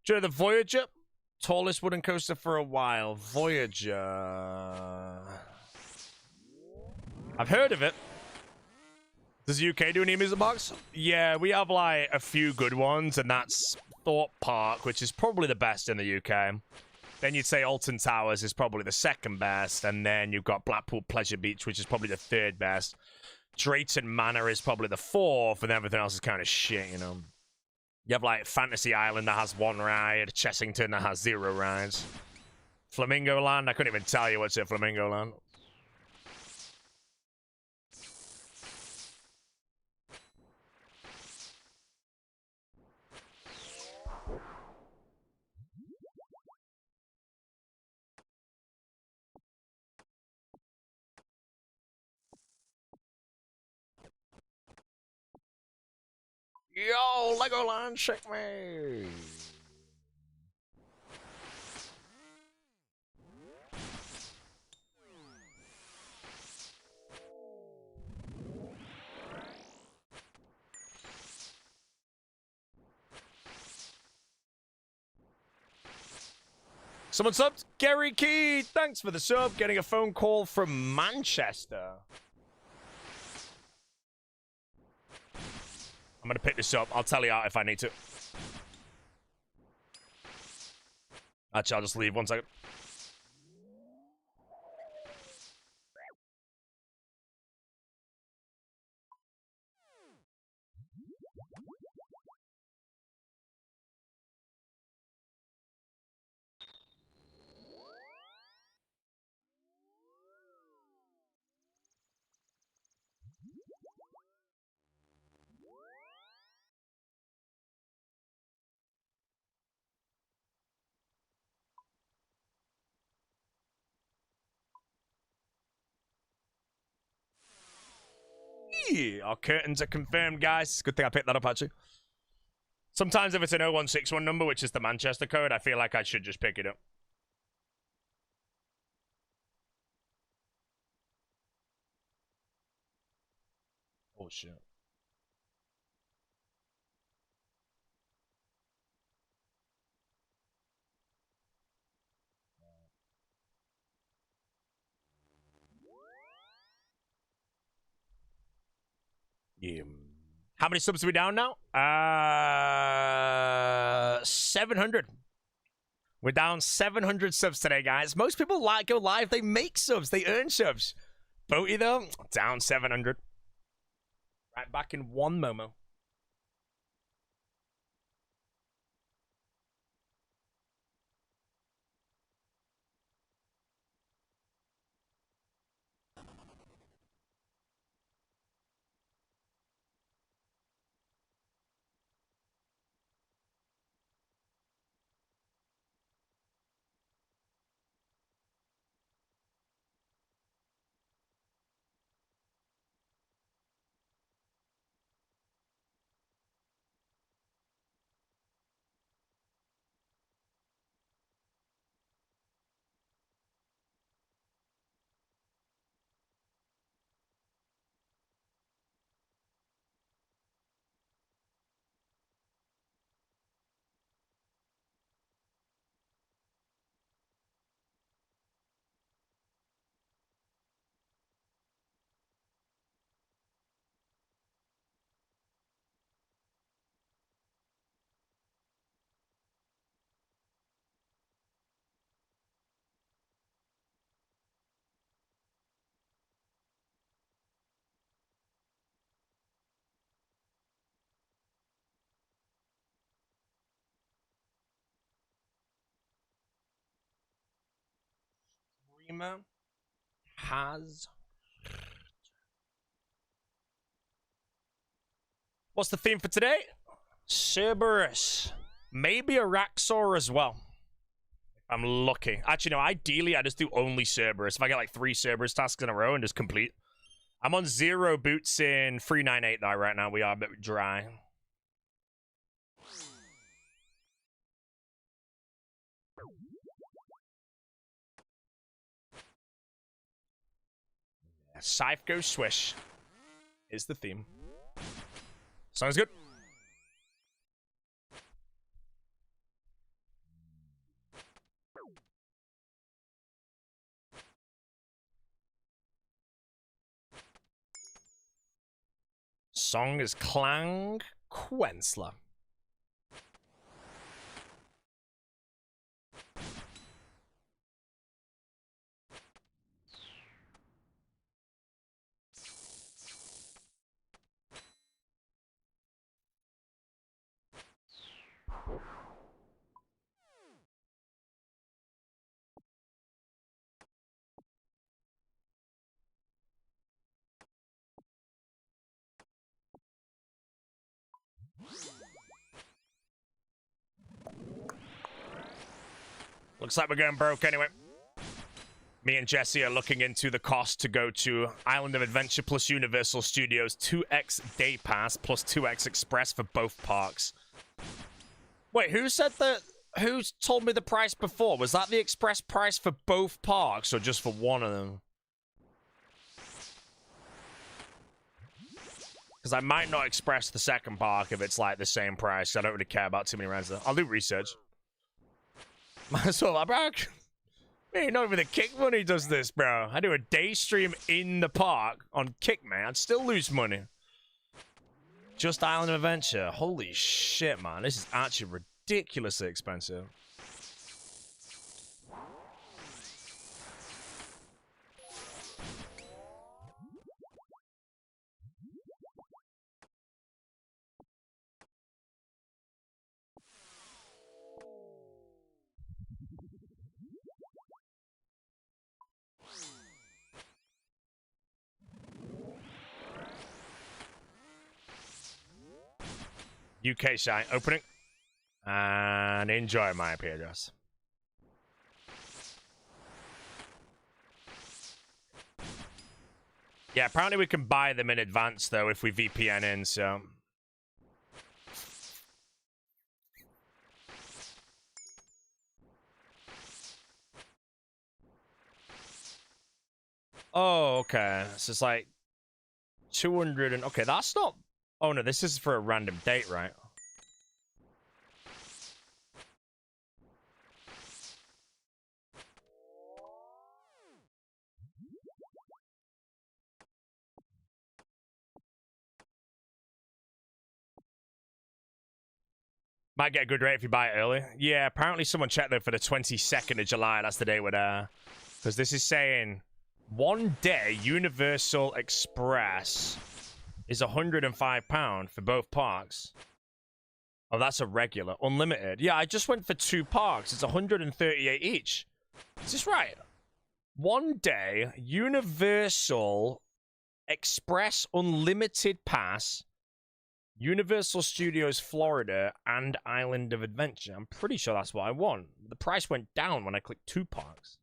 Sure, the Voyager, tallest wooden coaster for a while. Voyager. I've heard of it. Does UK do any amusement parks? Yeah, we have like a few good ones, and that's Thorpe Park, which is probably the best in the UK. Then you'd say Alton Towers is probably the second best, and then you've got Blackpool Pleasure Beach, which is probably the third best. Drayton Manor is probably the fourth, and everything else is kind of shit, you know. You have like Fantasy Island that has 1 ride, Chessington that has 0 rides. Flamingo Land, I couldn't even tell you what's at Flamingo Land. Yo, Legoland, check me. Someone subbed. Gary Key, thanks for the sub. Getting a phone call from Manchester. I'm going to pick this up. I'll tell you out if I need to. Actually, I'll just leave 1 second. Yeah, our curtains are confirmed, guys. Good thing I picked that up, actually. Sometimes if it's an 0161 number, which is the Manchester code, I feel like I should just pick it up. Oh, shit. Yeah. How many subs are we down now? 700. We're down 700 subs today, guys. Most people go live, they make subs, they earn subs. Boaty, though, down 700. Right back in one Momo. Rima has... What's the theme for today? Cerberus. Maybe a Raxor as well. I'm lucky. Actually, no, ideally, I just do only Cerberus. If I get like 3 Cerberus tasks in a row and just complete. I'm on 0 boots in 398 though right now. We are a bit dry. Scythe goes swish is the theme. Sounds good. Song is Clang Quensler. Looks like we're going broke anyway. Me and Jesse are looking into the cost to go to Island of Adventure plus Universal Studios 2x Day Pass plus 2x Express for both parks. Wait, who said that? Who told me the price before? Was that the express price for both parks or just for one of them? Because I might not express the second park if it's like the same price. I don't really care about too many rounds there. I'll do research. Might as well, bro. Man, not even the kick money does this, bro. I do a day stream in the park on kick, man. I'd still lose money. Just Island of Adventure. Holy shit, man. This is actually ridiculously expensive. UK sign opening and enjoy my IP address. Yeah, apparently we can buy them in advance though if we VPN in, so oh, okay. So it's like 200 and okay, that's not. Oh no, this is for a random date, right? Might get a good rate if you buy it early. Yeah, apparently someone checked though for the 22nd of July. That's the day with because this is saying 1 day Universal Express is £105 for both parks. Oh, that's a regular. Unlimited. Yeah, I just went for 2 parks. It's 138 each. Is this right? 1 day Universal Express Unlimited Pass, Universal Studios Florida, and Island of Adventure. I'm pretty sure that's what I want. The price went down when I clicked 2 parks.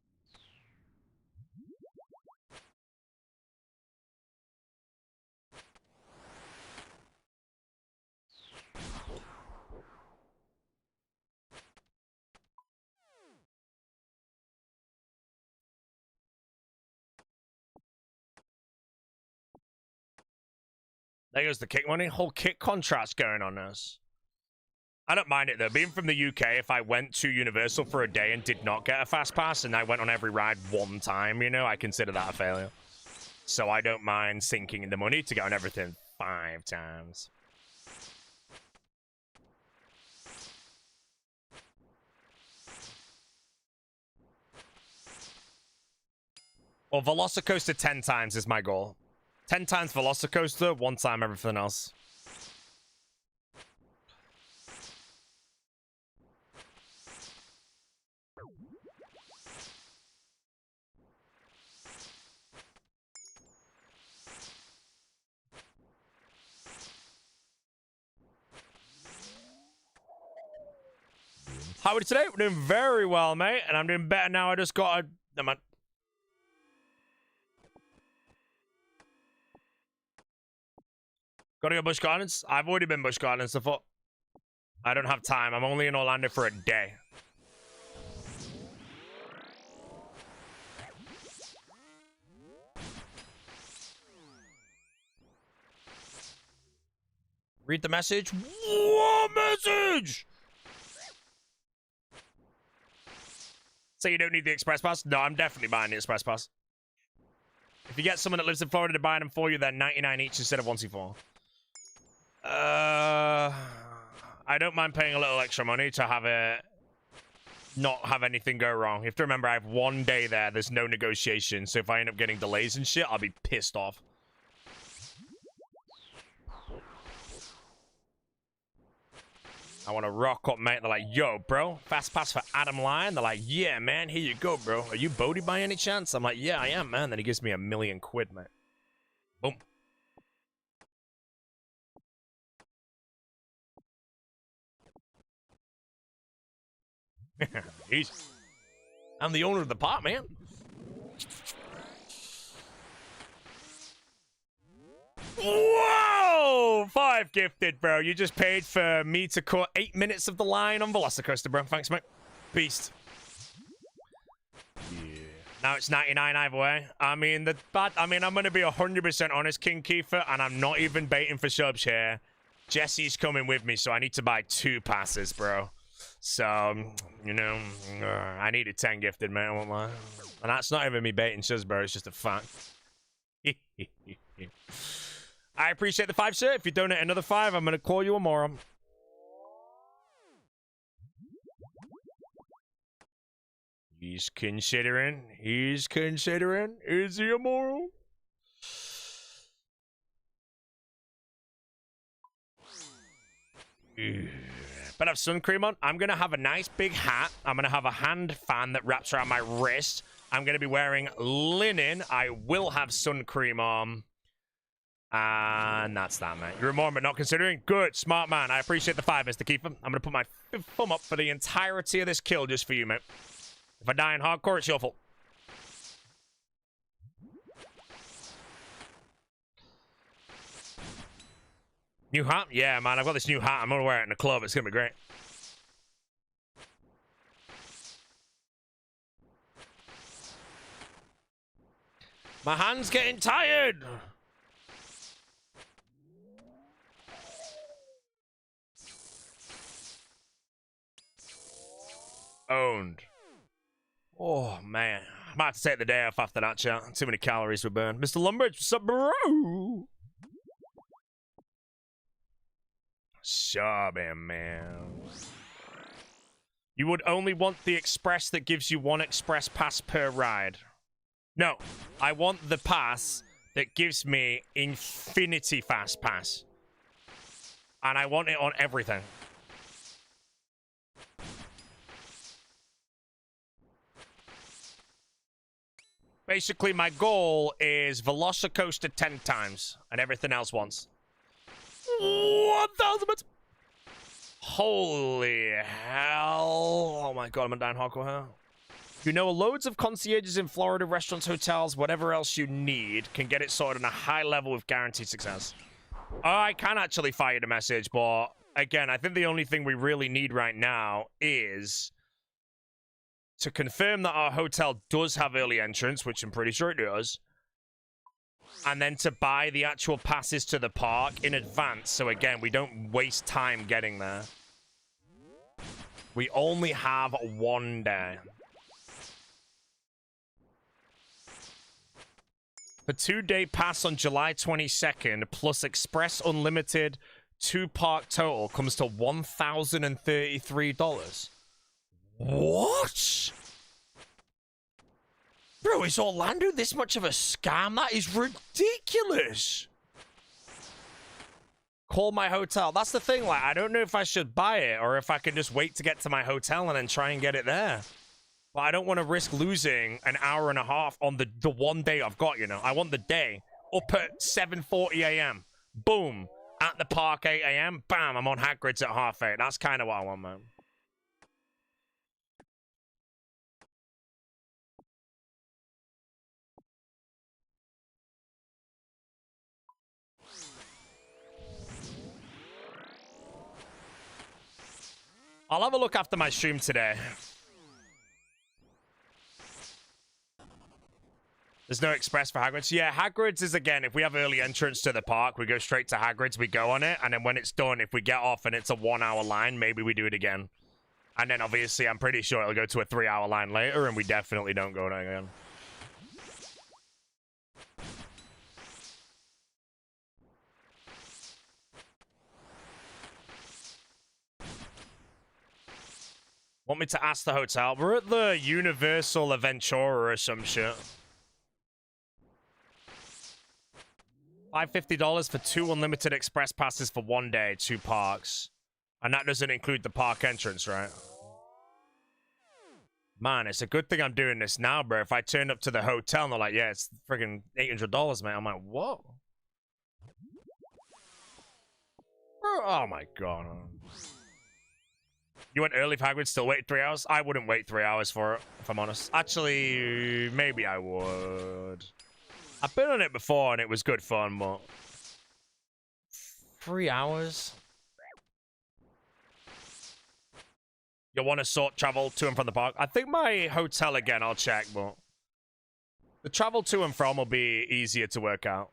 There goes the kick money. Whole kick contracts going on us. I don't mind it though. Being from the UK, if I went to Universal for a day and did not get a fast pass and I went on every ride 1 time, you know, I consider that a failure. So I don't mind sinking in the money to get on everything 5 times. Well, Velocicoaster 10 times is my goal. 10 times Velocicoaster, 1 time everything else. How are we today? We're doing very well, mate. And I'm doing better now. I just got a... Never mind. Gotta go Busch Gardens? I've already been Busch Gardens before. I don't have time. I'm only in Orlando for a day. Read the message. What message? So you don't need the Express Pass? No, I'm definitely buying the Express Pass. If you get someone that lives in Florida to buy them for you, they're 99 each instead of 1c4. I don't mind paying a little extra money to have it not have anything go wrong. You have to remember I have 1 day there. There's no negotiation. So if I end up getting delays and shit, I'll be pissed off. I want to rock up, mate. They're like, yo, bro, fast pass for Adam Lyon. They're like, yeah, man, here you go, bro. Are you Bodhi by any chance? I'm like, yeah, I am, man. Then he gives me £1 million, mate. Boom. Easy. I'm the owner of the pot, man. Whoa! 5 gifted, bro. You just paid for me to cut 8 minutes of the line on Velocicoaster, bro. Thanks, mate. Beast. Yeah. Now it's 99 either way. I mean, I'm going to be 100% honest, King Kiefer, and I'm not even baiting for subs here. Jesse's coming with me, so I need to buy 2 passes, bro. So, you know, I needed 10 gifted, man. I won't lie. And that's not even me baiting subs, bro. It's just a fact. I appreciate the 5, sir. If you donate another 5, I'm going to call you a moron. He's considering. Is he a moron? But I have sun cream on. I'm going to have a nice big hat. I'm going to have a hand fan that wraps around my wrist. I'm going to be wearing linen. I will have sun cream on. And that's that, man. You're a moron, but not considering. Good, smart man. I appreciate the 5, Mr. Kiefer. I'm going to put my thumb up for the entirety of this kill just for you, mate. If I die in hardcore, it's your fault. New hat? Yeah, man. I've got this new hat. I'm going to wear it in the club. It's going to be great. My hand's getting tired. Owned. Oh, man. I'm about to take the day off after that, chat. Too many calories were burned. Mr. Lumbridge, what's up, bro? Sorry, man. You would only want the express that gives you 1 express pass per ride. No, I want the pass that gives me infinity fast pass. And I want it on everything. Basically, my goal is Velocicoaster 10 times and everything else once. 1,000 bits. Holy hell. Oh my god, I'm gonna die in hardcore here. You know, loads of concierges in Florida, restaurants, hotels, whatever else you need, can get it sorted on a high level with guaranteed success. I can actually fire the message, but again, I think the only thing we really need right now is to confirm that our hotel does have early entrance, which I'm pretty sure it does. And then to buy the actual passes to the park in advance. So again, we don't waste time getting there. We only have 1 day. The 2-day pass on July 22nd plus Express Unlimited 2-park total comes to $1,033. What? Bro, is Orlando this much of a scam? That is ridiculous. Call my hotel. That's the thing, like, I don't know if I should buy it or if I can just wait to get to my hotel and then try and get it there. But I don't want to risk losing an hour and a half on the 1 day I've got, you know. I want the day. Up at 7:40 a.m. Boom. At the park 8 a.m. Bam, I'm on Hagrid's at 8:30. That's kind of what I want, man. I'll have a look after my stream today. There's no express for Hagrid's. Yeah, Hagrid's is, again, if we have early entrance to the park, we go straight to Hagrid's, we go on it, and then when it's done, if we get off and it's a 1-hour line, maybe we do it again. And then, obviously, I'm pretty sure it'll go to a 3-hour line later, and we definitely don't go there again. Want me to ask the hotel? We're at the Universal Aventura or some shit. $550 for 2 unlimited express passes for 1 day, 2 parks. And that doesn't include the park entrance, right? Man, it's a good thing I'm doing this now, bro. If I turn up to the hotel and they're like, yeah, it's friggin' $800, man. I'm like, what? Oh my god. You went early for Hagrid, still wait 3 hours? I wouldn't wait 3 hours for it, if I'm honest. Actually, maybe I would. I've been on it before and it was good fun, but 3 hours? You want to sort travel to and from the park? I think my hotel again, I'll check, but the travel to and from will be easier to work out.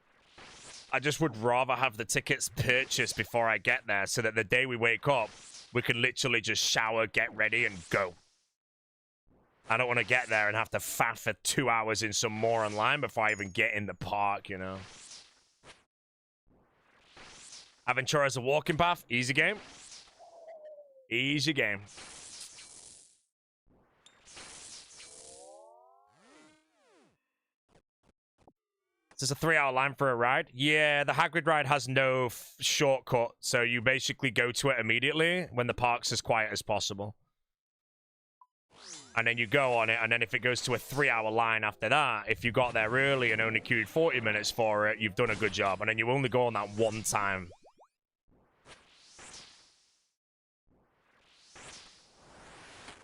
I just would rather have the tickets purchased before I get there so that the day we wake up, we can literally just shower, get ready, and go. I don't want to get there and have to faff for 2 hours in some more online before I even get in the park, you know. Aventura as a walking path, easy game. Easy game. There's a 3-hour line for a ride. Yeah, the Hagrid ride has no shortcut, so you basically go to it immediately when the park's as quiet as possible. And then you go on it, and then if it goes to a 3-hour line after that, if you got there early and only queued 40 minutes for it, you've done a good job. And then you only go on that one time.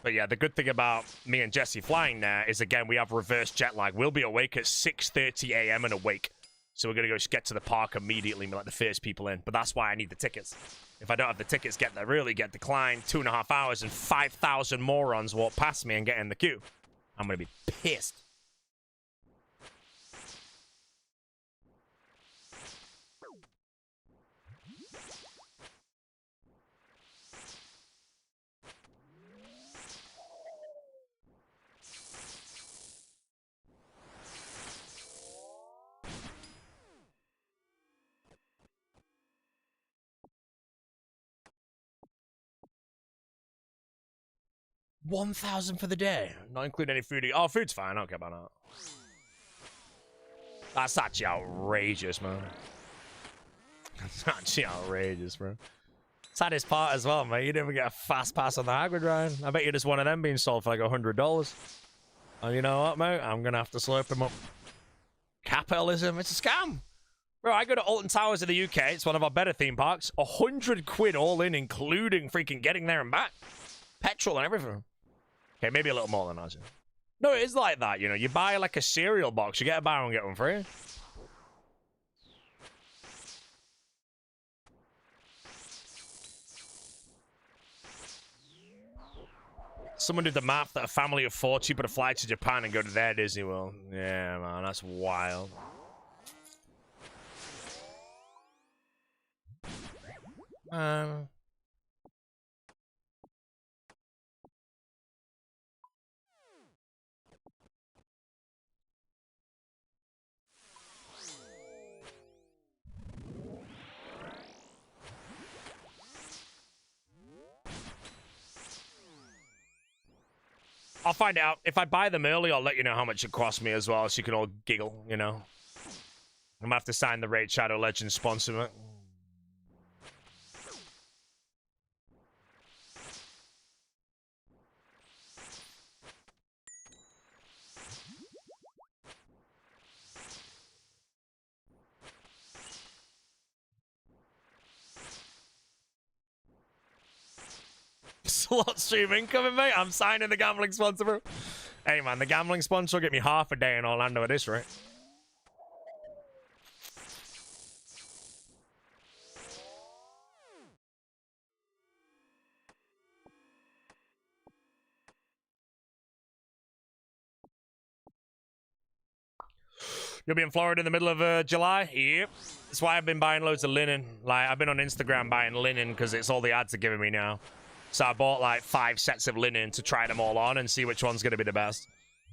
But yeah, the good thing about me and Jesse flying there is, again, we have reverse jet lag. We'll be awake at 6:30 a.m. and awake. So we're going to go get to the park immediately and be like the first people in. But that's why I need the tickets. If I don't have the tickets, get there early, get declined, 2.5 hours, and 5,000 morons walk past me and get in the queue. I'm going to be pissed. $1,000 for the day, not including any food. Oh, food's fine. I don't care about that. That's actually outrageous, man. That's actually outrageous, bro. Saddest part as well, mate. You didn't even get a fast pass on the Hagrid ride. I bet you just one of them being sold for like $100. And you know what, mate? I'm gonna have to slurp him up. Capitalism, it's a scam. Bro, I go to Alton Towers in the UK. It's one of our better theme parks. 100 quid all in, including freaking getting there and back. Petrol and everything. Okay, maybe a little more than that. No, it is like that, you know. You buy like a cereal box, you get a buy one, get one free. Someone did the math that a family of 4 cheaper to fly to Japan and go to their Disney World. Yeah, man, that's wild. I'll find out. If I buy them early, I'll let you know how much it cost me as well, so you can all giggle, you know. I'm gonna have to sign the Raid Shadow Legends sponsor. Slot stream incoming, mate. I'm signing the gambling sponsor, bro. Hey, man, the gambling sponsor will get me half a day in Orlando at this rate. You'll be in Florida in the middle of July? Yep. That's why I've been buying loads of linen. Like, I've been on Instagram buying linen because it's all the ads are giving me now. So I bought like 5 sets of linen to try them all on and see which one's going to be the best.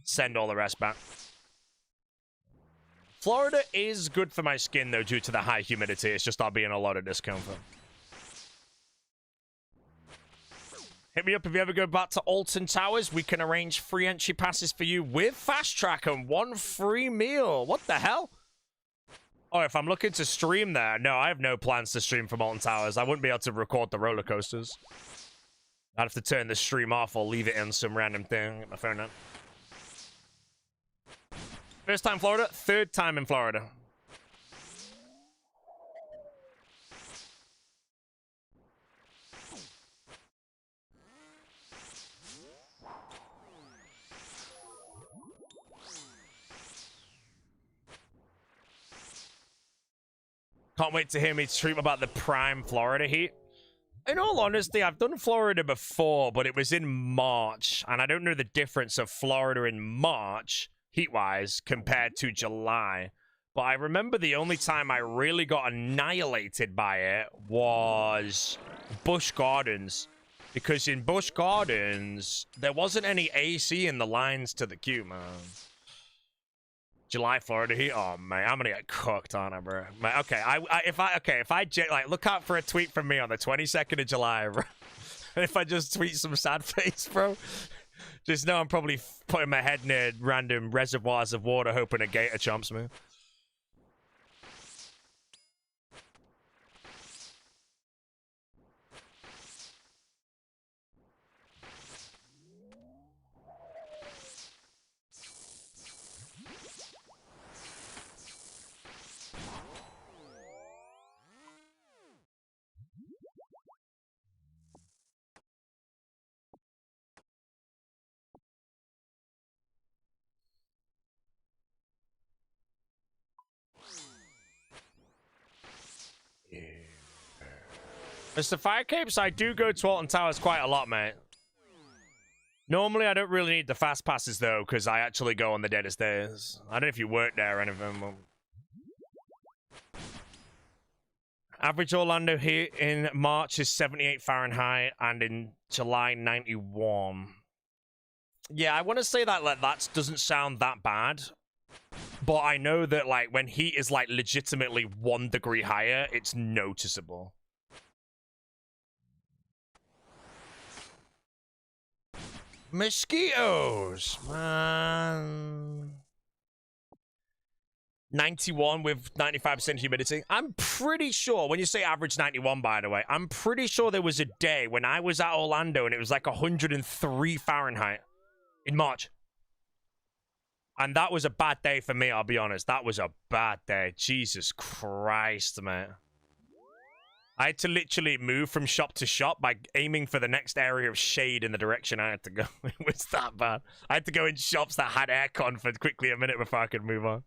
Send all the rest back. Florida is good for my skin, though, due to the high humidity. It's just I'll be in a lot of discomfort. Hit me up if you ever go back to Alton Towers. We can arrange free entry passes for you with Fast Track and 1 free meal. What the hell? Oh, if I'm looking to stream there, no, I have no plans to stream from Alton Towers. I wouldn't be able to record the roller coasters. I'd have to turn the stream off or leave it in some random thing. Get my phone out. First time Florida, 3rd time in Florida. Can't wait to hear me stream about the prime Florida heat. In all honesty, I've done Florida before, but it was in March, and I don't know the difference of Florida in March, heat-wise, compared to July. But I remember the only time I really got annihilated by it was Busch Gardens. Because in Busch Gardens, there wasn't any AC in the lines to the queue, man. July Florida heat. Oh man, I'm gonna get cooked on it, bro. Man, okay, if I like look out for a tweet from me on the 22nd of July, bro. And if I just tweet some sad face, bro, just know I'm probably putting my head near random reservoirs of water, hoping a gator chomps me. Mr. Firecapes, I do go to Alton Towers quite a lot, mate. Normally, I don't really need the fast passes, though, because I actually go on the deadest days. I don't know if you work there or anything. But... Average Orlando heat in March is 78 Fahrenheit, and in July, 91. Yeah, I want to say that like, that doesn't sound that bad. But I know that like when heat is like legitimately 1 degree higher, it's noticeable. Mosquitoes, man. 91 with 95% humidity. I'm pretty sure, when you say average 91, by the way, I'm pretty sure there was a day when I was at Orlando and it was like 103 Fahrenheit in March. And that was a bad day for me, I'll be honest. That was a bad day. Jesus Christ, man. I had to literally move from shop to shop by aiming for the next area of shade in the direction I had to go. It was that bad. I had to go in shops that had aircon for quickly a minute before I could move on.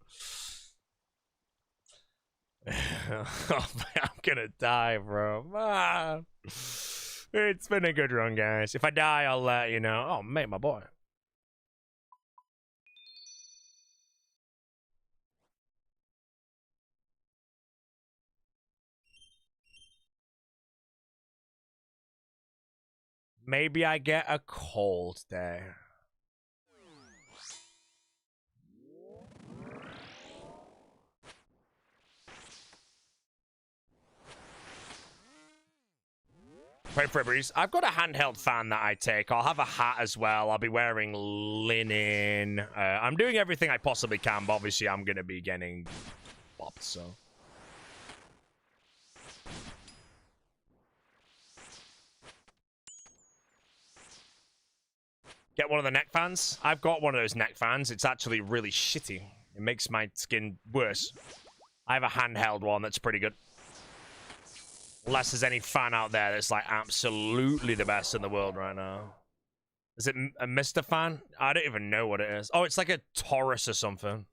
Oh, man, I'm gonna die, bro. Man. It's been a good run, guys. If I die, I'll let you know. Oh, mate, my boy. Maybe I get a cold day. Pray for a breeze. I've got a handheld fan that I take. I'll have a hat as well. I'll be wearing linen. I'm doing everything I possibly can, but obviously I'm going to be getting bopped, so... Get one of the neck fans. I've got one of those neck fans. It's actually really shitty. It makes my skin worse. I have a handheld one that's pretty good. Unless there's any fan out there that's like absolutely the best in the world right now. Is it a Mr. Fan? I don't even know what it is. Oh, it's like a Taurus or something.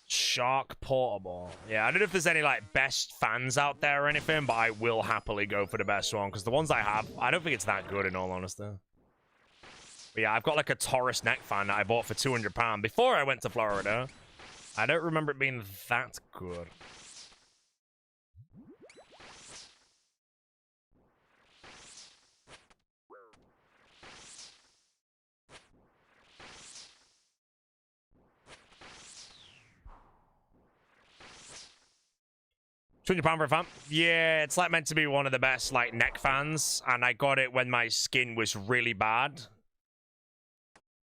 Shark Portable. Yeah, I don't know if there's any like best fans out there or anything, but I will happily go for the best one because the ones I have, I don't think it's that good in all honesty. But yeah, I've got like a Taurus neck fan that I bought for £200 before I went to Florida. I don't remember it being that good. £200 for a fan? Yeah, it's like meant to be one of the best like neck fans, and I got it when my skin was really bad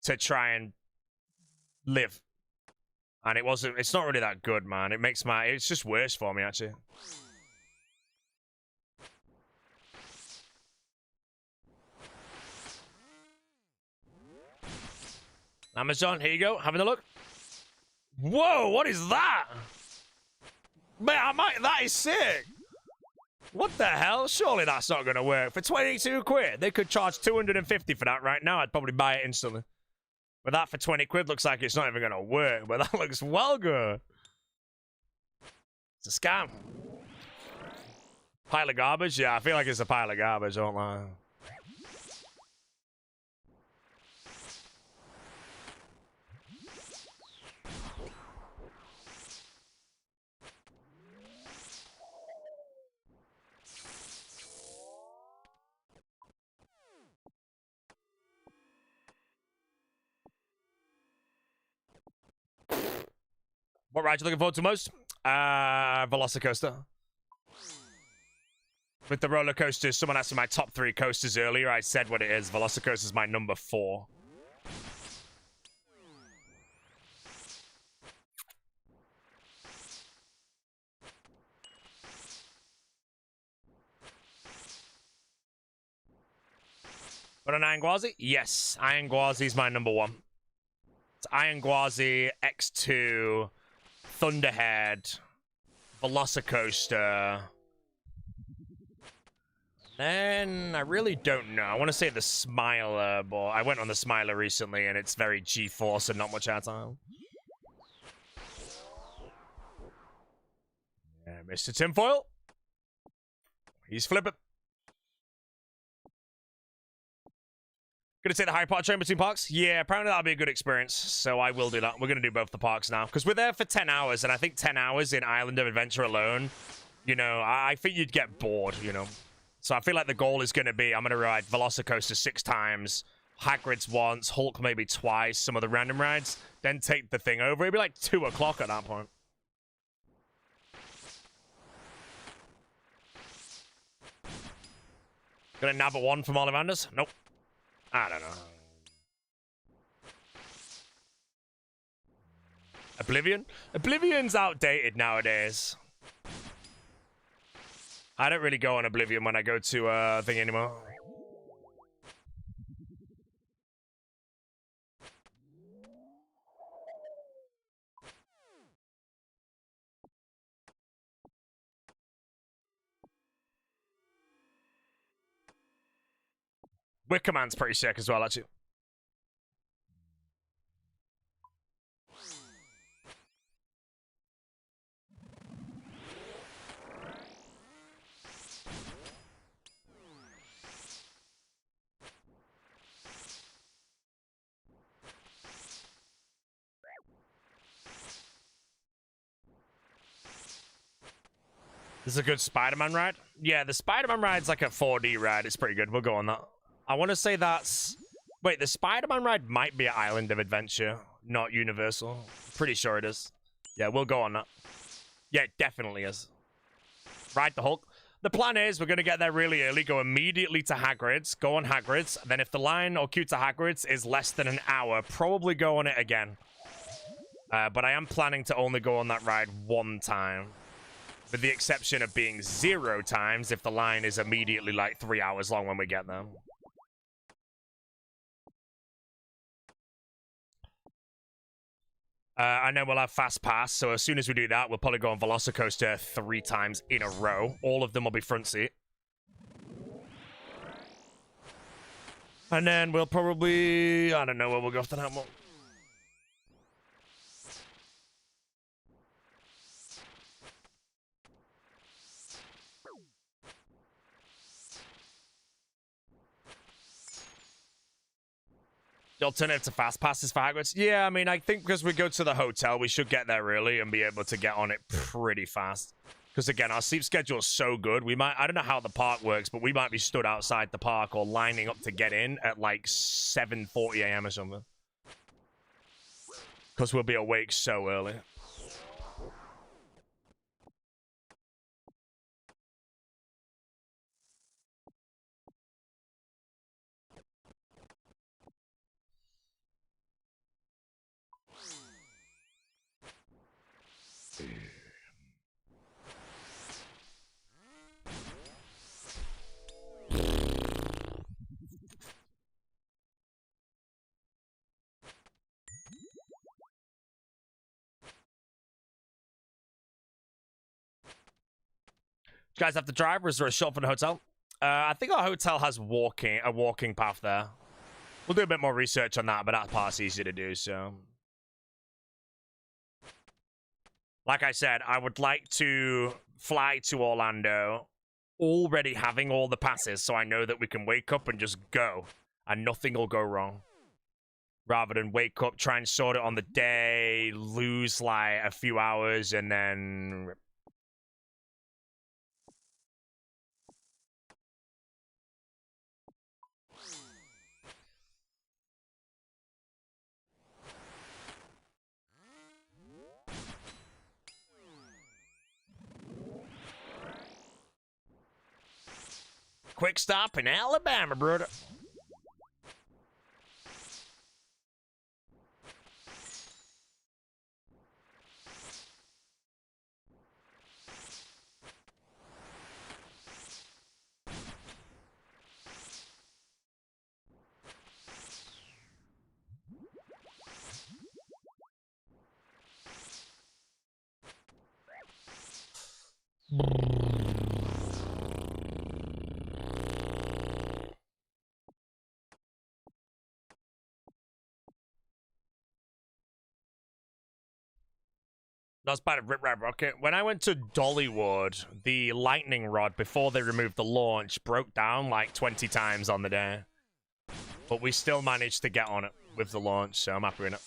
to try and live. And it wasn't, it's not really that good, man. It makes my, it's just worse for me, actually. Amazon, here you go. Having a look. Whoa, what is that? Man, that is sick. What the hell? Surely that's not going to work. For 22 quid, they could charge 250 for that right now. I'd probably buy it instantly. But that for 20 quid looks like it's not even going to work. But that looks well good. It's a scam. Pile of garbage? Yeah, I feel like it's a pile of garbage, don't lie. What ride you looking forward to most? Velocicoaster. With the roller coasters, someone asked me my top 3 coasters earlier. I said what it is. Velocicoaster is my number 4. But an Iron Gwazi? Yes, Iron Gwazi is my number 1. It's Iron Gwazi, X2, Thunderhead, Velocicoaster. Then I really don't know. I want to say the Smiler, but I went on the Smiler recently and it's very G-Force and not much airtime. Yeah, Mr. Tinfoil. He's flipping. Gonna take the Harry Potter train between parks? Yeah, apparently that'll be a good experience. So I will do that. We're gonna do both the parks now. Because we're there for 10 hours, and I think 10 hours in Island of Adventure alone, you know, I think you'd get bored, you know. So I feel like the goal is gonna be, I'm gonna ride Velocicoaster 6 times, Hagrid's once, Hulk maybe twice, some of the random rides, then take the thing over. It'd be like 2 o'clock at that point. Gonna nab a 1 from Ollivanders? Nope. I don't know. Oblivion? Oblivion's outdated nowadays. I don't really go on Oblivion when I go to thing anymore. Wickerman's pretty sick as well, actually. This is a good Spider-Man ride? Yeah, the Spider-Man ride's like a 4D ride. It's pretty good. We'll go on that. I want to say that's... Wait, the Spider-Man ride might be an Island of Adventure, not Universal. Pretty sure it is. Yeah, we'll go on that. Yeah, it definitely is. Ride the Hulk. The plan is we're going to get there really early, go immediately to Hagrid's, go on Hagrid's, then if the line or queue to Hagrid's is less than an hour, probably go on it again. But I am planning to only go on that ride 1 time. With the exception of being 0 times if the line is immediately like 3 hours long when we get there. And then we'll have Fast Pass, so as soon as we do that, we'll probably go on Velocicoaster 3 times in a row. All of them will be front seat. And then we'll probably... I don't know where we'll go after that one. The alternative to Fast Passes for Hagrid's? Yeah, I mean, I think because we go to the hotel, we should get there early and be able to get on it pretty fast. Because, again, our sleep schedule is so good. We might... I don't know how the park works, but we might be stood outside the park or lining up to get in at, like, 7:40 a.m. or something. Because we'll be awake so early. You guys have to drive, or is there a shop for the hotel? I think our hotel has a walking path there. We'll do a bit more research on that, but that part's easy to do, so. Like I said, I would like to fly to Orlando already having all the passes, so I know that we can wake up and just go, and nothing will go wrong. Rather than wake up, try and sort it on the day, lose like a few hours, and then... Quick stop in Alabama, brother. That's by the Rip Rap Rocket. When I went to Dollywood, the lightning rod, before they removed the launch, broke down like 20 times on the day. But we still managed to get on it with the launch, so I'm happy with it.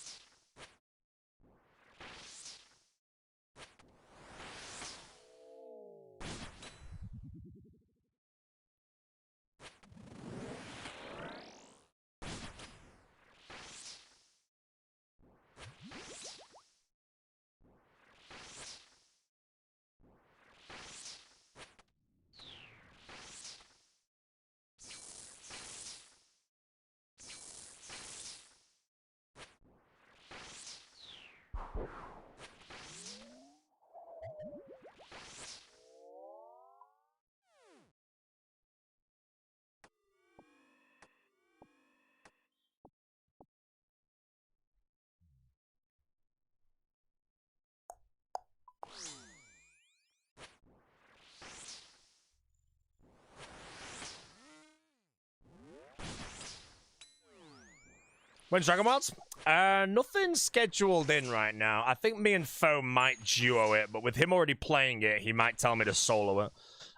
When's Dragon Wilds? Nothing scheduled in right now. I think me and Foe might duo it, but with him already playing it, he might tell me to solo it.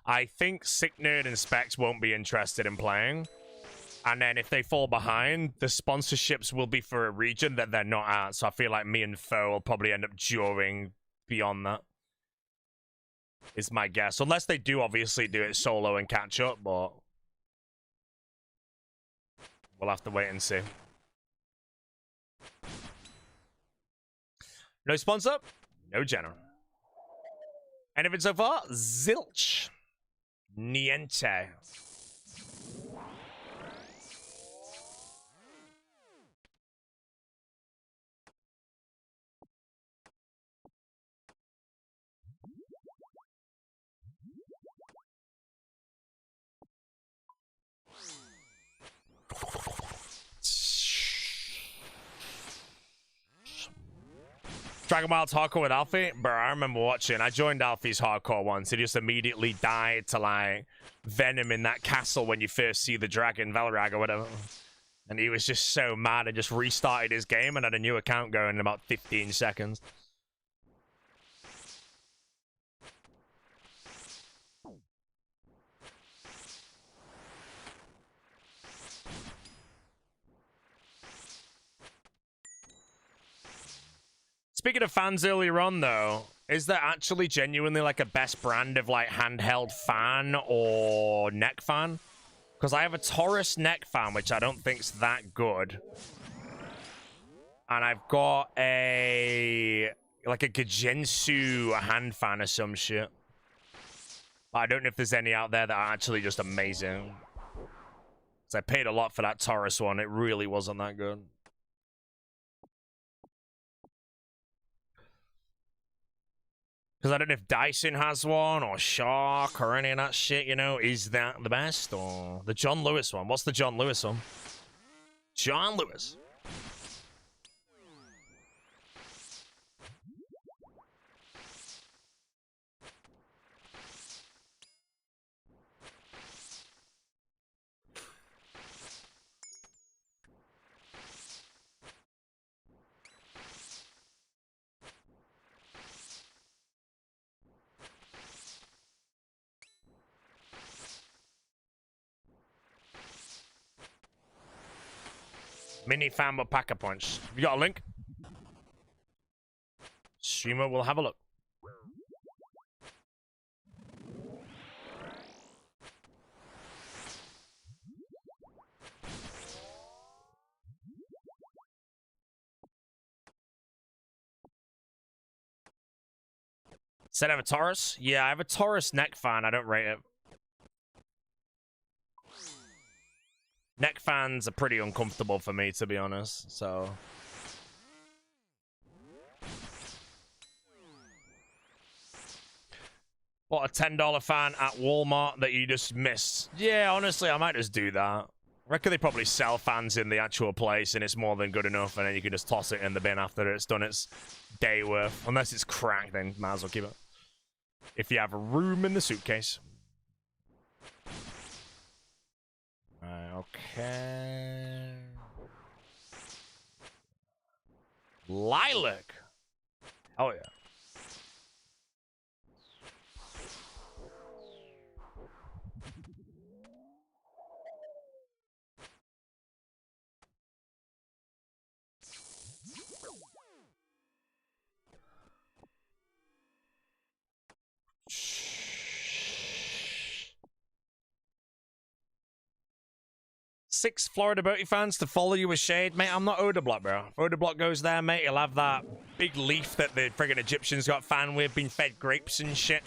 I think Sick Nerd and Specs won't be interested in playing. And then if they fall behind, the sponsorships will be for a region that they're not at. So I feel like me and Foe will probably end up duoing beyond that. Is my guess. Unless they do obviously do it solo and catch up, but we'll have to wait and see. No sponsor, no general. Anything so far? Zilch. Niente. Dragon Wilds hardcore with Alfie? Bro, I remember watching. I joined Alfie's hardcore once. He just immediately died to, like, Venom in that castle when you first see the dragon, Valrag or whatever. And he was just so mad and just restarted his game and had a new account going in about 15 seconds. Speaking of fans earlier on, though, is there actually genuinely, like, a best brand of, like, handheld fan or neck fan? Because I have a Taurus neck fan, which I don't think's that good. And I've got a... like, a Gajensu hand fan or some shit. But I don't know if there's any out there that are actually just amazing. Because I paid a lot for that Taurus one. It really wasn't that good. Because I don't know if Dyson has one, or Shark, or any of that shit, you know? Is that the best? Or the John Lewis one? What's the John Lewis one? John Lewis. Mini fan with packer punch. You got a link? Streamer will have a look. Said I have a Taurus? Yeah, I have a Taurus neck fan. I don't rate it. Neck fans are pretty uncomfortable for me, to be honest, so... What, a $10 fan at Walmart that you just missed? Yeah, honestly, I might just do that. I reckon they probably sell fans in the actual place, and it's more than good enough, and then you can just toss it in the bin after it's done its day worth. Unless it's cracked, then might as well keep it. If you have room in the suitcase. Okay. Lilac. Oh yeah. Six Florida Boaty fans to follow you with shade. Mate, I'm not Odablock, bro. If Odablock goes there, mate, he'll have that big leaf that the friggin' Egyptians got fan with, being fed grapes and shit.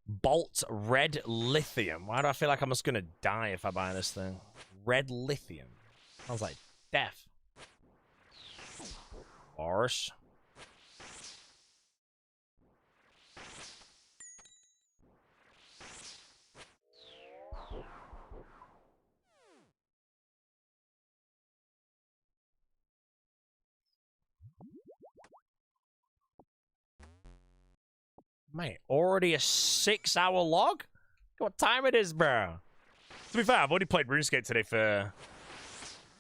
Bolt Red Lithium. Why do I feel like I'm just gonna die if I buy this thing? Red Lithium. Sounds like death. Harsh. Mate, already a 6-hour log? What time it is, bro? To be fair, I've already played RuneScape today for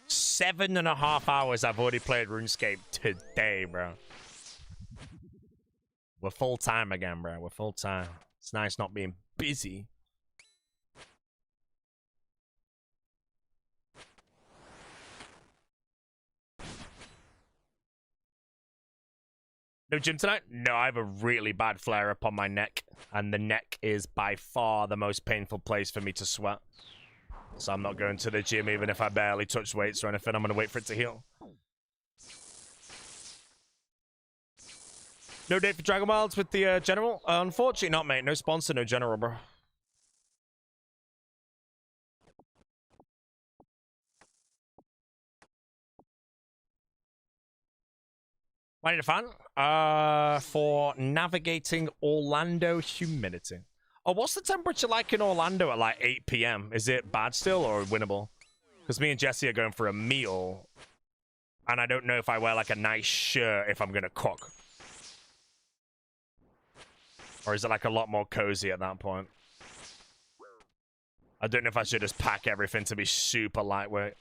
7.5 hours. I've already played RuneScape today, bro. We're full time again, bro. We're full time. It's nice not being busy. No gym tonight? No, I have a really bad flare-up on my neck. And the neck is by far the most painful place for me to sweat. So I'm not going to the gym even if I barely touch weights or anything. I'm going to wait for it to heal. No date for Dragon Wilds with the General? Unfortunately not, mate. No sponsor, no General, bro. I need a fan for navigating Orlando humidity. Oh, what's the temperature like in Orlando at like 8 p.m.? Is it bad still or winnable? Because me and Jesse are going for a meal. And I don't know if I wear like a nice shirt if I'm going to cook. Or is it like a lot more cozy at that point? I don't know if I should just pack everything to be super lightweight.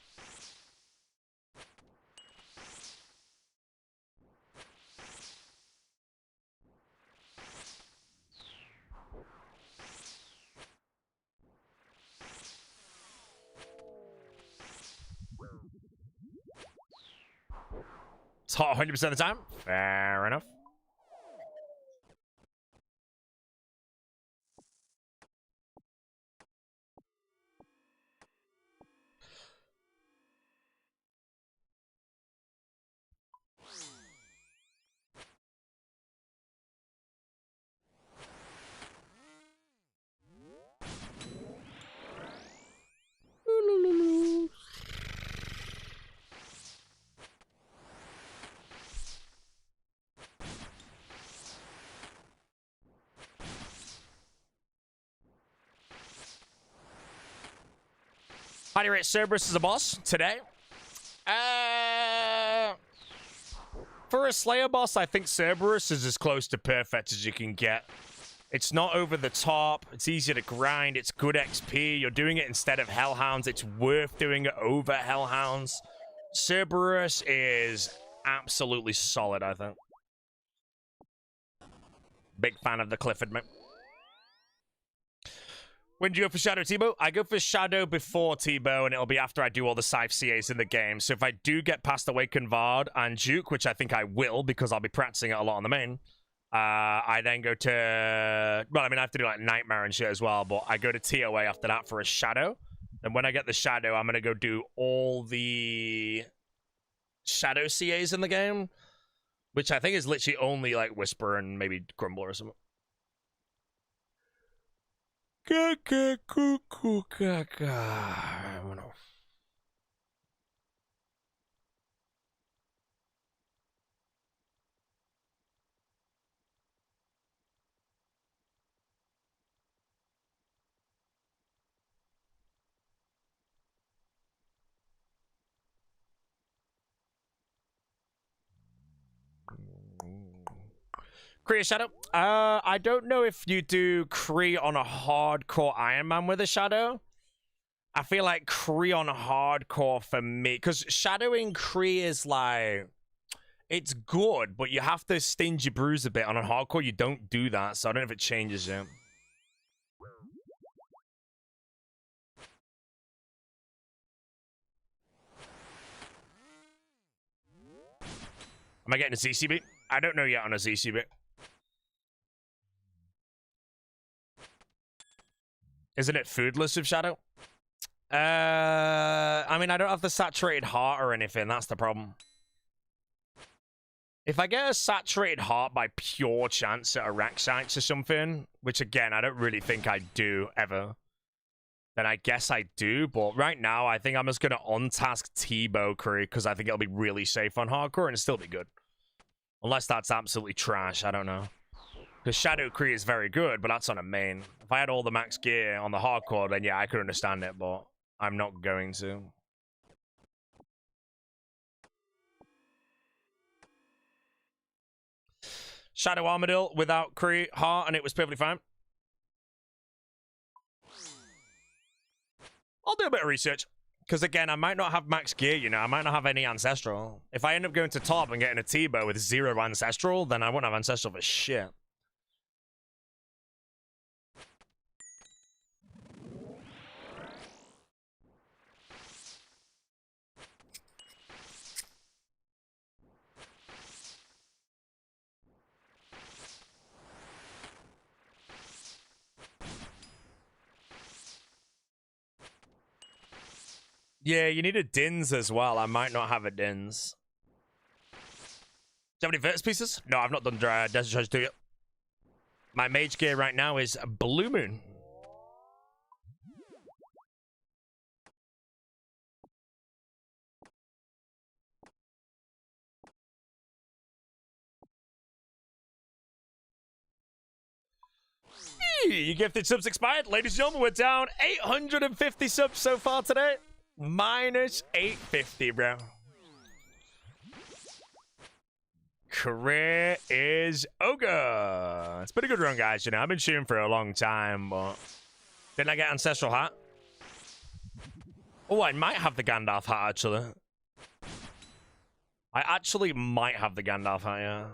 It's hot 100% of the time. Fair enough. How do you rate Cerberus as a boss today? For a Slayer boss, I think Cerberus is as close to perfect as you can get. It's not over the top. It's easy to grind. It's good XP. You're doing it instead of Hellhounds. It's worth doing it over Hellhounds. Cerberus is absolutely solid, I think. Big fan of the Clifford, mate. When do you go for Shadow, Tebow? I go for Shadow before Tebow, and it'll be after I do all the Scythe CAs in the game. So if I do get past Awakened Vard and Duke, which I think I will because I'll be practicing it a lot on the main, I then go to... Well, I mean, I have to do like Nightmare and shit as well, but I go to TOA after that for a Shadow. And when I get the Shadow, I'm going to go do all the Shadow CAs in the game, which I think is literally only like Whisper and maybe Grumble or something. Kree Shadow. I don't know if you do Kree on a hardcore Iron Man with a Shadow. I feel like Kree on hardcore for me, because shadowing Kree is like, it's good, but you have to stingy bruise a bit. On a hardcore, you don't do that, so I don't know if it changes it. Am I getting a ZCB? I don't know yet on a ZCB. Isn't it foodless with Shadow? I mean, I don't have the saturated heart or anything. That's the problem. If I get a saturated heart by pure chance at a rack sites or something, which again, I don't really think I do ever, then I guess I do. But right now, I think I'm just going to untask Tebow Kree because I think it'll be really safe on hardcore and still be good. Unless that's absolutely trash. I don't know. Because Shadow Kree is very good, but that's on a main. If I had all the max gear on the hardcore, then yeah, I could understand it, but I'm not going to. Shadow Armadillo without Kree heart, and it was perfectly fine. I'll do a bit of research. Because again, I might not have max gear, you know. I might not have any Ancestral. If I end up going to top and getting a Tebow with 0 Ancestral, then I won't have Ancestral for shit. Yeah, you need a Dins as well. I might not have a Dins. Do you have any Vertus pieces? No, I've not done Desert Treasure 2 yet. My mage gear right now is Blue Moon. You gifted subs expired. Ladies and gentlemen, we're down 850 subs so far today. Minus 850, bro. Career is Ogre. It's been a good run, guys. You know, I've been shooting for a long time, but didn't I get Ancestral Hat? Oh, I might have the Gandalf Hat, actually. I actually might have the Gandalf Hat, yeah.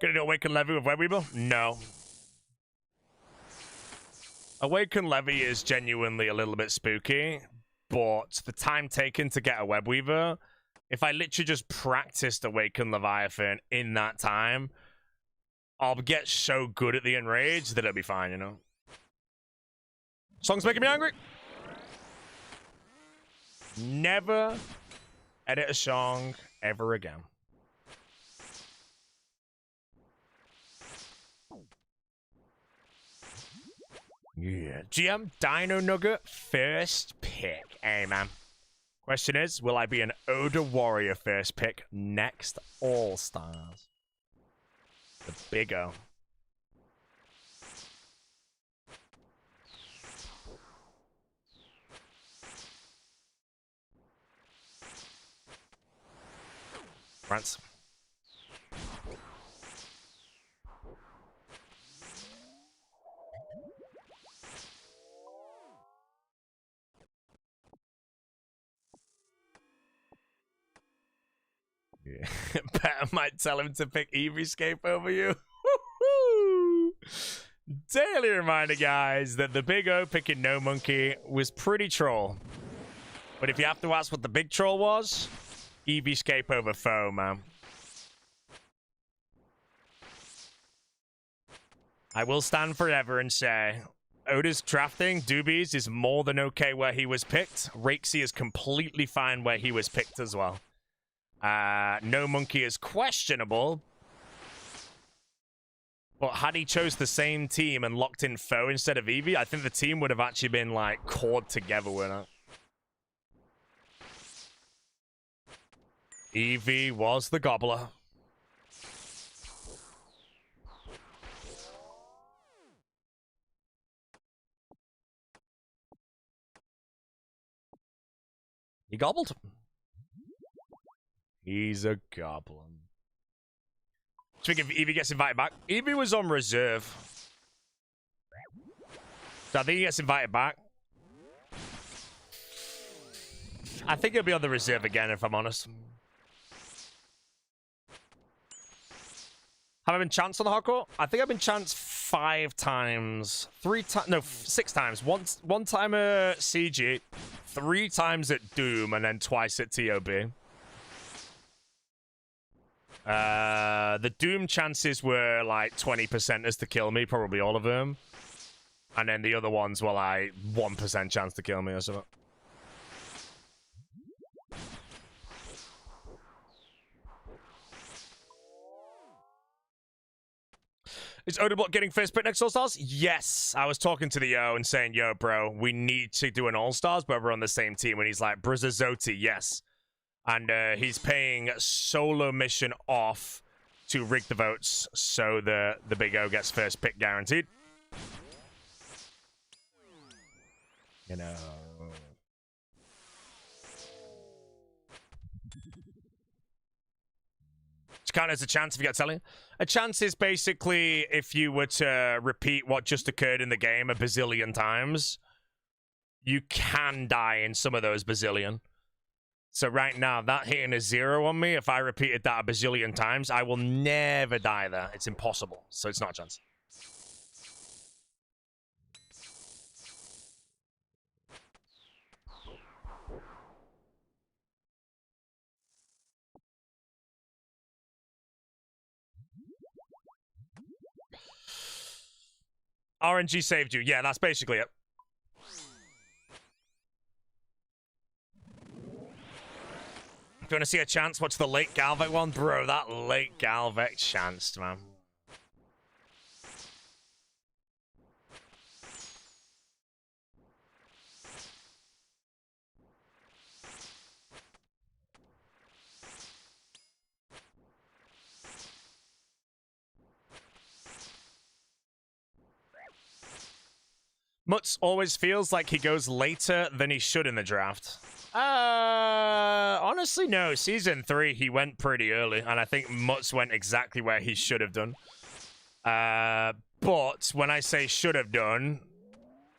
Gonna do Awaken Levy with Webweaver? No. Awaken Levy is genuinely a little bit spooky, but the time taken to get a Webweaver, if I literally just practiced Awaken Leviathan in that time, I'll get so good at the Enrage that it'll be fine, you know? Song's making me angry. Never edit a song ever again. Yeah. GM, Dino Nugget, first pick. Hey, man. Question is, will I be an Odor Warrior first pick next All-Stars? The big O. France. Yeah. Pat might tell him to pick RuneScape over you. Daily reminder, guys, that the big O picking No Monkey was pretty troll. But if you have to ask what the big troll was, RuneScape over foe, man. I will stand forever and say, Oda's drafting Doobies is more than okay where he was picked. Rakesy is completely fine where he was picked as well. No Monkey is questionable. But had he chose the same team and locked in foe instead of Eevee, I think the team would have actually been, like, cored together with it. Eevee was the gobbler. He gobbled. He's a goblin. Speaking of Eevee gets invited back, Eevee was on reserve. So I think he gets invited back. I think he'll be on the reserve again, if I'm honest. Have I been chanced on the hardcore? I think I've been chanced 5 times. 6 times. One time at CG, 3 times at Doom, and then twice at TOB. The Doom chances were like 20% as to kill me, probably all of them. And then the other ones were like 1% chance to kill me or something. Is Odablock getting first pick next All-Stars? Yes. I was talking to the Yo and saying, yo, bro, we need to do an All-Stars, but we're on the same team. And he's like, Brizzazotti, yes. And he's paying solo mission off to rig the votes so the Big O gets first pick guaranteed. You know. It's kind of as a chance if you got telling. A chance is basically if you were to repeat what just occurred in the game a bazillion times, you can die in some of those bazillion. So right now, that hitting a 0 on me, if I repeated that a bazillion times, I will never die there. It's impossible. So it's not a chance. RNG saved you. Yeah, that's basically it. If you want to see a chance, watch the late Galvec one. Bro, that late Galvec chanced, man. Mutz always feels like he goes later than he should in the draft. Honestly, no. Season 3, he went pretty early, and I think Mutz went exactly where he should have done. But when I say should have done,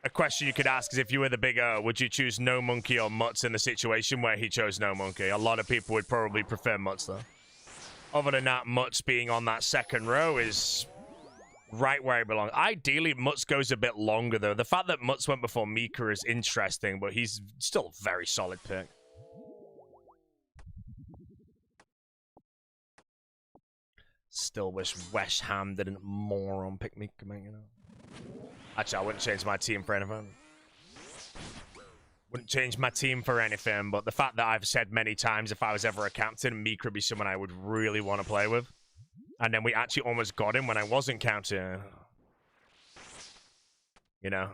a question you could ask is if you were the Big O, would you choose No Monkey or Mutz in the situation where he chose No Monkey? A lot of people would probably prefer Mutz, though. Other than that, Mutz being on that second row is right where he belongs. Ideally, Mutz goes a bit longer, though. The fact that Mutz went before Mika is interesting, but he's still a very solid pick. Still wish West Ham didn't moron pick Mika, man, you know. Actually, I wouldn't change my team for anything. Wouldn't change my team for anything, but the fact that I've said many times if I was ever a captain, Mika would be someone I would really want to play with. And then we actually almost got him when I wasn't counting. You know,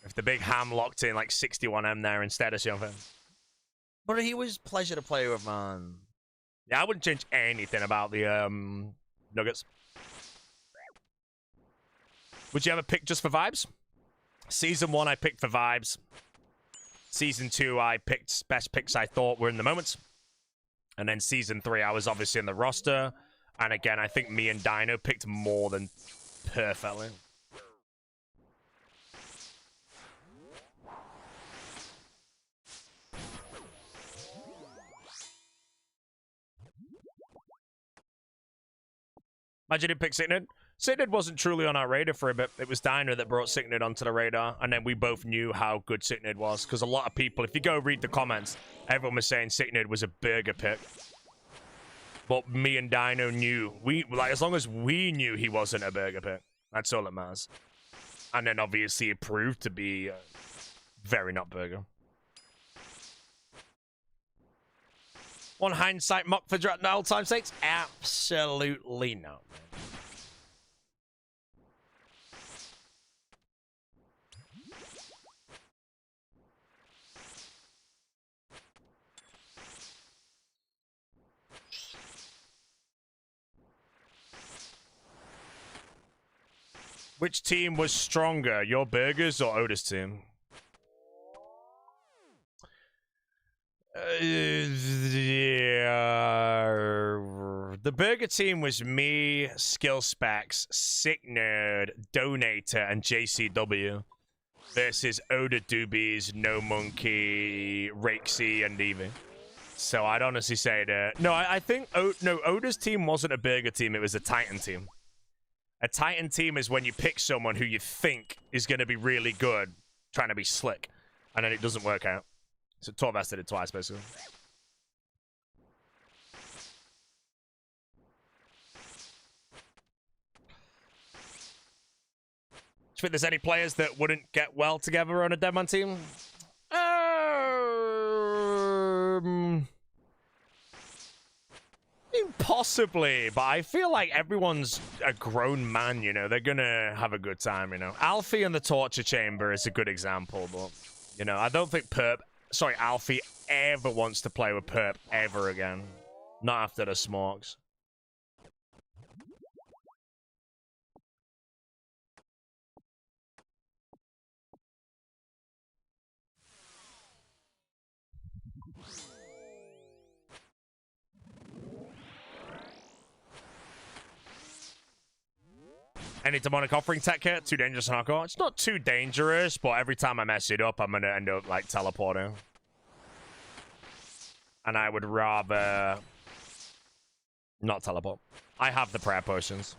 if the big ham locked in like 61M there instead of something. But he was pleasure to play with, man. Yeah, I wouldn't change anything about the Nuggets. Would you ever pick just for vibes? Season 1, I picked for vibes. Season 2, I picked best picks I thought were in the moment. And then season 3, I was obviously in the roster. And again, I think me and Dino picked more than perfectly. Imagine he picked Scythe. Scythe wasn't truly on our radar for a bit. It was Dino that brought Scythe onto the radar, and then we both knew how good Scythe was. Because a lot of people, if you go read the comments, everyone was saying Scythe was a burger pick. But me and Dino knew, as long as we knew he wasn't a burger pick, that's all that matters. And then obviously it proved to be very not burger. On hindsight, mock for old time sakes? Absolutely not, man. Which team was stronger, your burgers or Oda's team? The burger team was me, Skill Specs, Sick Nerd, Donator, and JCW versus Oda Doobies, No Monkey, Rakesy, and Evie. So I'd honestly say that no, I think Oda's team wasn't a burger team; it was a Titan team. A Titan team is when you pick someone who you think is going to be really good, trying to be slick, and then it doesn't work out. So Torvas did it twice, basically. Do you think there's any players that wouldn't get well together on a Deadman team? Possibly, but I feel like everyone's a grown man, you know. They're gonna have a good time, you know. Alfie and the Torture Chamber is a good example, but, you know, I don't think Alfie ever wants to play with Perp ever again. Not after the smokes. Any demonic offering tech kit? Too dangerous and hardcore? It's not too dangerous, but every time I mess it up, I'm gonna end up, like, teleporting. And I would rather not teleport. I have the prayer potions.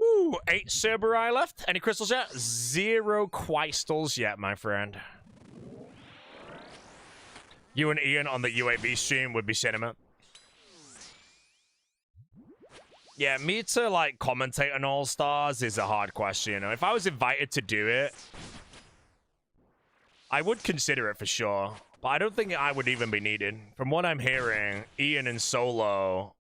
Ooh, 8 Cerberus left. Any crystals yet? 0 crystals yet, my friend. You and Ian on the UAV stream would be cinema. Yeah, me to, like, commentate on All-Stars is a hard question, you know. If I was invited to do it, I would consider it for sure. But I don't think I would even be needed. From what I'm hearing, Ian and Solo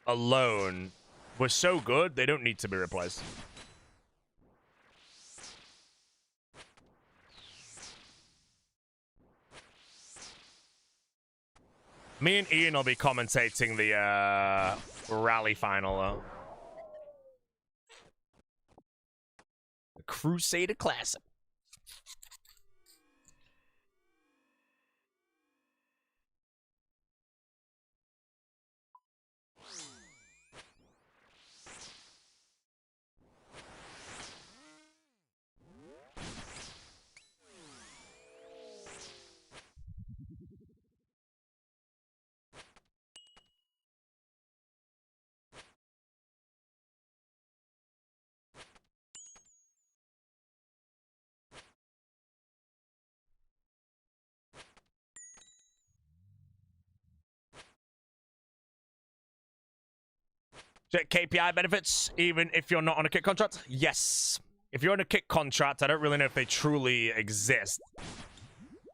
alone were so good, they don't need to be replaced. Me and Ian will be commentating the rally final, though. The Crusader Classic. KPI benefits, even if you're not on a kick contract? Yes. If you're on a kick contract, I don't really know if they truly exist.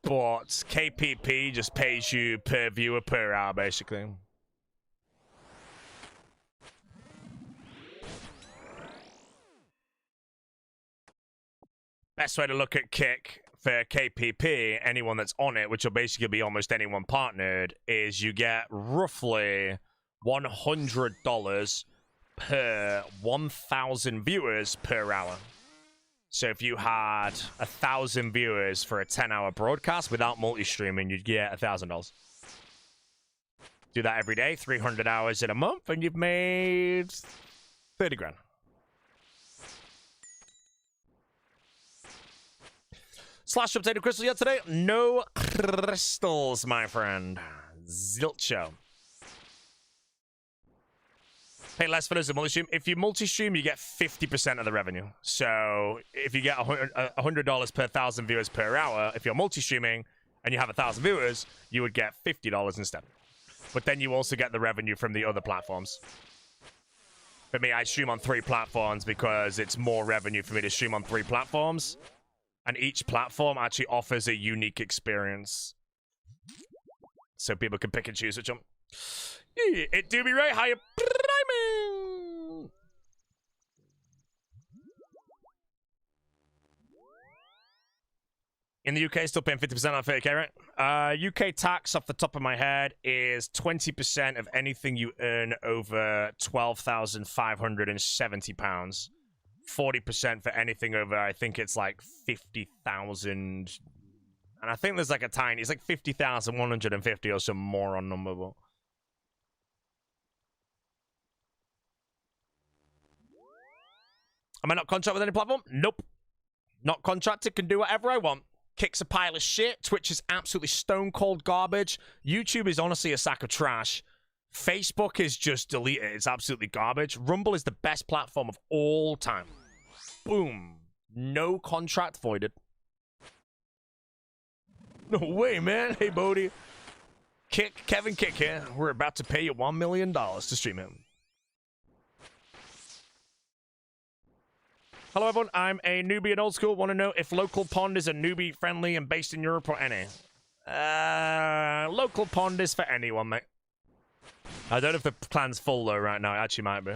But KPP just pays you per viewer per hour, basically. Best way to look at kick for KPP, anyone that's on it, which will basically be almost anyone partnered, is you get roughly $100 per 1,000 viewers per hour. So if you had 1,000 viewers for a 10-hour broadcast without multi-streaming, you'd get $1,000. Do that every day, 300 hours in a month, and you've made 30 grand. Slash updated crystals yet today? No crystals, my friend. Zilcho. Pay less for those that multi-stream. If you multi-stream, you get 50% of the revenue. So if you get $100 per 1,000 viewers per hour, if you're multi-streaming and you have 1,000 viewers, you would get $50 instead. But then you also get the revenue from the other platforms. For me, I stream on 3 platforms because it's more revenue for me to stream on 3 platforms. And each platform actually offers a unique experience. So people can pick and choose which one. It do be right, higher priming. In the UK, still paying 50% on 30k, right? UK tax, off the top of my head, is 20% of anything you earn over £12,570. 40% for anything over, I think it's like 50,000. And I think there's like a tiny, it's like 50,150 or some moron number. But am I not contracted with any platform? Nope. Not contracted, can do whatever I want. Kick's a pile of shit. Twitch is absolutely stone cold garbage. YouTube is honestly a sack of trash. Facebook is just deleted. It's absolutely garbage. Rumble is the best platform of all time. Boom. No contract voided. No way, man. Hey, Bodie. Kevin Kick here. We're about to pay you $1 million to stream him. Hello, everyone. I'm a newbie at Old School. Want to know if Local Pond is a newbie friendly and based in Europe or any? Local Pond is for anyone, mate. I don't know if the plan's full, though, right now. It actually might be.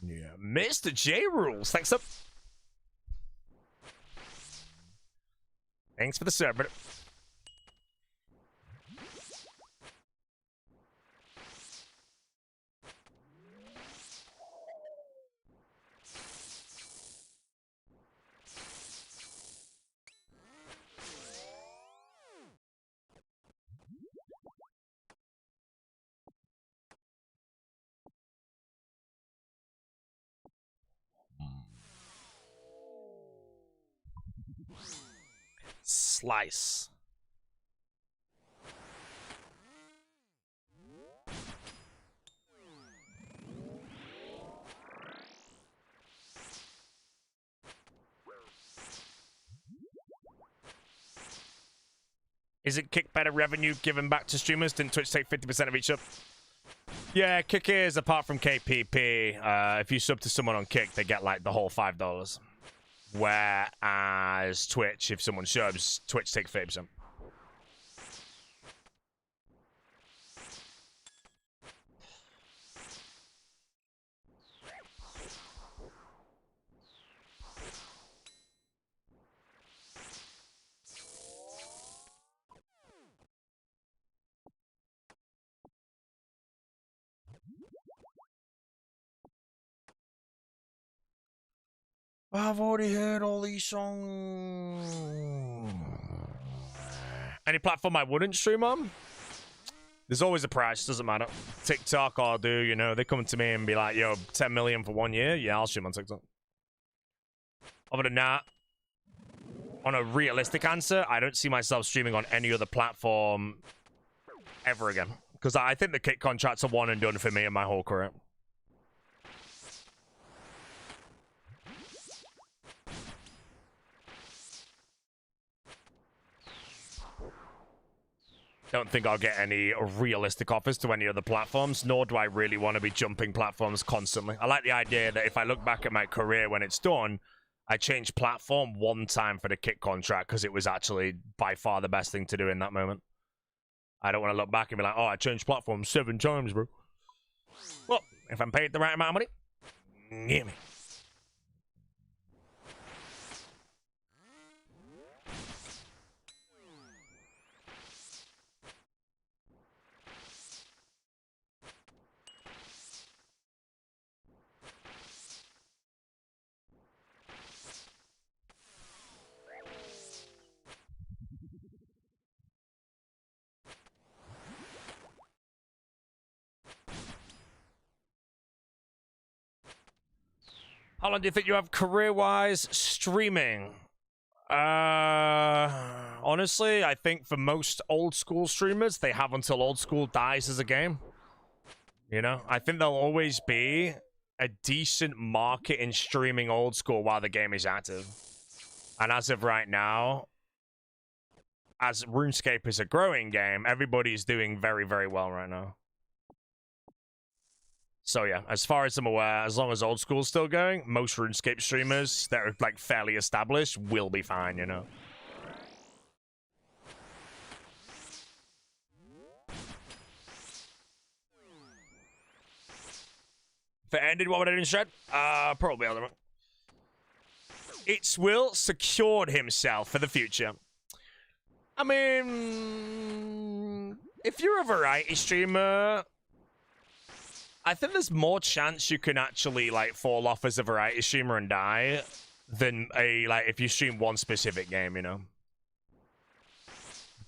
Yeah. Mr. J Rules. Thanks up. Thanks for the server. Slice. Is it Kick better revenue given back to streamers? Didn't Twitch take 50% of each sub? Yeah, Kick is, apart from KPP, if you sub to someone on Kick, they get like the whole $5. Whereas Twitch, if someone subs, Twitch takes 30%. I've already heard all these songs. Any platform I wouldn't stream on? There's always a price, doesn't matter. TikTok, I'll do, you know, they come to me and be like, yo, 10 million for 1 year? Yeah, I'll stream on TikTok. Other than that, on a realistic answer, I don't see myself streaming on any other platform ever again. Because I think the Kick contracts are one and done for me in my whole career. don't think I'll get any realistic offers to any other platforms, nor do I really want to be jumping platforms constantly. I like the idea that if I look back at my career when it's done, I changed platform one time for the kit contract because it was actually by far the best thing to do in that moment. I don't want to look back and be like, oh, I changed platform 7 times, bro. Well, if I'm paid the right amount of money, give me. How long do you think you have career-wise streaming? Honestly, I think for most old school streamers, they have until old school dies as a game. You know, I think there'll always be a decent market in streaming old school while the game is active. And as of right now, as RuneScape is a growing game, everybody's doing very, very well right now. So yeah, as far as I'm aware, as long as old school's still going, most RuneScape streamers that are like fairly established will be fine, you know. If it ended, what would I do instead? Probably other one. It's Will secured himself for the future. I mean, if you're a variety streamer, I think there's more chance you can actually like fall off as a variety streamer and die than if you stream one specific game, you know.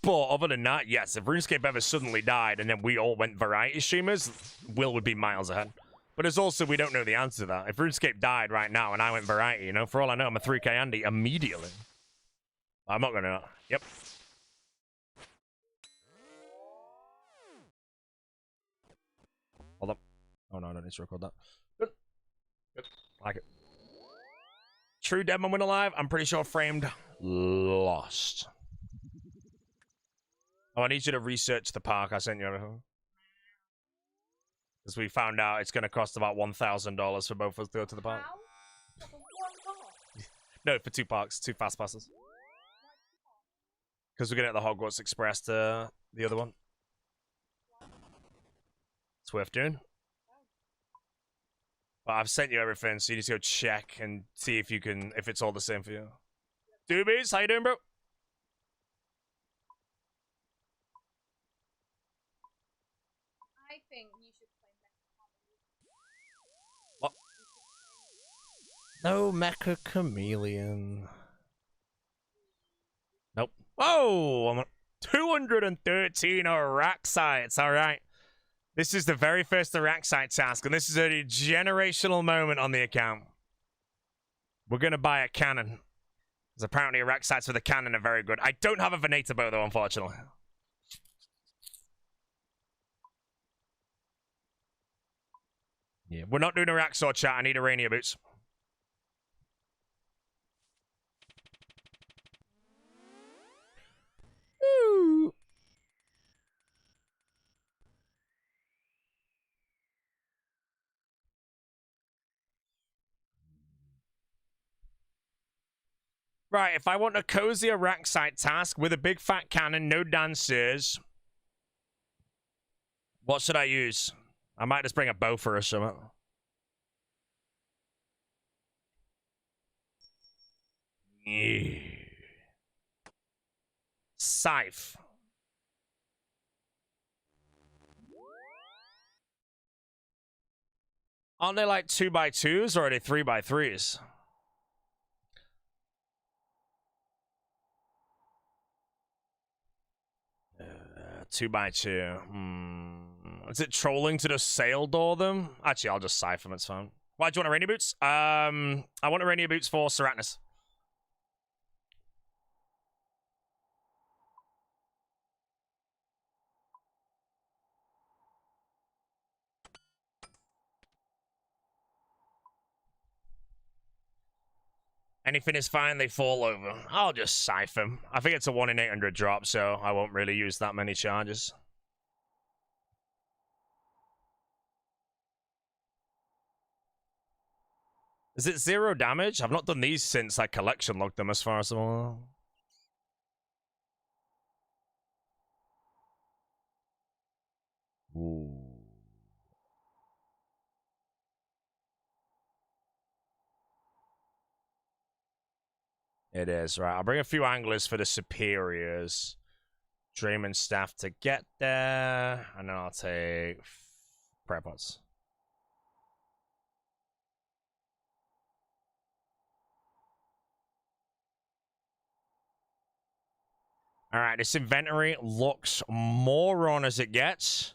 But other than that, yes, if RuneScape ever suddenly died and then we all went variety streamers, Will would be miles ahead. But it's also, we don't know the answer to that. If RuneScape died right now and I went variety, you know, for all I know, I'm a 3K Andy immediately. I'm not gonna. Yep. Hold up. Oh no, I don't need to record that. Good. Good. Like it. True Deadman win alive. I'm pretty sure framed lost. Oh, I need you to research the park I sent you. Because we found out it's going to cost about $1,000 for both of us to go to the park. No, for 2 parks, 2 fast passes. Because we're going to get the Hogwarts Express to the other one. It's worth doing. But I've sent you everything, so you need to go check and see if you can, if it's all the same for you. Doobies, how you doing, bro? I think you should play Mecha. What? No Mecha Chameleon. Nope. Oh, I'm 213 Iraq sites. All right. This is the very first Iraq site task, and this is a generational moment on the account. We're going to buy a cannon. Because apparently Iraq sites with a cannon are very good. I don't have a Venator bow, though, unfortunately. Yeah, we're not doing Iraq sword chat. I need Arania boots. Woo. Right, if I want a cozy Iraq site task with a big fat cannon, no dancers, what should I use? I might just bring a bow for us, something. Yeah. Scythe. Aren't they like 2x2s or are they 3x3s? 2x2. Is it trolling to just sail door them? Actually, I'll just scythe them. It's fine. Why do you want Arania boots? I want Arania boots for Serapnus. Anything is fine, they fall over. I'll just Scythe them. I think it's a 1 in 800 drop, so I won't really use that many charges. Is it 0 damage? I've not done these since I collection logged them as far as I know. Ooh. It is, right. I'll bring a few anglers for the superiors. Dreaming staff to get there. And then I'll take prayer pots. Alright, this inventory looks more on as it gets.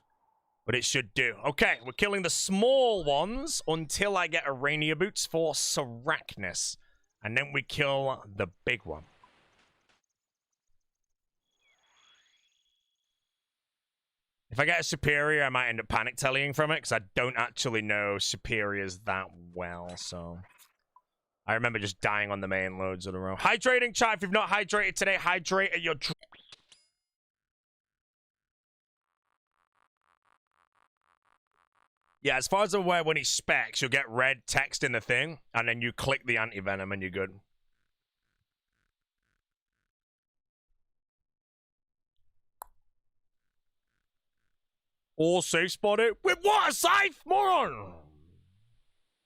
But it should do. Okay, we're killing the small ones until I get Arania boots for Sarachnis. And then we kill the big one. If I get a superior, I might end up panic tellying from it, because I don't actually know superiors that well, so... I remember just dying on the main loads in a row. Hydrating, chat. If you've not hydrated today, hydrate at your... Yeah, as far as I'm aware, when he specs, you'll get red text in the thing, and then you click the anti-venom and you're good. All safe spotted. With what? A Scythe? Moron!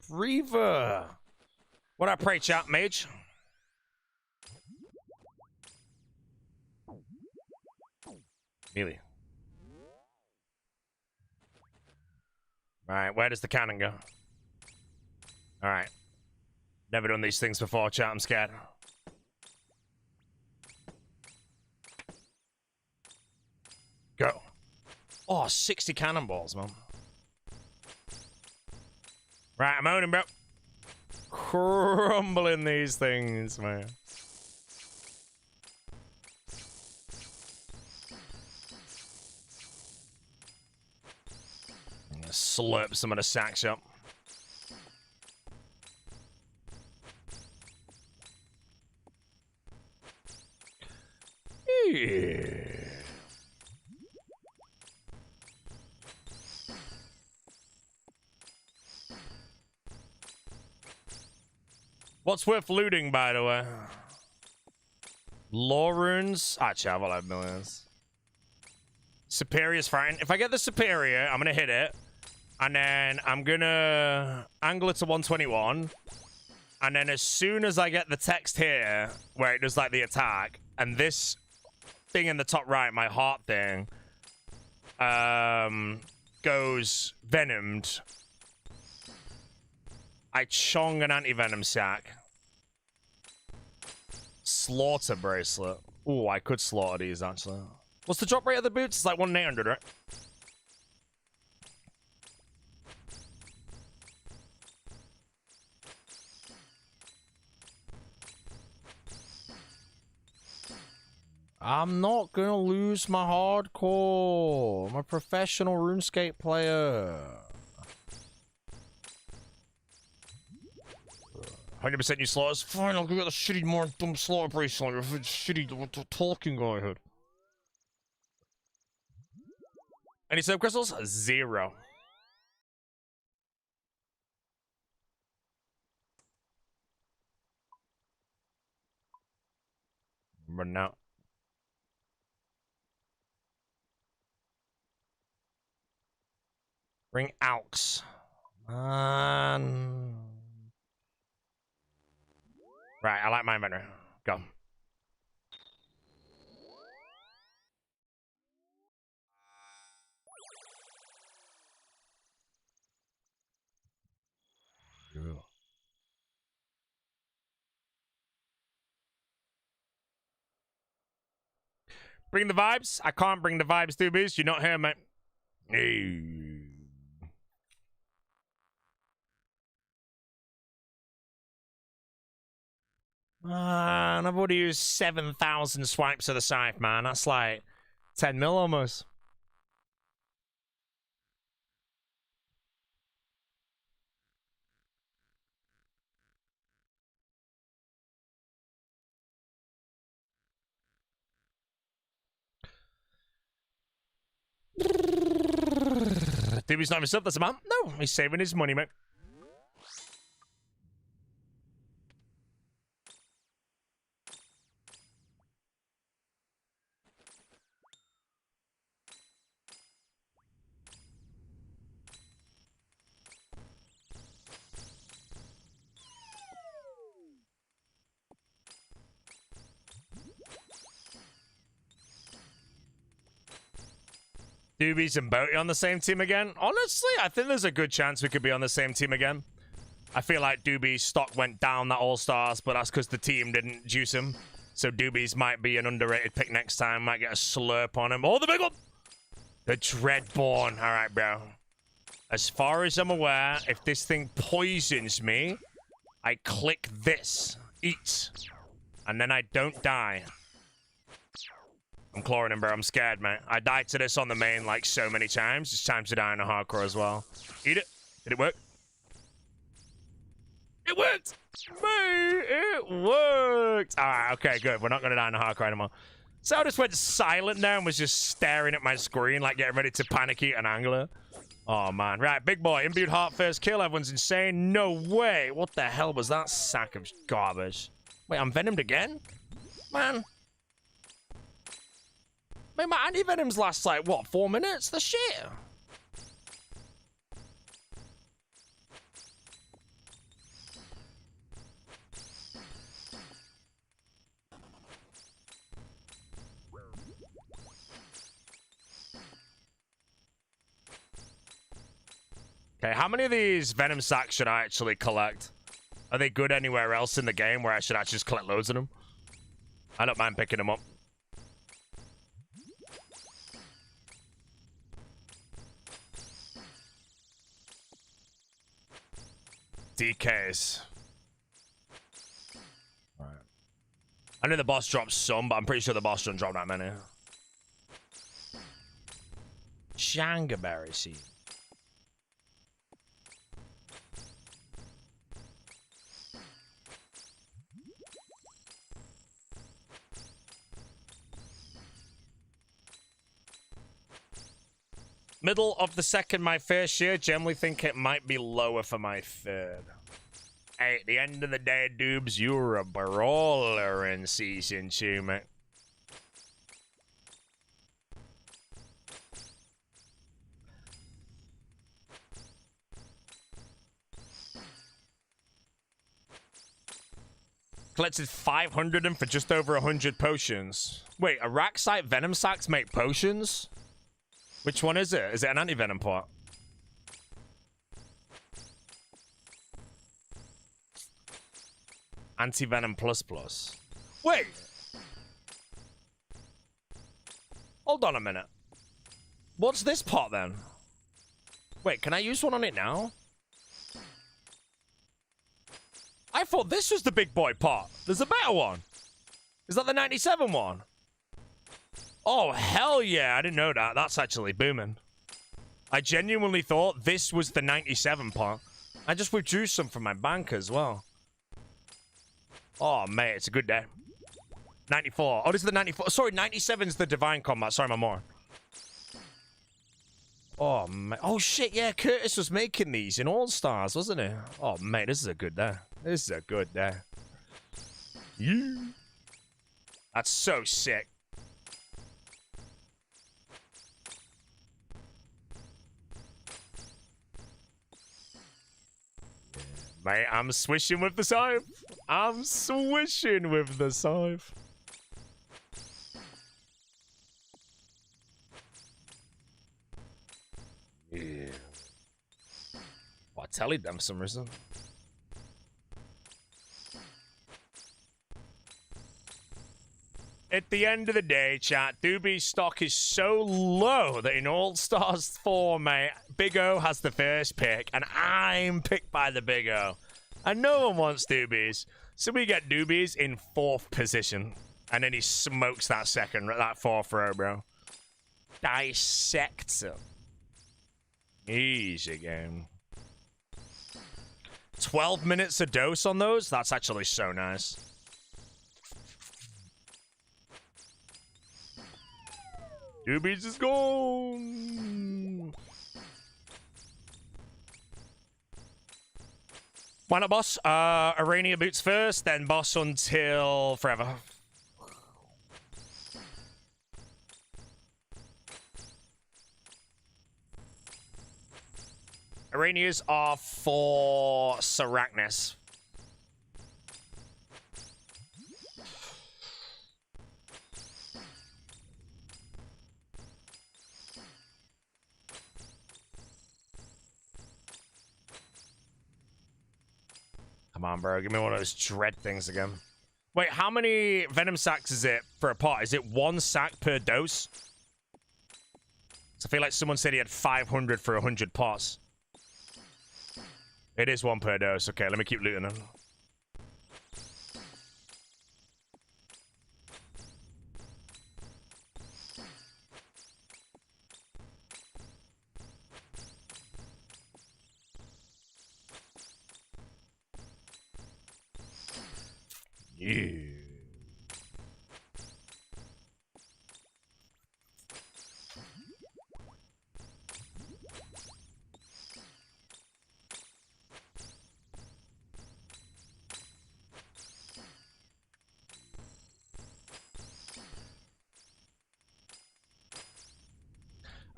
Reaver. What I pray, chat, mage? Melee. Alright, where does the cannon go? Alright. Never done these things before, chat. I'm scared. Go. Oh, 60 cannonballs, man. Right, I'm owning, bro. Crumbling these things, man. I'm gonna slurp some of the sacks up. Yeah. What's worth looting, by the way? Lore runes? Actually, I've had millions. Superior's fine. If I get the superior, I'm gonna hit it. And then I'm gonna angle it to 121. And then as soon as I get the text here, where it does like the attack, and this thing in the top right, my heart thing, goes venomed, I chong an anti-venom sack. Slaughter bracelet. Ooh, I could slaughter these, actually. What's the drop rate of the boots? It's like 1 in 800, right? I'm not gonna lose my hardcore. I'm a professional RuneScape player. 100% you slaughters. Fine, I'll go get the shitty more dumb slaughter bracelet. If it's shitty, the talking guy had. Any sub crystals? 0. Running out. Bring Alks. Man. Right, I like my inventory. Go. Bring the vibes? I can't bring the vibes, doobies. You're not here, mate. Hey. Man, I've already used 7,000 swipes of the scythe, man. That's like 10 mil almost. Doobie's not himself, that's a man. No, he's saving his money, mate. Doobies and Boaty on the same team again? Honestly, I think there's a good chance we could be on the same team again. I feel like Doobie's stock went down that All-Stars, but that's because the team didn't juice him. So Doobies might be an underrated pick next time. Might get a slurp on him. Oh, the big one! The Dreadborn. All right, bro. As far as I'm aware, if this thing poisons me, I click this. Eat. And then I don't die. I'm clawing him, bro. I'm scared, man. I died to this on the main, like, so many times. It's time to die in a hardcore as well. Eat it. Did it work? It worked! Mate, it worked! Alright, okay, good. We're not going to die in a hardcore anymore. So I just went silent now and was just staring at my screen, like, getting ready to panic eat an angler. Oh, man. Right, big boy. Imbued heart first kill. Everyone's insane. No way. What the hell was that sack of garbage? Wait, I'm venomed again? Man. Man, my anti-venoms last, like, what, 4 minutes? The shit. Okay, how many of these venom sacks should I actually collect? Are they good anywhere else in the game where I should actually just collect loads of them? I don't mind picking them up. DKs. Right. I know the boss drops some, but I'm pretty sure the boss doesn't drop that many. Jangaberry seed. Middle of the second, my first year. Generally think it might be lower for my third. Hey, at the end of the day, Doobs, you're a brawler in Season 2, mate. Collected 500 and for just over 100 potions. Wait, a Racksite Venom Sacks make potions? Which one is it? Is it an anti-venom pot? Anti-venom plus plus. Wait! Hold on a minute. What's this pot then? Wait, can I use one on it now? I thought this was the big boy pot. There's a better one. Is that the 97 one? Oh, hell yeah. I didn't know that. That's actually booming. I genuinely thought this was the 97 pot. I just withdrew some from my bank as well. Oh, mate, it's a good day. 94. Oh, this is the 94. Sorry, 97's the Divine Combat. Sorry, my more. Oh, mate. Oh, shit, yeah. Curtis was making these in All-Stars, wasn't he? Oh, mate, this is a good day. This is a good day. Yeah. That's so sick. Mate, I'm swishing with the Scythe. I'm swishing with the Scythe. Yeah. Oh, I tellied them for some reason. At the end of the day, chat, Doobie's stock is so low that in All-Stars 4, mate, Big O has the first pick, and I'm picked by the Big O. And no one wants Doobies. So we get Doobies in 4th position. And then he smokes that 4th row, bro. Dissects him. Easy game. 12 minutes a dose on those? That's actually so nice. Doobies is gone. Why not, boss? Arania boots first, then boss until forever. Aranias are for Sarachnis. Come on, bro. Give me one of those dread things again. Wait, how many venom sacks is it for a pot? Is it 1 sack per dose? So I feel like someone said he had 500 for 100 pots. It is 1 per dose. Okay, let me keep looting them. Yeah.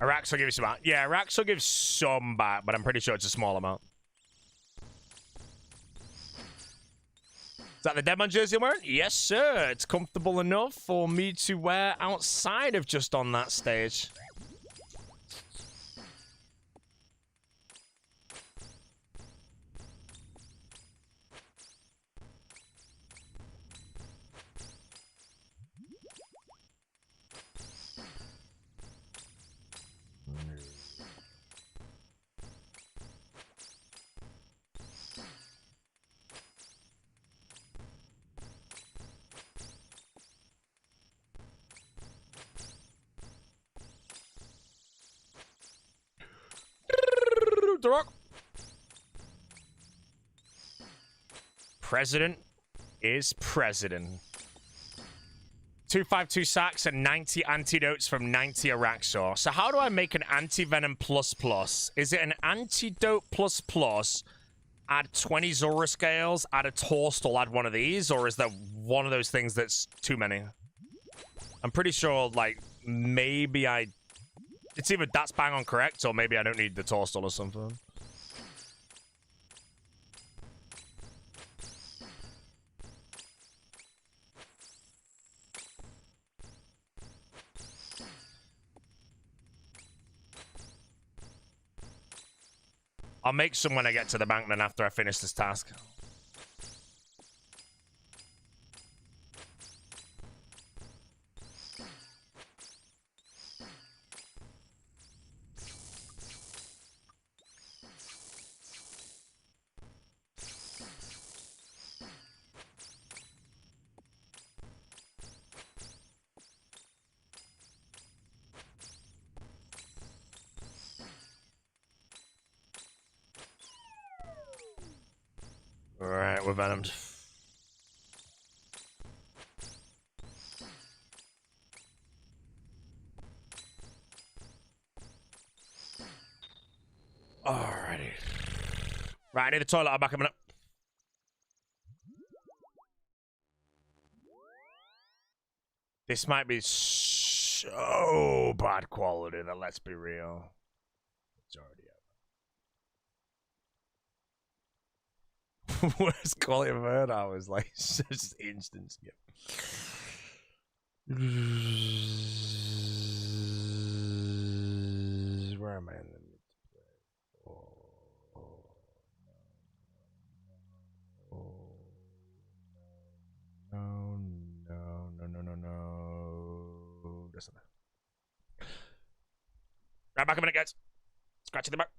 Arax will give you some back. Yeah, Arax will give some back, but I'm pretty sure it's a small amount. Is that the Deadman jersey I'm wearing? Yes, sir. It's comfortable enough for me to wear outside of just on that stage. The Rock. President is president. 252 sacks and 90 antidotes from 90 Araxor. So how do I make an anti-venom plus plus? Is it an antidote plus plus? Add 20 Zora scales, add a Torstal, add one of these, or is that one of those things that's too many? I'm pretty sure, like, maybe it's either that's bang on correct, or maybe I don't need the Torstal or something. I'll make some when I get to the bank then after I finish this task. Alright, we're venomed. Alrighty. Right, I need the toilet. I'll back up a minute. This might be so bad quality that, let's be real, it's already out. Worst quality I've heard. I was like, just instant skip. Where am I in the no. That's enough. Right back a minute, guys. Scratch the back.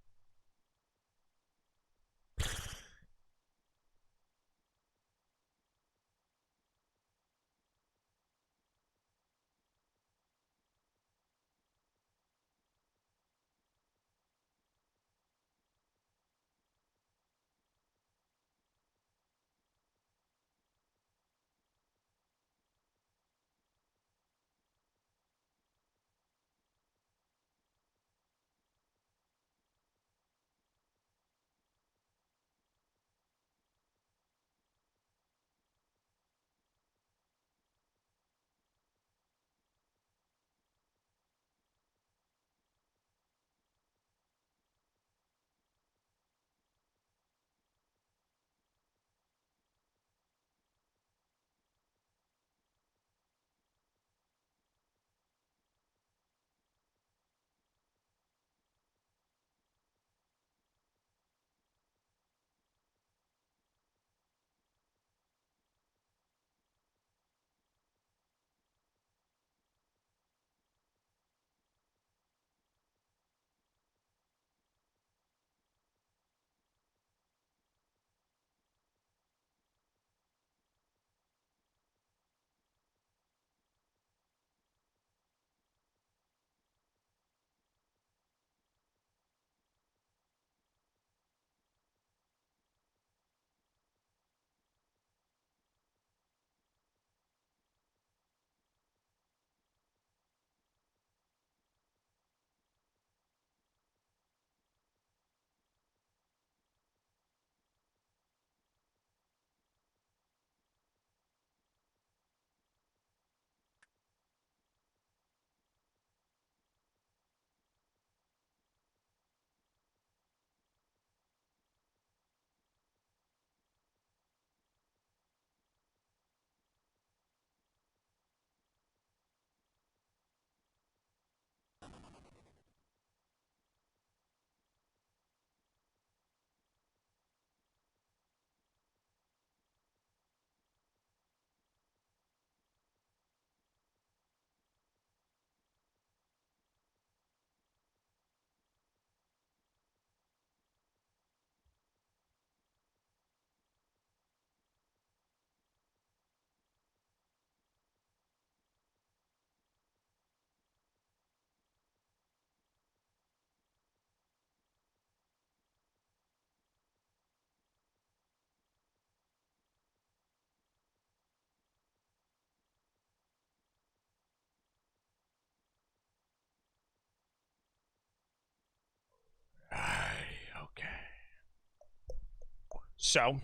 So,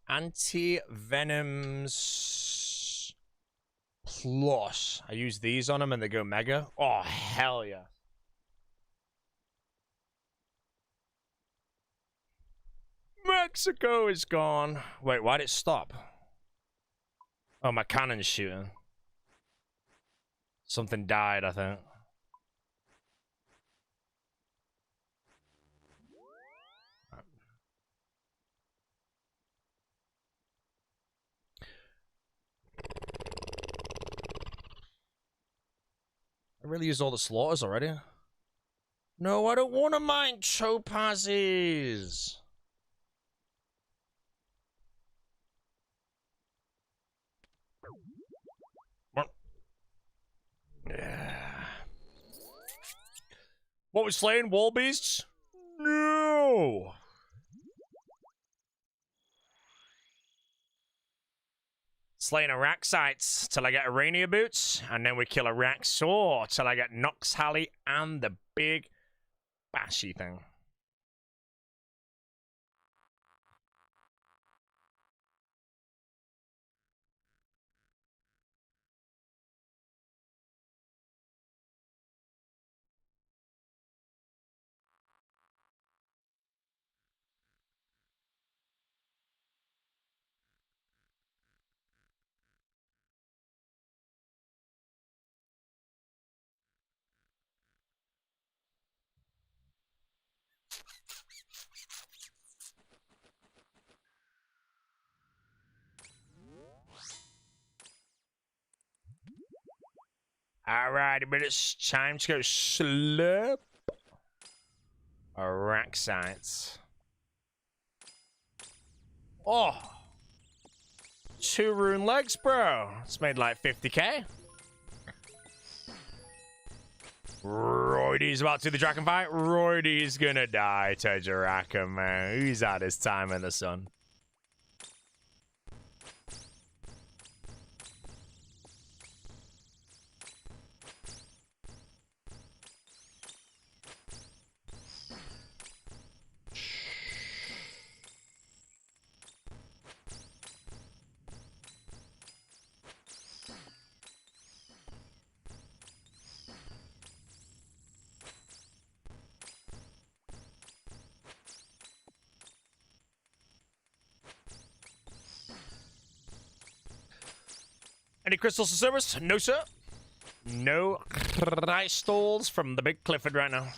anti-venoms plus. I use these on them and they go mega. Oh, hell yeah. Mexico is gone. Wait, why'd it stop? Oh, my cannon's shooting. Something died, I think. I really used all the slaughters already. No, I don't want to mine topazes. Yeah. What was slaying wall beasts? No. Slaying Iraq sites till I get Arania boots, and then we kill Iraq saw till I get Nox Halley and the big bashy thing. Alright, but it's time to go slurp Iraq sites. Oh, 2 rune legs, bro. It's made like 50k. Roydy's about to do the dragon fight. Roydy's gonna die to Jaraka, man. He's had his time in the sun. Any crystals to service? No, sir. No crystals from the big Clifford right now.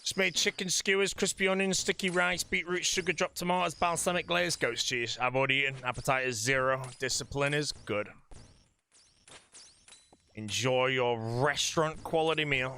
Just made chicken skewers, crispy onions, sticky rice, beetroot, sugar drop tomatoes, balsamic glaze, goat cheese. I've already eaten. Appetite is 0. Discipline is good. Enjoy your restaurant quality meal.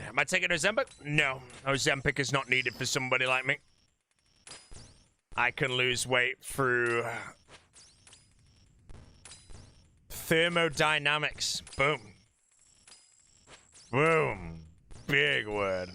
Am I taking Ozempic? No. Ozempic is not needed for somebody like me. I can lose weight through thermodynamics. Boom. Boom. Big word.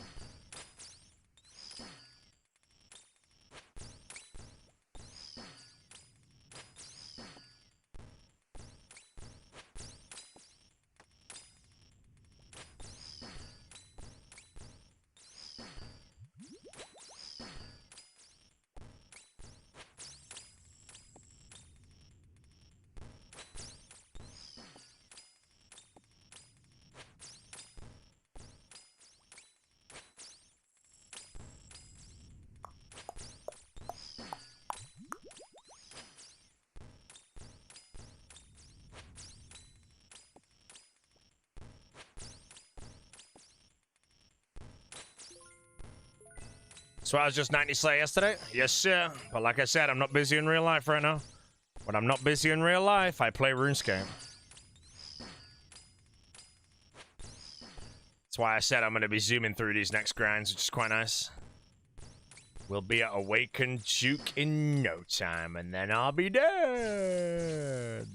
So I was just 90 Slay yesterday? Yes, sir. But like I said, I'm not busy in real life right now. When I'm not busy in real life, I play RuneScape. That's why I said I'm going to be zooming through these next grinds, which is quite nice. We'll be at Awakened Juke in no time, and then I'll be dead.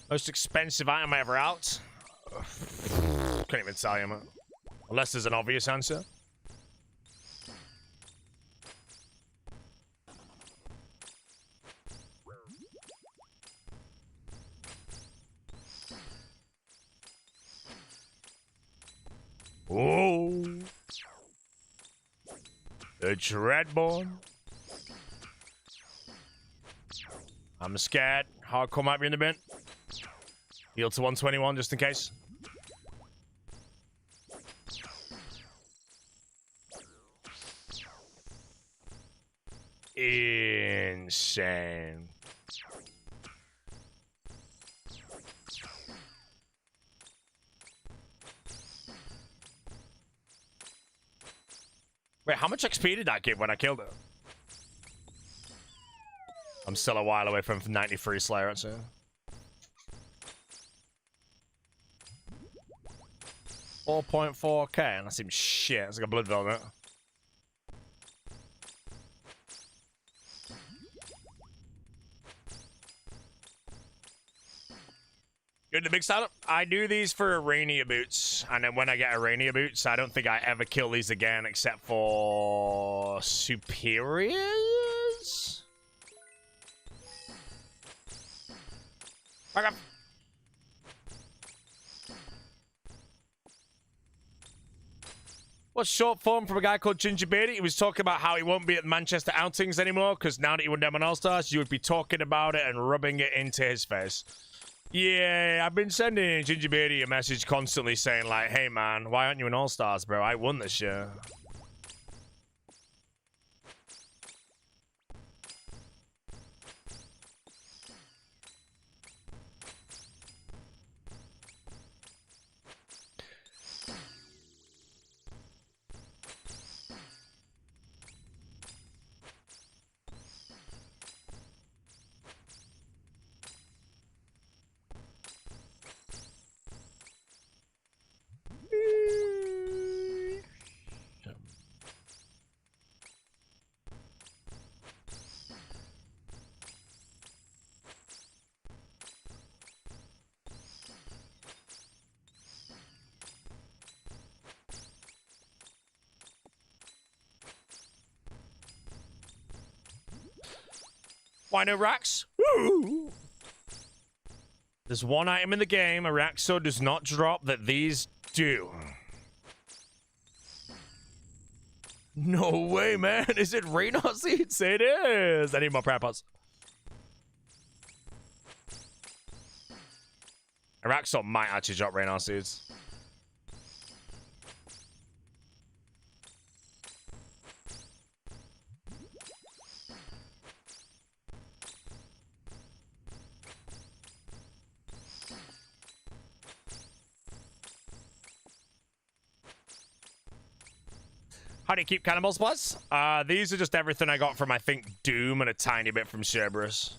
Most expensive item I ever out? Can't even tell you, man. Unless there's an obvious answer. Oh, the Dreadborn. I'm scared. Hardcore might be in the bin. Heal to 121 just in case. Insane. Wait, how much XP did that give when I killed it? I'm still a while away from 93 Slayer, I'd say. 4.4k, and that seems shit. It's like a blood velvet. Good to big startup. I do these for Arania boots, and then when I get Arania boots, I don't think I ever kill these again except for superiors. Back up. What's short form from a guy called Ginger Beardy? He was talking about how he won't be at Manchester outings anymore because now that he won them on All-Stars, you would be talking about it and rubbing it into his face. Yeah, I've been sending Ginger Beardy a message constantly saying like, hey man, why aren't you in All-Stars, bro? I won this year. Why no racks? Woo! There's one item in the game a rack sword does not drop that these do. No way, man. Is it Raynor seeds? It is. I need more preppers. A rack sword might actually drop Raynor seeds. How do you keep cannibals plus? These are just everything I got from, I think, Doom and a tiny bit from Cerberus.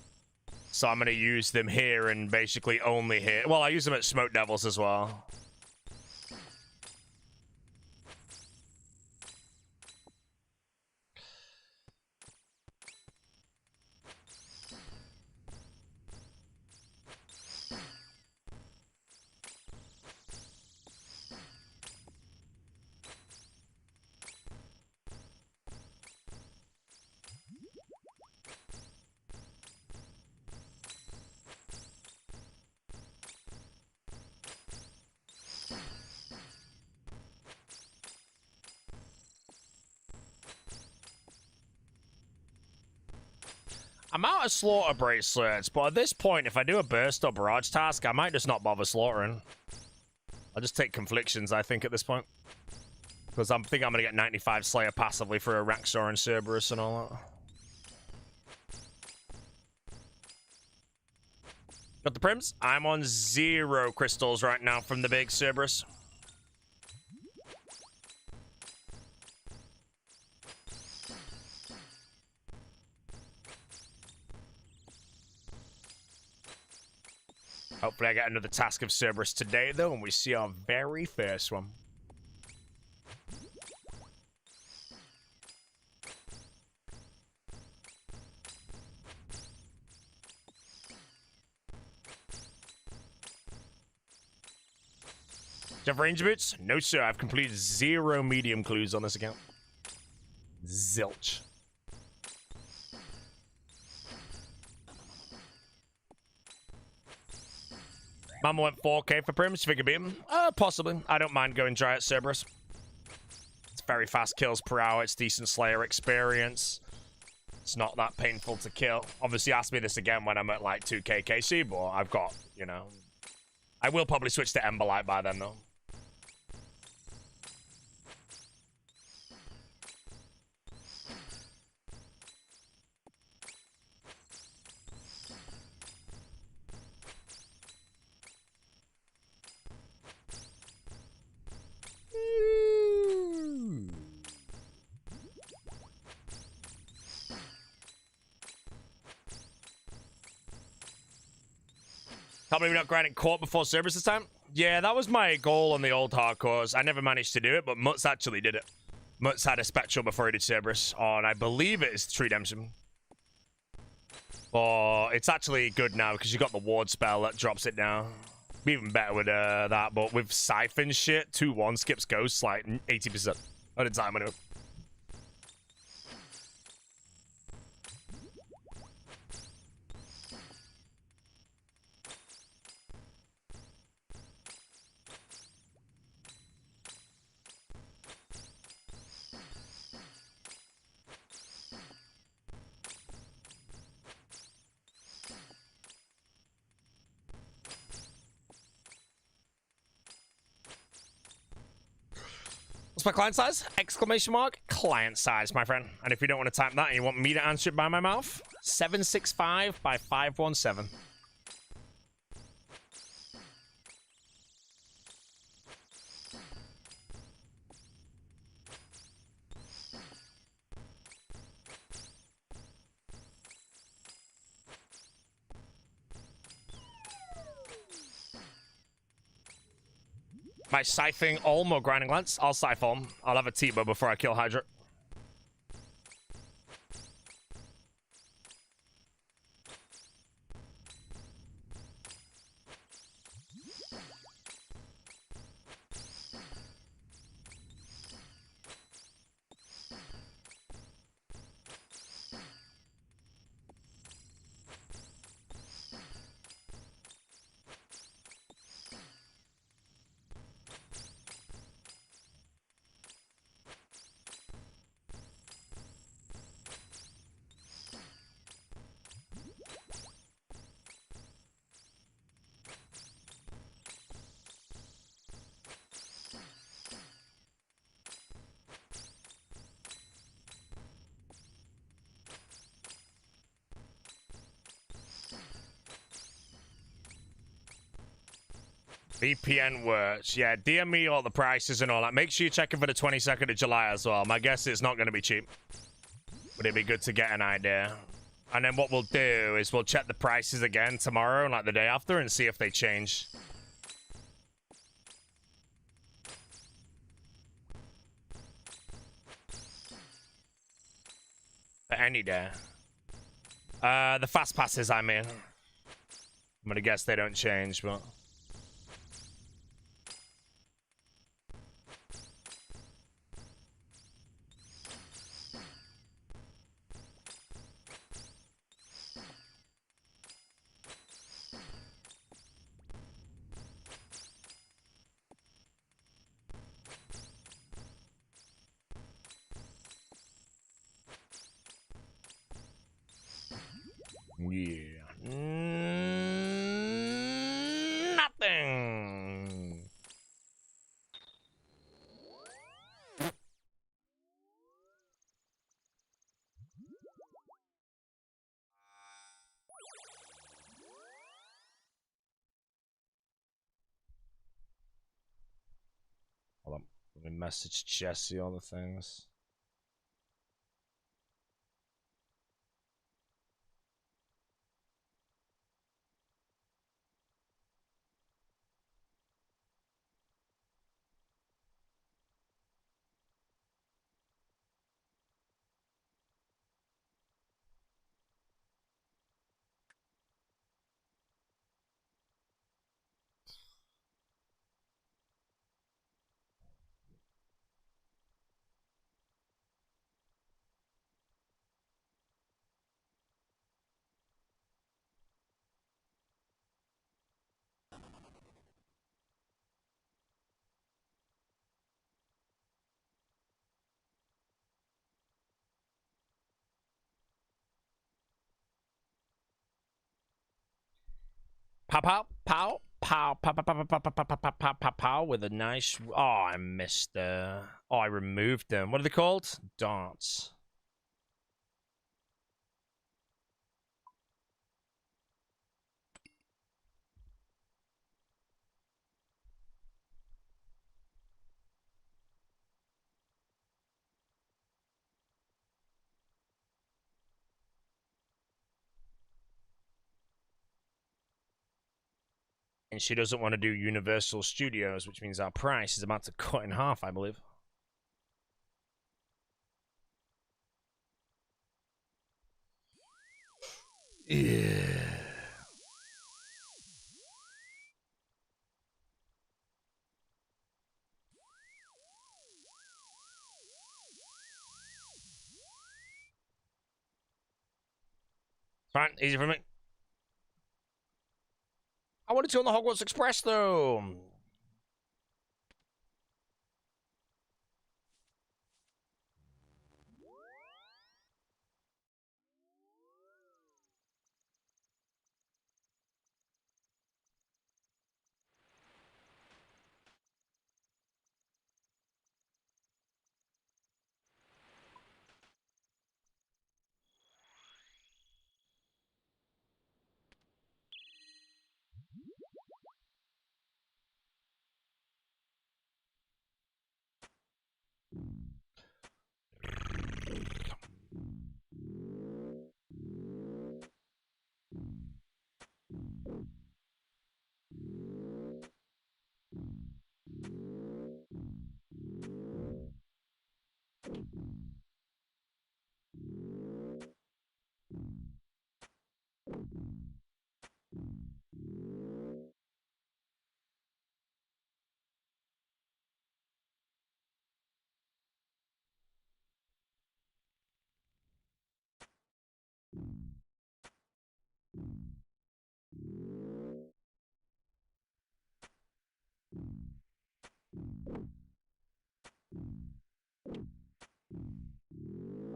So I'm going to use them here and basically only here. Well, I use them at Smoke Devils as well. I'm out of slaughter bracelets, but at this point, if I do a burst or barrage task, I might just not bother slaughtering. I'll just take conflictions, I think, at this point. Because I'm thinking I'm going to get 95 Slayer passively for a Raxor and Cerberus and all that. Got the prims? I'm on 0 crystals right now from the big Cerberus. Hopefully I get another task of Cerberus today, though, and we see our very first one. Do you have range boots? No, sir. I've completed 0 medium clues on this account. Zilch. Mama went 4k for prims. Figure beat him? Possibly. I don't mind going dry at Cerberus. It's very fast kills per hour. It's decent Slayer experience. It's not that painful to kill. Obviously, ask me this again when I'm at like 2k KC, but I've got, you know... I will probably switch to Emberlight by then, though. Can't believe we're not grinding court before service this time. Yeah, that was my goal on the old hardcores. I never managed to do it, but Mutz actually did it. Mutz had a spectral before he did Cerberus on, I believe it is Redemption. But it's actually good now because you got the ward spell that drops it down. Be even better with that, but with Scythe and shit, 2-1 skips ghosts like 80% of the time anyway. What's my client size? Exclamation mark. Client size, my friend. And if you don't want to type that and you want me to answer it by my mouth, 765 by 517. My scything Olm or grinding lance? I'll scythe Olm. I'll have a T-bow before I kill Hydra. VPN works. Yeah, DM me all the prices and all that. Make sure you check it for the 22nd of July as well. My guess is not going to be cheap. But it'd be good to get an idea. And then what we'll do is we'll check the prices again tomorrow and like the day after and see if they change. For any day. The fast passes, I mean. I'm gonna guess they don't change, but... Yeah. Nothing. Let me message Jesse all the things. Pow pow pow pow pow pow pow pow pow pow pow pow pow pow with a nice. Oh, I missed. Oh, I removed them. What are they called? Darts. And she doesn't want to do Universal Studios, which means our price is about to cut in half, I believe. Yeah. Fine, easy for me. I wanted to go on the Hogwarts Express, though.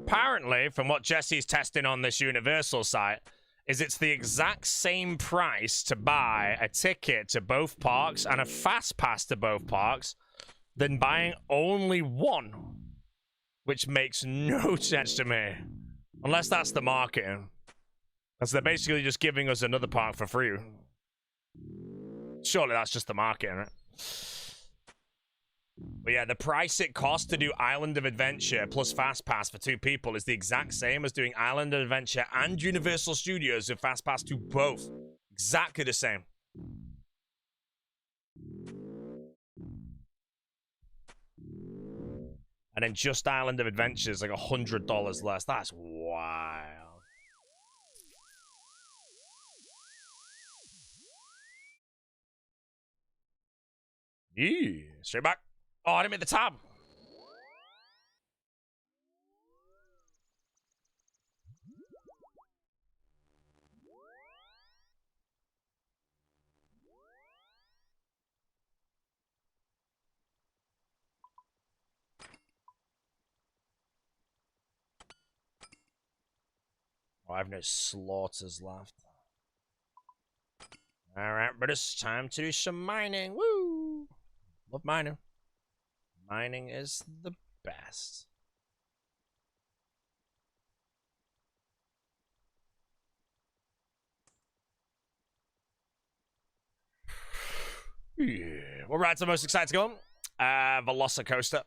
Apparently, from what Jesse's testing on this Universal site, is it's the exact same price to buy a ticket to both parks and a fast pass to both parks than buying only one, which makes no sense to me. Unless that's the marketing. Because they're basically just giving us another park for free. Surely that's just the marketing, right? But yeah, the price it costs to do Island of Adventure plus Fast Pass for 2 people is the exact same as doing Island of Adventure and Universal Studios with Fast Pass to both. Exactly the same. And then just Island of Adventure is like $100 less. That's wild. Yeah, straight back. Oh, I didn't make the tab. Oh, I have no slaughters left. Alright, but it's time to do some mining. Woo! Love mining. Mining is the best. Yeah. What rides are most excited to go on? Velocicoaster.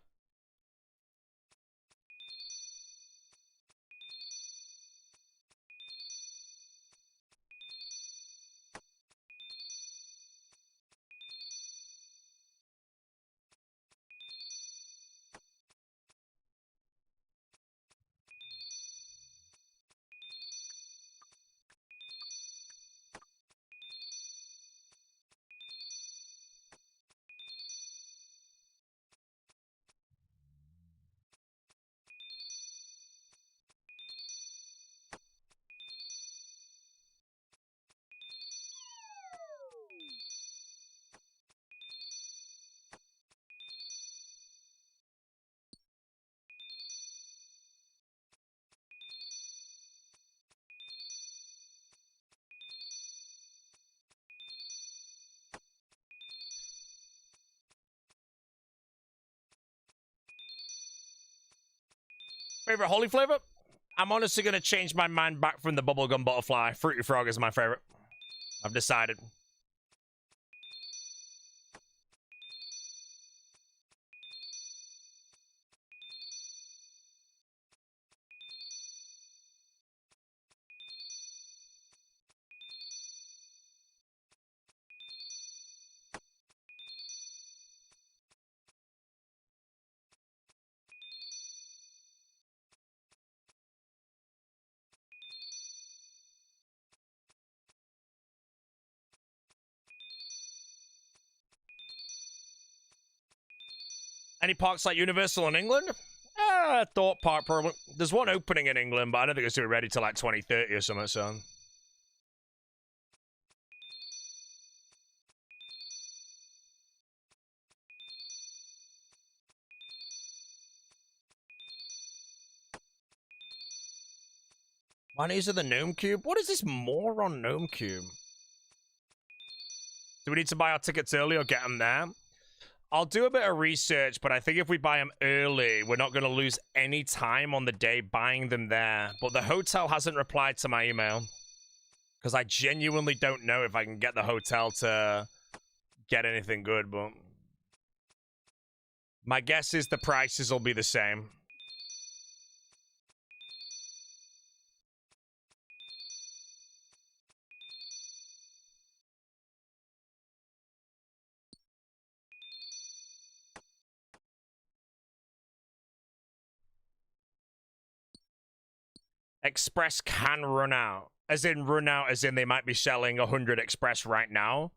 Favorite holy flavor? I'm honestly going to change my mind back from the bubblegum butterfly. Fruity Frog is my favorite. I've decided. Any parks like Universal in England? Thought Park probably. There's one opening in England, but I don't think it's going to be ready till like 2030 or something, so. Monies of the Gnome Cube? What is this moron Gnome Cube? Do we need to buy our tickets early or get them there? I'll do a bit of research, but I think if we buy them early, we're not going to lose any time on the day buying them there. But the hotel hasn't replied to my email. Because I genuinely don't know if I can get the hotel to get anything good, but my guess is the prices will be the same. Express can run out. As in run out, as in they might be selling 100 Express right now.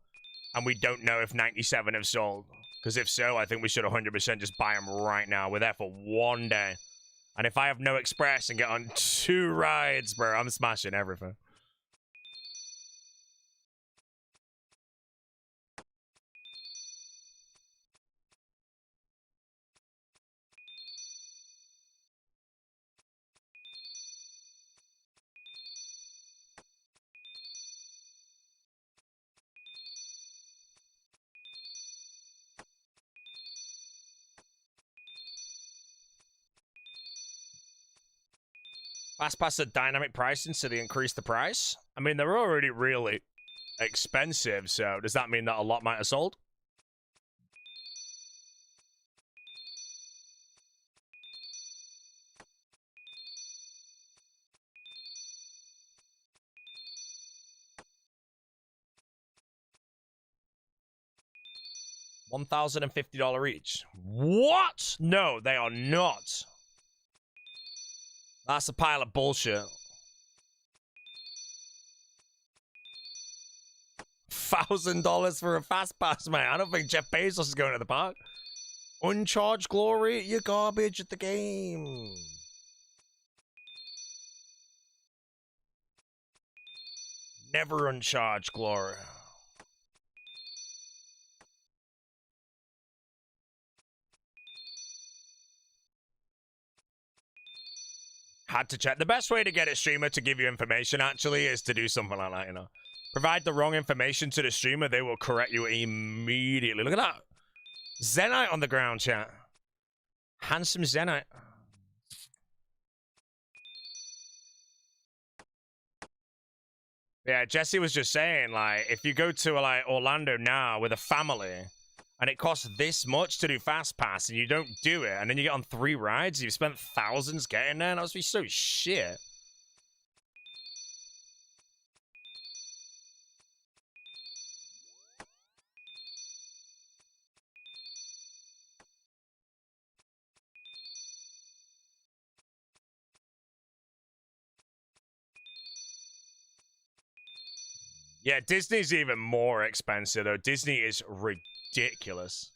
And we don't know if 97 have sold. Because if so, I think we should 100% just buy them right now. We're there for one day. And if I have no Express and get on 2 rides, bro, I'm smashing everything. FastPass are dynamic pricing, so they increase the price. I mean, they're already really expensive, so does that mean that a lot might have sold? $1,050 each. What? No, they are not. That's a pile of bullshit. $1,000 for a fast pass, man. I don't think Jeff Bezos is going to the park. Uncharged glory, you're garbage at the game. Never uncharged glory. Had to check. The best way to get a streamer to give you information, actually, is to do something like that, you know. Provide the wrong information to the streamer, they will correct you immediately. Look at that. Zenite on the ground, chat. Handsome Zenite. Yeah, Jesse was just saying, like, if you go to, like, Orlando now with a family and it costs this much to do fast pass, and you don't do it, and then you get on 3 rides, you've spent thousands getting there, and that must be so shit. Yeah, Disney's even more expensive, though. Disney is ridiculous.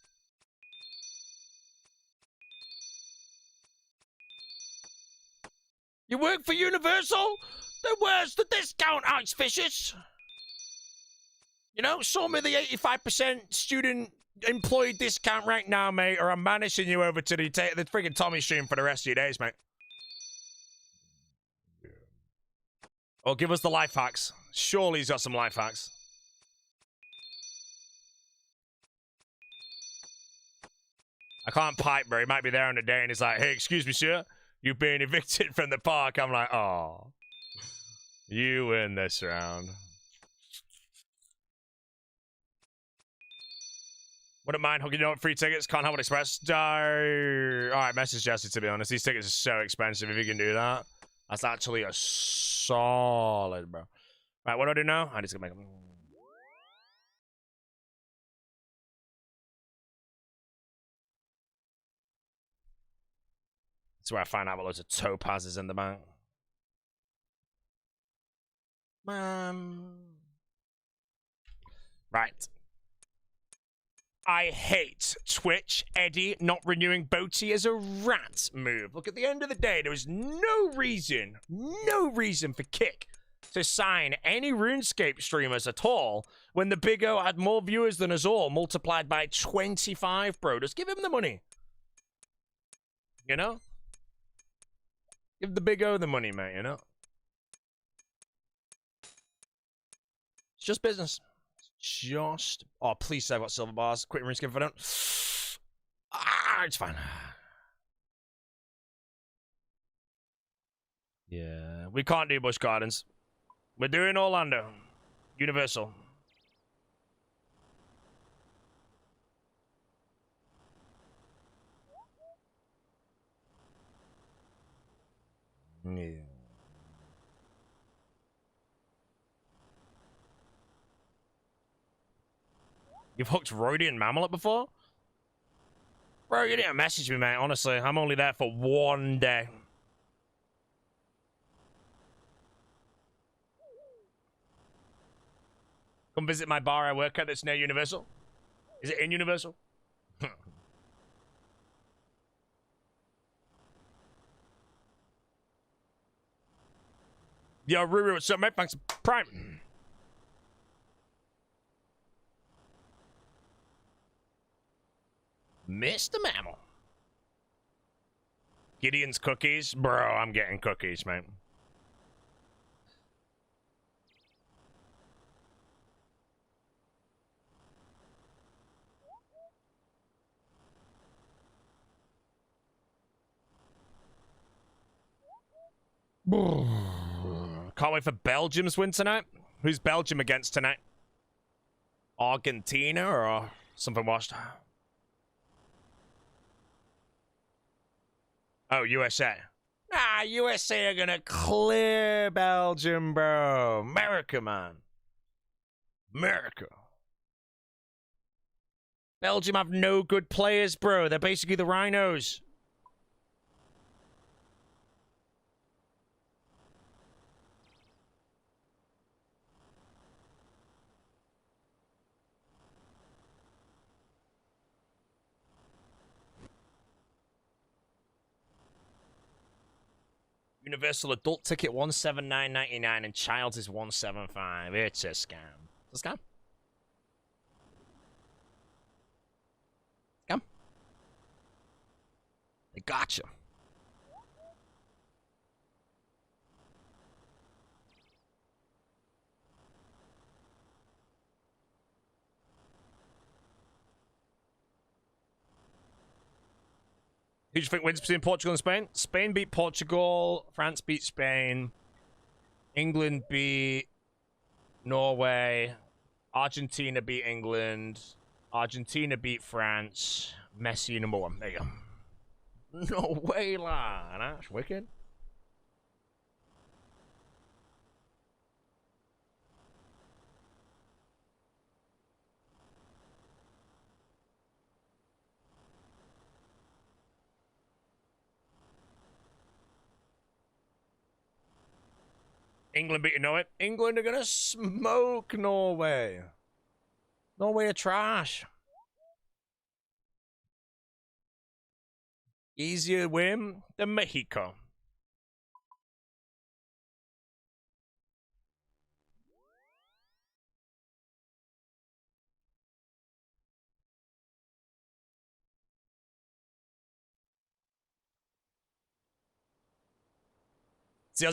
You work for Universal? Then where's the discount, Ice Fishes? You know, show me the 85% student employee discount right now, mate, or I'm banishing you over to the freaking Tommy stream for the rest of your days, mate. Or give us the life hacks. Surely he's got some life hacks. I can't pipe, bro. He might be there on the day, and he's like, hey, excuse me, sir. You've been evicted from the park. I'm like, oh. You win this round. Wouldn't mind hooking you up free tickets. Can't help but express. Alright, message Jesse, to be honest. These tickets are so expensive if you can do that. That's actually a solid, bro. Right, what do I do now? I just gotta make them. That's where I find out what loads of topazes in the bank. Right. I hate Twitch, Eddie not renewing Boaty as a rat move. Look, at the end of the day, there was no reason for Kick to sign any RuneScape streamers at all when the Big O had more viewers than us all, multiplied by 25, bro. Just give him the money. You know? Give the Big O the money, mate, you know? It's just business. Just... Oh, please say I've got silver bars. Quit RuneScape if I don't. Ah, it's fine. Yeah, we can't do Busch Gardens. We're doing Orlando. Universal. Yeah. You've hooked Rhodey and Mamelot before? Bro, you didn't message me, mate. Honestly, I'm only there for 1 day. Come visit my bar I work at that's near Universal. Is it in Universal? Yo, Ruru, what's up, mate? Thanks for Prime. Mr. Mammal. Gideon's cookies? Bro, I'm getting cookies, mate. Can't wait for Belgium's win tonight. Who's Belgium against tonight? Argentina or something washed? Oh, USA. Nah, USA are gonna clear Belgium, bro. America, man. America. Belgium have no good players, bro. They're basically the Rhinos. Universal adult ticket $179.99 and child's is $175. It's a scam. It's a scam. Scam. They gotcha. Who do you think wins between Portugal and Spain? Spain beat Portugal. France beat Spain. England beat Norway. Argentina beat England. Argentina beat France. Messi number 1. There you go. No way, lad. That's wicked. England beating Norway. England are gonna smoke Norway. Norway are trash. Easier win than Mexico. See,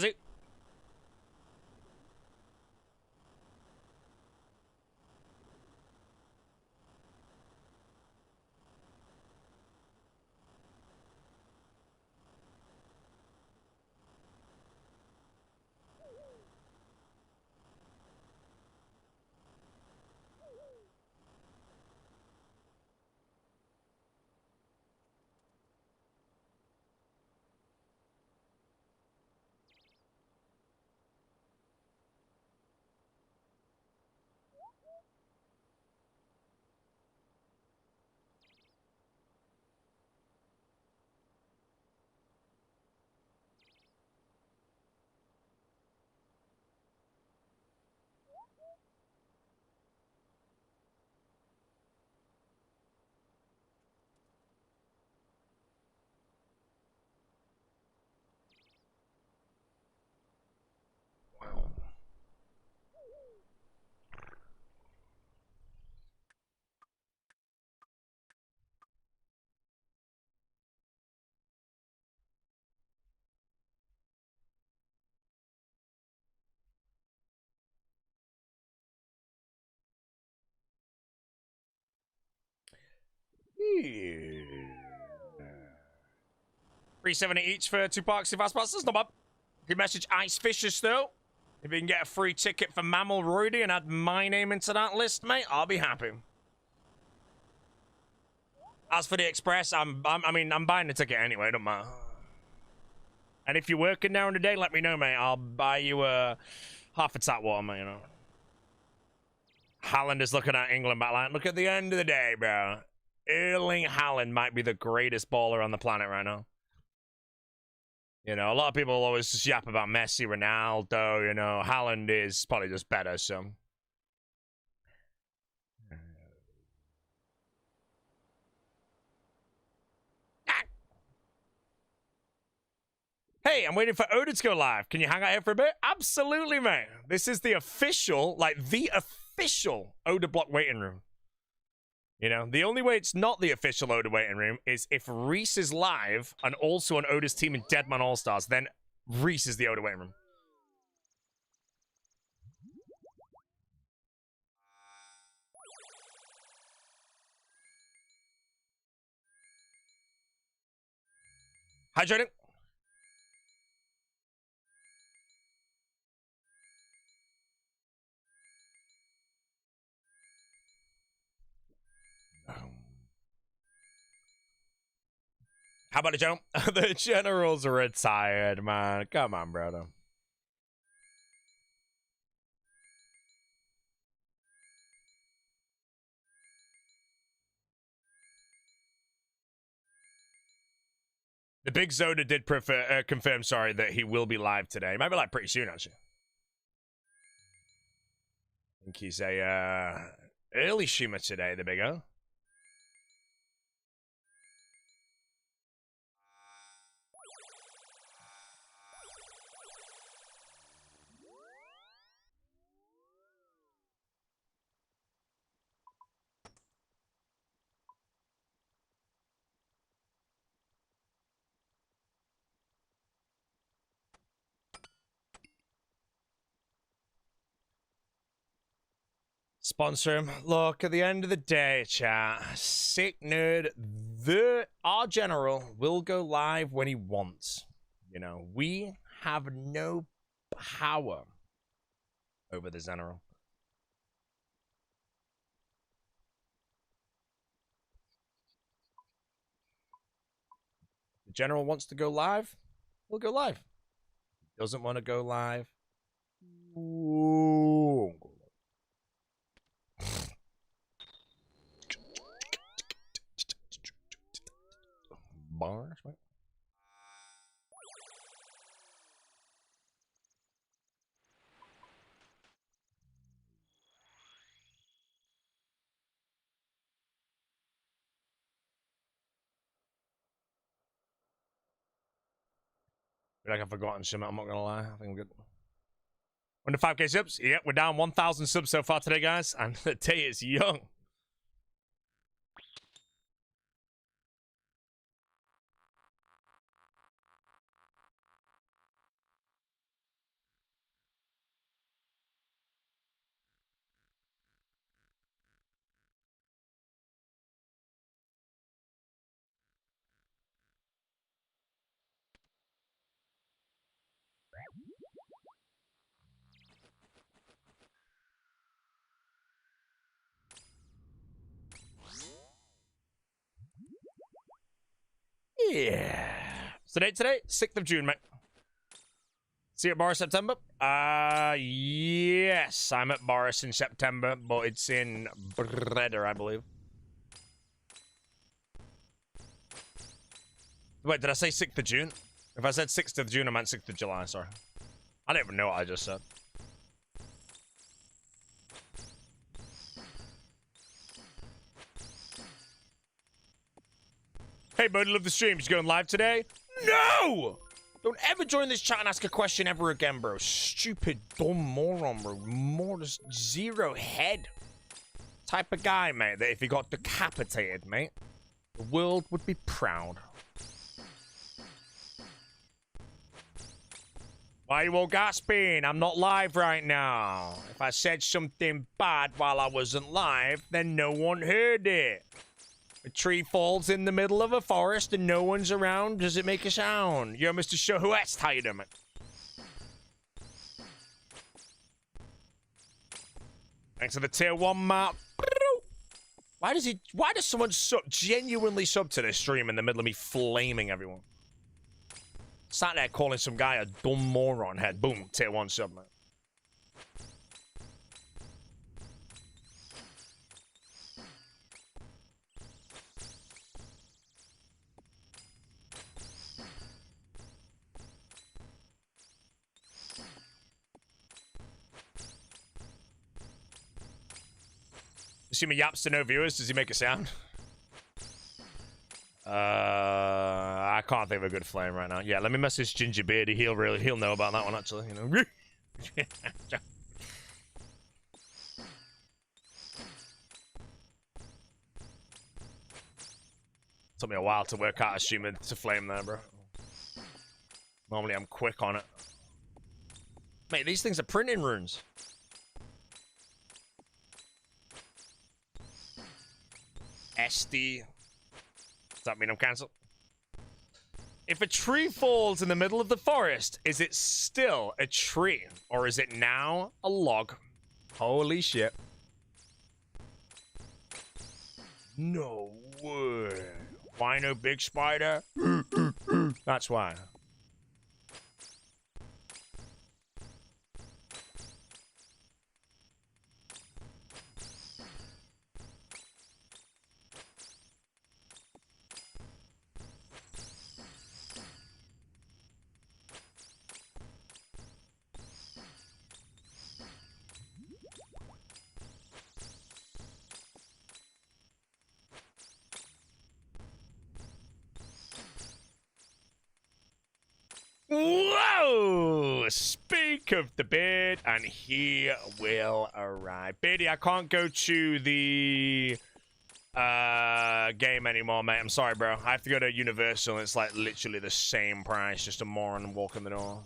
wow. Yeah. 370 each for 2 parks if fast passes. That's not bad. You message Ice Fishers though. If you can get a free ticket for Mammal Roydy and add my name into that list, mate, I'll be happy. As for the Express, I'm buying the ticket anyway, don't matter. And if you're working now in the day, let me know, mate. I'll buy you half a tap water, mate, you know. Haaland is looking at England backline. Look, at the end of the day, bro. Erling Haaland might be the greatest baller on the planet right now. You know, a lot of people always just yap about Messi, Ronaldo, you know. Haaland is probably just better, so. Hey, I'm waiting for Oda to go live. Can you hang out here for a bit? Absolutely, mate. This is the official, the official Oda block waiting room. You know, the only way it's not the official Oda waiting room is if Reese is live and also on Oda's team in Deadman All-Stars, then Reese is the Oda waiting room. Hi, Jordan. How about the general? The general's retired, man. Come on, brother. The big Zoda did confirm, sorry, that he will be live today. He might be live pretty soon, actually. I think he's a early streamer today, the big O. Sponsor him. Look, at the end of the day, chat, Sick Nerd, our general will go live when he wants. You know, we have no power over the general. The general wants to go live, he'll go live. Doesn't want to go live. Ooh. Bars, right? I feel like I've forgotten some. I'm not gonna lie. I think I'm good. Under 5K subs. Yep, we're down 1,000 subs so far today, guys, and the day is young. Yeah. So today, 6th of June, mate. See you at Boris September? Yes, I'm at Boris in September, but it's in Breda, I believe. Wait, did I say 6th of June? If I said 6th of June, I meant 6th of July, sorry. I don't even know what I just said. Hey, buddy, love the stream. You going live today? No! Don't ever join this chat and ask a question ever again, bro. Stupid, dumb moron, bro. More just zero head. Type of guy, mate, that if he got decapitated, mate, the world would be proud. Why you all gasping? I'm not live right now. If I said something bad while I wasn't live, then no one heard it. A tree falls in the middle of a forest and no one's around. Does it make a sound? Yo, Mr. Show West, how you doing? Thanks for the tier 1 map. Why does someone genuinely sub to this stream in the middle of me flaming everyone? Sat there calling some guy a dumb moron head. Boom, tier 1 sub, man. Assuming yaps to no viewers, does he make a sound? I can't think of a good flame right now. Yeah, let me message Ginger Beardy. He'll know about that one actually. You know. Took me a while to work out assuming to flame there, bro. Normally I'm quick on it. Mate, these things are printing runes. SD. Does that mean I'm cancelled? If a tree falls in the middle of the forest, is it still a tree? Or is it now a log? Holy shit. No way. Why no big spider? That's why. Whoa! Speak of the beard, and he will arrive. Beardy, I can't go to the game anymore, mate. I'm sorry, bro. I have to go to Universal, and it's like literally the same price, just a moron walking the door.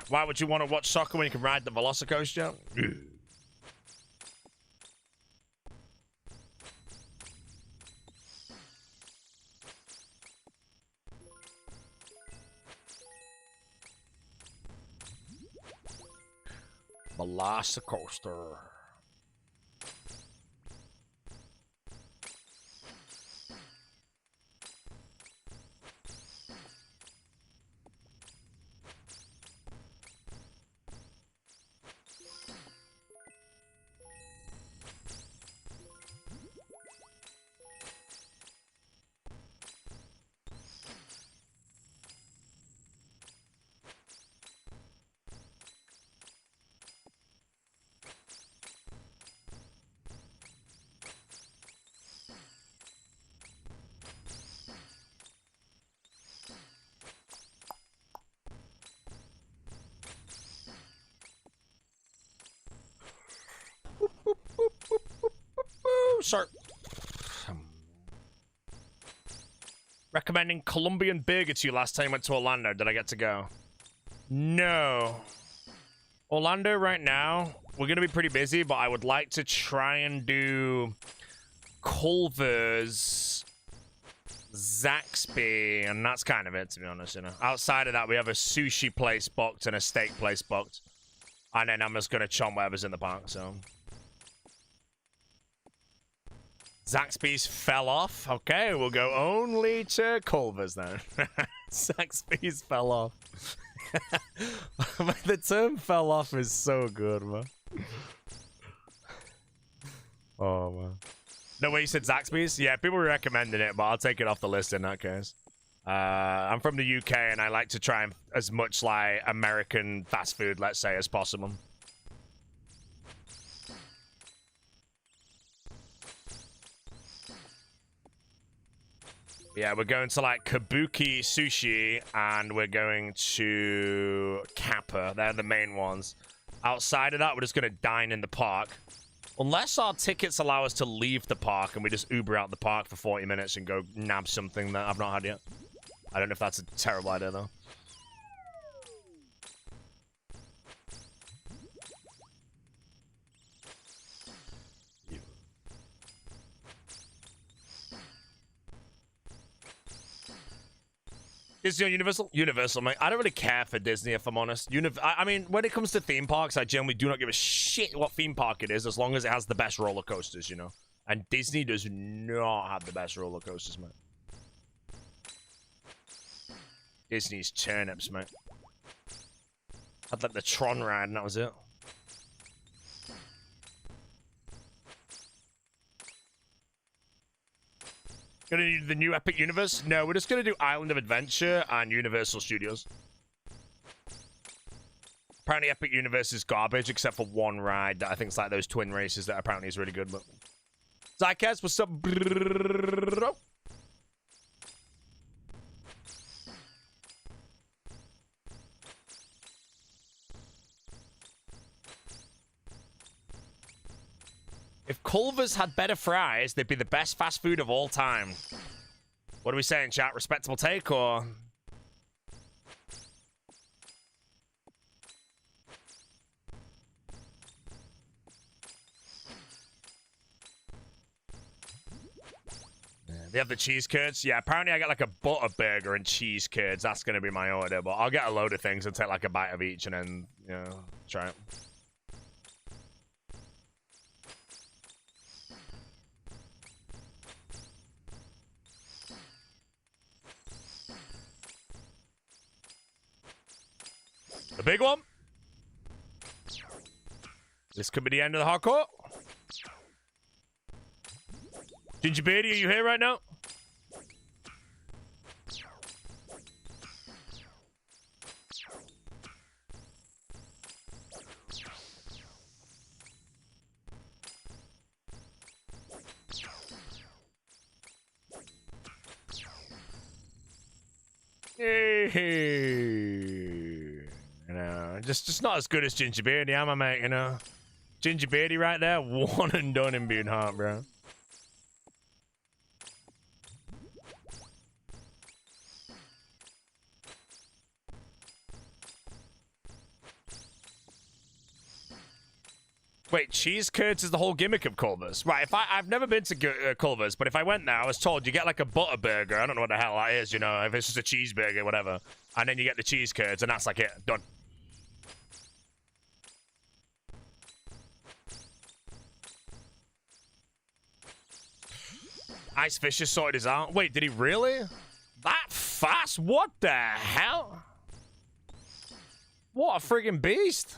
Why would you want to watch soccer when you can ride the Velocicoaster? Velocicoaster. Sir. Recommending Colombian burger to you last time I went to Orlando. Did I get to go? No. Orlando right now, we're going to be pretty busy, but I would like to try and do Culver's, Zaxby, and that's kind of it, to be honest, you know. Outside of that, we have a sushi place booked and a steak place booked. And then I'm just going to chomp whatever's in the park, so... Zaxby's fell off. Okay, we'll go only to Culver's then. Zaxby's fell off. The term fell off is so good, man. Oh, man. No way you said Zaxby's? Yeah, people were recommending it, but I'll take it off the list in that case. I'm from the UK, and I like to try and as much like American fast food, let's say, as possible. Yeah, we're going to like Kabuki Sushi and we're going to Kappa. They're the main ones. Outside of that, we're just going to dine in the park. Unless our tickets allow us to leave the park and we just Uber out the park for 40 minutes and go nab something that I've not had yet. I don't know if that's a terrible idea, though. Disney or Universal? Universal, mate. I don't really care for Disney, if I'm honest. I mean, when it comes to theme parks, I generally do not give a shit what theme park it is, as long as it has the best roller coasters, you know? And Disney does not have the best roller coasters, mate. Disney's turnips, mate. Had like the Tron ride, and that was it. Gonna do the new Epic Universe? No, we're just gonna do Island of Adventure and Universal Studios. Apparently Epic Universe is garbage, except for one ride that I think is like those twin races that apparently is really good, but... Zycaz, what's up, bro? If Culver's had better fries, they'd be the best fast food of all time. What are we saying, chat? Respectable take, or...? Yeah, they have the cheese curds. Yeah, apparently I get like a butter burger and cheese curds. That's going to be my order, but I'll get a load of things and take like a bite of each and then, you know, try it. The big one. This could be the end of the hardcore. Gingerbeardy, are you here right now? Hey. You know, just not as good as Gingerbeardy, am I, mate? You know, Gingerbeardy right there, one and done in being hot, bro. Wait, cheese curds is the whole gimmick of Culver's. Right, I've never been to Culver's, but if I went there, I was told you get like a butter burger. I don't know what the hell that is, you know, if it's just a cheeseburger, whatever. And then you get the cheese curds, and that's like it. Done. Ice Fisher sorted his out. Wait, did he really? That fast? What the hell? What a friggin' beast.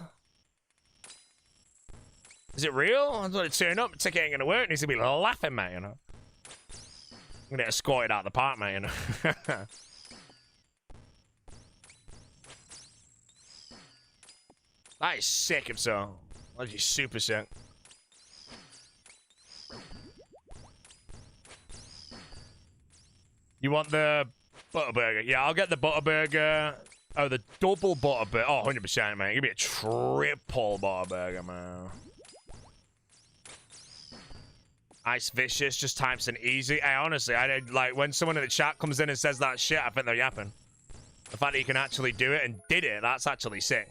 Is it real? I thought it'd turn up. The ticket ain't gonna work. And he's gonna be laughing, mate, you know. I'm gonna get escorted out of the park, mate, you know. That is sick, if so. That is super sick. You want the butter burger? Yeah, I'll get the butter burger. Oh, the double butter burger. Oh, 100%, man. Give me a triple butter burger, man. Ice Vicious just types in easy. Hey, honestly, like when someone in the chat comes in and says that shit, I think they're yapping. The fact that you can actually do it and did it, that's actually sick.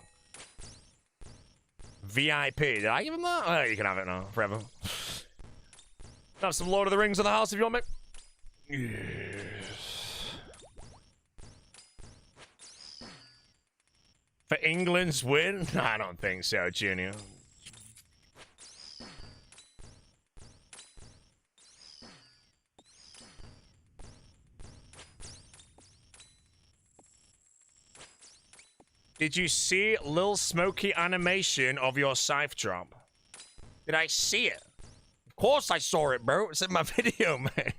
VIP. Did I give him that? Oh, you can have it now, forever. Have some Lord of the Rings in the house if you want, mate. Yes. For England's win? I don't think so, Junior. Did you see Lil Smokey animation of your Scythe drop? Did I see it? Of course I saw it, bro. It's in my video, man.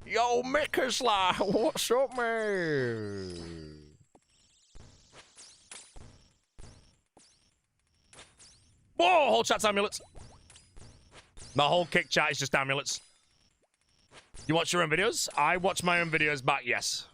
Yo, Mickersla, what's up, man? Whoa, whole chat's amulets. The whole kick chat is just amulets. You watch your own videos? I watch my own videos back, yes.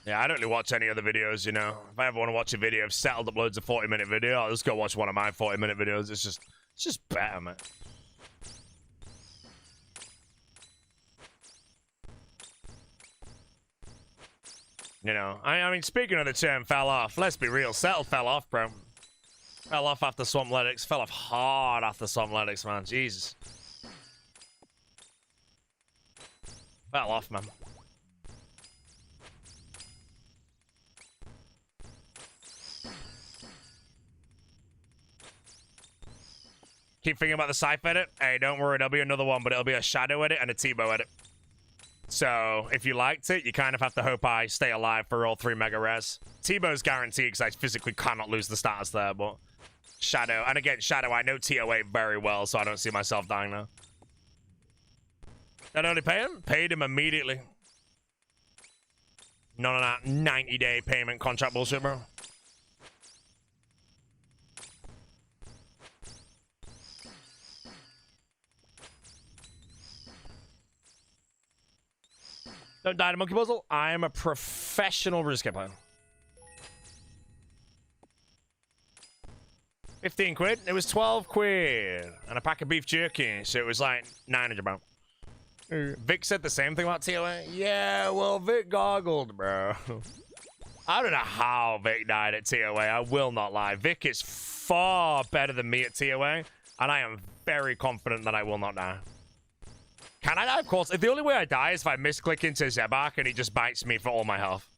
Yeah, I don't really watch any other videos, you know. If I ever want to watch a video, if Settled uploads a 40-minute video, I'll just go watch one of my 40-minute videos. It's just better, man. You know, I mean, speaking of the term fell off, let's be real, Settled fell off, bro. Fell off after Swampletics. Fell off hard after Swampletics, man. Jesus. Fell off, man. Keep thinking about the Scythe edit. Hey, don't worry, there'll be another one, but it'll be a Shadow edit and a Tebow edit. So, if you liked it, you kind of have to hope I stay alive for all 3 mega rares. Tebow's guaranteed because I physically cannot lose the status there, but Shadow. And again, Shadow, I know TOA very well, so I don't see myself dying now. Not only pay him, paid him immediately. None of that 90-day payment contract bullshit, bro. Don't die to Monkey Puzzle. I am a professional RuneScape player. 15 quid. It was 12 quid. And a pack of beef jerky. So it was like 900, bro. Vic said the same thing about TOA. Yeah, well, Vic goggled, bro. I don't know how Vic died at TOA. I will not lie. Vic is far better than me at TOA. And I am very confident that I will not die. Can I die? Of course. The only way I die is if I misclick into Zebak and he just bites me for all my health.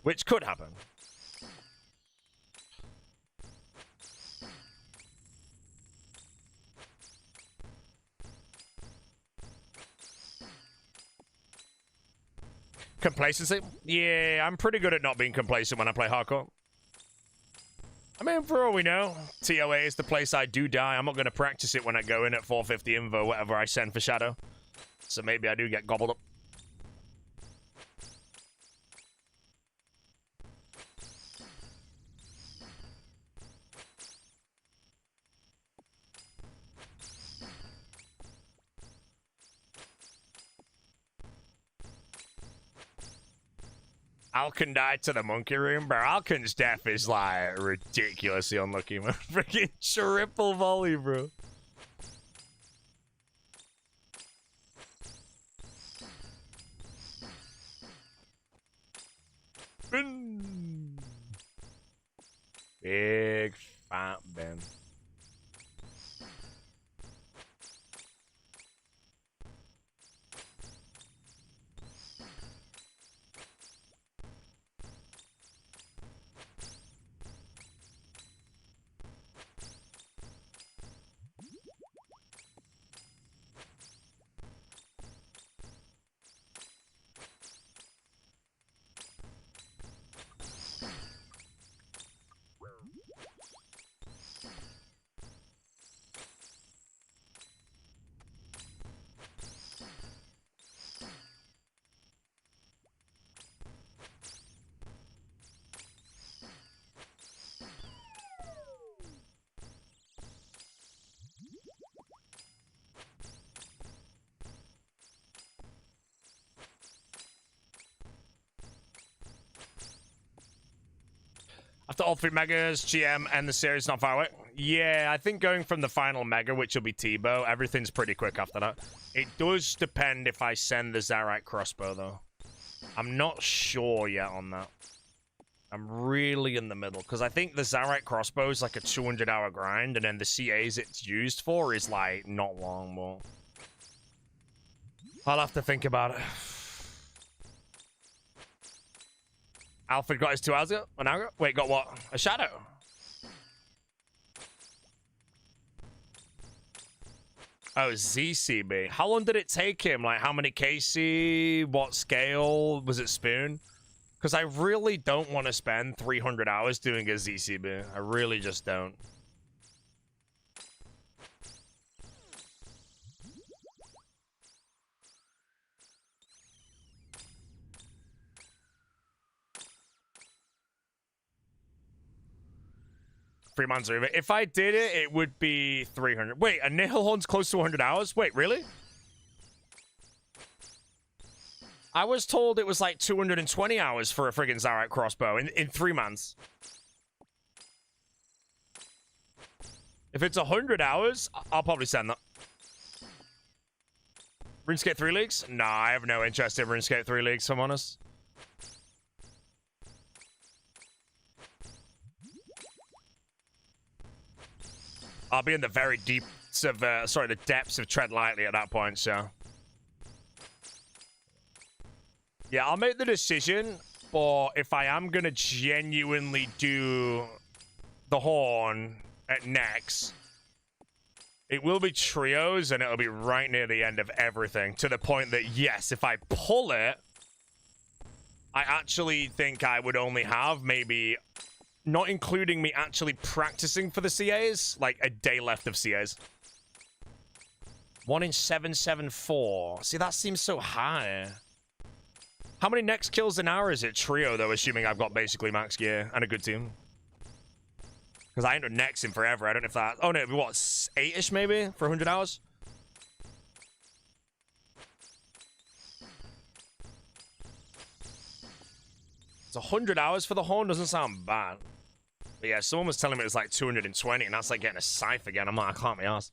Which could happen. Complacency? Yeah, I'm pretty good at not being complacent when I play hardcore. I mean, for all we know, TOA is the place I do die. I'm not going to practice it when I go in at 450 invo, whatever I send for Shadow. So maybe I do get gobbled up. Alkin died to the monkey room, bro. Alkin's death is like ridiculously unlucky, man. Freaking triple volley, bro. Big fat Ben. After all 3 megas, GM and the series not far away. Yeah, I think going from the final mega, which will be T-Bow, everything's pretty quick after that. It does depend if I send the Zarite crossbow, though. I'm not sure yet on that. I'm really in the middle, because I think the Zarite crossbow is like a 200-hour grind, and then the CAs it's used for is like not long, but I'll have to think about it. Alfred got his 2 hours ago? An hour ago? Wait, got what? A shadow? Oh, ZCB. How long did it take him? Like, how many KC? What scale? Was it spoon? Because I really don't want to spend 300 hours doing a ZCB. I really just don't. Freeman's over. If I did it, it would be 300. Wait, a Nihilhorn's close to 100 hours? Wait, really? I was told it was like 220 hours for a friggin' Zarite crossbow in 3 months. If it's 100 hours, I'll probably send that. RuneScape 3 leagues? Nah, I have no interest in RuneScape 3 leagues, if I'm honest. I'll be in the very deeps of, the depths of Tread Lightly at that point, so. Yeah, I'll make the decision, but if I am gonna genuinely do the Horn at next, it will be trios, and it'll be right near the end of everything, to the point that, yes, if I pull it, I actually think I would only have maybe... Not including me actually practicing for the CAs, like a day left of CAs. 1 in 774. See, that seems so high. How many next kills an hour is it trio, though, assuming I've got basically max gear and a good team? Because I ain't done next in forever. I don't know if that... Oh, no, it'd be what, 8-ish maybe for 100 hours? It's 100 hours for the Horn. Doesn't sound bad. But yeah, someone was telling me it was like 220, and that's like getting a Scythe again. I'm like, I can't be arsed.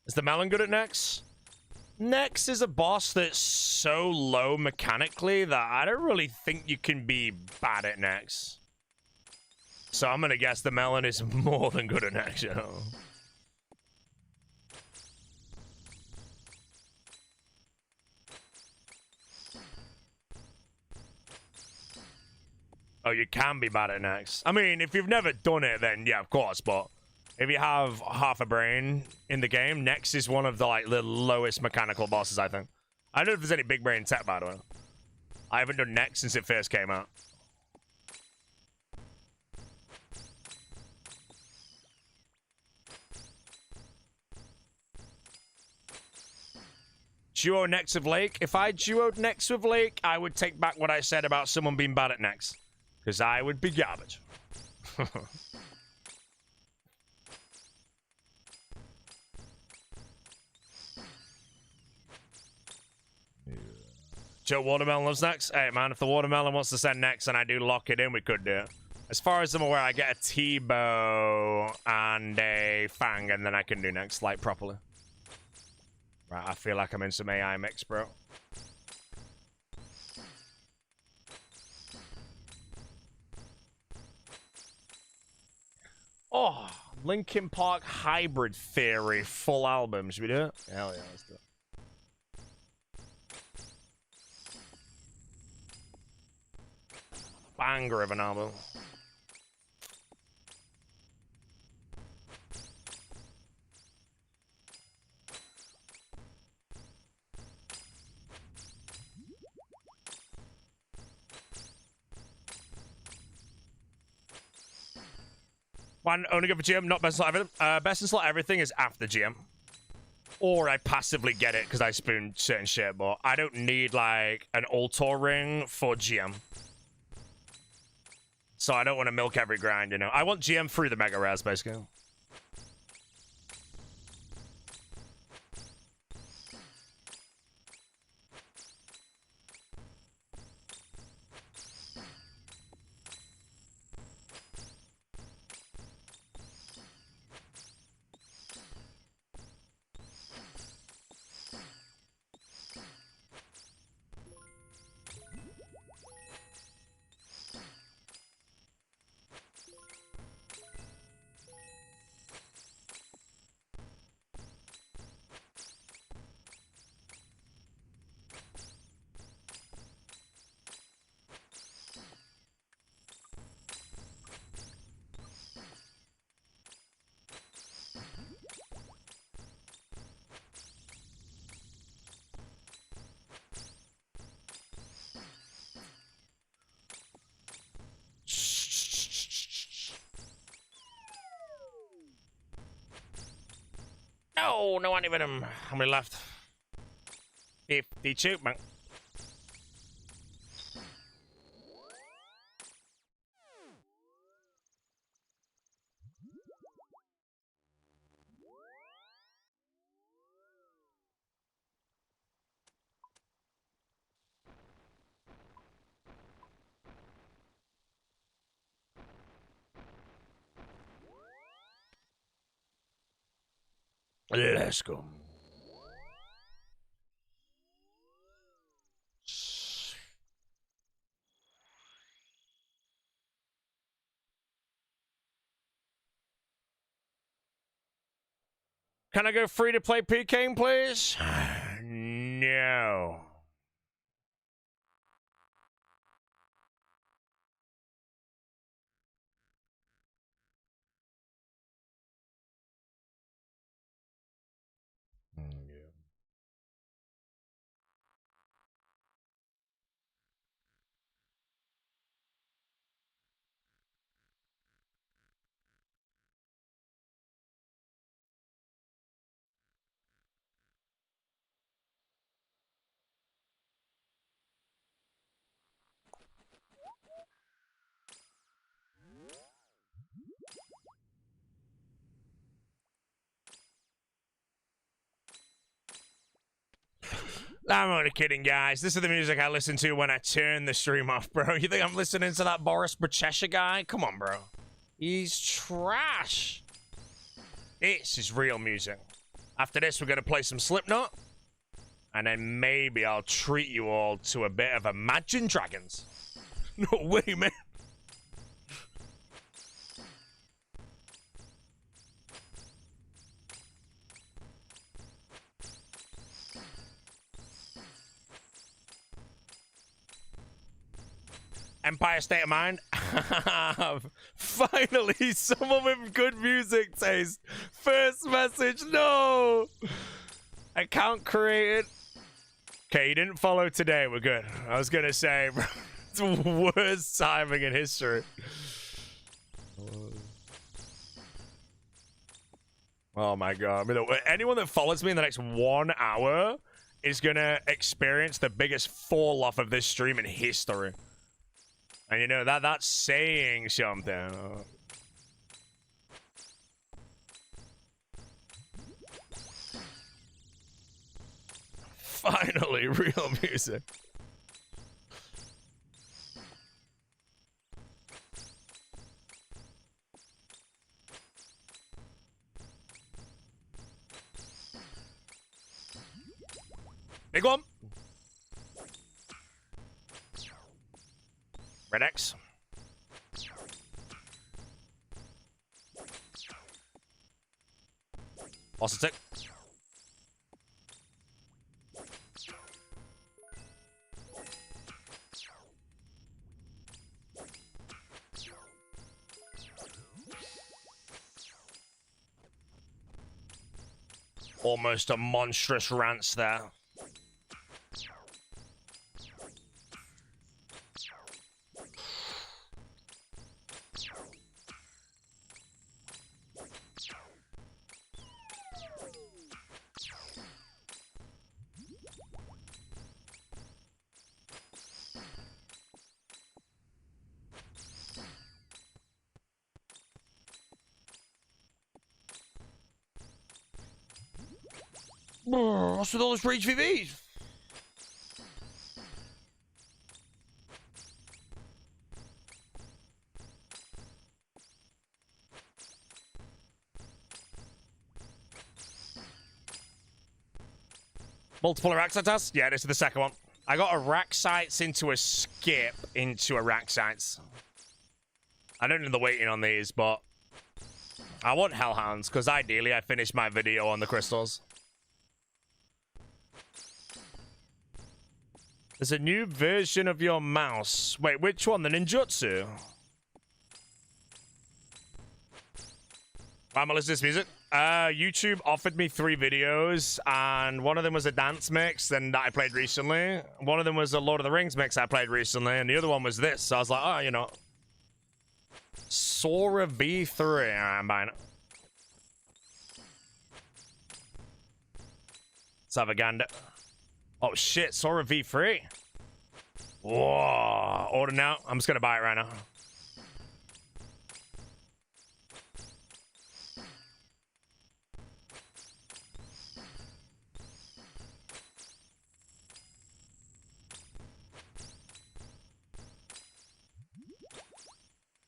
Is the Melon good at Nex? Nex is a boss that's so low mechanically that I don't really think you can be bad at Nex. So I'm gonna guess the Melon is more than good at Nex, you know. Oh, you can be bad at Nex. I mean, if you've never done it, then yeah, of course, but if you have half a brain in the game, Nex is one of the like the lowest mechanical bosses, I think. I don't know if there's any big brain tech, by the way. I haven't done Nex since it first came out. Duo next with Lake. If I duoed next with Lake, I would take back what I said about someone being bad at next. Because I would be garbage. Joe Watermelon loves next. Hey, man, if the Watermelon wants to send next and I do lock it in, we could do it. As far as I'm aware, I get a T-bow and a Fang, and then I can do next, like, properly. Right, I feel like I'm in some AI mix, bro. Oh, Linkin Park Hybrid Theory, full album. Should we do it? Hell yeah, let's do it. Banger of an album. One, only go for GM, not best in slot everything. Best in slot everything is after GM. Or I passively get it because I spoon certain shit, but I don't need, like, an Ultor ring for GM. So I don't want to milk every grind, you know. I want GM through the Mega Rares, basically. No, no one even him. How many left? 52, man. Let's go. Can I go free to play PK, please? No. I'm only kidding, guys. This is the music I listen to when I turn the stream off, bro. You think I'm listening to that Boris Brachesha guy? Come on, bro. He's trash. This is real music. After this, we're going to play some Slipknot. And then maybe I'll treat you all to a bit of Imagine Dragons. No way, man. Empire State of Mind. Finally, someone with good music taste. First message, no. Account created. Okay, you didn't follow today. We're good. I was gonna say, bro, it's the worst timing in history. Oh my god. I mean, anyone that follows me in the next 1 hour is gonna experience the biggest fall off of this stream in history. And you know that's saying something. Finally, real music. Big one. Red X. Lost a tick. Almost a monstrous rants there. What's with all those rage VVs? Multiple rack sites? Yeah, this is the second one. I got a rack sites into a skip into a rack sites. I don't know the waiting on these, but I want hellhounds because ideally I finished my video on the crystals. There's a new version of your mouse. Wait, which one? The ninjutsu? I'm gonna listen to this music. YouTube offered me 3 videos, and one of them was a dance mix that I played recently. One of them was a Lord of the Rings mix I played recently, and the other one was this. So I was like, oh, you know. Sora V3. I'm buying it. Let's have a gander. Oh shit, Sora V3. Whoa. Order now. I'm just gonna buy it right now.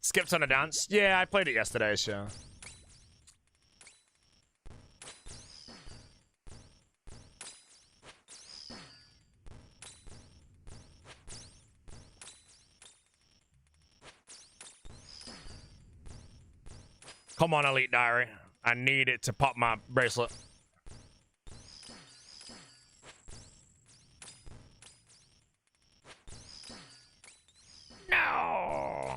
Skipped on a dance. Yeah, I played it yesterday, so. Come on, Elite Diary. I need it to pop my bracelet. No.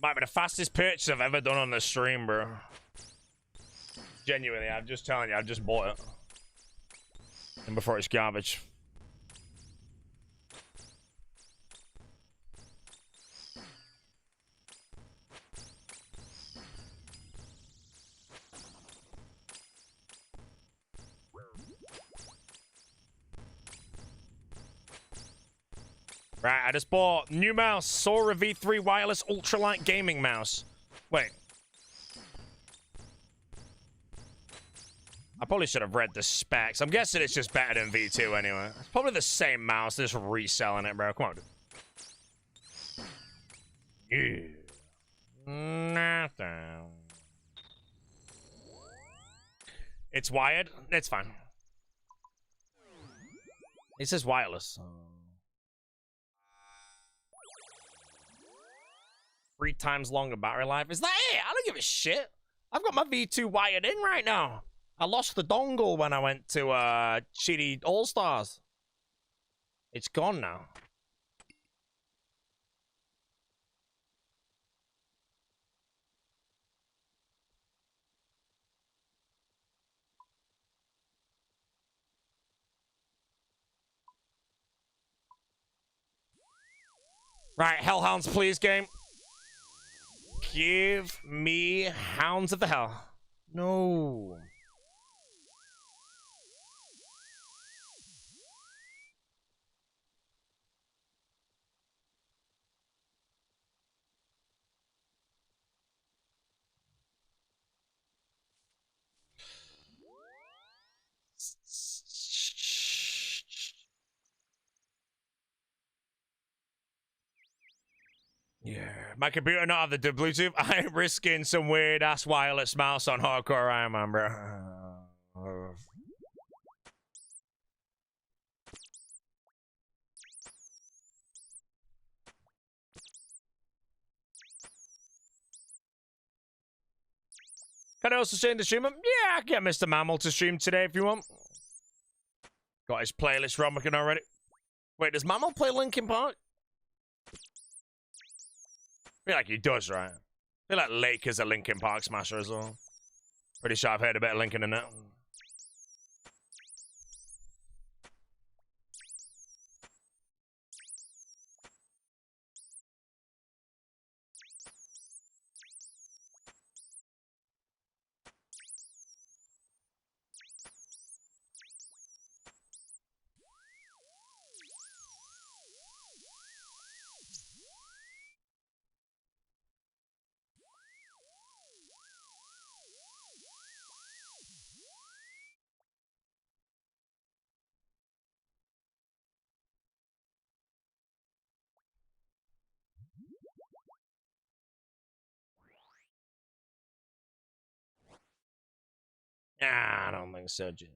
Might be the fastest purchase I've ever done on the stream, bro. Genuinely, I'm just telling you, I just bought it. And before it's garbage. Right, I just bought new mouse, Sora V3 wireless ultralight gaming mouse. Wait. I probably should have read the specs. I'm guessing it's just better than V2 anyway. It's probably the same mouse, just reselling it, bro. Come on. Yeah. Nothing. It's wired. It's fine. It says wireless. 3 times longer battery life. Is that it? I don't give a shit. I've got my V2 wired in right now. I lost the dongle when I went to Cheaty All-Stars. It's gone now. Right, Hellhounds, please, game. Give me Hounds of the Hell. No. Yeah, my computer not have the Bluetooth. I ain't risking some weird ass wireless mouse on hardcore Iron Man, bro. Can I also stream the streamer? Yeah, I can get Mr. Mammal to stream today if you want. Got his playlist rolling already. Wait, does Mammal play Linkin Park? I feel like he does, right? I feel like Lake is a Linkin Park smasher as well. Pretty sure I've heard a bit of Linkin in that. Nah, I don't think so, Jim.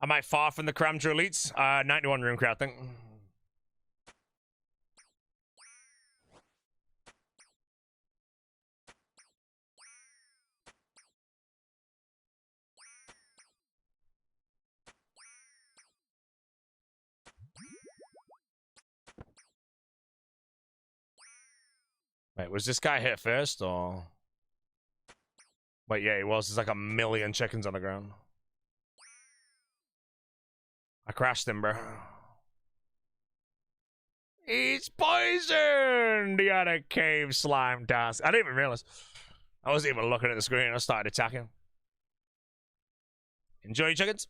Am I far from the Cramdra Elites? 91 room crowd, I think. Wait, was this guy hit first, or...? Wait, yeah, he was. There's like a million chickens on the ground. I crashed him, bro. He's poisoned! He had a cave slime task. I didn't even realize. I wasn't even looking at the screen. I started attacking. Enjoy, chickens.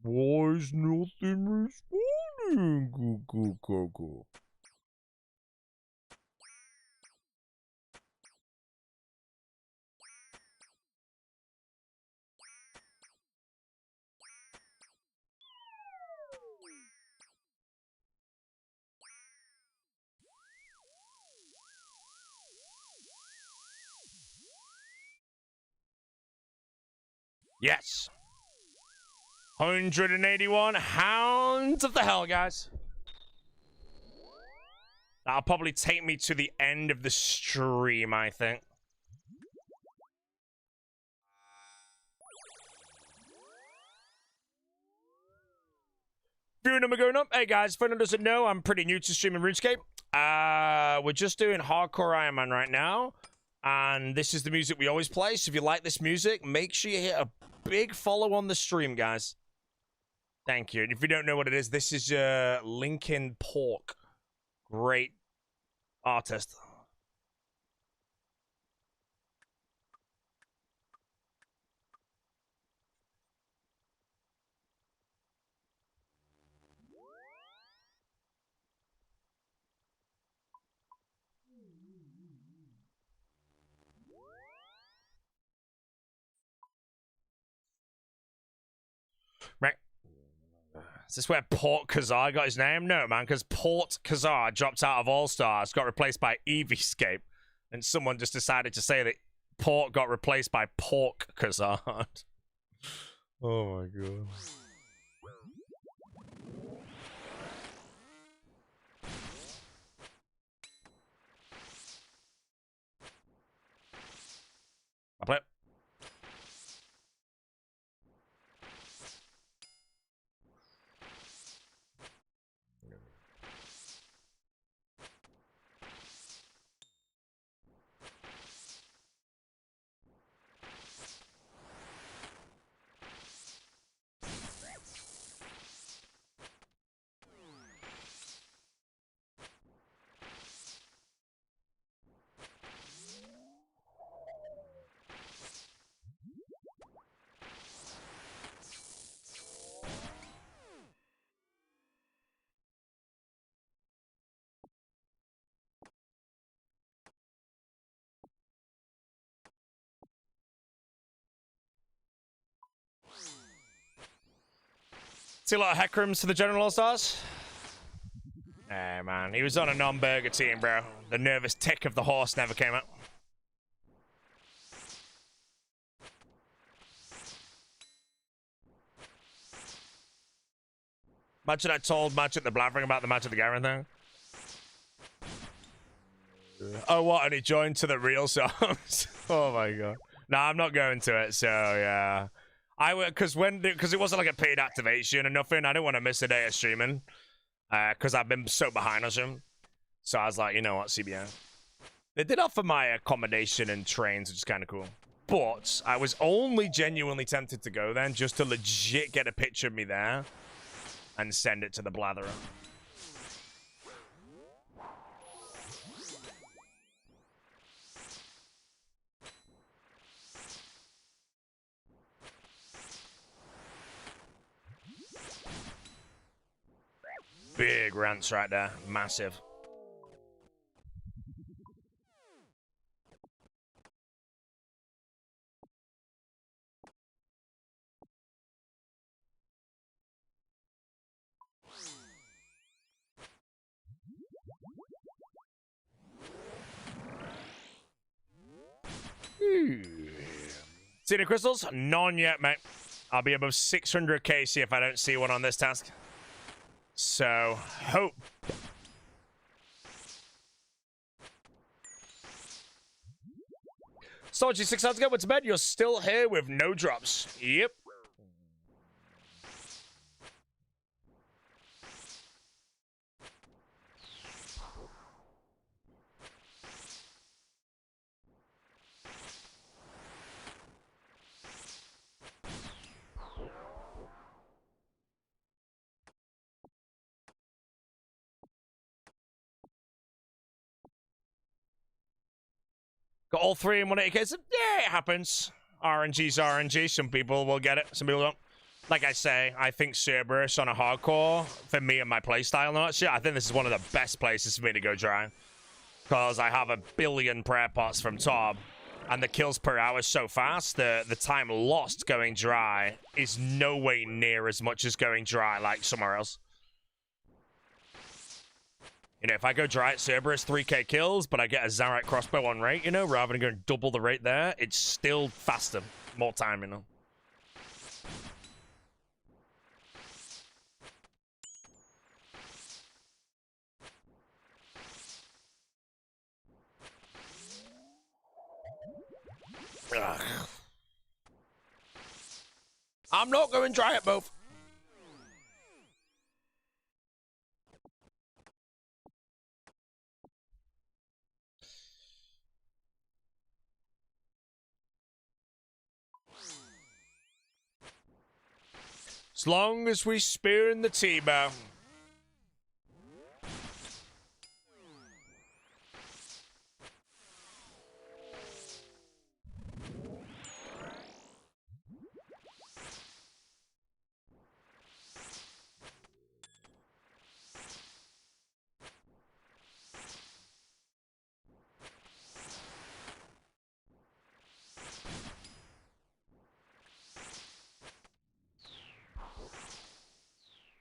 Why is nothing responding? Go. Yes. 181 Hounds of the Hell, guys. That'll probably take me to the end of the stream, I think. Viewer number going up. Hey guys, if anyone doesn't know, I'm pretty new to streaming RuneScape. We're just doing hardcore Iron Man right now. And this is the music we always play. So if you like this music, make sure you hit a big follow on the stream, guys. Thank you. And if you don't know what it is, this is Linkin Park. Great artist. Right. Is this where Port Kazar got his name? No, man, because Port Kazar dropped out of All Stars, got replaced by Eviescape, and someone just decided to say that Port got replaced by Pork Kazar. Oh my god. I play it. See a lot of Hecrims to the General All-Stars? Hey, man. He was on a non-burger team, bro. The nervous tick of the horse never came out. Imagine I told Match at the Blathering about the Match at the Garen thing. Oh, what? And he joined to the real songs. Oh, my God. Nah, I'm not going to it, so, yeah. I would, because it wasn't like a paid activation or nothing. I didn't want to miss a day of streaming. Because I've been so behind on him. So I was like, you know what, CBN. They did offer my accommodation and trains, which is kind of cool. But I was only genuinely tempted to go then just to legit get a picture of me there and send it to the Blatherer. Big rants right there. Massive. See the crystals? None yet, mate. I'll be above 600 KC if I don't see one on this task. So, hope. Stodgy, 6 hours ago, went to bed. You're still here with no drops. Yep. Got all 3 in 180 cases. Yeah, it happens. RNG's RNG. Some people will get it. Some people don't. Like I say, I think Cerberus on a hardcore, for me and my playstyle and all that shit, I think this is one of the best places for me to go dry. Because I have a billion prayer pots from top, and the kills per hour is so fast, the time lost going dry is no way near as much as going dry like somewhere else. You know, if I go dry at Cerberus, 3k kills, but I get a Zarite crossbow on rate, you know, rather than going double the rate there, it's still faster. More time, you know. Ugh. I'm not going dry at both. As long as we spear in the T-bow.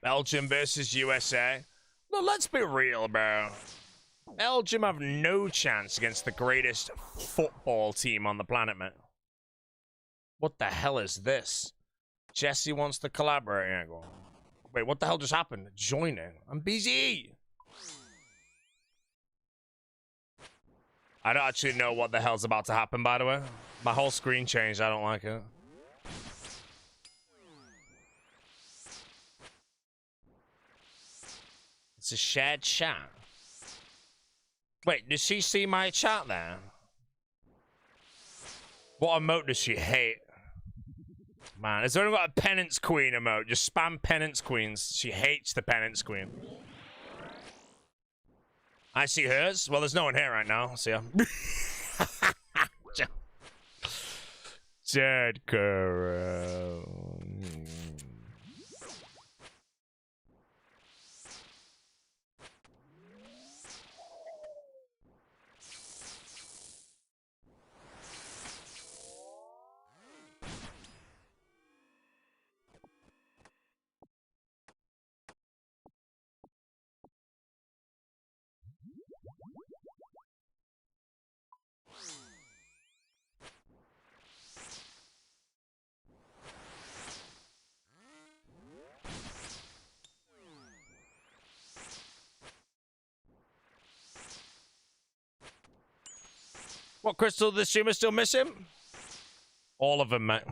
Belgium versus USA. Well, let's be real, bro. Belgium have no chance against the greatest football team on the planet, man. What the hell is this? Jesse wants to collaborate. Wait, what the hell just happened? Joining. I'm busy. I don't actually know what the hell's about to happen, by the way. My whole screen changed. I don't like it. It's a shared chat. Wait, does she see my chat there? What emote does she hate? Man, has anyone got a Penance Queen emote? Just spam Penance Queens. She hates the Penance Queen. I see hers. Well, there's no one here right now. See ya. Dead girl. What crystal the streamer still missing? All of them, mate.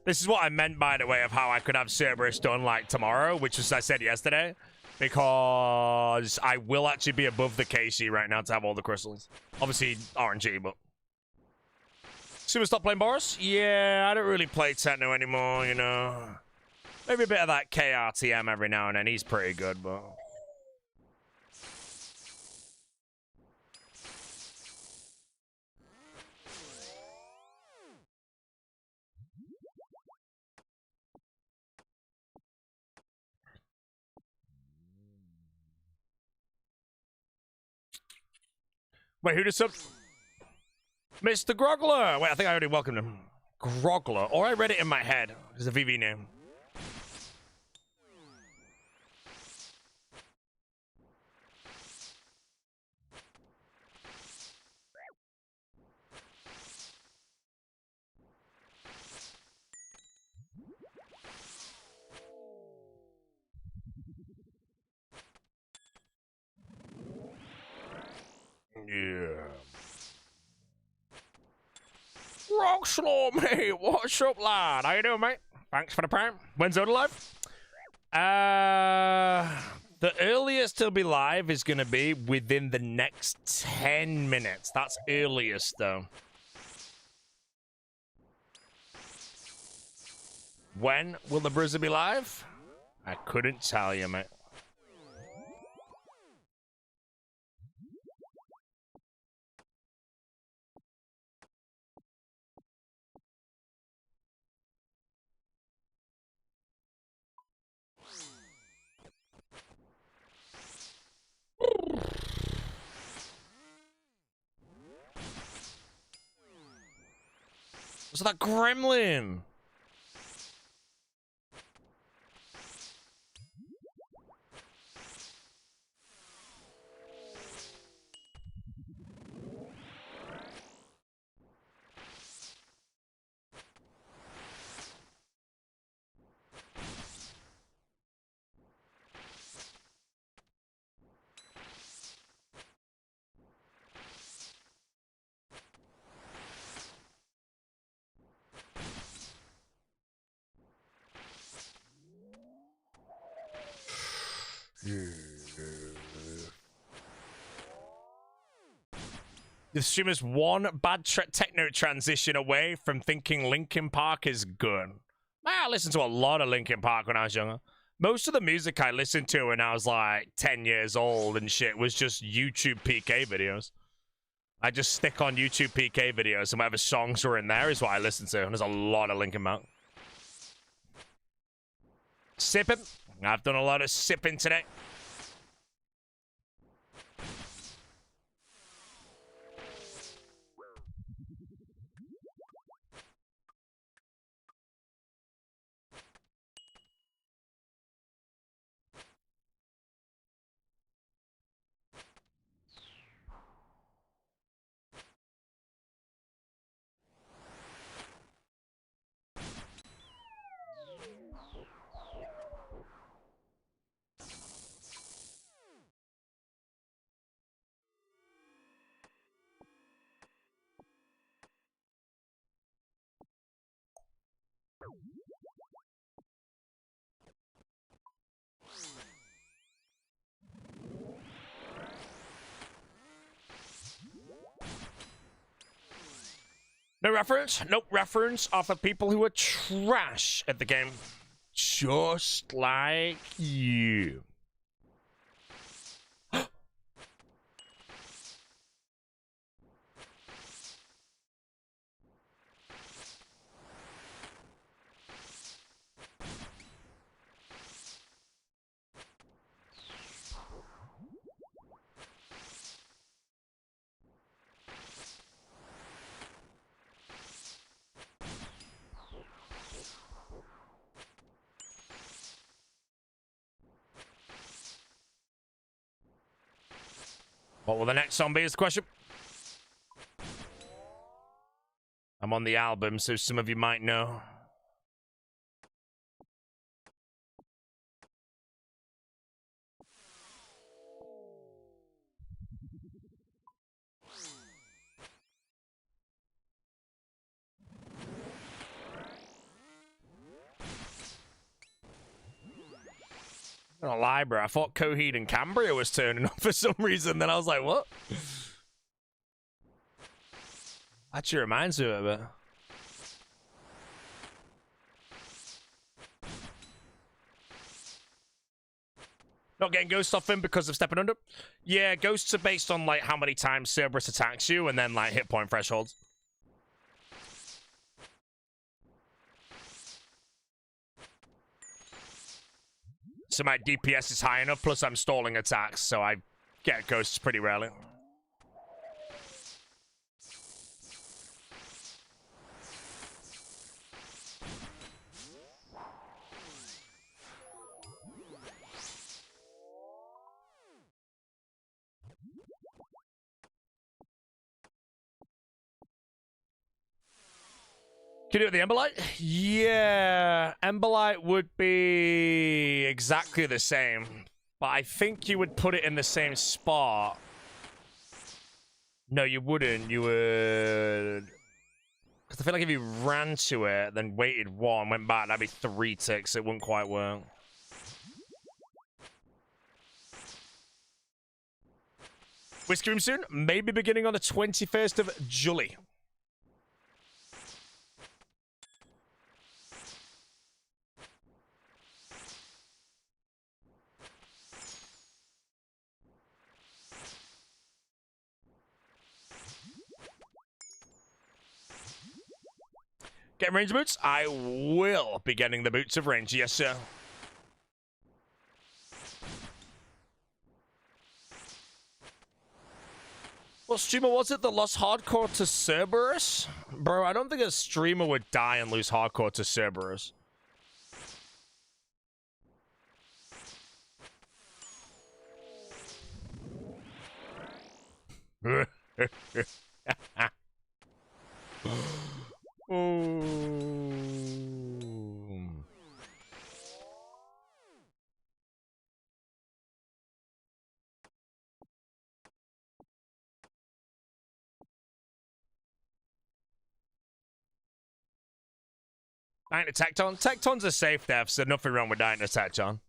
This is what I meant, by the way, of how I could have Cerberus done, like, tomorrow, which is I said yesterday, because I will actually be above the KC right now to have all the crystals. Obviously, RNG, but... Should we stop playing Boris? Yeah, I don't really play Techno anymore, you know. Maybe a bit of that KRTM every now and then. He's pretty good, but... Wait, who just sub? Mr. Grogler! Wait, I think I already welcomed him. Grogler. Or I read it in my head. It's a VV name. Yeah. Rockslaw, mate. What's up, lad? How you doing, mate? Thanks for the prime. When's Oda live? The earliest he'll be live is going to be within the next 10 minutes. That's earliest, though. When will the Bruiser be live? I couldn't tell you, mate. What's that gremlin? The streamer's one bad techno transition away from thinking Linkin Park is good. I listened to a lot of Linkin Park when I was younger. Most of the music I listened to when I was like 10 years old and shit was just YouTube PK videos. I just stick on YouTube PK videos and whatever songs are in there is what I listen to. And there's a lot of Linkin Park. Sipping. I've done a lot of sipping today. No reference? Nope, reference off of people who are trash at the game. Just like you. What will the next song be is the question. I'm on the album, so some of you might know. I'm not gonna lie, bro. I thought Coheed and Cambria was turning on for some reason. Then I was like, what? Actually reminds me of it. Not getting ghosts off him because of stepping under. Yeah, ghosts are based on like how many times Cerberus attacks you and then like hit point thresholds. So my DPS is high enough, plus I'm stalling attacks, so I get ghosts pretty rarely. Can you do it with the Emberlight? Yeah, Emberlight would be exactly the same, but I think you would put it in the same spot. No, you wouldn't. You would... Because I feel like if you ran to it, then waited one, went back, that'd be 3 ticks. It wouldn't quite work. Whiskey room soon? Maybe beginning on the 21st of July. Getting range boots? I will be getting the boots of range, yes sir. What streamer was it that lost hardcore to Cerberus? Bro, I don't think a streamer would die and lose hardcore to Cerberus. Dying to Tecton? Tecton's a safe death, so nothing wrong with dying to Tecton.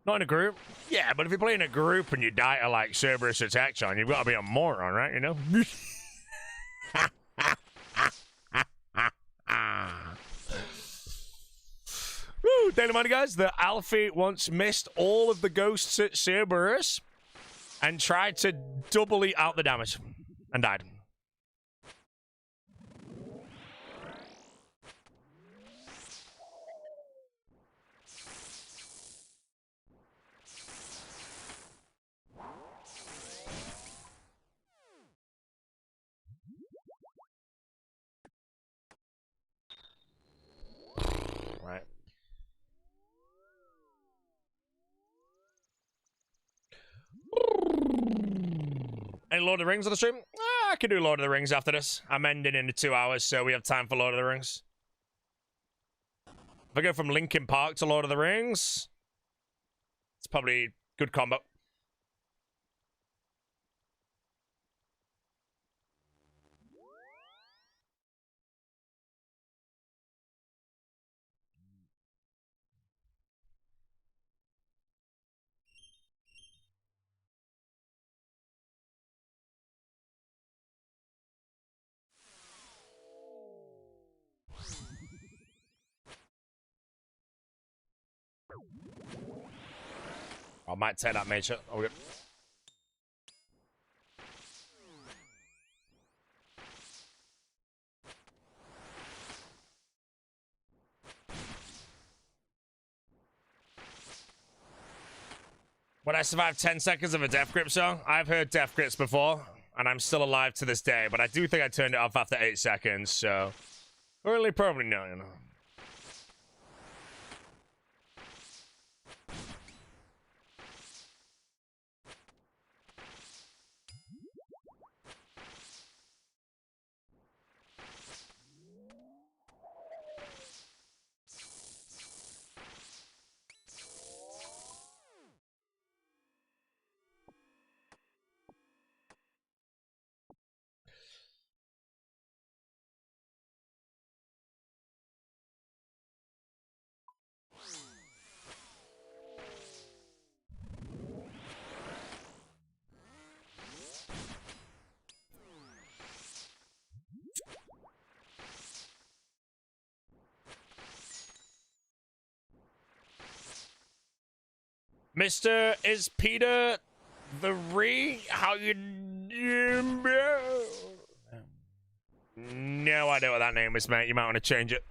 Not in a group? Yeah, but if you play in a group and you die to like Cerberus or Tecton, you've got to be a moron, right? You know? Woo, daily money, guys. The Alfie once missed all of the ghosts at Cerberus and tried to doubly out the damage and died. Right. Any Lord of the Rings on the stream? I can do Lord of the Rings after this. I'm ending in 2 hours, so we have time for Lord of the Rings. If I go from Linkin Park to Lord of the Rings, it's probably good combo. I might take that mage. Okay. When I survived 10 seconds of a death grip song, I've heard death grips before, and I'm still alive to this day, but I do think I turned it off after 8 seconds, so currently probably no, you know. Mr. Is Peter the Re? How you doing, bro? No idea what that name is, mate. You might want to change it.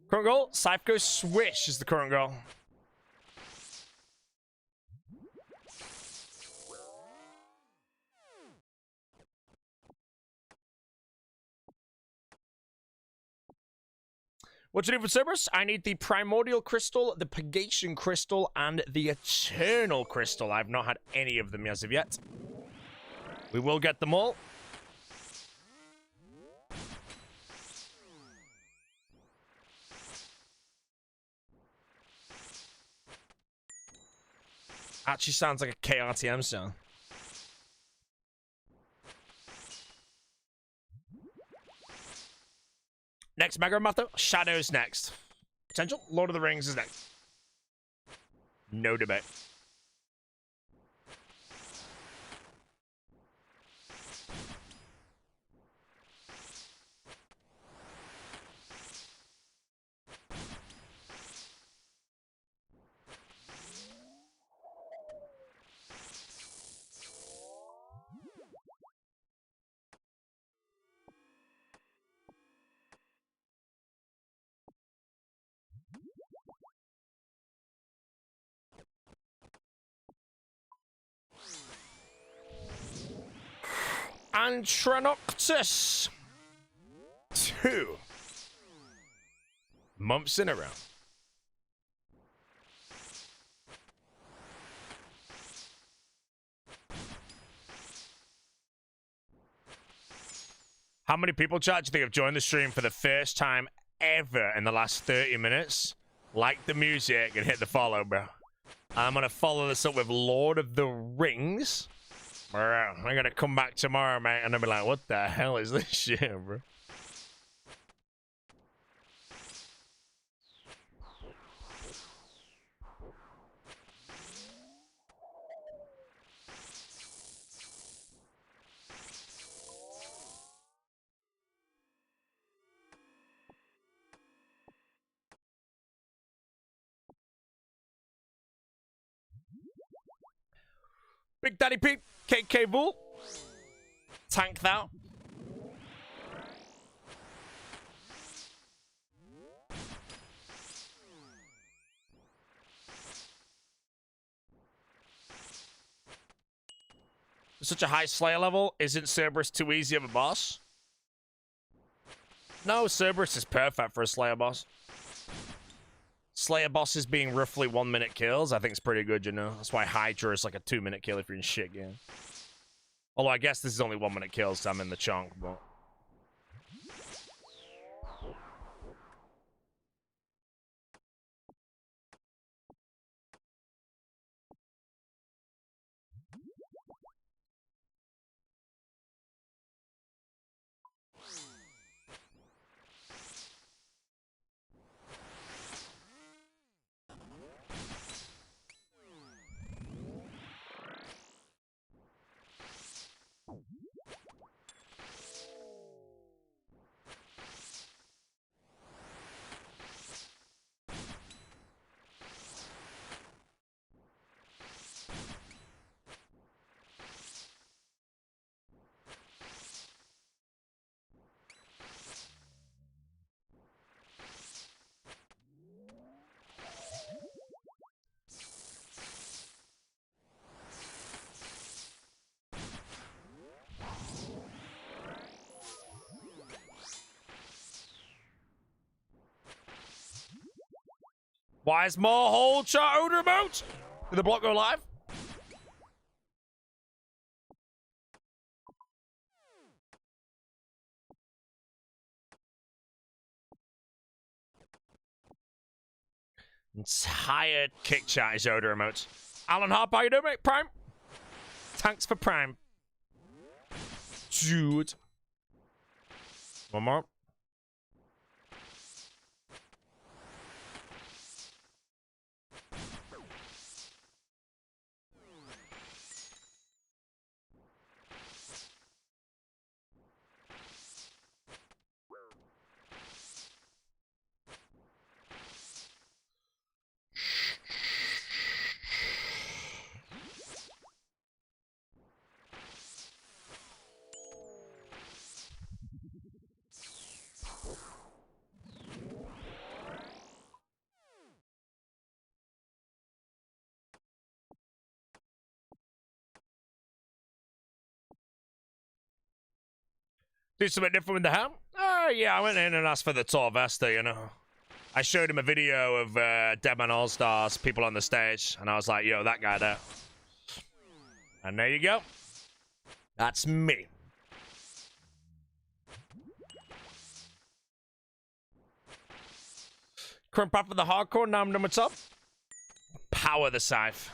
Current goal, Scythe goes Swish is the current goal. What do you need for Cerberus? I need the Primordial Crystal, the Purgation Crystal, and the Eternal Crystal. I've not had any of them as of yet. We will get them all. Actually sounds like a KRTM song. Next Mega Master, Shadow's next. Potential, Lord of the Rings is next. No debate. Antranoctus. 2 months in a row. How many people, chat, do you think have joined the stream for the first time ever in the last 30 minutes? Like the music and hit the follow, bro. I'm gonna follow this up with Lord of the Rings. Bro, I'm gonna come back tomorrow, mate, and I'll be like, what the hell is this shit, bro? Big Daddy Pete, KK Bull. Tank that. Such a high Slayer level. Isn't Cerberus too easy of a boss? No, Cerberus is perfect for a Slayer boss. Slayer bosses being roughly 1 minute kills, I think it's pretty good, you know? That's why Hydra is like a 2 minute kill if you're in shit game. Although I guess this is only 1 minute kills, so I'm in the chunk, but... Why is more whole chat order about? Did the block go live? Entire kick chat is order emotes. Alan Harp, how you doing, mate? Prime? Thanks for Prime. Dude. One more. Do something different with the ham? Oh, yeah, I went in and asked for the Torvesta, you know. I showed him a video of Deadman All-Stars, people on the stage, and I was like, yo, that guy there. And there you go. That's me. Current path for the hardcore, now I'm done what's up. Power the Scythe.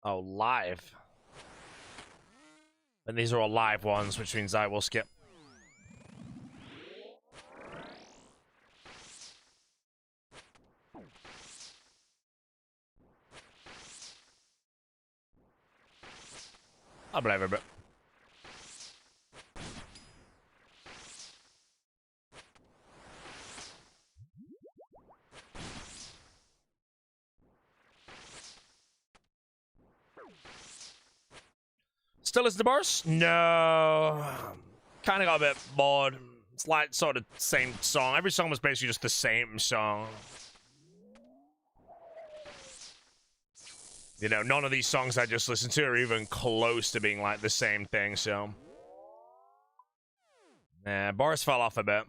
Oh, live. And these are all live ones, which means I will skip. I'll believe it, but still is the bars? No. Kind of got a bit bored. It's like sort of same song. Every song was basically just the same song. You know, none of these songs I just listened to are even close to being like the same thing, so. Nah, bars fell off a bit.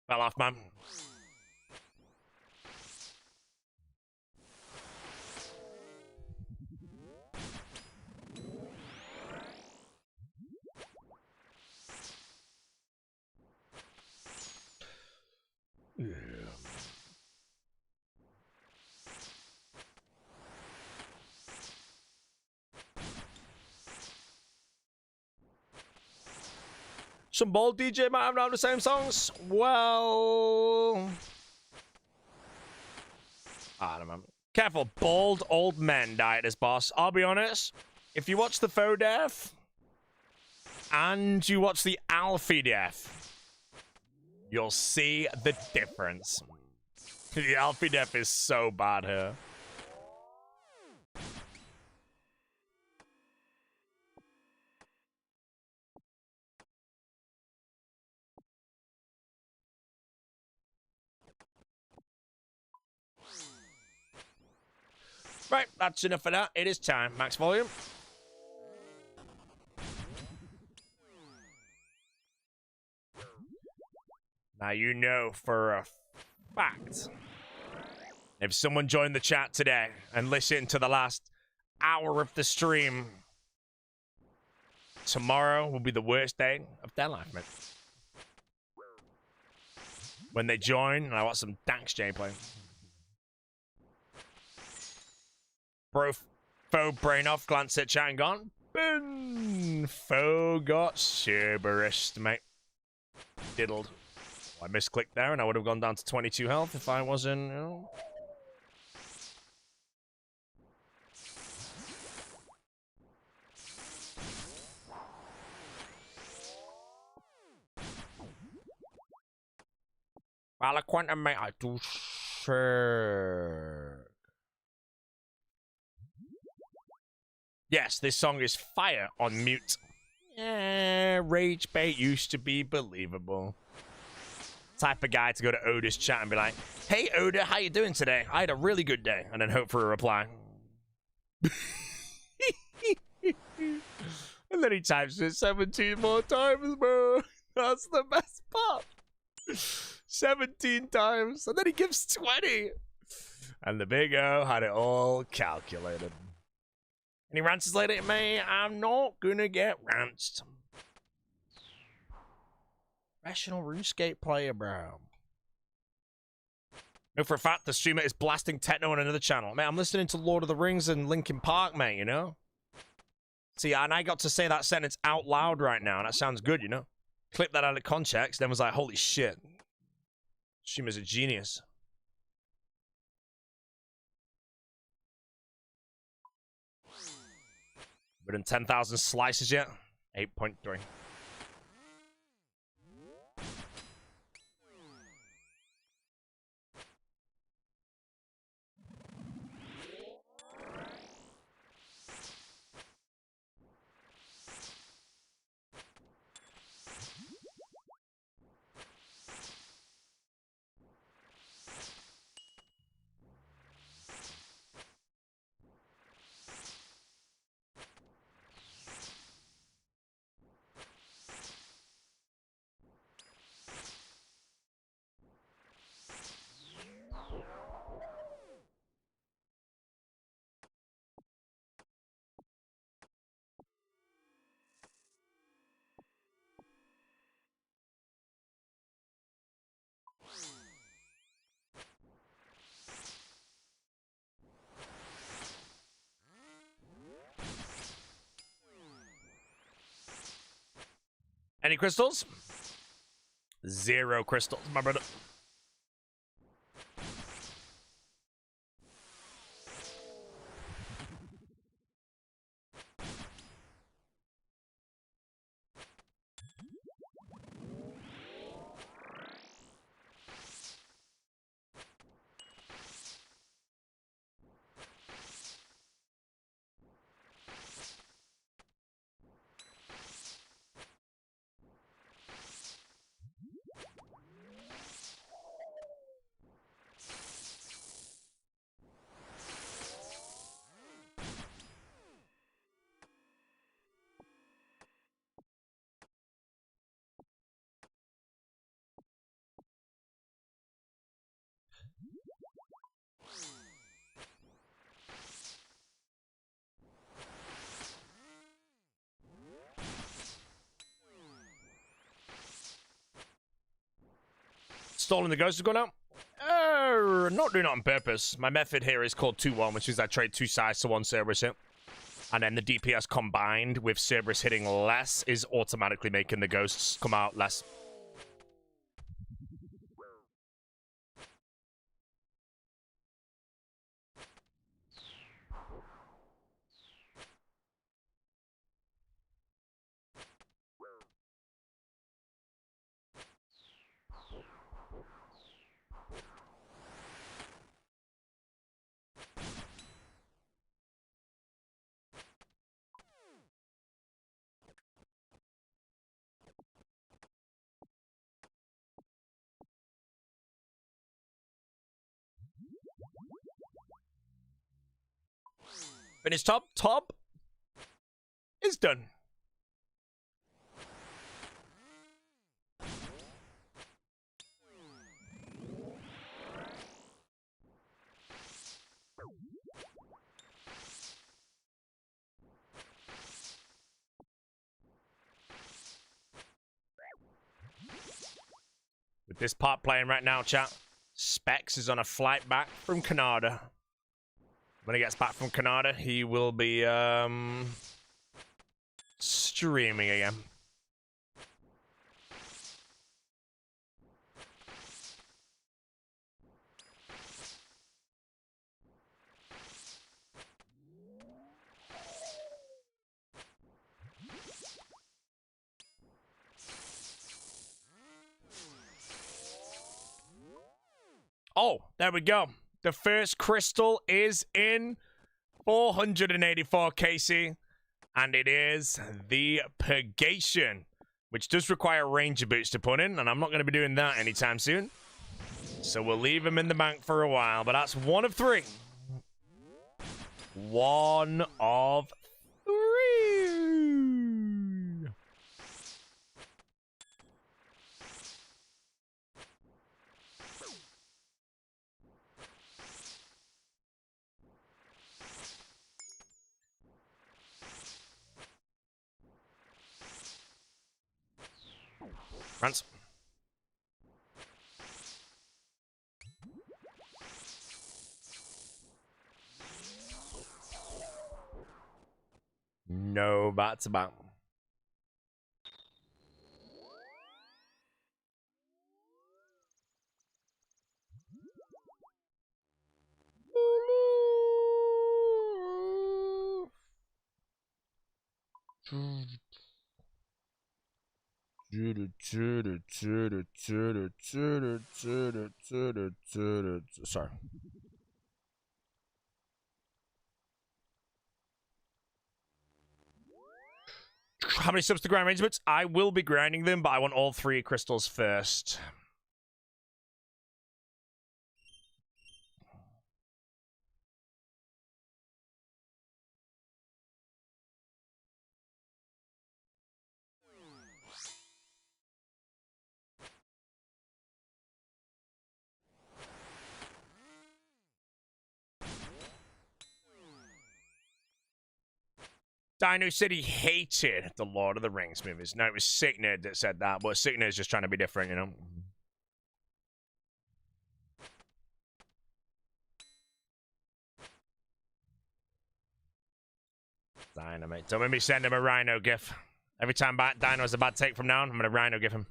Fell off, man. Some bold DJ might have known the same songs. Well, I don't know. Careful, bald old men die at this boss. I'll be honest. If you watch the faux death and you watch the Alfie death, you'll see the difference. The Alfie death is so bad here. Right, that's enough for that. It is time. Max volume. Now you know for a fact, if someone joined the chat today and listened to the last hour of the stream, tomorrow will be the worst day of their life, man. When they join, and I watch some Danks gameplay. Bro, faux brain off, glance at chat and gone. Boom! Faux got Cerberus, mate. Diddled. I misclicked there and I would have gone down to 22 health if I wasn't, you know. Valor mate, I do sure. Yes, this song is fire on mute. Yeah, rage bait used to be believable. Type of guy to go to Oda's chat and be like, hey Oda, how you doing today? I had a really good day. And then hope for a reply. And then he types it 17 more times, bro. That's the best part. 17 times. And then he gives 20. And the big O had it all calculated. Any rants later at me? I'm not gonna get rantsed. Professional RuneScape player, bro. No, for a fact, the streamer is blasting techno on another channel. Man, I'm listening to Lord of the Rings and Linkin Park, mate, you know? See, and I got to say that sentence out loud right now, and that sounds good, you know? Clip that out of context, then was like, holy shit. Shima's a genius. We're in 10,000 slices yet? 8.3. Any crystals? 0 crystals, my brother. Stolen the ghost has gone out? Not doing it on purpose. My method here is called 2-1, which is I trade 2 Scythes to 1 Cerberus hit. And then the DPS combined with Cerberus hitting less is automatically making the ghosts come out less. Finish top. Top is done. With this part playing right now, chat, Specs is on a flight back from Canada. When he gets back from Canada, he will be streaming again. Oh, there we go. The first crystal is in 484 KC, and it is the Purgation, which does require ranger boots to put in, and I'm not going to be doing that anytime soon. So we'll leave him in the bank for a while, but that's 1 of 3. 1 of 3. Rants. No bats about. Sorry. How many subs to grind arrangements? I will be grinding them, but I want all 3 crystals first. Dino City hated the Lord of the Rings movies. No, it was Sick Nerd that said that, but Sick Nerd's just trying to be different, you know? Dynamite. Don't make me send him a rhino gif. Every time Dino's a bad take from now on, I'm gonna rhino gif him.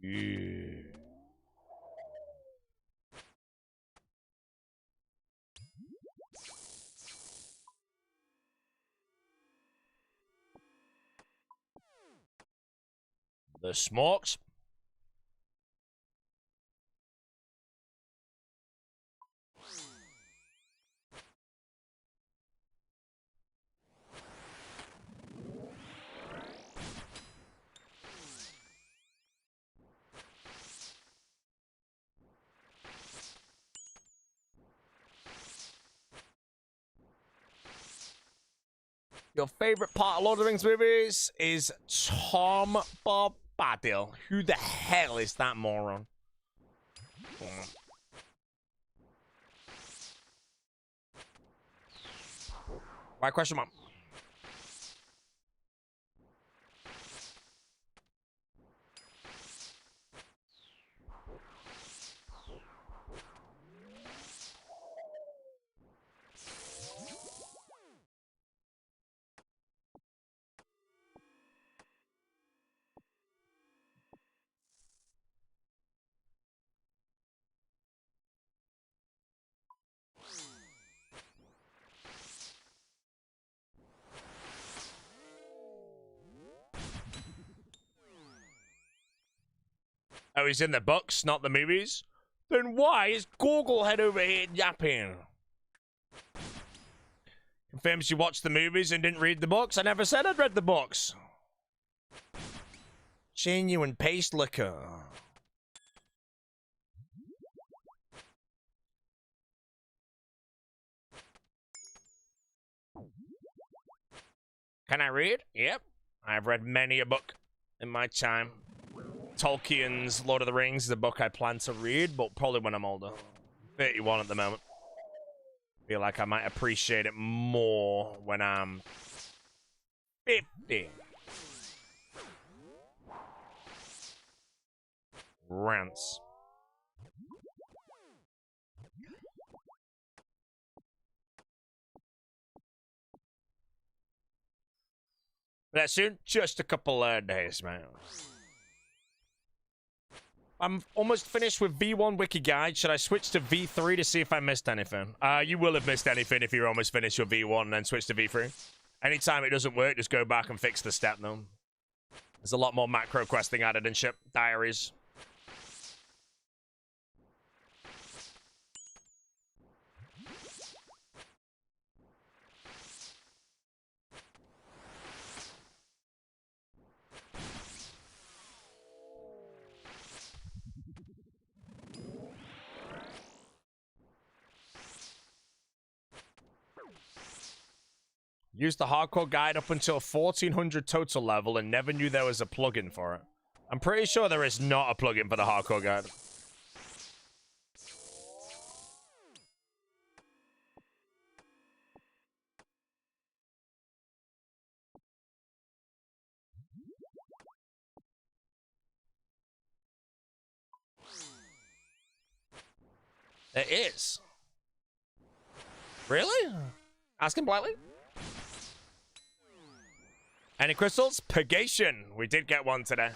Yeah. The smokes. Your favorite part of Lord of the Rings movies is Tom Bombadil. Who the hell is that moron? Why question mark? Oh, he's in the books, not the movies? Then why is Googlehead over here yapping? Confirms you watched the movies and didn't read the books? I never said I'd read the books. Genuine paste liquor. Can I read? Yep. I've read many a book in my time. Tolkien's Lord of the Rings is a book I plan to read, but probably when I'm older. 31 at the moment. Feel like I might appreciate it more when I'm 50. Rants. That soon? Just a couple of days, man. I'm almost finished with V1 Wiki Guide. Should I switch to V3 to see if I missed anything? You will have missed anything if you're almost finished with V1 and then switch to V3. Anytime it doesn't work, just go back and fix the step, though. There's a lot more macro questing added and shit. Diaries. Used the hardcore guide up until 1400 total level and never knew there was a plugin for it. I'm pretty sure there is not a plugin for the hardcore guide. There is. Really? Asking politely. Any crystals? Purgation. We did get one today.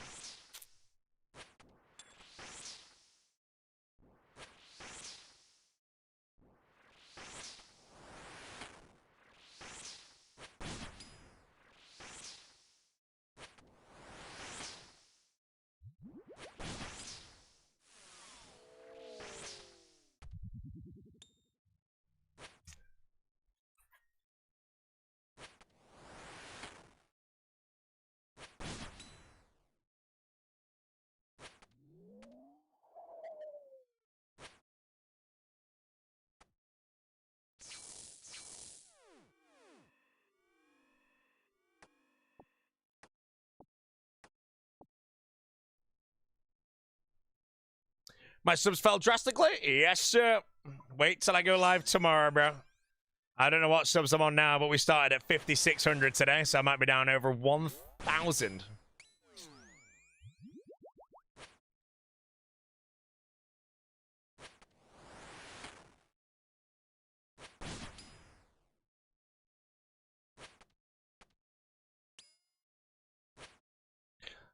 My subs fell drastically? Yes, sir. Wait till I go live tomorrow, bro. I don't know what subs I'm on now, but we started at 5,600 today, so I might be down over 1,000.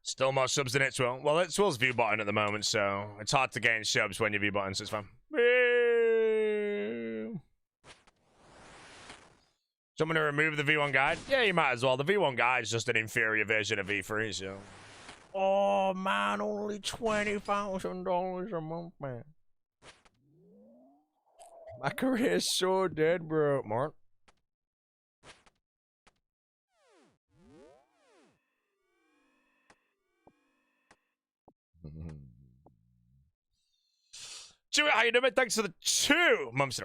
Still more subs than Itzwill. Well, Itzwill's view button at the moment, so it's hard to gain subs when you view buttons, so it's fine. Someone to remove the V1 guide? Yeah, you might as well. The V1 guide is just an inferior version of V3, so. Oh, man, only $20,000 a month, man. My career's so dead, bro. Mark. Chewie, how you doing? Thanks for the 2 months.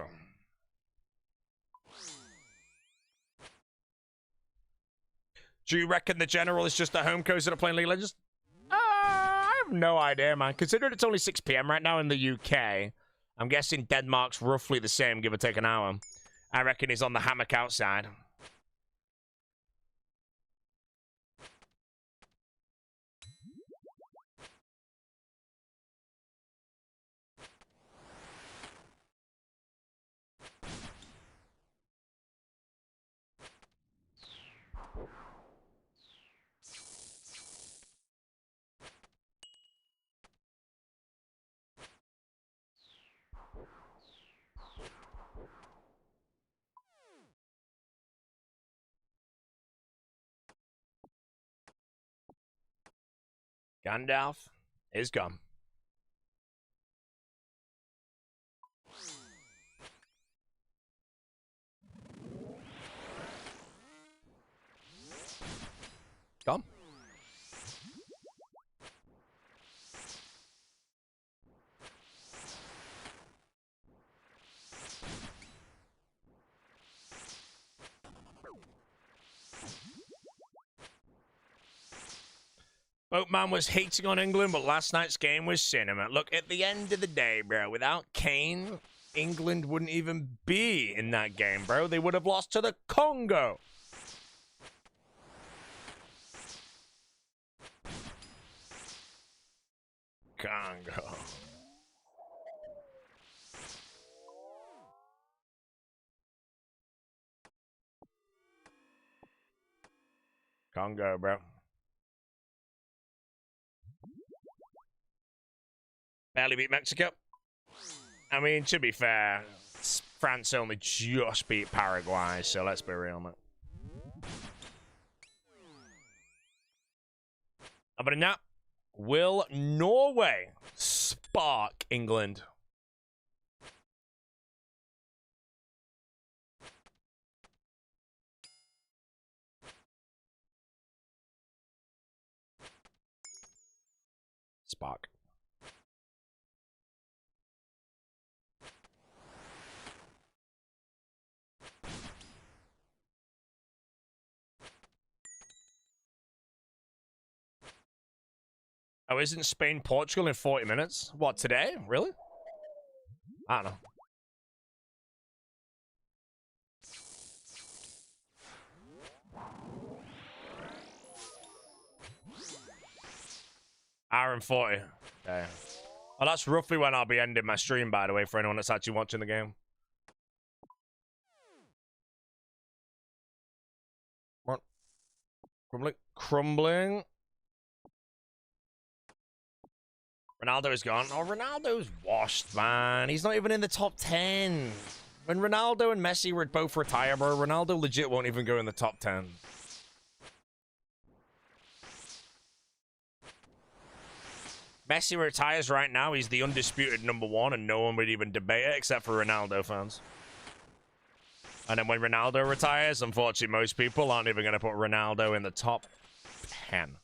Do you reckon the general is just a home coast that are playing League of Legends? I have no idea, man. Considering it's only 6 p.m. right now in the UK, I'm guessing Denmark's roughly the same, give or take an hour. I reckon he's on the hammock outside. Gandalf is gone. Gone. Boatman was hating on England, but last night's game was cinema. Look, at the end of the day, bro, without Kane, England wouldn't even be in that game, bro. They would have lost to the Congo. Congo. Congo, bro. Barely beat Mexico. I mean, to be fair, France only just beat Paraguay, so let's be real, man. But in that, will Norway spark England? Spark. Oh, isn't Spain Portugal in 40 minutes? What, today? Really? I don't know. Hour and 40. Okay. Oh, that's roughly when I'll be ending my stream, by the way, for anyone that's actually watching the game. Crumbling. Crumbling. Ronaldo is gone. Oh, Ronaldo's washed, man. He's not even in the top 10. When Ronaldo and Messi would both retire, bro, Ronaldo legit won't even go in the top 10. Messi retires right now. He's the undisputed #1, and no one would even debate it except for Ronaldo fans. And then when Ronaldo retires, unfortunately, most people aren't even going to put Ronaldo in the top 10.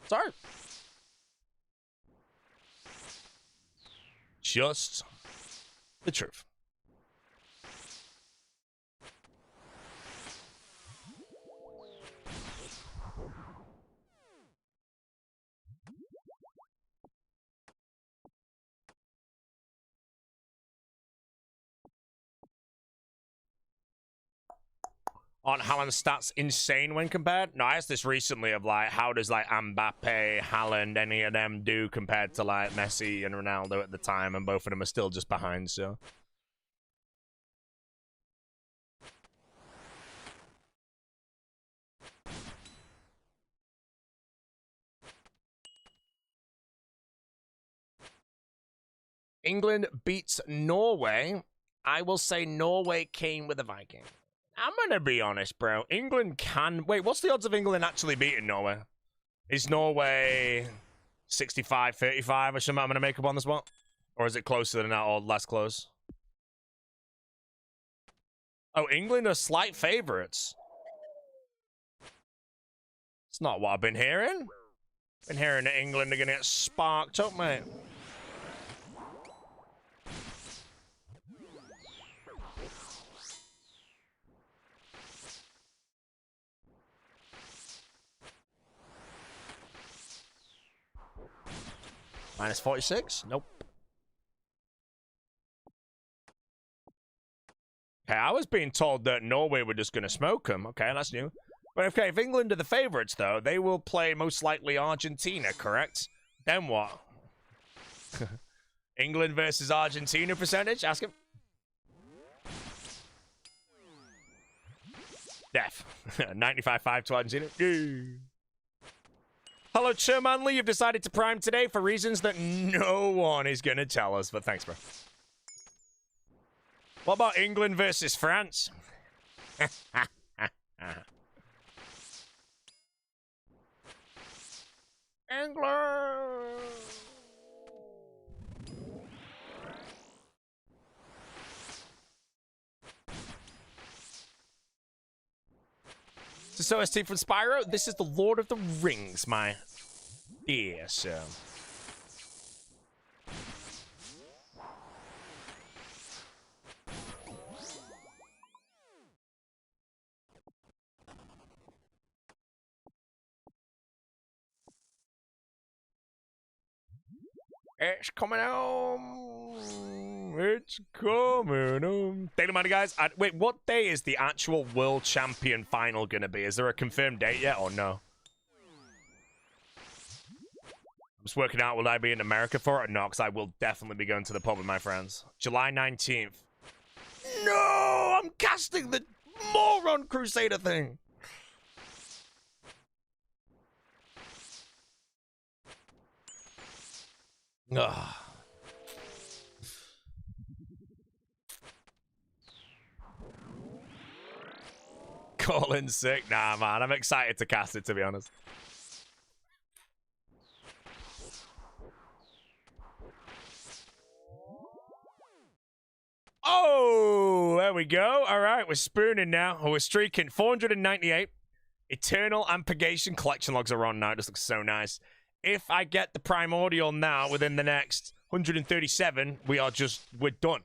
Sorry. Just the truth. On Haaland's stats insane when compared? No, I asked this recently of like, how does like Mbappe, Haaland, any of them do compared to like Messi and Ronaldo at the time, and both of them are still just behind, so. England beats Norway. I will say Norway came with a Viking. I'm gonna be honest, bro. England can... Wait, what's the odds of England actually beating Norway? Is Norway 65-35 or something I'm gonna make up on the spot? Or is it closer than that or less close? Oh, England are slight favorites. It's not what I've been hearing. Been hearing that England are gonna get sparked up, mate. Minus 46? Nope. Okay, I was being told that Norway were just going to smoke them. Okay, that's new. But okay, if England are the favorites, though, they will play most likely Argentina, correct? Then what? England versus Argentina percentage? Ask him. Def. 95-5 to Argentina. Hello, Hcim. You've decided to prime today for reasons that no one is going to tell us, but thanks, bro. What about England versus France? England! So OST from Spyro, this is the Lord of the Rings, my dear sir. It's coming home. It's coming home. Date of mind, guys. Wait, what day is the actual World Champion final going to be? Is there a confirmed date yet or no? I'm just working out, will I be in America for it or not? Because I will definitely be going to the pub with my friends. July 19th. No! I'm casting the moron Crusader thing. Ugh. Calling sick? Nah, man. I'm excited to cast it, to be honest. Oh, there we go. All right, we're spooning now. We're streaking 498. Eternal and Purgation collection logs are on now. It just looks so nice. If I get the primordial now within the next 137, we're done.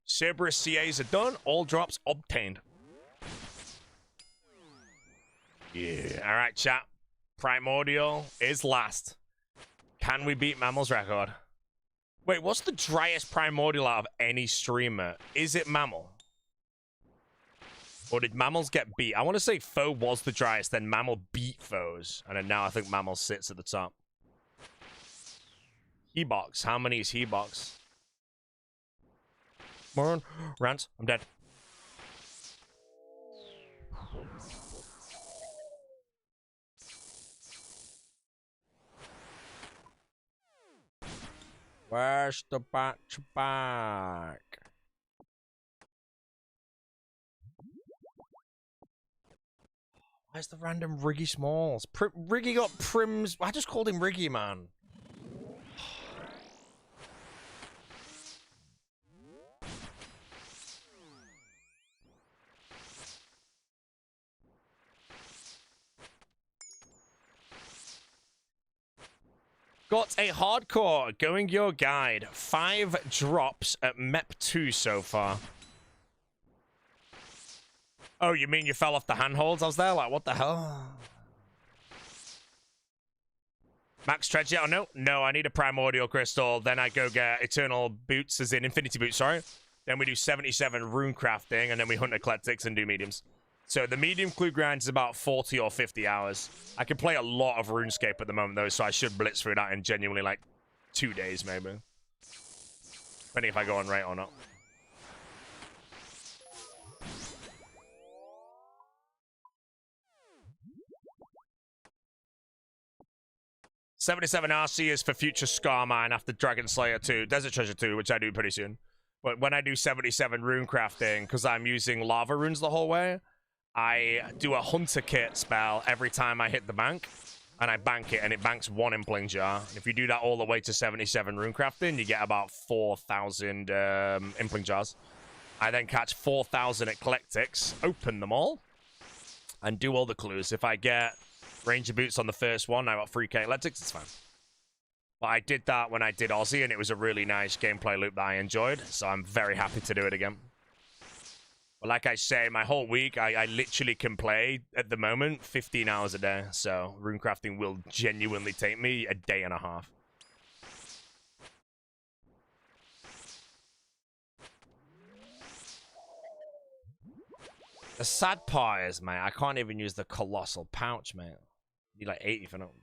Cerberus CAs are done. All drops obtained. Yeah. All right, chat. Primordial is last. Can we beat Mammal's record? Wait, what's the driest primordial out of any streamer? Is it Mammal? Or did Mammals get beat? I want to say Foe was the driest, then Mammal beat Foes. And then now I think Mammal sits at the top. He box. How many is he box? Moron. Rant. I'm dead. Where's the batch back? Where's the random Riggy Smalls? Riggy got prims. I just called him Riggy, man. Got a hardcore going your guide. 5 drops at MEP 2 so far. Oh, you mean you fell off the handholds? I was there like, what the hell? Max Treasure? Oh, no. No, I need a Primordial Crystal. Then I go get Eternal Boots, as in Infinity Boots, sorry. Then we do 77 Rune Crafting, and then we hunt Eclectics and do mediums. So the medium clue grind is about 40 or 50 hours. I can play a lot of RuneScape at the moment, though, so I should blitz through that in genuinely, like, 2 days, maybe. Depending if I go on right or not. $77 RC is for future Scarmine after Dragon Slayer 2, Desert Treasure 2, which I do pretty soon. But when I do 77 rune crafting, because I'm using lava runes the whole way, I do a Hunter Kit spell every time I hit the bank, and I bank it, and it banks 1 Impling Jar. And if you do that all the way to 77 rune crafting, you get about 4,000 Impling Jars. I then catch 4,000 Eclectics, open them all, and do all the clues. If I get Ranger Boots on the first one, I got 3k Eclectics, it's fine. But I did that when I did Aussie, and it was a really nice gameplay loop that I enjoyed, so I'm very happy to do it again. But like I say, my whole week, I literally can play, at the moment, 15 hours a day. So runecrafting will genuinely take me a day and a half. The sad part is, mate, I can't even use the colossal pouch, mate. You need like 80 for nothing.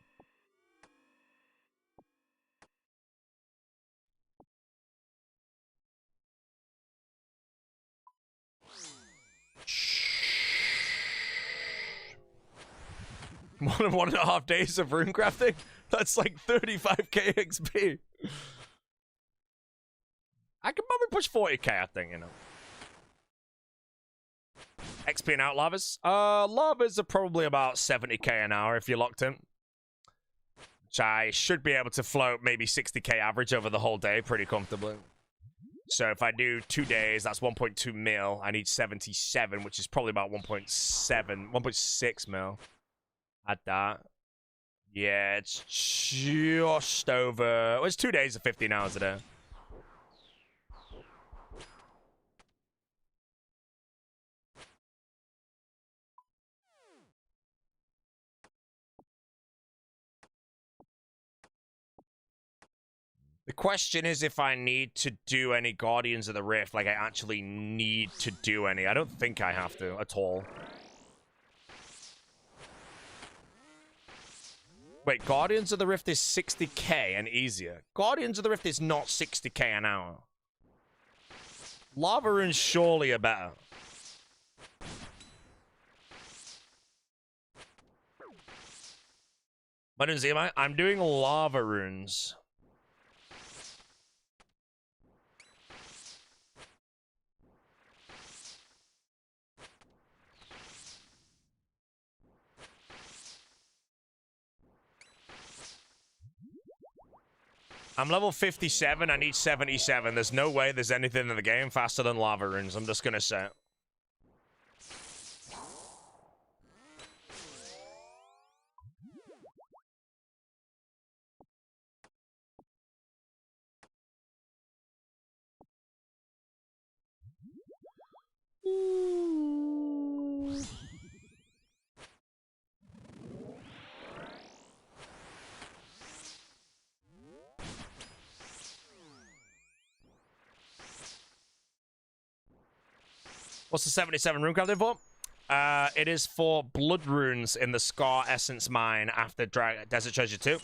More than 1.5 days of rune crafting? That's like 35k XP. I can probably push 40k, I think, you know. XP and out lavas? Lavas are probably about 70k an hour if you're locked in. Which I should be able to float maybe 60k average over the whole day pretty comfortably. So if I do 2 days, that's 1.2 mil. I need 77, which is probably about 1.6 mil. At that. Yeah, it's just over. Well, it's 2 days of 15 hours a day. The question is if I need to do any Guardians of the Rift. Like, I actually need to do any. I don't think I have to at all. Wait, Guardians of the Rift is 60k and easier. Guardians of the Rift is not 60k an hour. Lava runes surely are better. What is it? I'm doing lava runes. I'm level 57, I need 77. There's no way there's anything in the game faster than lava runes, I'm just gonna say. What's the 77 rune crafting for? It is for blood runes in the Scar Essence Mine after Desert Treasure 2.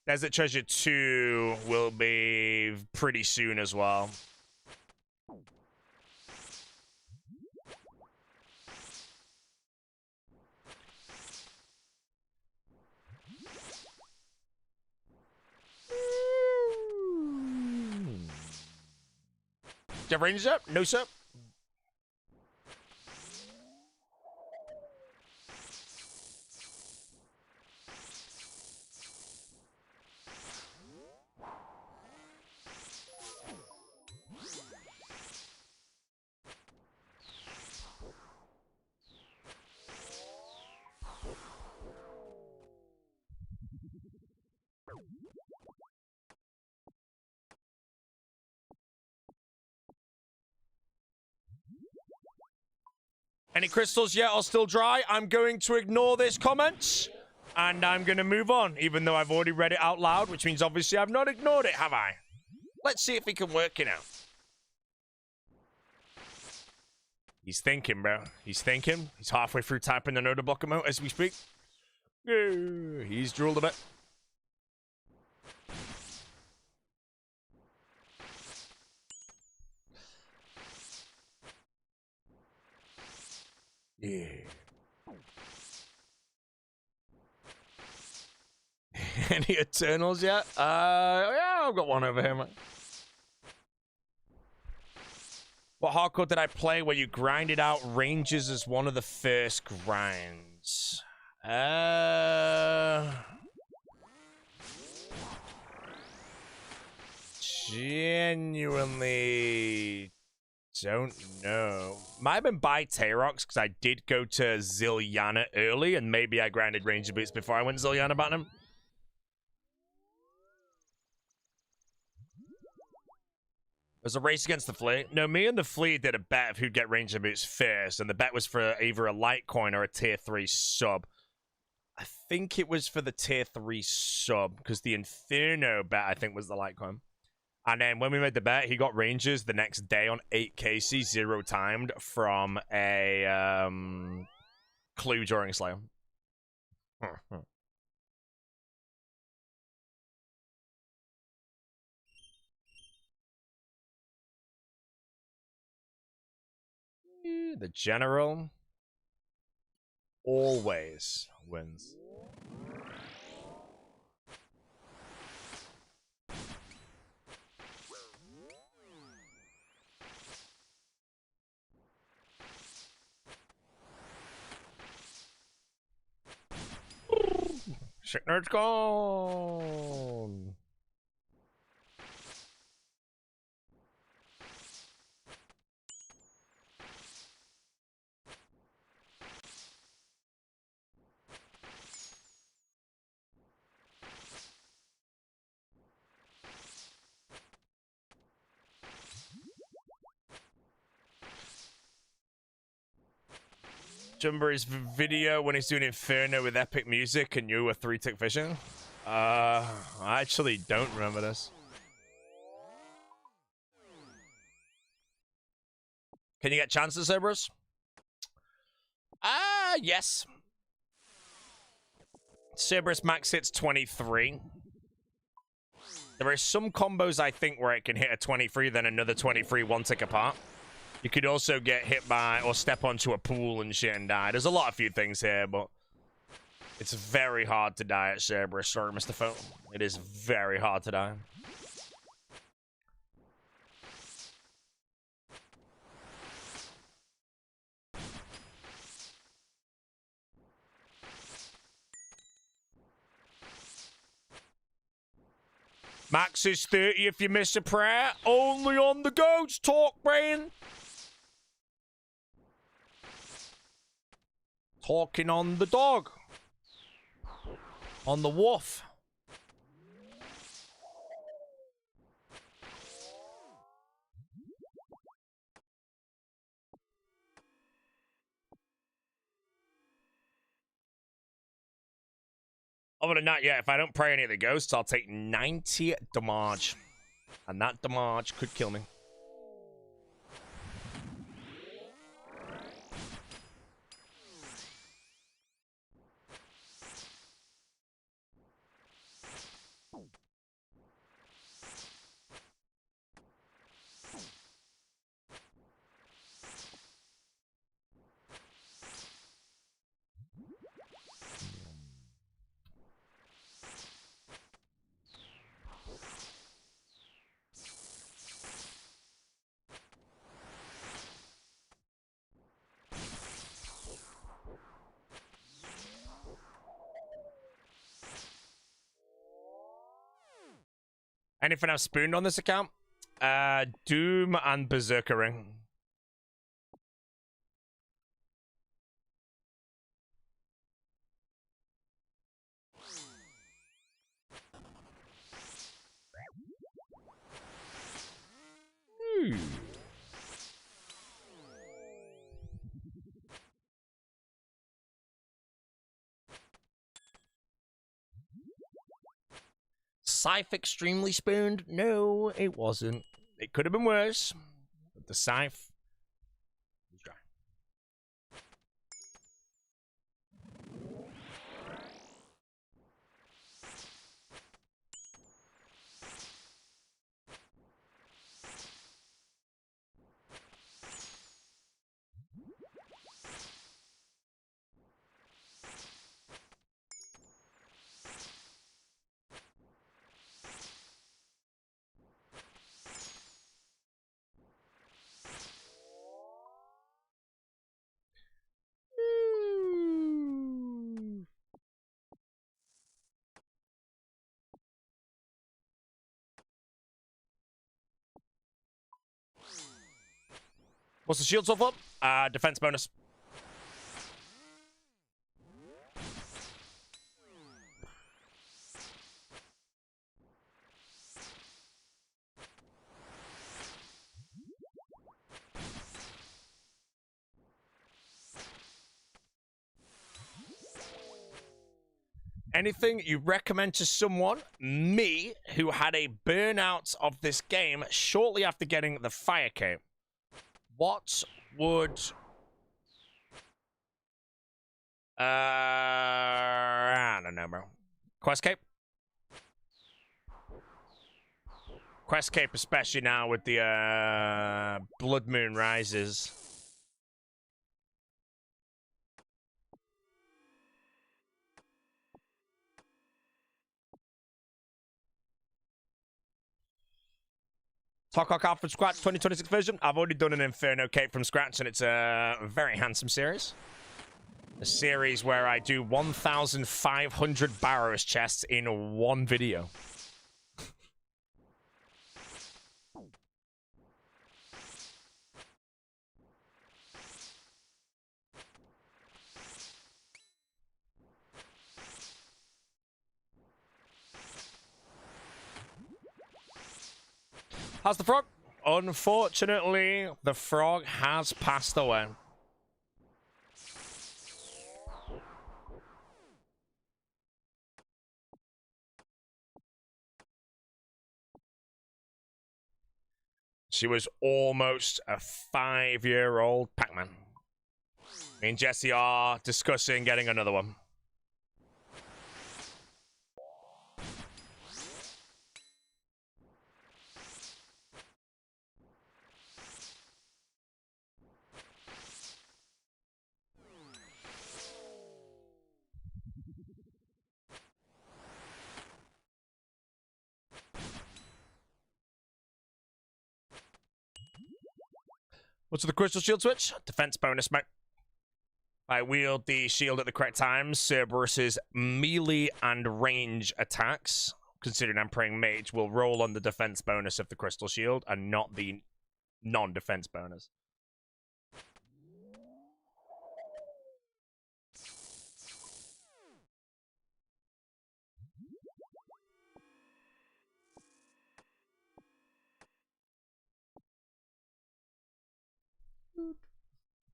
Desert Treasure 2 will be pretty soon as well. Do you have ranges up? No, sir. Any crystals yet are still dry? I'm going to ignore this comment. And I'm going to move on, even though I've already read it out loud, which means obviously I've not ignored it, have I? Let's see if he can work it out. He's thinking, bro. He's thinking. He's halfway through typing the Noda block emote as we speak. He's drooled a bit. Yeah. Any Eternals yet? Yeah, I've got one over here, man. What hardcore did I play where you grinded out ranges as one of the first grinds? Genuinely don't know. Might have been by Tayrox because I did go to Zilliana early and maybe I grinded ranger boots before I went Zilliana Bottom. There's a race against the fleet. No, me and the fleet did a bet of who'd get ranger boots first, and the bet was for either a Litecoin or a tier 3 sub. I think it was for the tier 3 sub, because the Inferno bet, I think, was the Litecoin. And then when we made the bet, he got rangers the next day on 8KC, 0 timed, from a clue during Slam. The general always wins. Shit nerd's gone. Jumber's video when he's doing Inferno with epic music and you were 3-tick fishing? I actually don't remember this. Can you get chances, Cerberus? Yes. Cerberus max hits 23. There are some combos, I think, where it can hit a 23, then another 23, one tick apart. You could also get hit by or step onto a pool and shit and die. There's a lot of few things here, but it's very hard to die at Cerberus. Sorry, Mr. Phone. It is very hard to die. Max is 30 if you miss a prayer. Only on the goats, talk, brain. Talking on the dog. On the wolf. Other than that, yeah, if I don't pray any of the ghosts, I'll take 90 damage. And that damage could kill me. Anything I've spooned on this account? Doom and Berserker Ring. Scythe extremely spooned? No, it wasn't. It could have been worse. But the Scythe was dry. What's the shield so far? Defense bonus. Anything you recommend to someone, me, who had a burnout of this game shortly after getting the fire cape? What would... I don't know, bro. Quest cape? Quest cape, especially now with the Blood Moon Rises. Talk Alpha from scratch, 2026 version. I've already done an Inferno cape from scratch, and it's a very handsome series. A series where I do 1,500 Barrows chests in one video. How's the frog? Unfortunately, the frog has passed away. She was almost a 5-year-old Pac-Man. Me and Jesse are discussing getting another one. What's the crystal shield switch? Defense bonus, mate. I wield the shield at the correct times. Cerberus's melee and range attacks, considering I'm praying mage, will roll on the defense bonus of the crystal shield and not the non-defense bonus.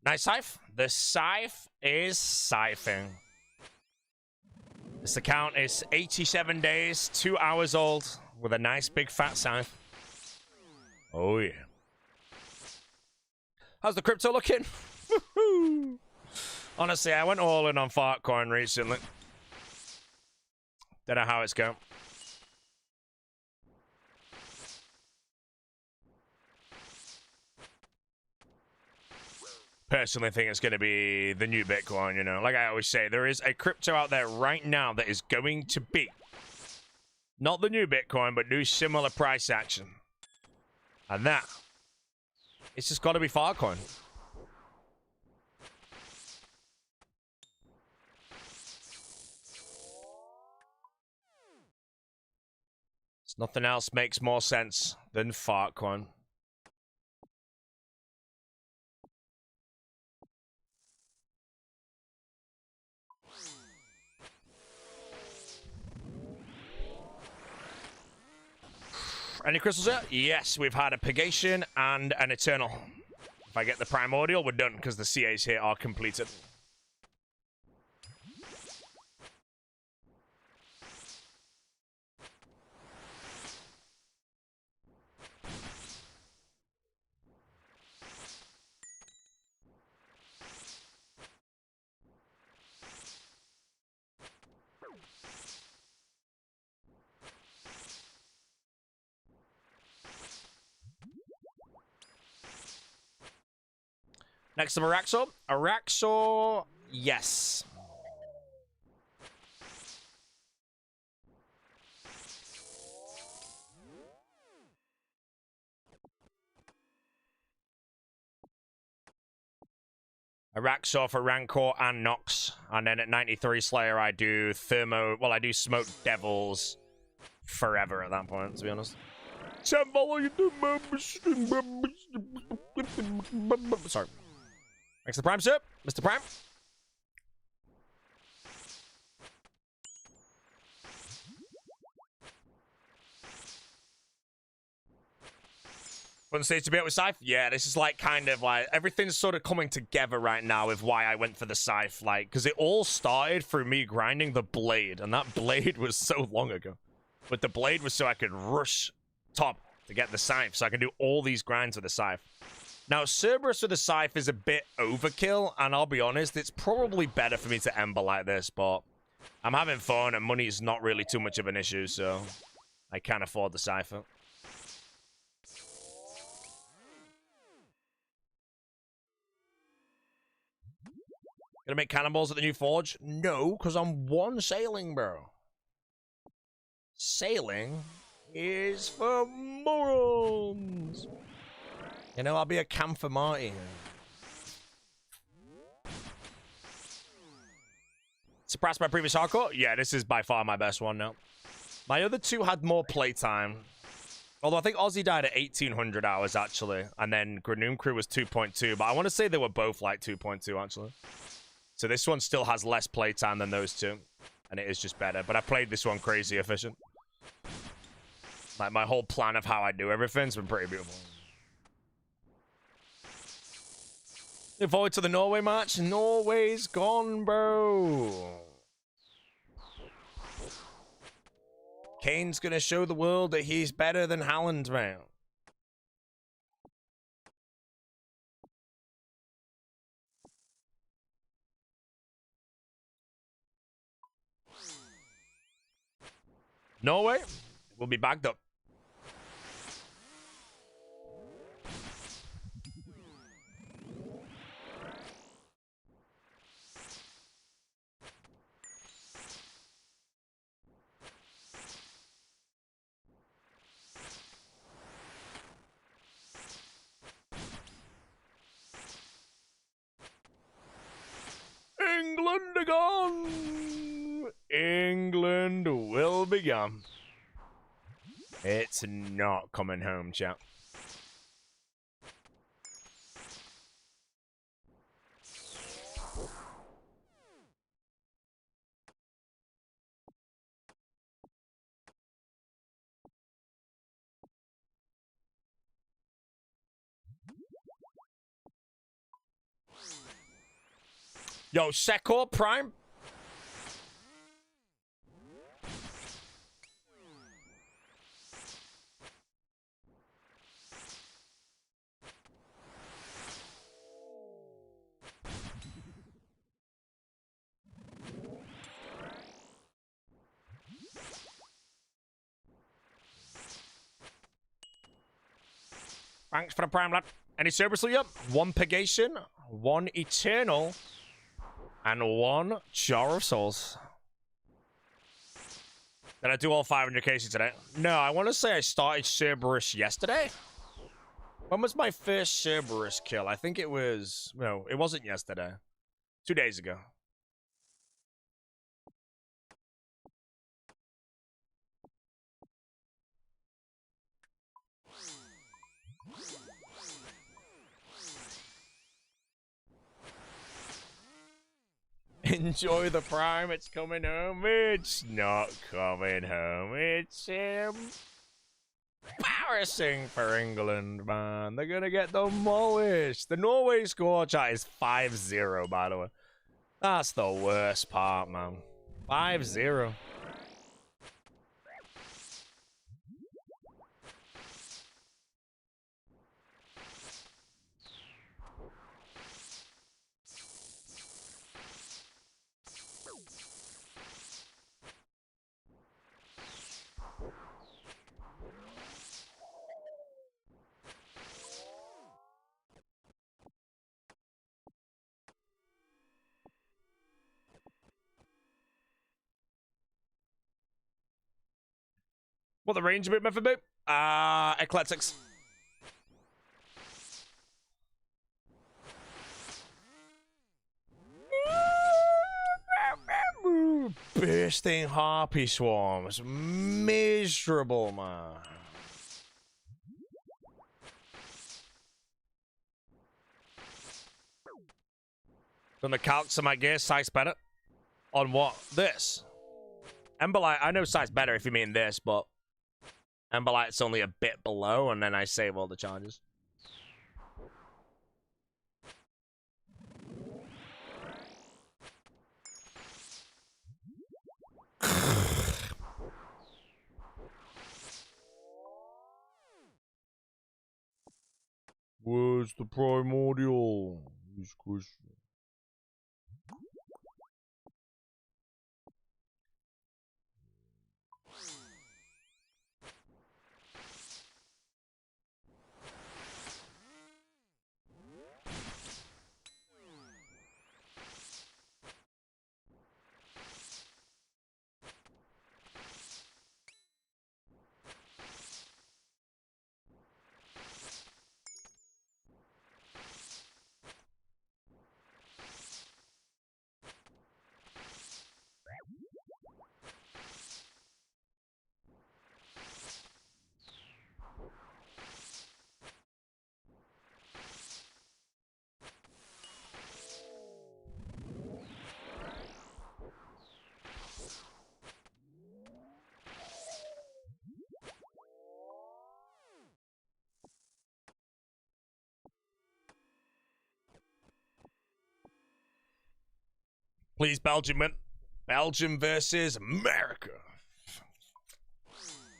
Nice Scythe. The Scythe is scything. This account is 87 days, 2 hours old, with a nice big fat Scythe. Oh yeah. How's the crypto looking? Honestly, I went all in on Fartcoin recently. Don't know how it's going. Personally think it's going to be the new Bitcoin, you know. Like I always say, there is a crypto out there right now that is going to be not the new Bitcoin, but do similar price action. And that, it's just got to be Fartcoin. Nothing else makes more sense than Fartcoin. Any crystals yet? Yes, we've had a Purgation and an Eternal. If I get the Primordial, we're done, because the CAs here are completed. Next up, Araxor. Araxor, yes. Araxor for Rancor and Nox. And then at 93 Slayer, I do Thermo... Well, I do Smoke Devils forever at that point, to be honest. Sorry. Thanks the Prime, sir. Mr. Prime. Fun stage to be out with Scythe? Yeah, this is like kind of like everything's sort of coming together right now with why I went for the Scythe. Like, because it all started through me grinding the Blade, and that Blade was so long ago. But the Blade was so I could rush top to get the Scythe, so I can do all these grinds with the Scythe. Now, Cerberus with the Scythe is a bit overkill, and I'll be honest, it's probably better for me to Ember like this, but I'm having fun, and money is not really too much of an issue, so I can't afford the Scythe. Gonna make cannonballs at the new forge? No, because I'm one sailing, bro. Sailing is for morons. You know, I'll be a camphor Marty. Surpassed my previous hardcore? Yeah, this is by far my best one now. My other two had more playtime. Although I think Aussie died at 1,800 hours, actually. And then Granoom Crew was 2.2. But I want to say they were both like 2.2, actually. So this one still has less playtime than those two. And it is just better. But I played this one crazy efficient. Like, my whole plan of how I do everything's been pretty beautiful. Looking forward to the Norway match. Norway's gone, bro. Kane's gonna show the world that he's better than Haaland, man. Norway will be backed up. England gone. England will be gone. It's not coming home, chap. Yo, Secor Prime. Thanks for the Prime, lad. Any service lead up? One Purgation, one Eternal, and one Jar of Souls. Did I do all 500 cases today? No, I want to say I started Cerberus yesterday. When was my first Cerberus kill? I think it was... No, it wasn't yesterday. 2 days ago. Enjoy the prime. It's coming home. It's not coming home. It's embarrassing for England, man. They're gonna get demolished. The Norway score chat is 5-0, by the way. That's the worst part, man. 5-0. What the range bit meant for me? Eclectics. Bursting harpy swarms. Miserable, man. From the calcs of my gear, Scythe's better. On what? This. Emberlight, I know Scythe's better if you mean this, but Emberlight's only a bit below, and then I save all the charges. Where's the primordial? This question. Please, Belgium win. Belgium versus America.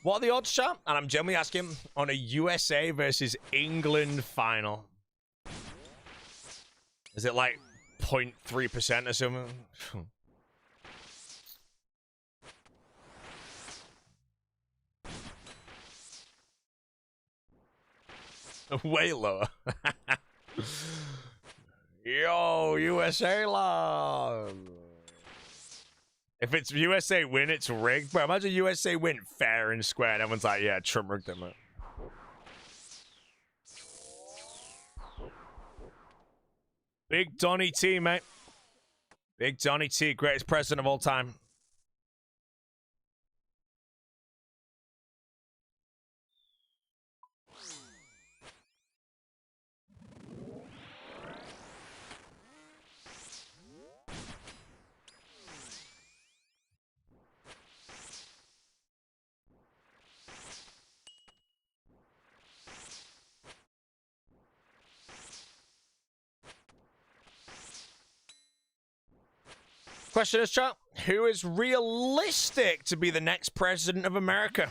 What are the odds, chat? And I'm generally asking on a USA versus England final. Is it like 0.3% or something? Way lower. Yo, USA love. If it's USA win, it's rigged. Bro, imagine USA win fair and square, and everyone's like, yeah, Trump rigged it, man. Big Donny T, mate. Big Donny T, greatest president of all time. Question is, chat, who is realistic to be the next president of America?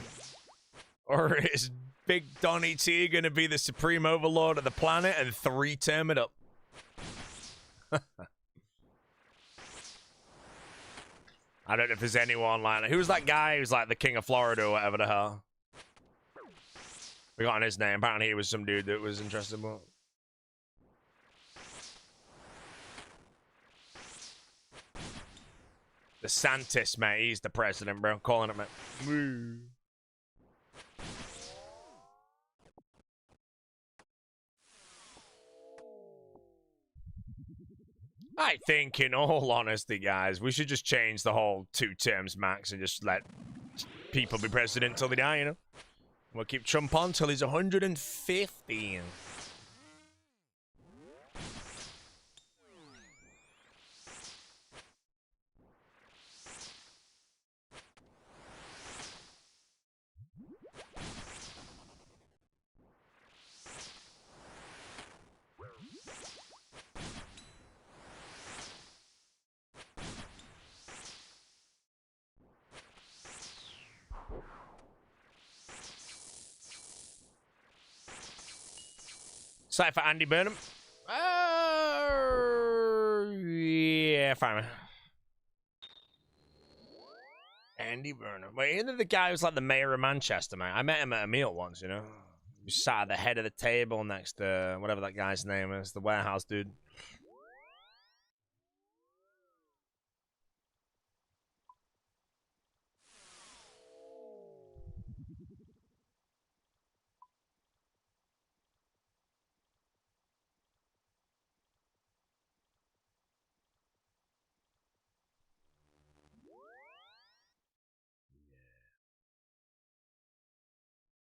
Or is Big Donny T gonna be the supreme overlord of the planet and 3-term it up? I don't know if there's anyone like that. Who's that guy who's like the king of Florida or whatever the hell? We got on his name. Apparently he was some dude that was interested in. The Santis, mate. He's the president, bro. Calling it, mate. Woo. I think, in all honesty, guys, we should just change the whole 2 terms max and just let people be president till they die, you know? We'll keep Trump on till he's 150. Scythe for Andy Burnham. Yeah, fine. Andy Burnham. Wait, isn't it the guy who's like the mayor of Manchester, man? I met him at a meal once, you know? He sat at the head of the table next to whatever that guy's name is, the warehouse dude.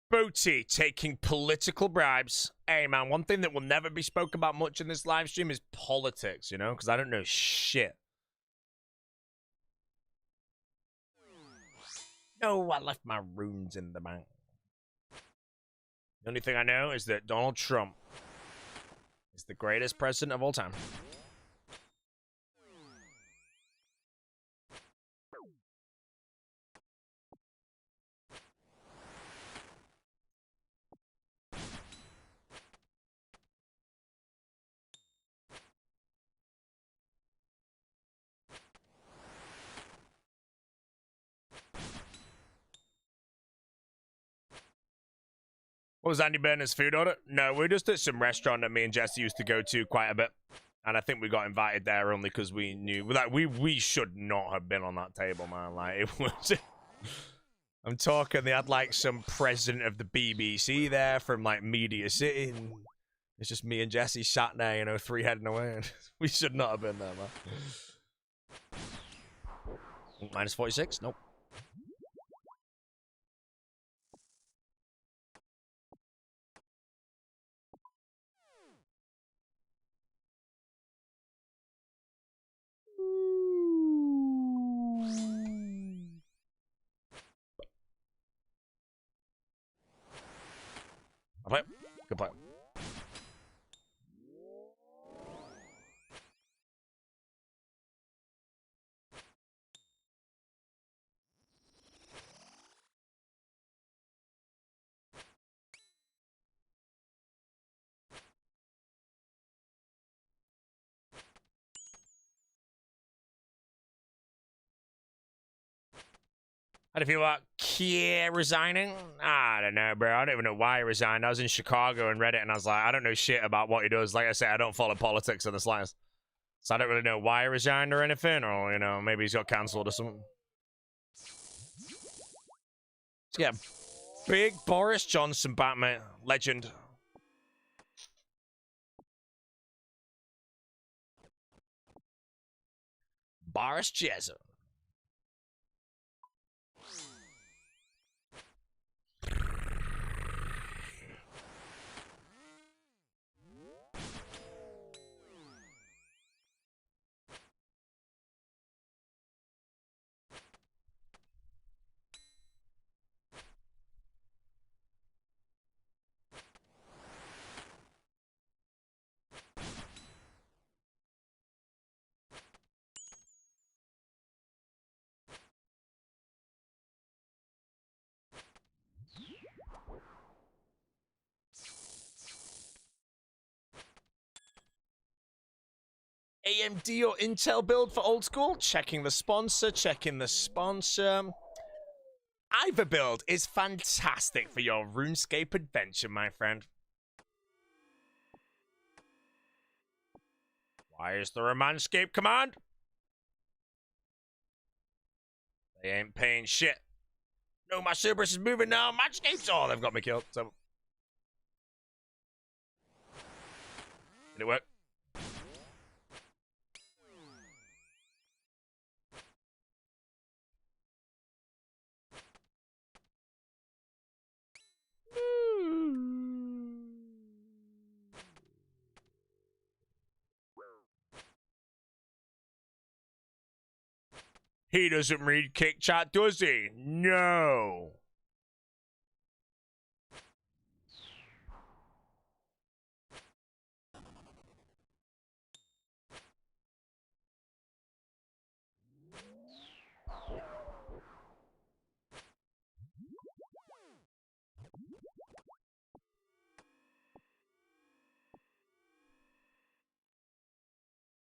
Booty taking political bribes. Hey, man, one thing that will never be spoke about much in this live stream is politics, you know? Because I don't know shit. No, I left my runes in the bank. The only thing I know is that Donald Trump is the greatest president of all time. What was Andy Burnham's food order? No, we're just at some restaurant that me and Jesse used to go to quite a bit. And I think we got invited there only because we knew, like, we should not have been on that table, man. Like, it was, I'm talking, they had like some president of the BBC there from like Media City. And it's just me and Jesse sat there, you know, three heading away. And we should not have been there, man. Minus 46? Nope. I'll play. Good play. How do you feel about Kier resigning? I don't know, bro. I don't even know why he resigned. I was in Chicago and read it, and I was like, I don't know shit about what he does. Like I said, I don't follow politics in the slightest. So I don't really know why he resigned or anything, or, you know, maybe he's got cancelled or something. So yeah, big Boris Johnson Batman. Legend. Boris Johnson. AMD or Intel build for old school? Checking the sponsor, checking the sponsor. Either build is fantastic for your RuneScape adventure, my friend. Why is there a manscape command? They ain't paying shit. No, my Cerberus is moving now. Manscapes. Oh, they've got me killed. So, did it work? He doesn't read kick chat, does he? No.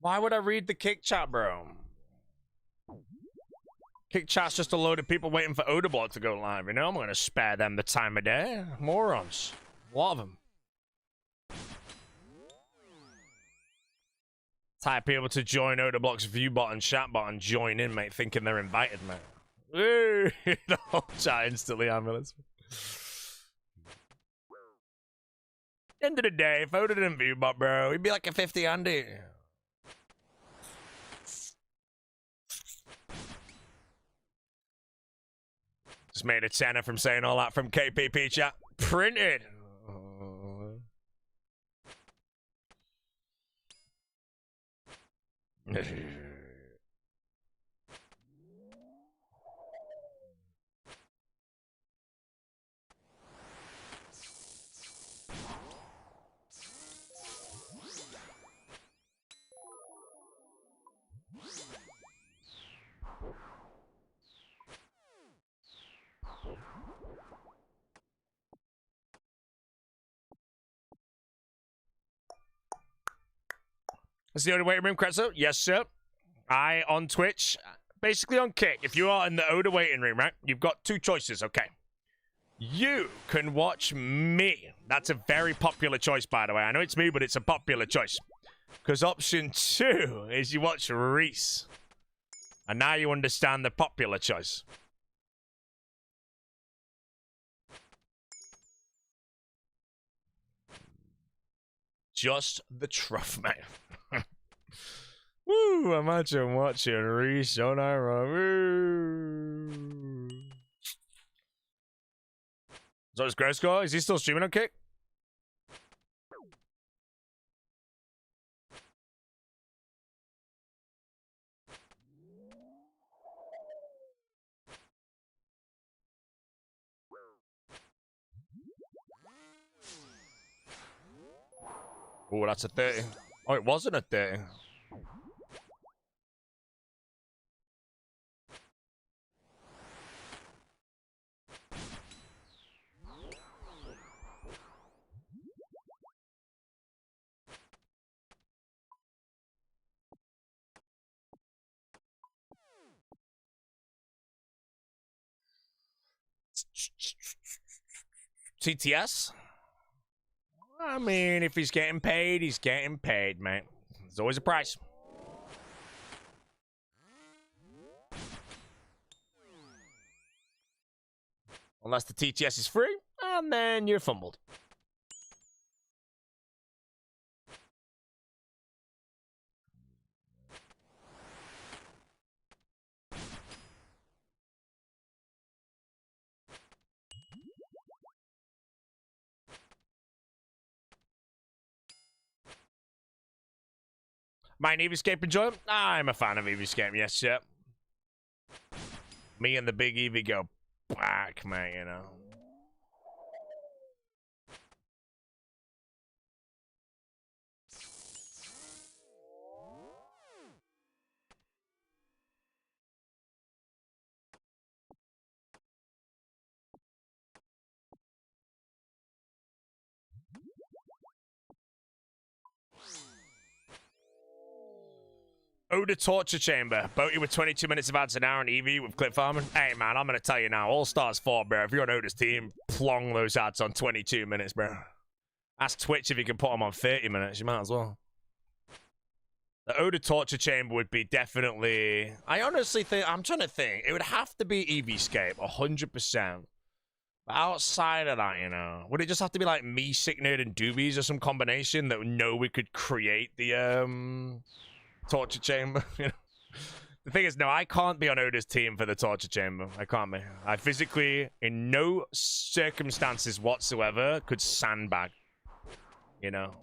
Why would I read the kick chat, bro? Kick chat's just a load of people waiting for Odabot to go live, you know? I'm gonna spare them the time of day. Morons. A lot of them. Type people to join Odablock's viewbot and chatbot and join in, mate, thinking they're invited, mate. Woo! The whole chat instantly ambulance. End of the day, if Oda didn't viewbot, bro, he'd be like a 50 Andy. Just made a tenner from saying all that from KPP chat. Printed. That's the only waiting room, Crescent? Yes, sir. I on Twitch, basically on Kick. If you are in the Oda waiting room, right, you've got two choices, okay? You can watch me. That's a very popular choice, by the way. I know it's me, but it's a popular choice. Because option 2 is you watch Reese. And now you understand the popular choice. Just the truth, man. Woo! Imagine watching Reese on Iron. Woo! So is Grosco? Is he still streaming on Kick? Oh, that's a 30. Oh, it wasn't a 30. TTS? I mean, if he's getting paid, he's getting paid, man. There's always a price. Unless the TTS is free, and then you're fumbled. My Eevescape enjoy? I'm a fan of Eevescape, yes, sir. Me and the big Eevee go back, man, you know. Oda Torture Chamber. Boaty with 22 minutes of ads an hour and Eevee with clip farming. Hey, man, I'm going to tell you now. All Stars 4, bro. If you're on Oda's team, plong those ads on 22 minutes, bro. Ask Twitch if you can put them on 30 minutes. You might as well. The Oda Torture Chamber would be definitely... I honestly think... I'm trying to think. It would have to be Eevescape, 100%. But outside of that, you know... Would it just have to be like me, Sick Nerd, and Doobies or some combination that know we could create the, Torture Chamber? You know? The thing is, no, I can't be on Oda's team for the Torture Chamber. I can't be. I physically, in no circumstances whatsoever, could sandbag. You know?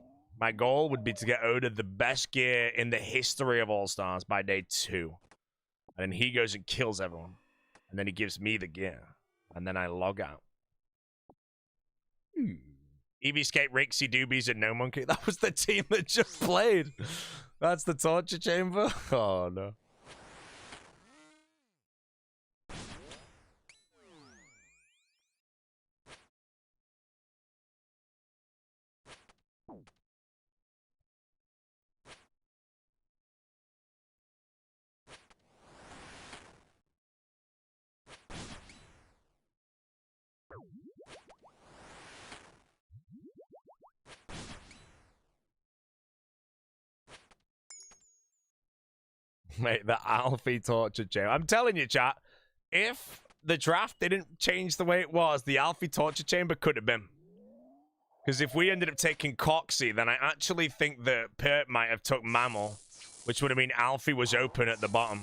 My goal would be to get Oda the best gear in the history of All-Stars by day 2. And then he goes and kills everyone. And then he gives me the gear. And then I log out. Eevescape, Rixie, Doobies, and No Monkey. That was the team that just played. That's the Torture Chamber? Oh, no. Mate, the Alfie torture chamber. I'm telling you, chat, if the draft didn't change the way it was, the Alfie torture chamber could have been. Because if we ended up taking Coxie, then I actually think that Pert might have took Mammal, which would have mean Alfie was open at the bottom.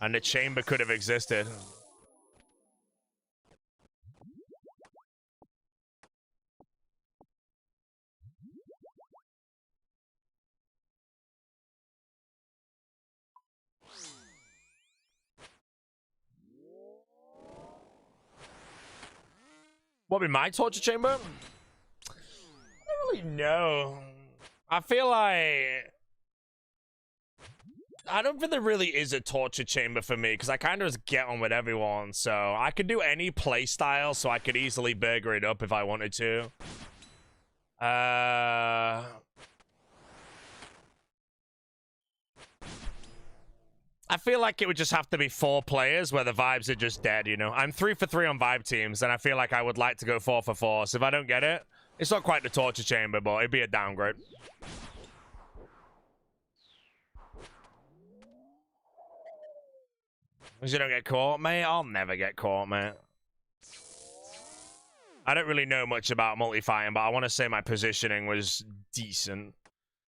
And the chamber could have existed. What would be my torture chamber? I don't really know. I feel like... I don't think there really is a torture chamber for me, because I kind of just get on with everyone, so I could do any play style, so I could easily burger it up if I wanted to. I feel like it would just have to be 4 players where the vibes are just dead, you know? I'm 3 for 3 on vibe teams, and I feel like I would like to go 4 for 4, so if I don't get it, it's not quite the torture chamber, but it'd be a downgrade. Because you don't get caught, mate? I'll never get caught, mate. I don't really know much about multi-fighting, but I want to say my positioning was decent.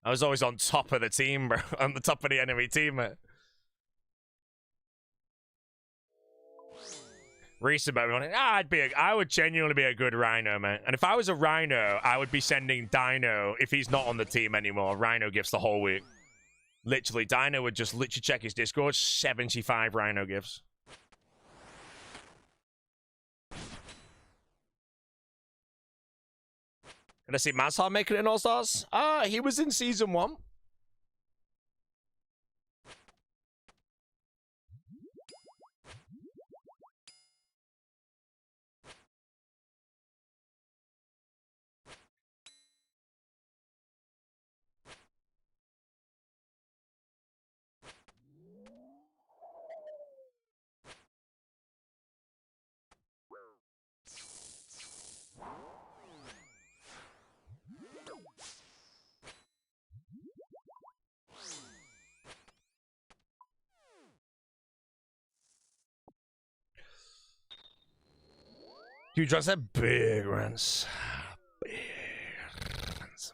I was always on top of the team, bro. On the top of the enemy team, mate. Reese about everyone. I would genuinely be a good Rhino, man. And if I was a Rhino, I would be sending Dino if he's not on the team anymore. Rhino gifts the whole week. Literally, Dino would just literally check his Discord. 75 Rhino gifts. Did I see Mazhar making it in All-Stars? He was in Season 1. Huge runs, that big runs. Big runs.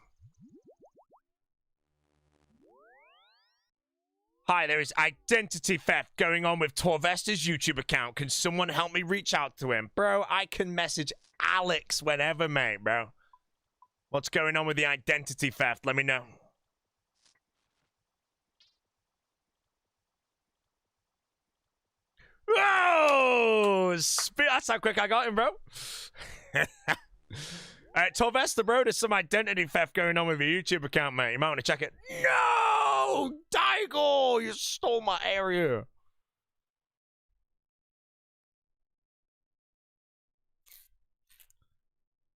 Hi, there is identity theft going on with Torvesta's YouTube account. Can someone help me reach out to him? Bro, I can message Alex whenever, mate, bro. What's going on with the identity theft? Let me know. Oh, that's how quick I got him, bro. Torvesta, bro, there's some identity theft going on with your YouTube account, mate. You might want to check it. No! Daigo! You stole my area.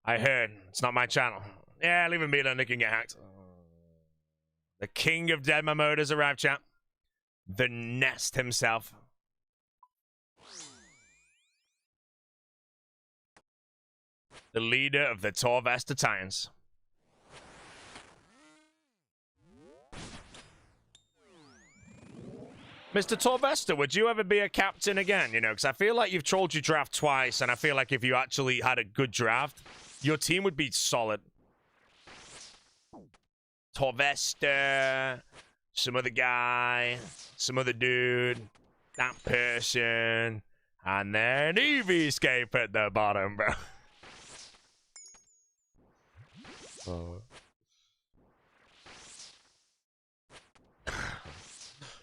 I heard. It's not my channel. Yeah, leave him be then. They can get hacked. The king of dead mode has arrived, chat. The Nest himself. The leader of the Torvesta Titans. Mr. Torvesta, would you ever be a captain again? You know, because I feel like you've trolled your draft twice, and I feel like if you actually had a good draft, your team would be solid. Torvesta, some other guy, some other dude, that person, and then RuneScape at the bottom, bro. Oh.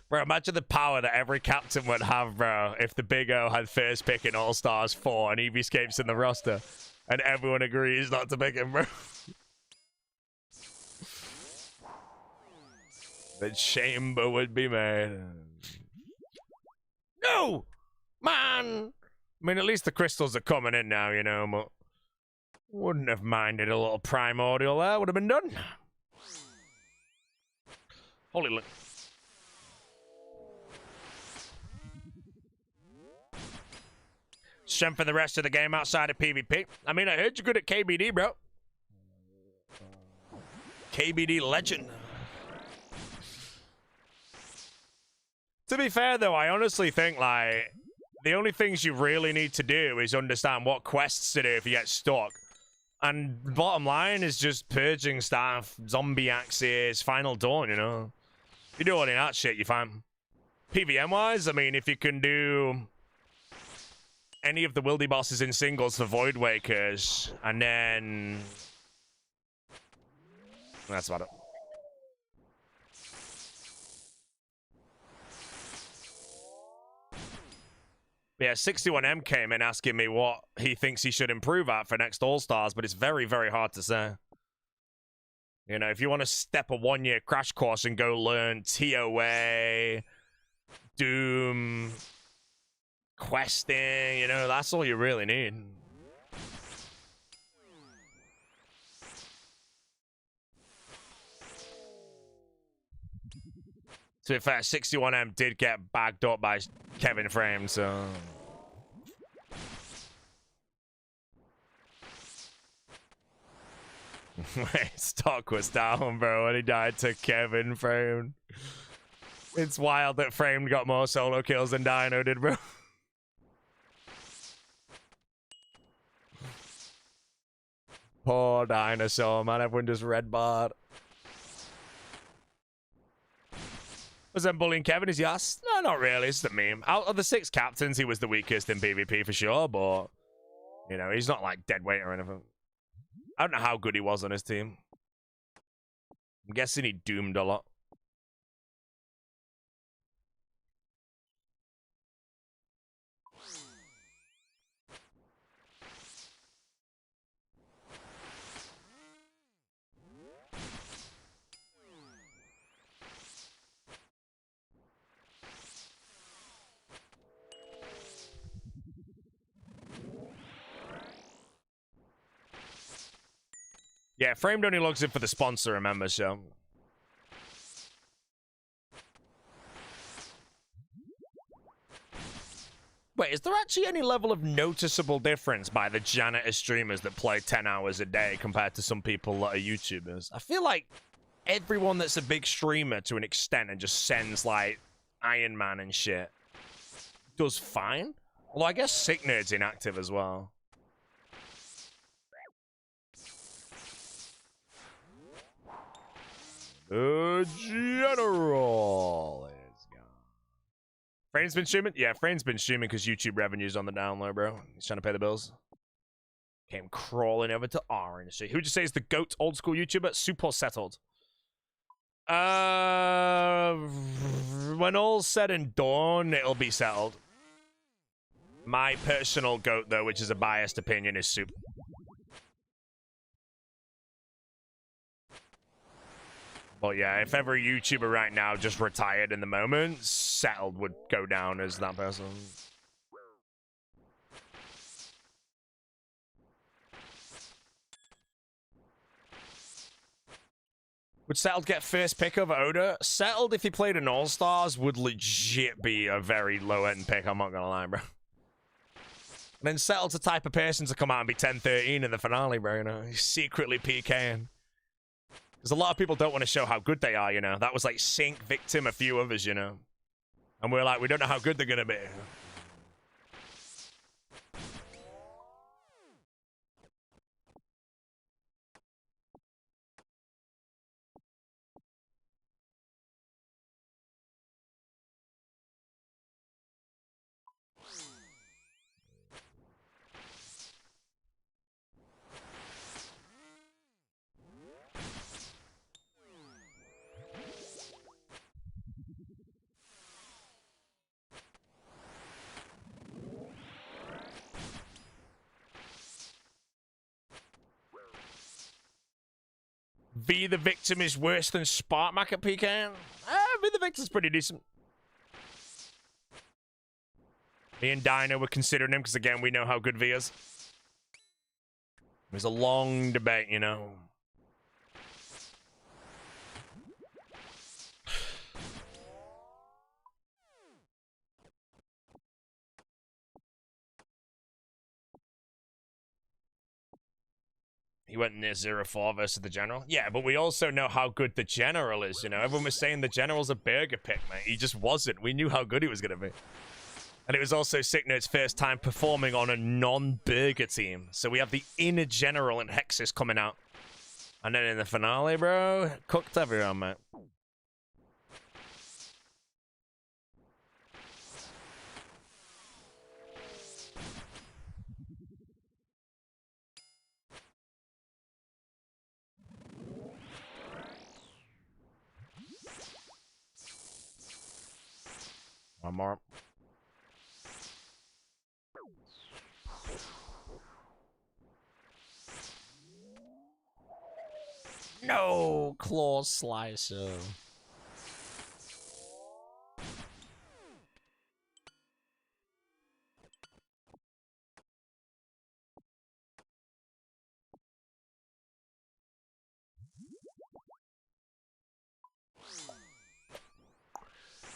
Bro, imagine the power that every captain would have, bro, if the Big O had first pick in All-Stars 4 and RuneScape's in the roster, and everyone agrees not to pick him, bro. The chamber would be made. No! Man! I mean, at least the crystals are coming in now, you know, but... Wouldn't have minded a little primordial there. Would have been done. Holy look. Strengthen the rest of the game outside of PvP. I mean, I heard you're good at KBD, bro. KBD legend. To be fair, though, I honestly think, like, the only things you really need to do is understand what quests to do if you get stuck. And bottom line is just purging staff, zombie axes, Final Dawn, you know? If you do all of that shit, you're fine. PVM-wise, I mean, if you can do any of the wildy bosses in singles for Void Wakers, and then... That's about it. Yeah, 61M came in asking me what he thinks he should improve at for next All-Stars, but it's very, very hard to say. You know, if you want to step a one-year crash course and go learn TOA, Doom, questing, you know, that's all you really need. To be fair, 61M did get backed up by Kevin Frame, so... Stock was down, bro, when he died to Kevin Frame. It's wild that Frame got more solo kills than Dino did, bro. Poor dinosaur, man. Everyone just red barred. Was that bullying Kevin? Is he asked? No, not really. It's the meme. Out of the 6 captains, he was the weakest in PvP for sure, but, you know, he's not like dead weight or anything. I don't know how good he was on his team. I'm guessing he doomed a lot. Yeah, Framed only logs in for the sponsor, remember, so... Wait, is there actually any level of noticeable difference by the janitor streamers that play 10 hours a day compared to some people that are YouTubers? I feel like everyone that's a big streamer to an extent and just sends, like, Iron Man and shit does fine. Although I guess Sick Nerd's inactive as well. General is gone. Frame's been streaming? Yeah, Frame's been streaming because YouTube revenue's on the down low, bro. He's trying to pay the bills. Came crawling over to our industry. Who'd you say is the GOAT old school YouTuber? Super settled. When all's said and done, it'll be settled. My personal GOAT, though, which is a biased opinion, is Soup. But yeah, if ever a YouTuber right now just retired in the moment, Settled would go down as that person. Would Settled get first pick over Oda? Settled, if he played in All-Stars, would legit be a very low-end pick, I'm not gonna lie, bro. And then Settled's the type of person to come out and be 10-13 in the finale, bro, you know? He's secretly PKing. Because a lot of people don't want to show how good they are, you know? That was like Sync, Victim, a few others, you know? And we're like, we don't know how good they're gonna be. V the Victim is worse than Sparkmac at PK. V the Victim's pretty decent. Me and Dino were considering him because, again, we know how good V is. It was a long debate, you know. He went near 0-4 versus the general. Yeah, but we also know how good the general is, you know. Everyone was saying the general's a burger pick, mate. He just wasn't. We knew how good he was going to be. And it was also Sickner's first time performing on a non-burger team. So we have the inner general and Hexus coming out. And then in the finale, bro, cooked everyone, mate. One more. No, claw slicer.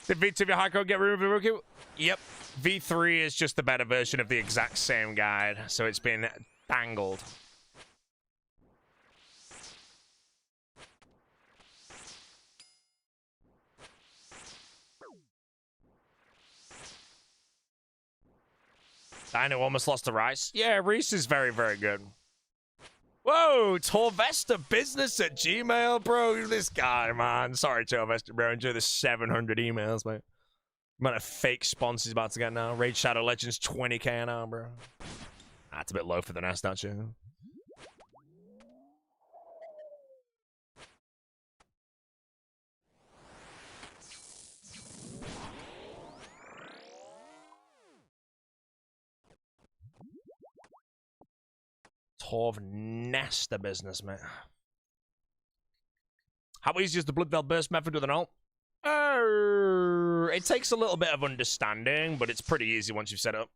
Did V2 Hardcore get removed rookie? Yep. V3 is just the better version of the exact same guide, so it's been dangled. Dino almost lost to Rice. Yeah, Reese is very, very good. Whoa, Torvesta business at Gmail, bro. This guy, man. Sorry, Torvesta, bro. Enjoy the 700 emails, mate. Amount of fake sponsors about to get now. Raid Shadow Legends 20k now, bro. That's a bit low for the nest, actually. Torv Nesta business, mate. How easy is the Blood Veil Burst method with an ult? It takes a little bit of understanding, but it's pretty easy once you've set it up.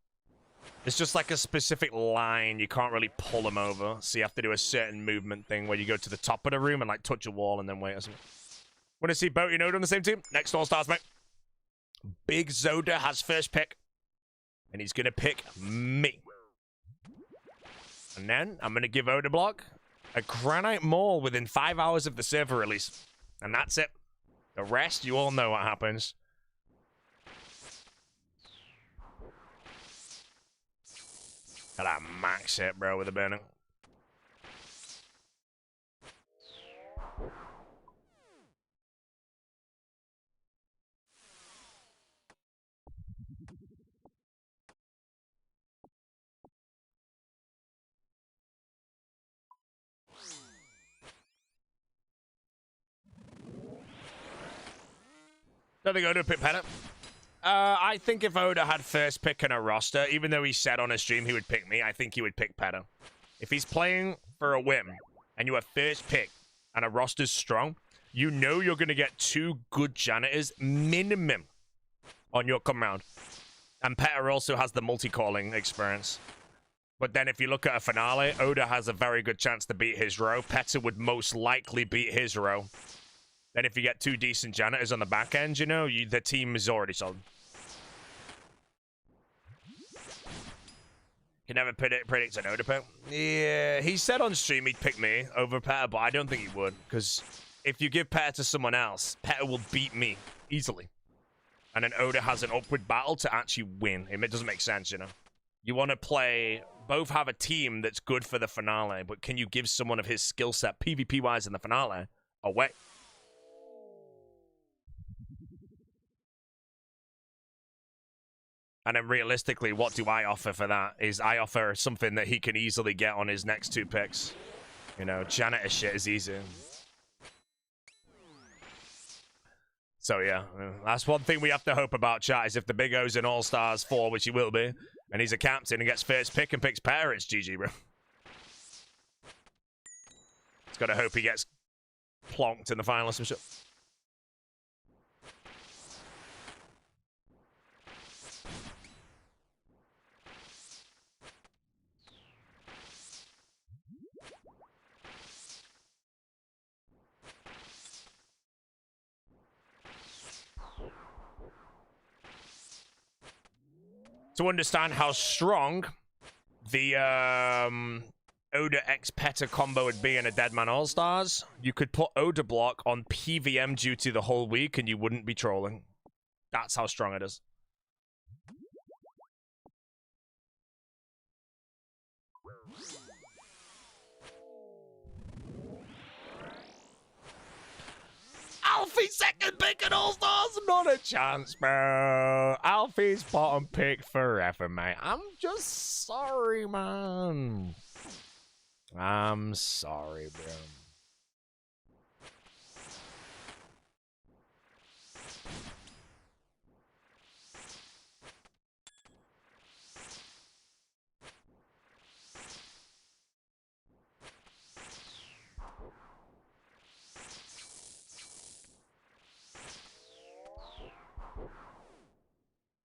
It's just like a specific line. You can't really pull them over, so you have to do a certain movement thing where you go to the top of the room and like touch a wall and then wait or something. Want to see Boaty and Oda on the same team? Next All Stars, mate. Big Zoda has first pick, and he's gonna pick me. And then I'm gonna give Oda Block a Granite Maul within 5 hours of the server release, and that's it. The rest, you all know what happens. Gotta max it, bro, with a burning. Don't think Oda pick Pennant. I think if Oda had first pick in a roster, even though he said on a stream he would pick me, I think he would pick Peta. If he's playing for a whim and you have first pick and a roster's strong, you know you're going to get 2 good janitors minimum on your come round. And Peta also has the multi-calling experience. But then if you look at a finale, Oda has a very good chance to beat his row. Peta would most likely beat his row. Then if you get 2 decent janitors on the back end, you know, the team is already solid. You never predict an Oda pick. Yeah, he said on stream he'd pick me over Peta, but I don't think he would. Because if you give Peta to someone else, Peta will beat me easily. And then Oda has an upward battle to actually win. It doesn't make sense, you know. You want to play, both have a team that's good for the finale, but can you give someone of his skill set, PvP-wise in the finale, away? And then realistically, what do I offer for that? Is I offer something that he can easily get on his next 2 picks. You know, janitor shit is easy. So yeah, that's one thing we have to hope about, chat, is if the Big O's in All-Stars 4, which he will be, and he's a captain and gets first pick and picks Peta, it's GG, bro. He's got to hope he gets plonked in the final or some shit. To understand how strong the Oda X Peta combo would be in a Deadman All-Stars. You could put Oda block on PVM duty the whole week and you wouldn't be trolling. That's how strong it is. Alfie second pick at All-Stars? Not a chance, bro. Alfie's bottom pick forever, mate. I'm just sorry, man. I'm sorry, bro.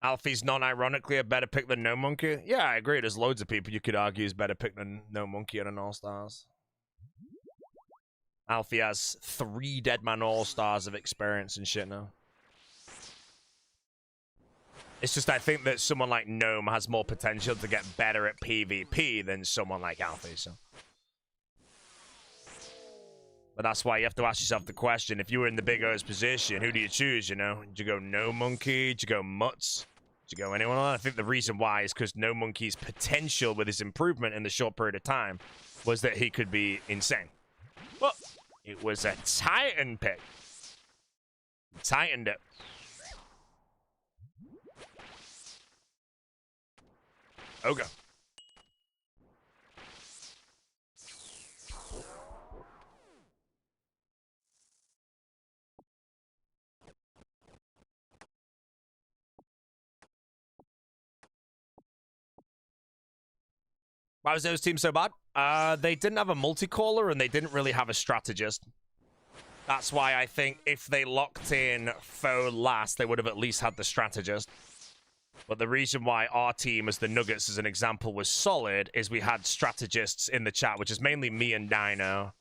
Alfie's non-ironically a better pick than No Monkey. Yeah, I agree. There's loads of people you could argue is better pick than No Monkey at an All-Stars. Alfie has 3 Deadman All-Stars of experience and shit now. It's just I think that someone like Gnome has more potential to get better at PvP than someone like Alfie, so. But that's why you have to ask yourself the question, if you were in the Big O's position, who do you choose, you know? Do you go No Monkey? Do you go Mutz? Do you go anyone else? I think the reason why is because No Monkey's potential with his improvement in the short period of time was that he could be insane. But it was a Titan pick. Tightened it. Ogre. Why was those teams so bad? They didn't have a multi-caller and they didn't really have a strategist. That's why I think if they locked in foe last, they would have at least had the strategist. But the reason why our team, as the Nuggets, as an example, was solid is we had strategists in the chat, which is mainly me and Dino.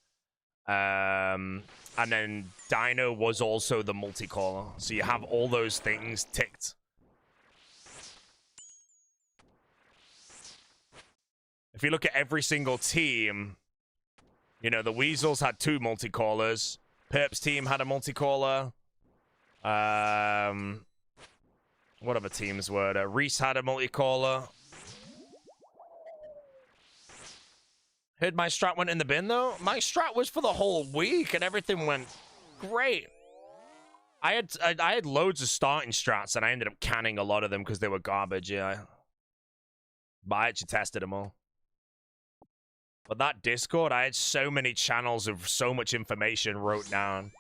And then Dino was also the multi-caller. So you have all those things ticked. If you look at every single team, you know, the Weasels had 2 multi-callers. Perp's team had a multi-caller. What other teams were there? Reese had a multi-caller. Heard my strat went in the bin, though? My strat was for the whole week, and everything went great. I had loads of starting strats, and I ended up canning a lot of them because they were garbage, yeah. But I actually tested them all. But that Discord, I had so many channels of so much information wrote down.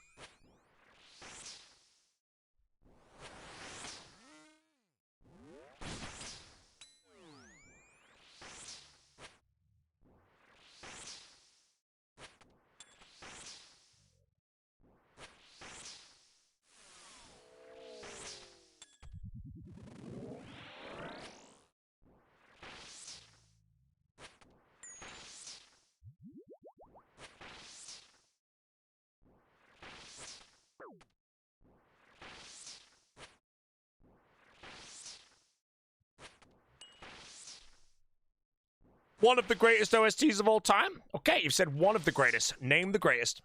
One of the greatest OSTs of all time? Okay, you've said one of the greatest. Name the greatest.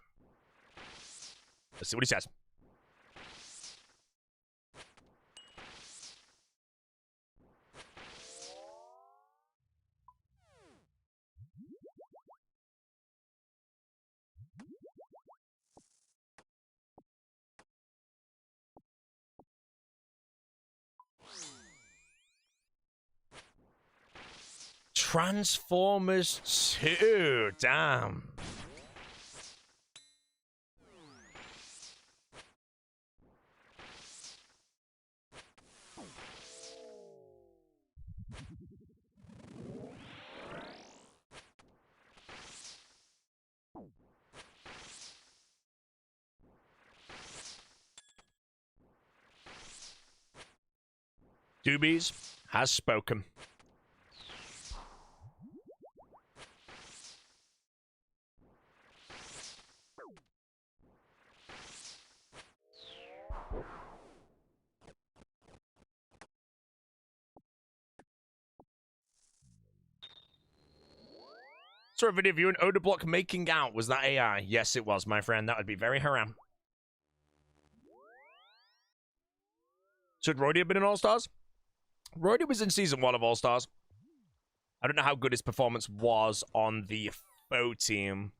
Let's see what he says. Transformers 2. Damn. Doobies has spoken. saw a video of you and Odablock making out. Was that AI? Yes, it was, my friend. That would be very haram. Should Roydie have been in All-Stars? Roydie was in Season 1 of All-Stars. I don't know how good his performance was on the faux team,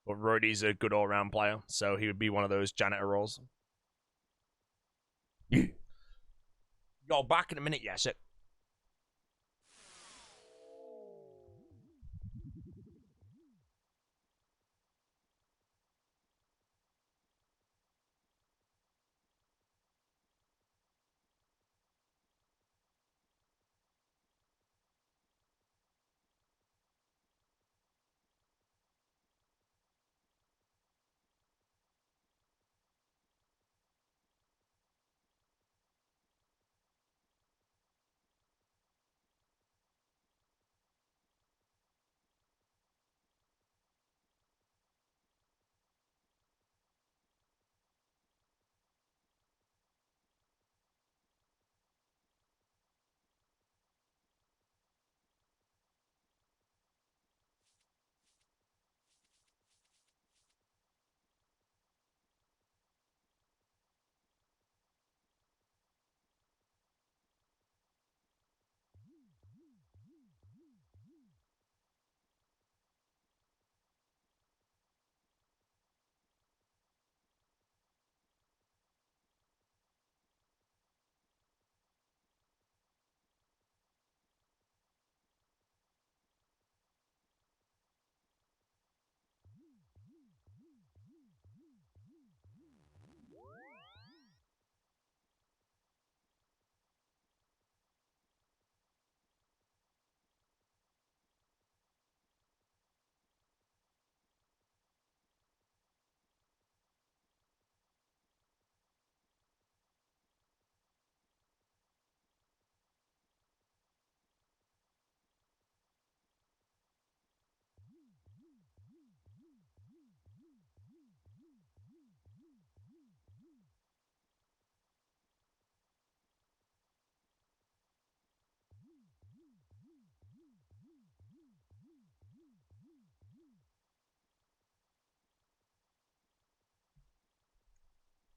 but Roydie's a good all-round player, so he would be one of those janitor roles. Yo, back in a minute, yes, it.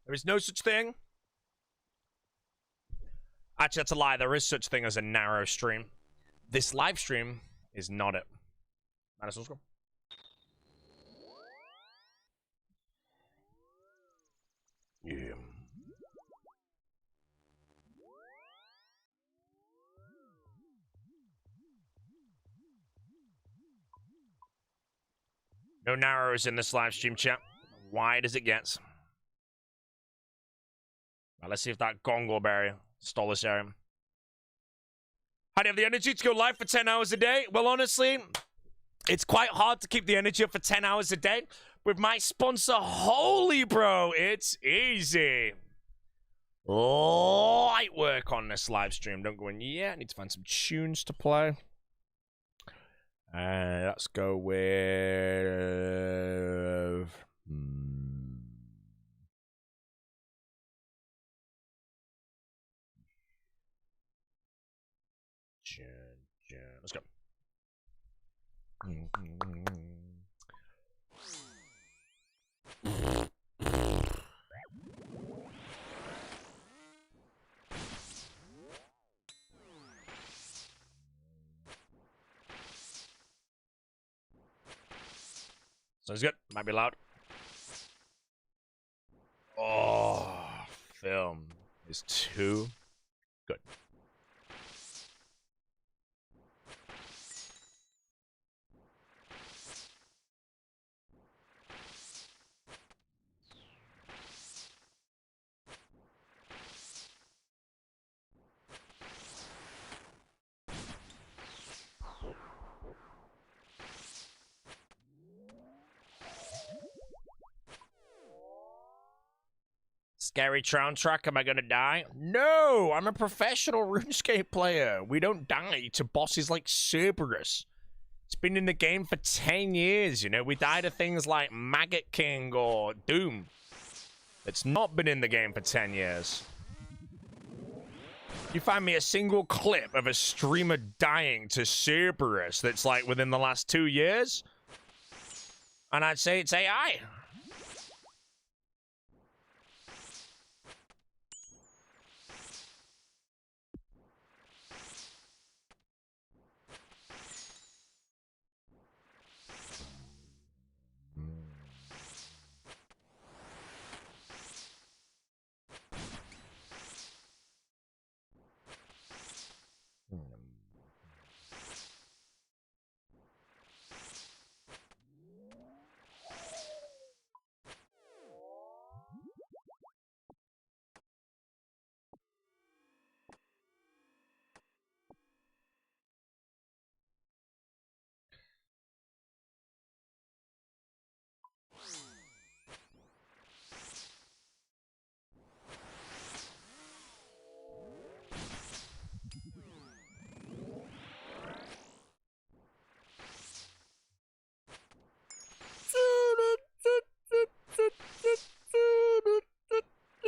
There is no such thing. Actually, that's a lie. There is such thing as a narrow stream. This live stream is not it. Madison, let's go. Yeah. No narrows in this live stream, chat. Wide as it gets. Now, let's see if that Gongleberry stole this area. How do you have the energy to go live for 10 hours a day? Well, honestly, it's quite hard to keep the energy up for 10 hours a day. With my sponsor, Holy Bro, it's easy. Light work on this live stream. Don't go in yet. I need to find some tunes to play. Let's go with... Let's go. Sounds good. Might be loud. Oh, film is too good. Scary soundtrack, am I gonna die? No, I'm a professional RuneScape player. We don't die to bosses like Cerberus. It's been in the game for 10 years, you know? We die to things like Maggot King or Doom. It's not been in the game for 10 years. You find me a single clip of a streamer dying to Cerberus that's like within the last 2 years? And I'd say it's AI.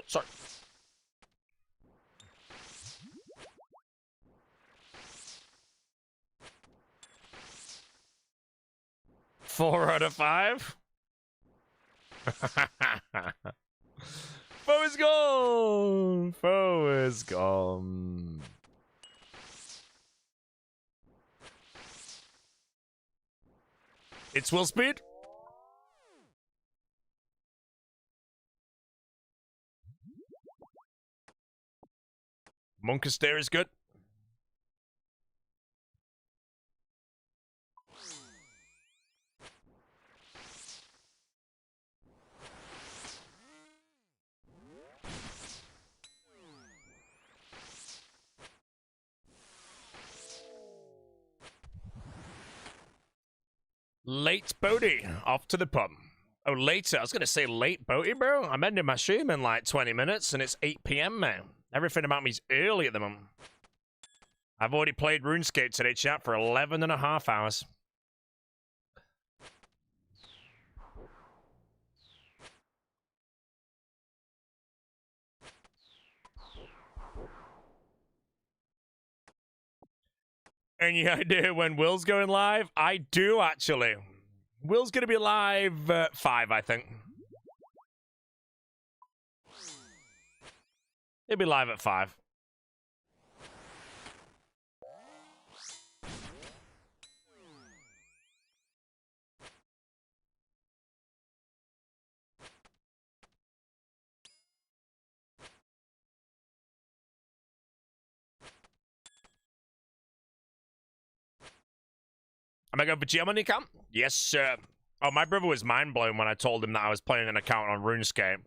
Sorry. Four out of 5. Foe is gone. Foe is gone. It's will speed. Monkaster is good. Late Bodie, off to the pub. Oh, later. I was going to say late Bodie, bro. I'm ending my stream in like 20 minutes, and it's 8 p.m., man. Everything about me's early at the moment. I've already played RuneScape today, chat, for 11 and a half hours. Any idea when Will's going live? I do, actually. Will's going to be live at 5, I think. He'll be live at 5. Am I going for GM on the account? Yes, sir. Oh, my brother was mind-blown when I told him that I was playing an account on RuneScape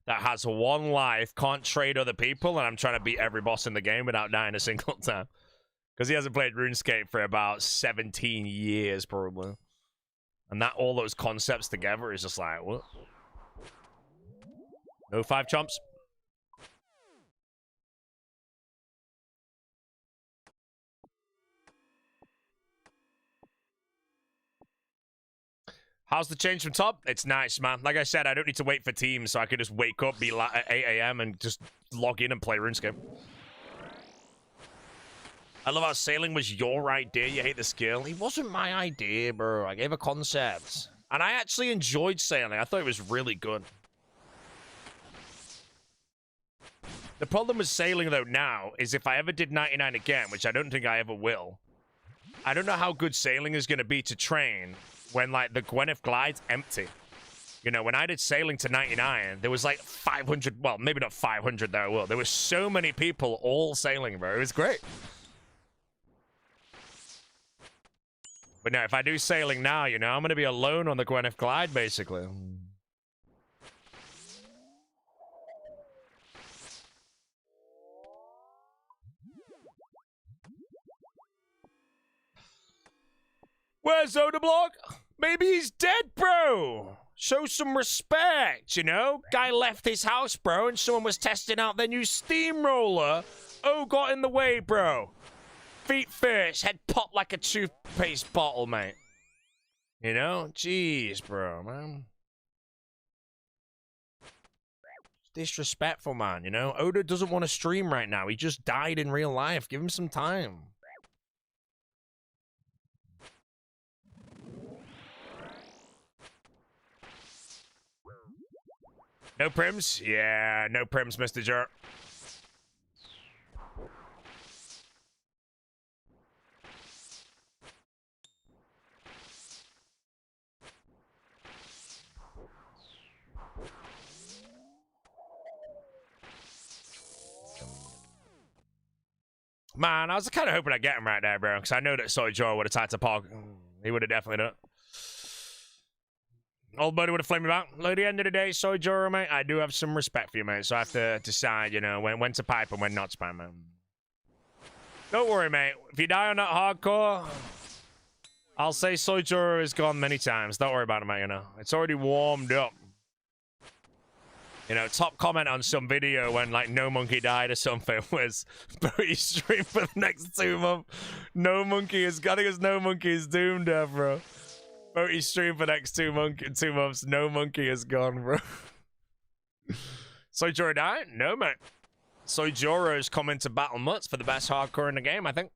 that has 1 life, can't trade other people, and I'm trying to beat every boss in the game without dying a single time. Because he hasn't played RuneScape for about 17 years, probably. And that all those concepts together is just like, what? No 5 chumps. How's the change from top? It's nice, man. Like I said, I don't need to wait for teams, so I could just wake up, be at 8 a.m. and just log in and play RuneScape. I love how sailing was your idea. You hate the skill. It wasn't my idea, bro. I gave a concept. And I actually enjoyed sailing. I thought it was really good. The problem with sailing, though, now, is if I ever did 99 again, which I don't think I ever will, I don't know how good sailing is going to be to train when, like, the Gwyneth glide's empty. You know, when I did sailing to 99, there was, like, 500... Well, maybe not 500, there will. There were so many people all sailing, bro. It was great. But no, if I do sailing now, you know, I'm going to be alone on the Gwyneth glide, basically. Where's Odablock? Maybe he's dead, bro. Show some respect, you know? Guy left his house, bro, and someone was testing out their new steamroller. Oh, got in the way, bro. Feet first, head popped like a toothpaste bottle, mate. You know? Jeez, bro, man. Disrespectful, man, you know? Oda doesn't want to stream right now. He just died in real life. Give him some time. No prims? Yeah, no prims, Mr. Jor. Man, I was kind of hoping I'd get him right there, bro, because I know that Soy Joe would have tried to park. He would have definitely done it. Old buddy would have flamed me back. Look, at the end of the day, Soy Joe, mate, I do have some respect for you, mate, so I have to decide, you know, when to pipe and when not to pipe, man. Don't worry, mate. If you die on that hardcore, I'll say Soy Joe is gone many times. Don't worry about it, mate, you know. It's already warmed up. You know, top comment on some video when, like, No Monkey died or something was, Booty stream for the next 2 months. No Monkey is, I think it's No Monkey is doomed, bro. Booty stream for the next 2 months. No Monkey is gone, bro. Soy Joro died? No, mate. Soy Joro's coming to Battle Mutts for the best hardcore in the game, I think.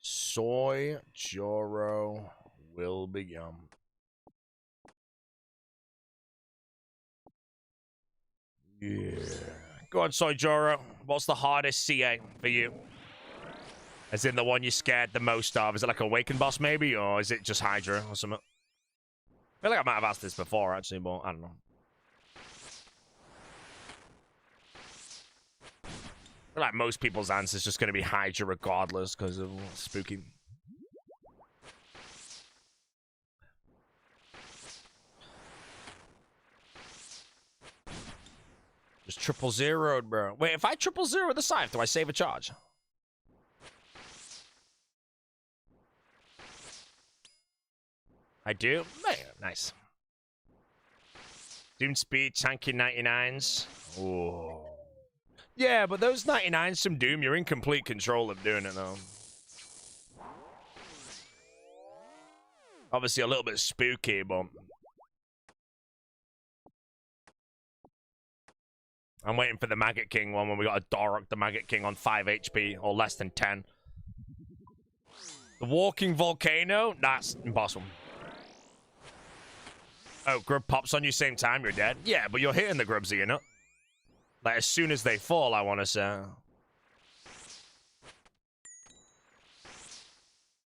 Soy Joro will be yum. Yeah. Go on, Soy Joro. What's the hardest CA for you? As in the one you're scared the most of? Is it like Awakened Boss maybe? Or is it just Hydra or something? I feel like I might have asked this before actually, but I don't know. I feel like most people's answer is just going to be Hydra regardless because of spooky. Just 000'd, bro. Wait, if I 000 the Scythe, do I save a charge? I do? Man, nice. Doom speed, tanky 99s. Oh. Yeah, but those 99s from Doom, you're in complete control of doing it, though. Obviously a little bit spooky, but... I'm waiting for the Maggot King one when we got to Dorok the Maggot King on 5 HP, or less than 10. The Walking Volcano? That's impossible. Oh, grub pops on you same time, you're dead? Yeah, but you're hitting the grubs, are you not? Like, as soon as they fall, I want to say.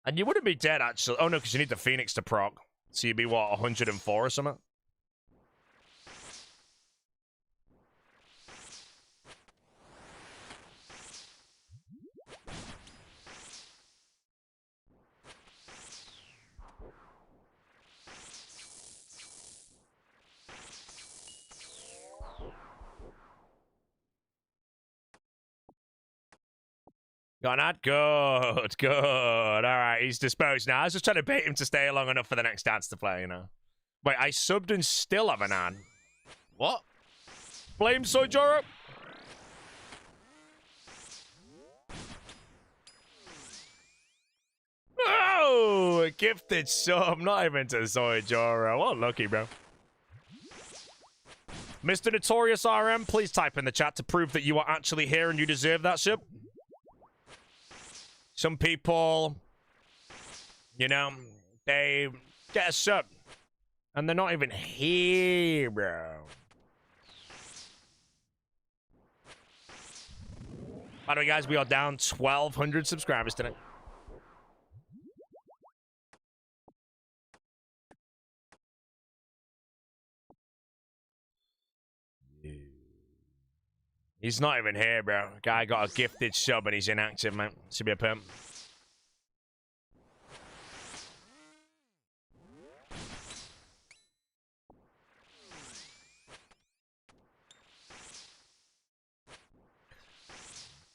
And you wouldn't be dead, actually. Oh, no, because you need the Phoenix to proc. So you'd be, what, 104 or something? Got that? Good, good. All right, he's disposed now. I was just trying to bait him to stay long enough for the next dance to play, you know. Wait, I subbed and still have an ad. What? Blame Soy Joro? Oh, a gifted sub. Not even to Soy Joro. What lucky, bro. Mr. Notorious RM, please type in the chat to prove that you are actually here and you deserve that sub. Some people, you know, they get a sub and they're not even here, bro. By the way, guys, we are down 1,200 subscribers today. He's not even here, bro. Guy got a gifted sub and he's inactive, man. Should be a pimp.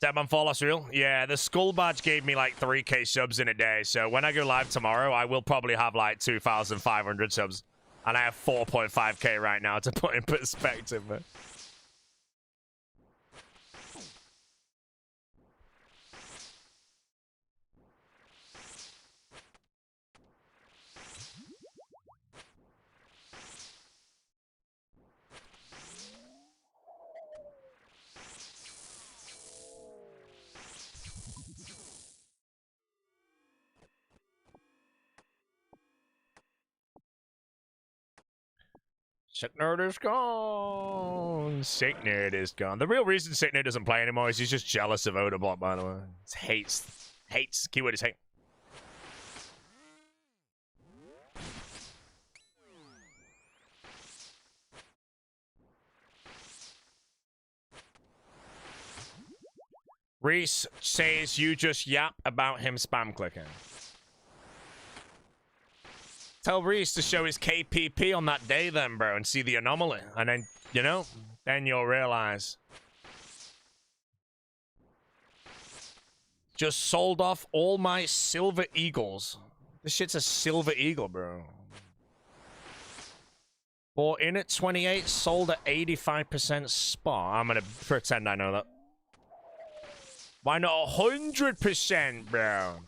Deadman Fall, that's real. Yeah, the Skull Badge gave me like 3k subs in a day. So when I go live tomorrow, I will probably have like 2,500 subs. And I have 4.5k right now to put in perspective, man. Sick Nerd is gone. Sick Nerd is gone. The real reason Sick Nerd doesn't play anymore is he's just jealous of Odablock, by the way. He hates. Keyword is hate. Reese says you just yap about him spam clicking. Tell Reese to show his KPP on that day then, bro, and see the anomaly. And then, you know, then you'll realize. Just sold off all my silver eagles. This shit's a silver eagle, bro. Bought in at 28, sold at 85% spot. I'm gonna pretend I know that. Why not 100%, bro?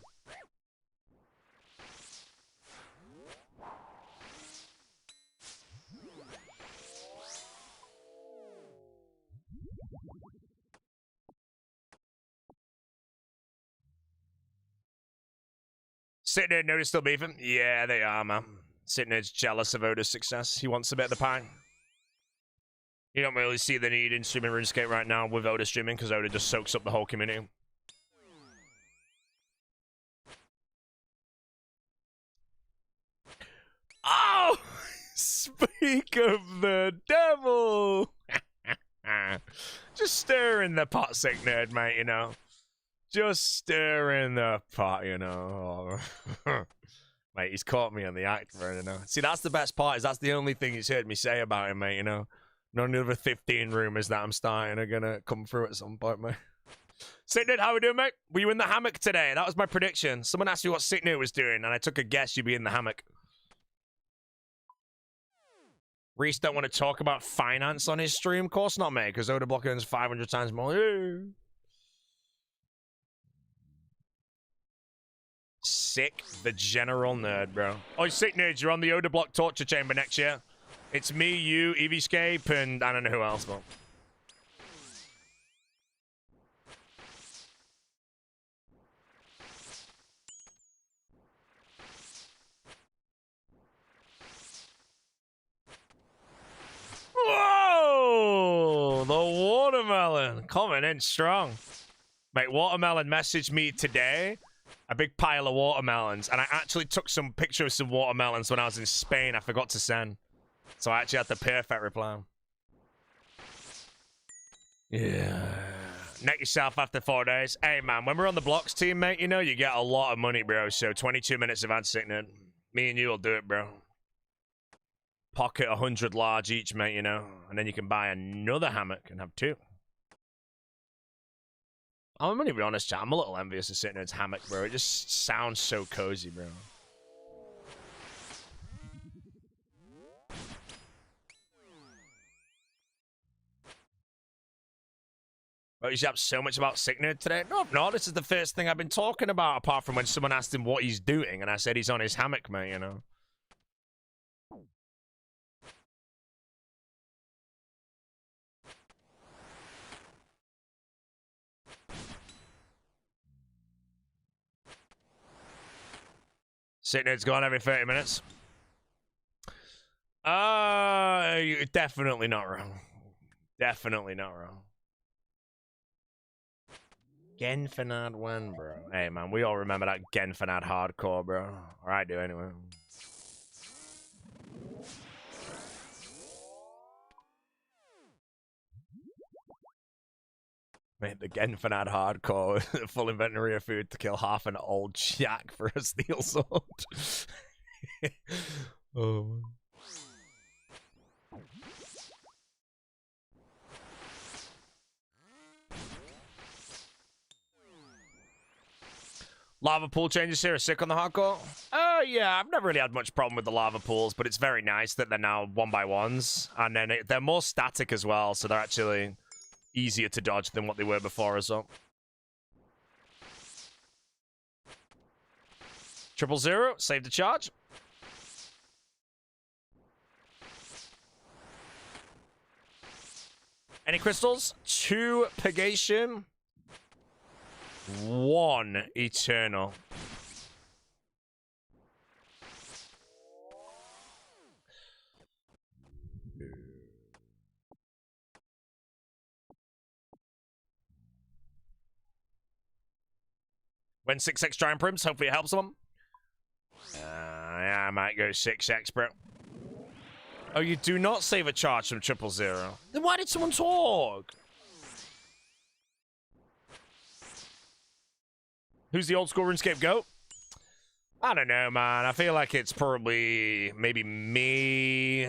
Sitting there, notice still beefing? Yeah, they are, man. Sitting there's jealous of Oda's success. He wants a bit of the pie. You don't really see the need in streaming RuneScape right now with Oda streaming because Oda just soaks up the whole community. Oh! Speak of the devil! Just stir in the pot, sick nerd, mate, you know. Just stir in the pot, you know. Mate, he's caught me on the act, bro, you know. See, that's the best part, is that's the only thing he's heard me say about him, mate, you know. None of the 15 rumors that I'm starting are gonna come through at some point, mate. Sicknerd, how we doing, mate? Were you in the hammock today? That was my prediction. Someone asked me what Sicknerd was doing, and I took a guess you'd be in the hammock. Reese don't want to talk about finance on his stream? Of course not, mate, because Odablock earns 500 times more. Sick the general nerd, bro. Oh, sick nerds, you're on the Odablock torture chamber next year. It's me, you, Eviescape, and I don't know who else, but... Whoa! The watermelon coming in strong. Mate, watermelon messaged me today. A big pile of watermelons. And I actually took some pictures of some watermelons when I was in Spain. I forgot to send. So I actually had the perfect reply. Yeah. Net yourself after 4 days. Hey, man, when we're on the blocks team, mate, you know, you get a lot of money, bro. So 22 minutes of ad signal. Me and you will do it, bro. Pocket 100 large each, mate, you know. And then you can buy another hammock and have two. I'm gonna be honest, chat. I'm a little envious of sitting in its hammock, bro. It just sounds so cozy, bro. Oh, you have so much about Sicknerd today? No, no. This is the first thing I've been talking about, apart from when someone asked him what he's doing, and I said he's on his hammock, mate, you know. Sicknerd's gone every 30 minutes. You're definitely not wrong. Definitely not wrong. Genfanad when, bro? Hey, man, we all remember that Genfanad hardcore, bro. Or I do, anyway. Mate, the Genfanad hardcore, full inventory of food to kill half an old jack for a steel sword. Oh. Lava pool changes here are sick on the hardcore. Yeah, I've never really had much problem with the lava pools, but it's very nice that they're now 1x1s, and then they're more static as well, so they're actually easier to dodge than what they were before as well. 000, save the charge. Any crystals? 2 Purgation. 1 Eternal. When 6x Giant Prims, hopefully it helps them. Yeah, I might go 6x, bro. Oh, you do not save a charge from 000. Then why did someone talk? Who's the old school RuneScape GOAT? I don't know, man. I feel like it's probably maybe me.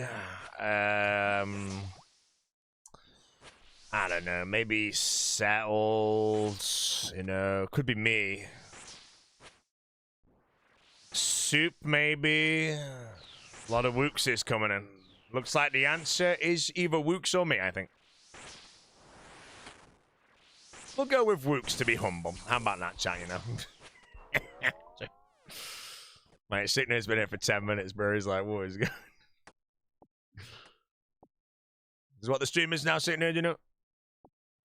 I don't know. Maybe Settled. You know, could be me. Soup, maybe. A lot of Wookses coming in. Looks like the answer is either Wooks or me, I think. We'll go with Wooks to be humble. How about that, chat, you know? Mate, sitting here's been here for 10 minutes, bro. He's like, what is going on? This is what the stream is now sitting here, you know?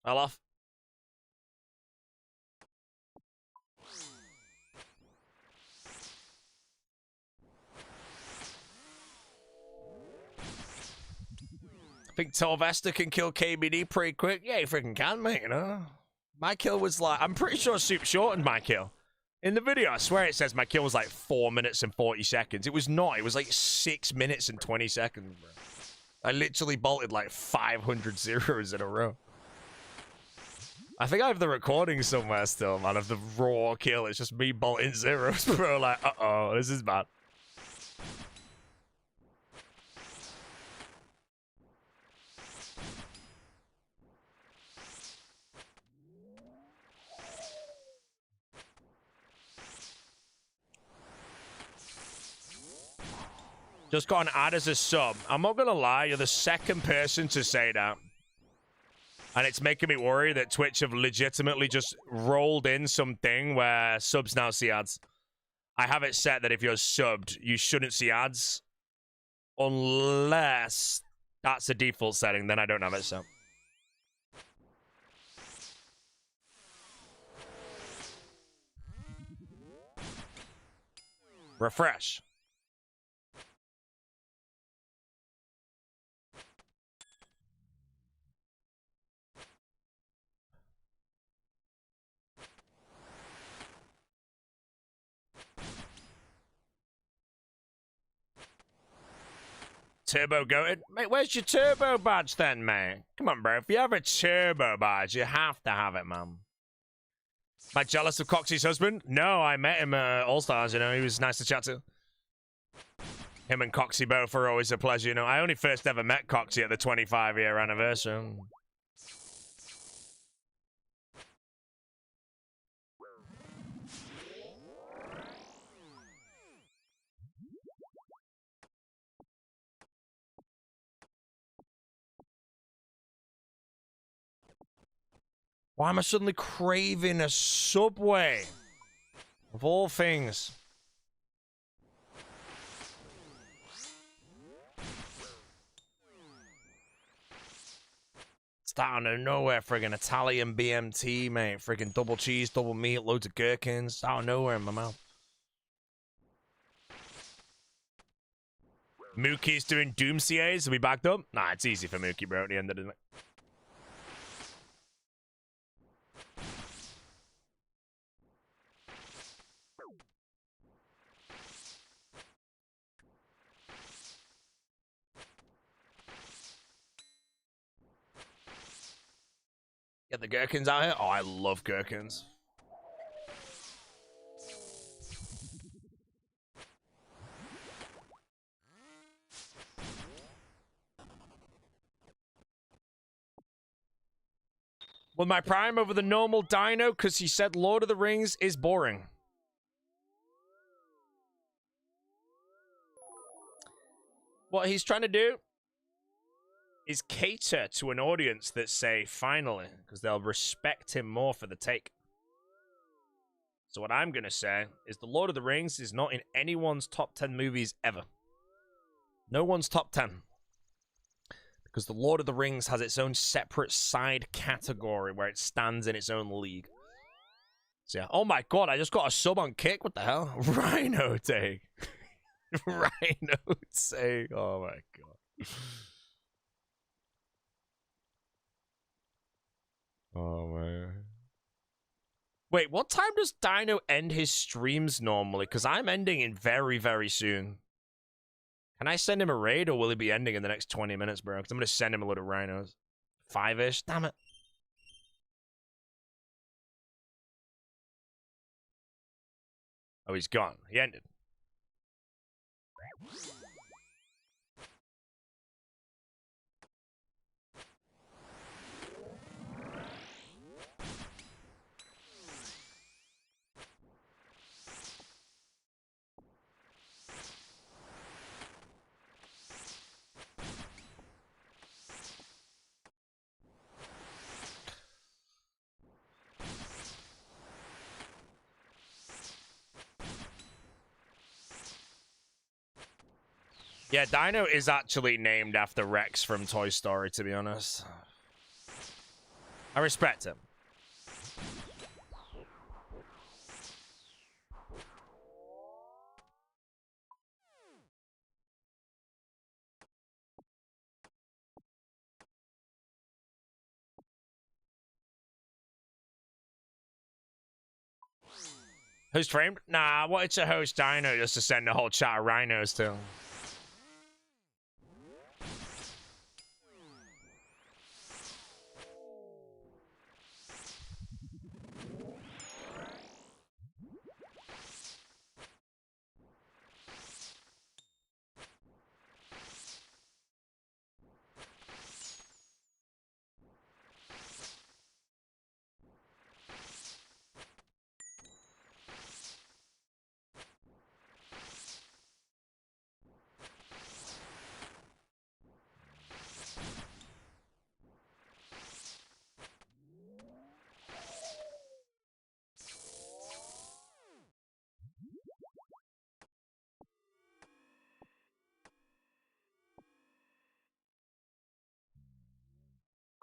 I'll off. I think Telvesta can kill KBD pretty quick. Yeah, he freaking can, mate, you know? My kill was like... I'm pretty sure Soup shortened my kill. In the video, I swear it says my kill was like 4 minutes and 40 seconds. It was not. It was like 6 minutes and 20 seconds, bro. I literally bolted like 500 zeros in a row. I think I have the recording somewhere still, man, of the raw kill. It's just me bolting zeros, bro. Like, uh-oh, this is bad. Just got an ad as a sub. I'm not gonna lie, you're the second person to say that. And it's making me worry that Twitch have legitimately just rolled in something where subs now see ads. I have it set that if you're subbed, you shouldn't see ads. Unless that's a default setting, then I don't have it set. Refresh. Turbo goated? Mate, where's your turbo badge then, mate? Come on, bro. If you have a turbo badge, you have to have it, man. Am I jealous of Coxie's husband? No, I met him at All-Stars, you know. He was nice to chat to. Him and Coxie both are always a pleasure, you know. I only first ever met Coxie at the 25-year anniversary. Why am I suddenly craving a Subway? Of all things. It's out of nowhere, friggin' Italian BMT, mate. Friggin' double cheese, double meat, loads of gherkins. Out of nowhere in my mouth. Mookie's doing Doomsiers. Are we backed up? Nah, it's easy for Mookie, bro, at the end of the night. Get the gherkins out here. Oh, I love gherkins. With my prime over the normal dino because he said Lord of the Rings is boring. What he's trying to do is cater to an audience that say, finally, because they'll respect him more for the take. So what I'm going to say is the Lord of the Rings is not in anyone's top 10 movies ever. No one's top 10. Because the Lord of the Rings has its own separate side category where it stands in its own league. So yeah. Oh my god, I just got a sub on Kick. What the hell? Rhino take. Rhino take. Oh my god. Oh man. Wait, what time does Dino end his streams normally? Because I'm ending it very, very soon. Can I send him a raid, or will he be ending in the next 20 minutes, bro? Because I'm going to send him a load of rhinos. 5-ish? Damn it. Oh, he's gone. He ended. Yeah, Dino is actually named after Rex from Toy Story, to be honest. I respect him. Who's framed? Nah, I wanted to host Dino just to send a whole chat of rhinos to him.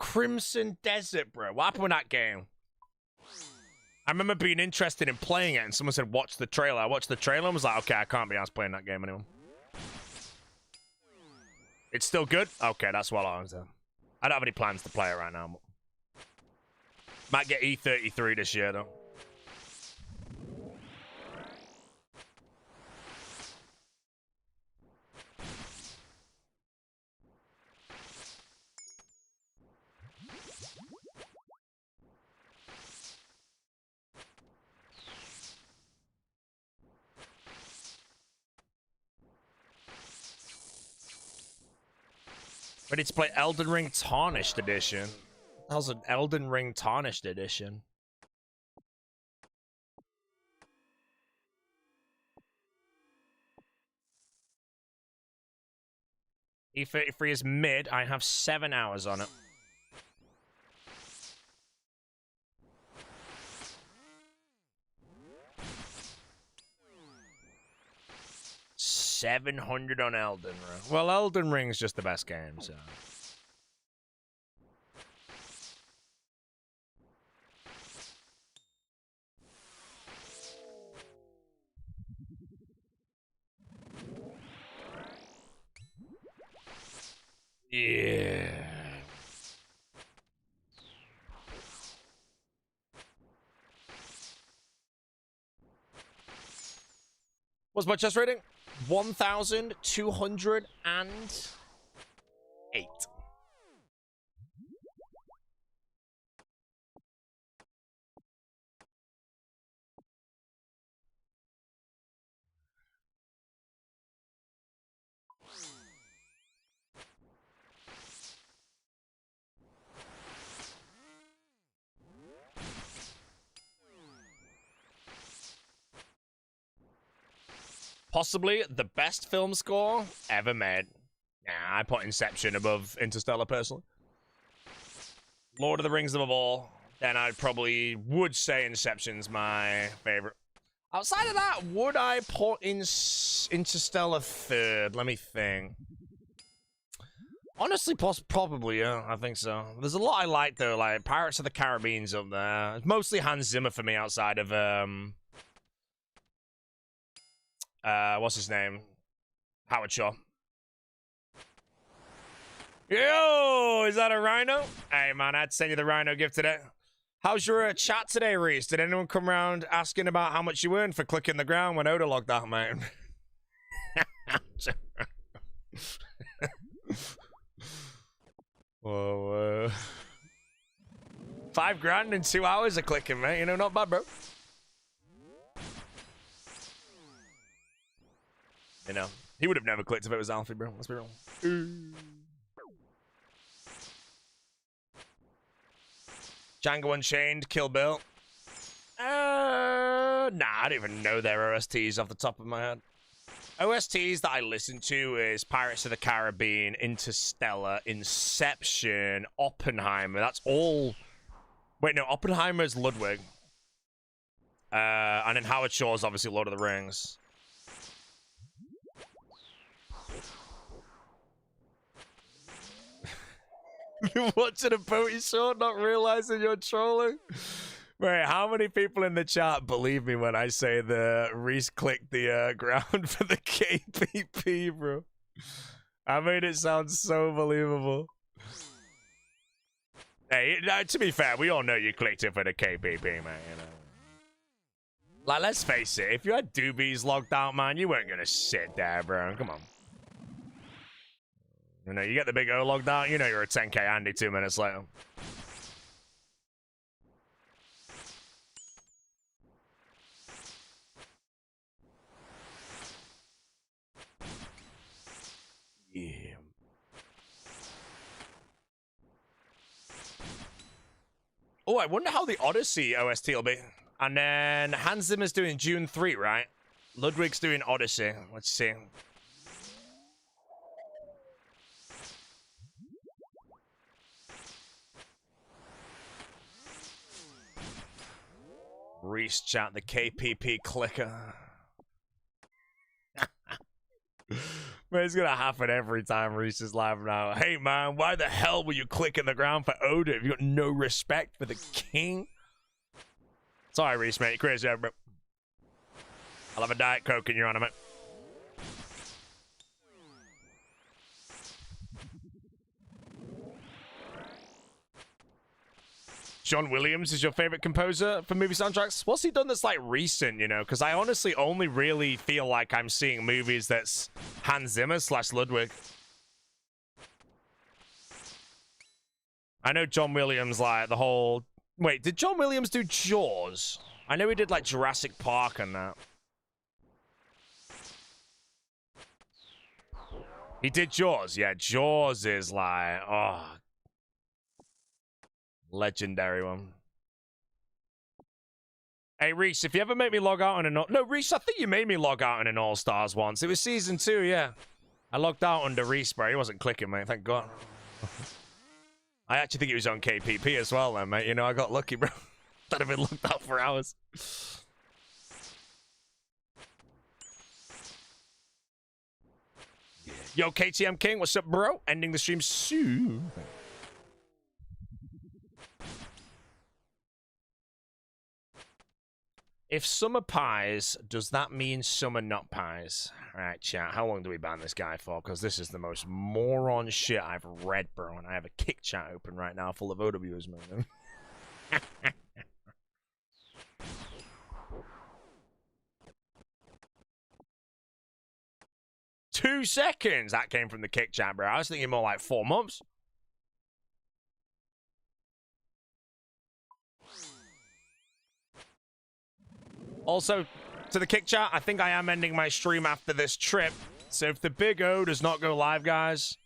Crimson Desert, bro. What happened with that game? I remember being interested in playing it, and someone said, watch the trailer. I watched the trailer and was like, okay, I can't be asked playing that game anymore. It's still good? Okay, that's what I was doing. I don't have any plans to play it right now. Might get E33 this year, though. Ready to play Elden Ring Tarnished Edition. How's an Elden Ring Tarnished Edition? E33 is mid. I have 7 hours on it. $700 on Elden Ring. Well, Elden Ring's just the best game, so. Yeah. What's my chest rating? 1,208. Possibly the best film score ever made. Nah, I put Inception above Interstellar, personally. Lord of the Rings above all. Then I probably would say Inception's my favorite. Outside of that, would I put Interstellar third? Let me think. Honestly, probably, yeah, I think so. There's a lot I like, though, like Pirates of the Caribbean's up there. It's mostly Hans Zimmer for me outside of, what's his name? Howard Shaw. Yo, is that a rhino? Hey, man, I'd send you the rhino gift today. How's your chat today, Reese? Did anyone come around asking about how much you earned for clicking the ground when Oda logged out, mate? Whoa, 5 grand in 2 hours of clicking, mate. You know, not bad, bro. You know, he would have never clicked if it was Alfie, bro. Let's be real. Django Unchained, Kill Bill. Nah, I don't even know their OSTs off the top of my head. OSTs that I listen to is Pirates of the Caribbean, Interstellar, Inception, Oppenheimer. That's all. Wait, no, Oppenheimer's Ludwig. And then Howard Shore's obviously Lord of the Rings. Watching a boaty short, not realizing you're trolling. Wait, how many people in the chat believe me when I say the Reese clicked the ground for the KPP, bro? I made it sound so believable. Hey, to be fair, we all know you clicked it for the KPP, man, you know. Like, let's face it, if you had doobies logged out, man, you weren't gonna sit there, bro. Come on. You know, you get the big O logged out, you know you're a 10k Andy 2 minutes later. Yeah. Oh, I wonder how the Odyssey OST will be. And then Hcim is doing June 3, right? Ludwig's doing Odyssey. Let's see. Reese chat, the KPP clicker. Man, it's gonna happen every time Reese is live now. Hey man, why the hell were you clicking the ground for Oda if you got no respect for the king? Sorry, Reese, mate. You're crazy, bro. I'll have a Diet Coke in your honor, mate. John Williams is your favorite composer for movie soundtracks? What's he done that's like recent, you know? Because I honestly only really feel like I'm seeing movies that's Hans Zimmer / Ludwig. I know John Williams, like the whole... Wait, did John Williams do Jaws? I know he did like Jurassic Park and that. He did Jaws. Yeah, Jaws is like... Oh... Legendary one. Hey, Reese, if you ever make me log out on an... No, Reese, I think you made me log out on an All-Stars once. It was season 2, yeah. I logged out under Reese, bro. He wasn't clicking, mate. Thank God. I actually think it was on KPP as well, then, mate. You know, I got lucky, bro. I'd have been logged out for hours. Yo, KTM King, what's up, bro? Ending the stream soon. If some are pies, does that mean some are not pies? Alright, chat, how long do we ban this guy for? Because this is the most moron shit I've read, bro. And I have a kick chat open right now full of OWs, man. 2 seconds! That came from the kick chat, bro. I was thinking more like 4 months. Also, to the kick chat, I think I am ending my stream after this trip. So if the big O does not go live, guys,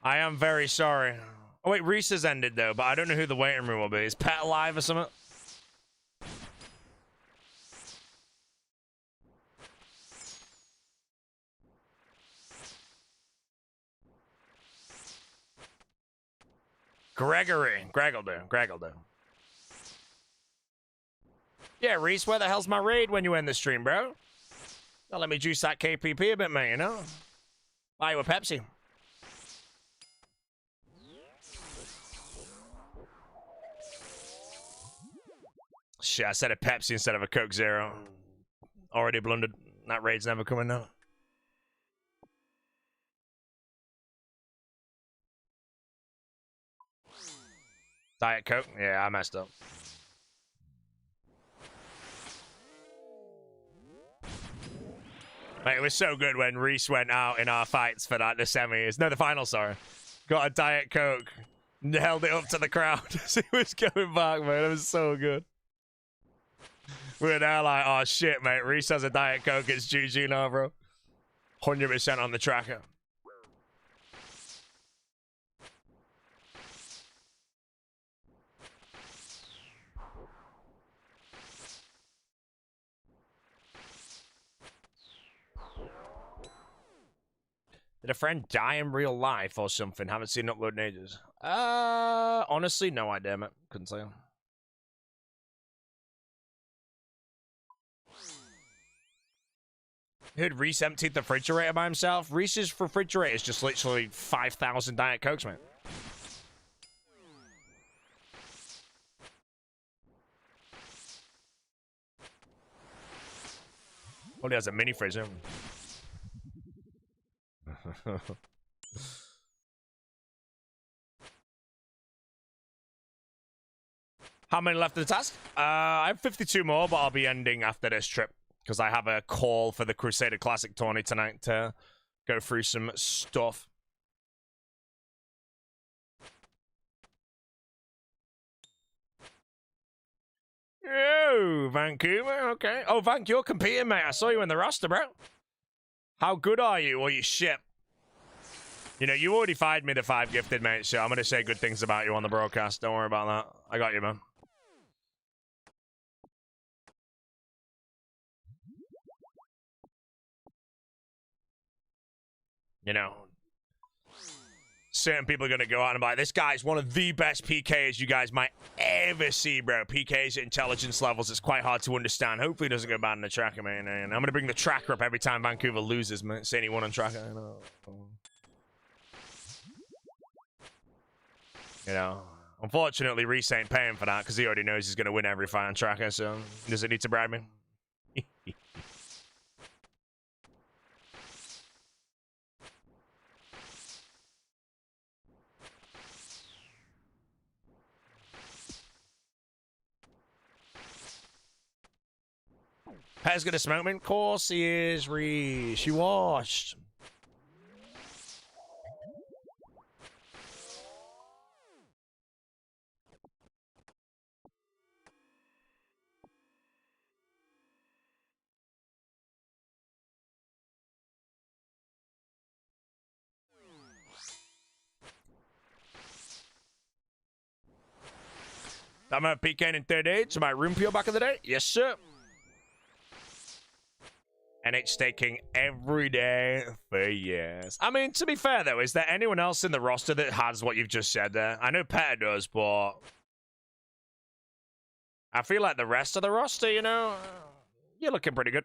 I am very sorry. Oh wait, Reese has ended though, but I don't know who the waiting room will be. Is Pet alive or something? Gregory. Greg will do. Greg will do. Yeah, Reese, where the hell's my raid when you end the stream, bro? Now let me juice that KPP a bit, man, you know? Buy you a Pepsi. Shit, I said a Pepsi instead of a Coke Zero. Already blundered. That raid's never coming now. Diet Coke? Yeah, I messed up. Mate, it was so good when Reese went out in our fights for like the semis. No, the final, sorry. Got a Diet Coke. Held it up to the crowd as he was going back, man. It was so good. We were there like, oh shit, mate. Reese has a Diet Coke. It's GG now, bro. 100% on the tracker. Did a friend die in real life or something? Haven't seen it upload in ages. Honestly, no idea, mate. Couldn't say. Who'd Reese emptied the refrigerator by himself? Reese's refrigerator is just literally 5,000 Diet Cokes, man. Well, he has a mini fridge, haven't he? How many left of the task? I have 52 more, but I'll be ending after this trip because I have a call for the Crusader Classic tourney tonight to go through some stuff. Oh, Vancouver, okay. Oh, Vank, you're competing, mate. I saw you in the roster, bro. How good are you, or you shit? You know, you already fired me the 5 gifted, mate, so I'm going to say good things about you on the broadcast. Don't worry about that. I got you, man. You know, certain people are going to go out and be like, this guy's one of the best PKs you guys might ever see, bro. PKs at intelligence levels, it's quite hard to understand. Hopefully it doesn't go bad in the tracker, man. And I'm going to bring the tracker up every time Vancouver loses, man. Say anyone on tracker. You know, unfortunately, Reese ain't paying for that because he already knows he's going to win every fight on tracker, so he doesn't need to bribe me. Pet's gonna smoke me? Of course he is, Reese. She washed. I'm a PK in 38, so my room peel back in the day? Yes, sir. NH staking every day for years. I mean, to be fair, though, is there anyone else in the roster that has what you've just said there? I know Pet does, but I feel like the rest of the roster, you know, you're looking pretty good.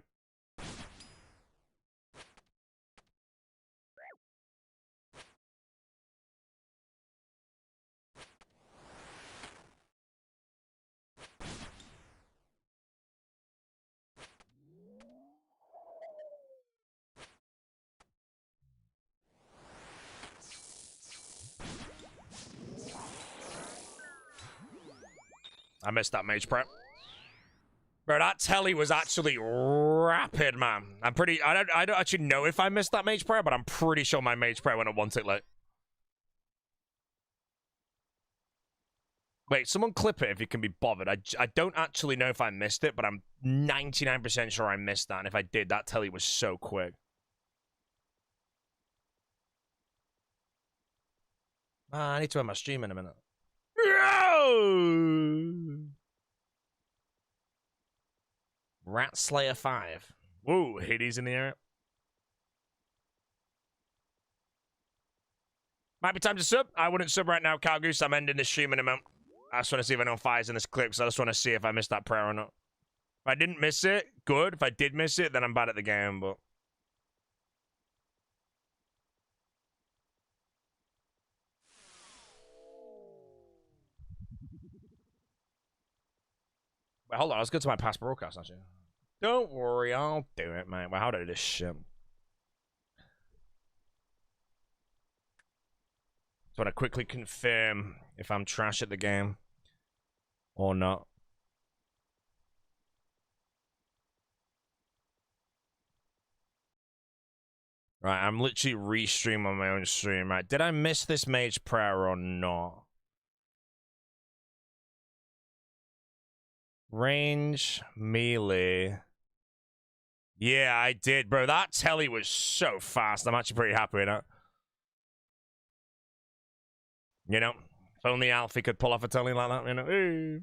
I missed that mage prep. Bro, that telly was actually rapid, man. I don't actually know if I missed that mage prep, but I'm pretty sure my mage prep went at 1 tick late. Wait, someone clip it if you can be bothered. I don't actually know if I missed it, but I'm 99% sure I missed that. And if I did, that telly was so quick. I need to end my stream in a minute. Rat Slayer 5. Whoa, Hades in the area. Might be time to sub. I wouldn't sub right now, Cow Goose. I'm ending the stream in a moment. I just want to see if anyone fires in this clip, because I just want to see if I missed that prayer or not. If I didn't miss it, good. If I did miss it, then I'm bad at the game, but... Wait, hold on. Let's go to my past broadcast, actually. Don't worry, I'll do it, mate. Well, how do I do this shit? Just want to quickly confirm if I'm trash at the game or not. Right, I'm literally restreaming on my own stream. Right, did I miss this mage prayer or not? Range, melee. Yeah, I did, bro. That telly was so fast. I'm actually pretty happy with that. You know, if only Alfie could pull off a telly like that, you know. Hey.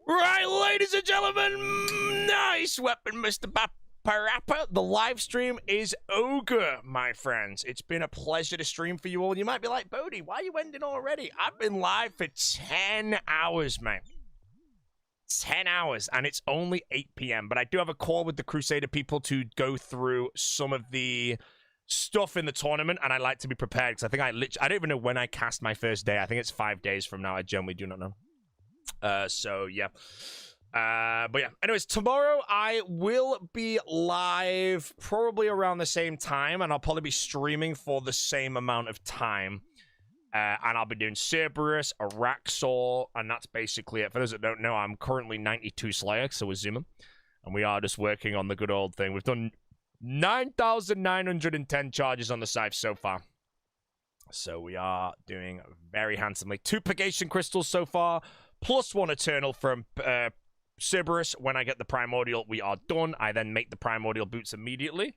Right, ladies and gentlemen, nice weapon, Mr. Parappa. The live stream is over, my friends. It's been a pleasure to stream for you all. You might be like, Bodhi, why are you ending already? I've been live for 10 hours, man. 10 hours, and it's only 8 p.m. But I do have a call with the Crusader people to go through some of the stuff in the tournament, and I like to be prepared because I think I don't even know when I cast my first day. I think it's 5 days from now. I generally do not know. So yeah. But yeah, anyways, tomorrow I will be live probably around the same time, and I'll probably be streaming for the same amount of time. And I'll be doing Cerberus, Araxor, and that's basically it. For those that don't know, I'm currently 92 Slayer, so we're zooming. And we are just working on the good old thing. We've done 9,910 charges on the Scythe so far. So we are doing very handsomely. 2 Purgation Crystals so far, plus 1 Eternal from Cerberus. When I get the Primordial, we are done. I then make the Primordial boots immediately.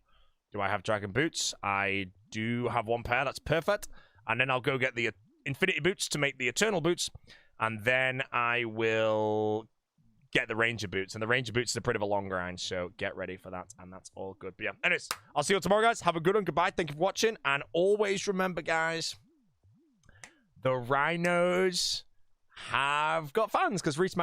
Do I have Dragon Boots? I do have 1 pair. That's perfect. And then I'll go get the Infinity Boots to make the Eternal Boots. And then I will get the Ranger Boots. And the Ranger Boots are a bit of a long grind, so get ready for that. And that's all good. But yeah, anyways, I'll see you tomorrow, guys. Have a good one. Goodbye. Thank you for watching. And always remember, guys, the rhinos have got fans because Reese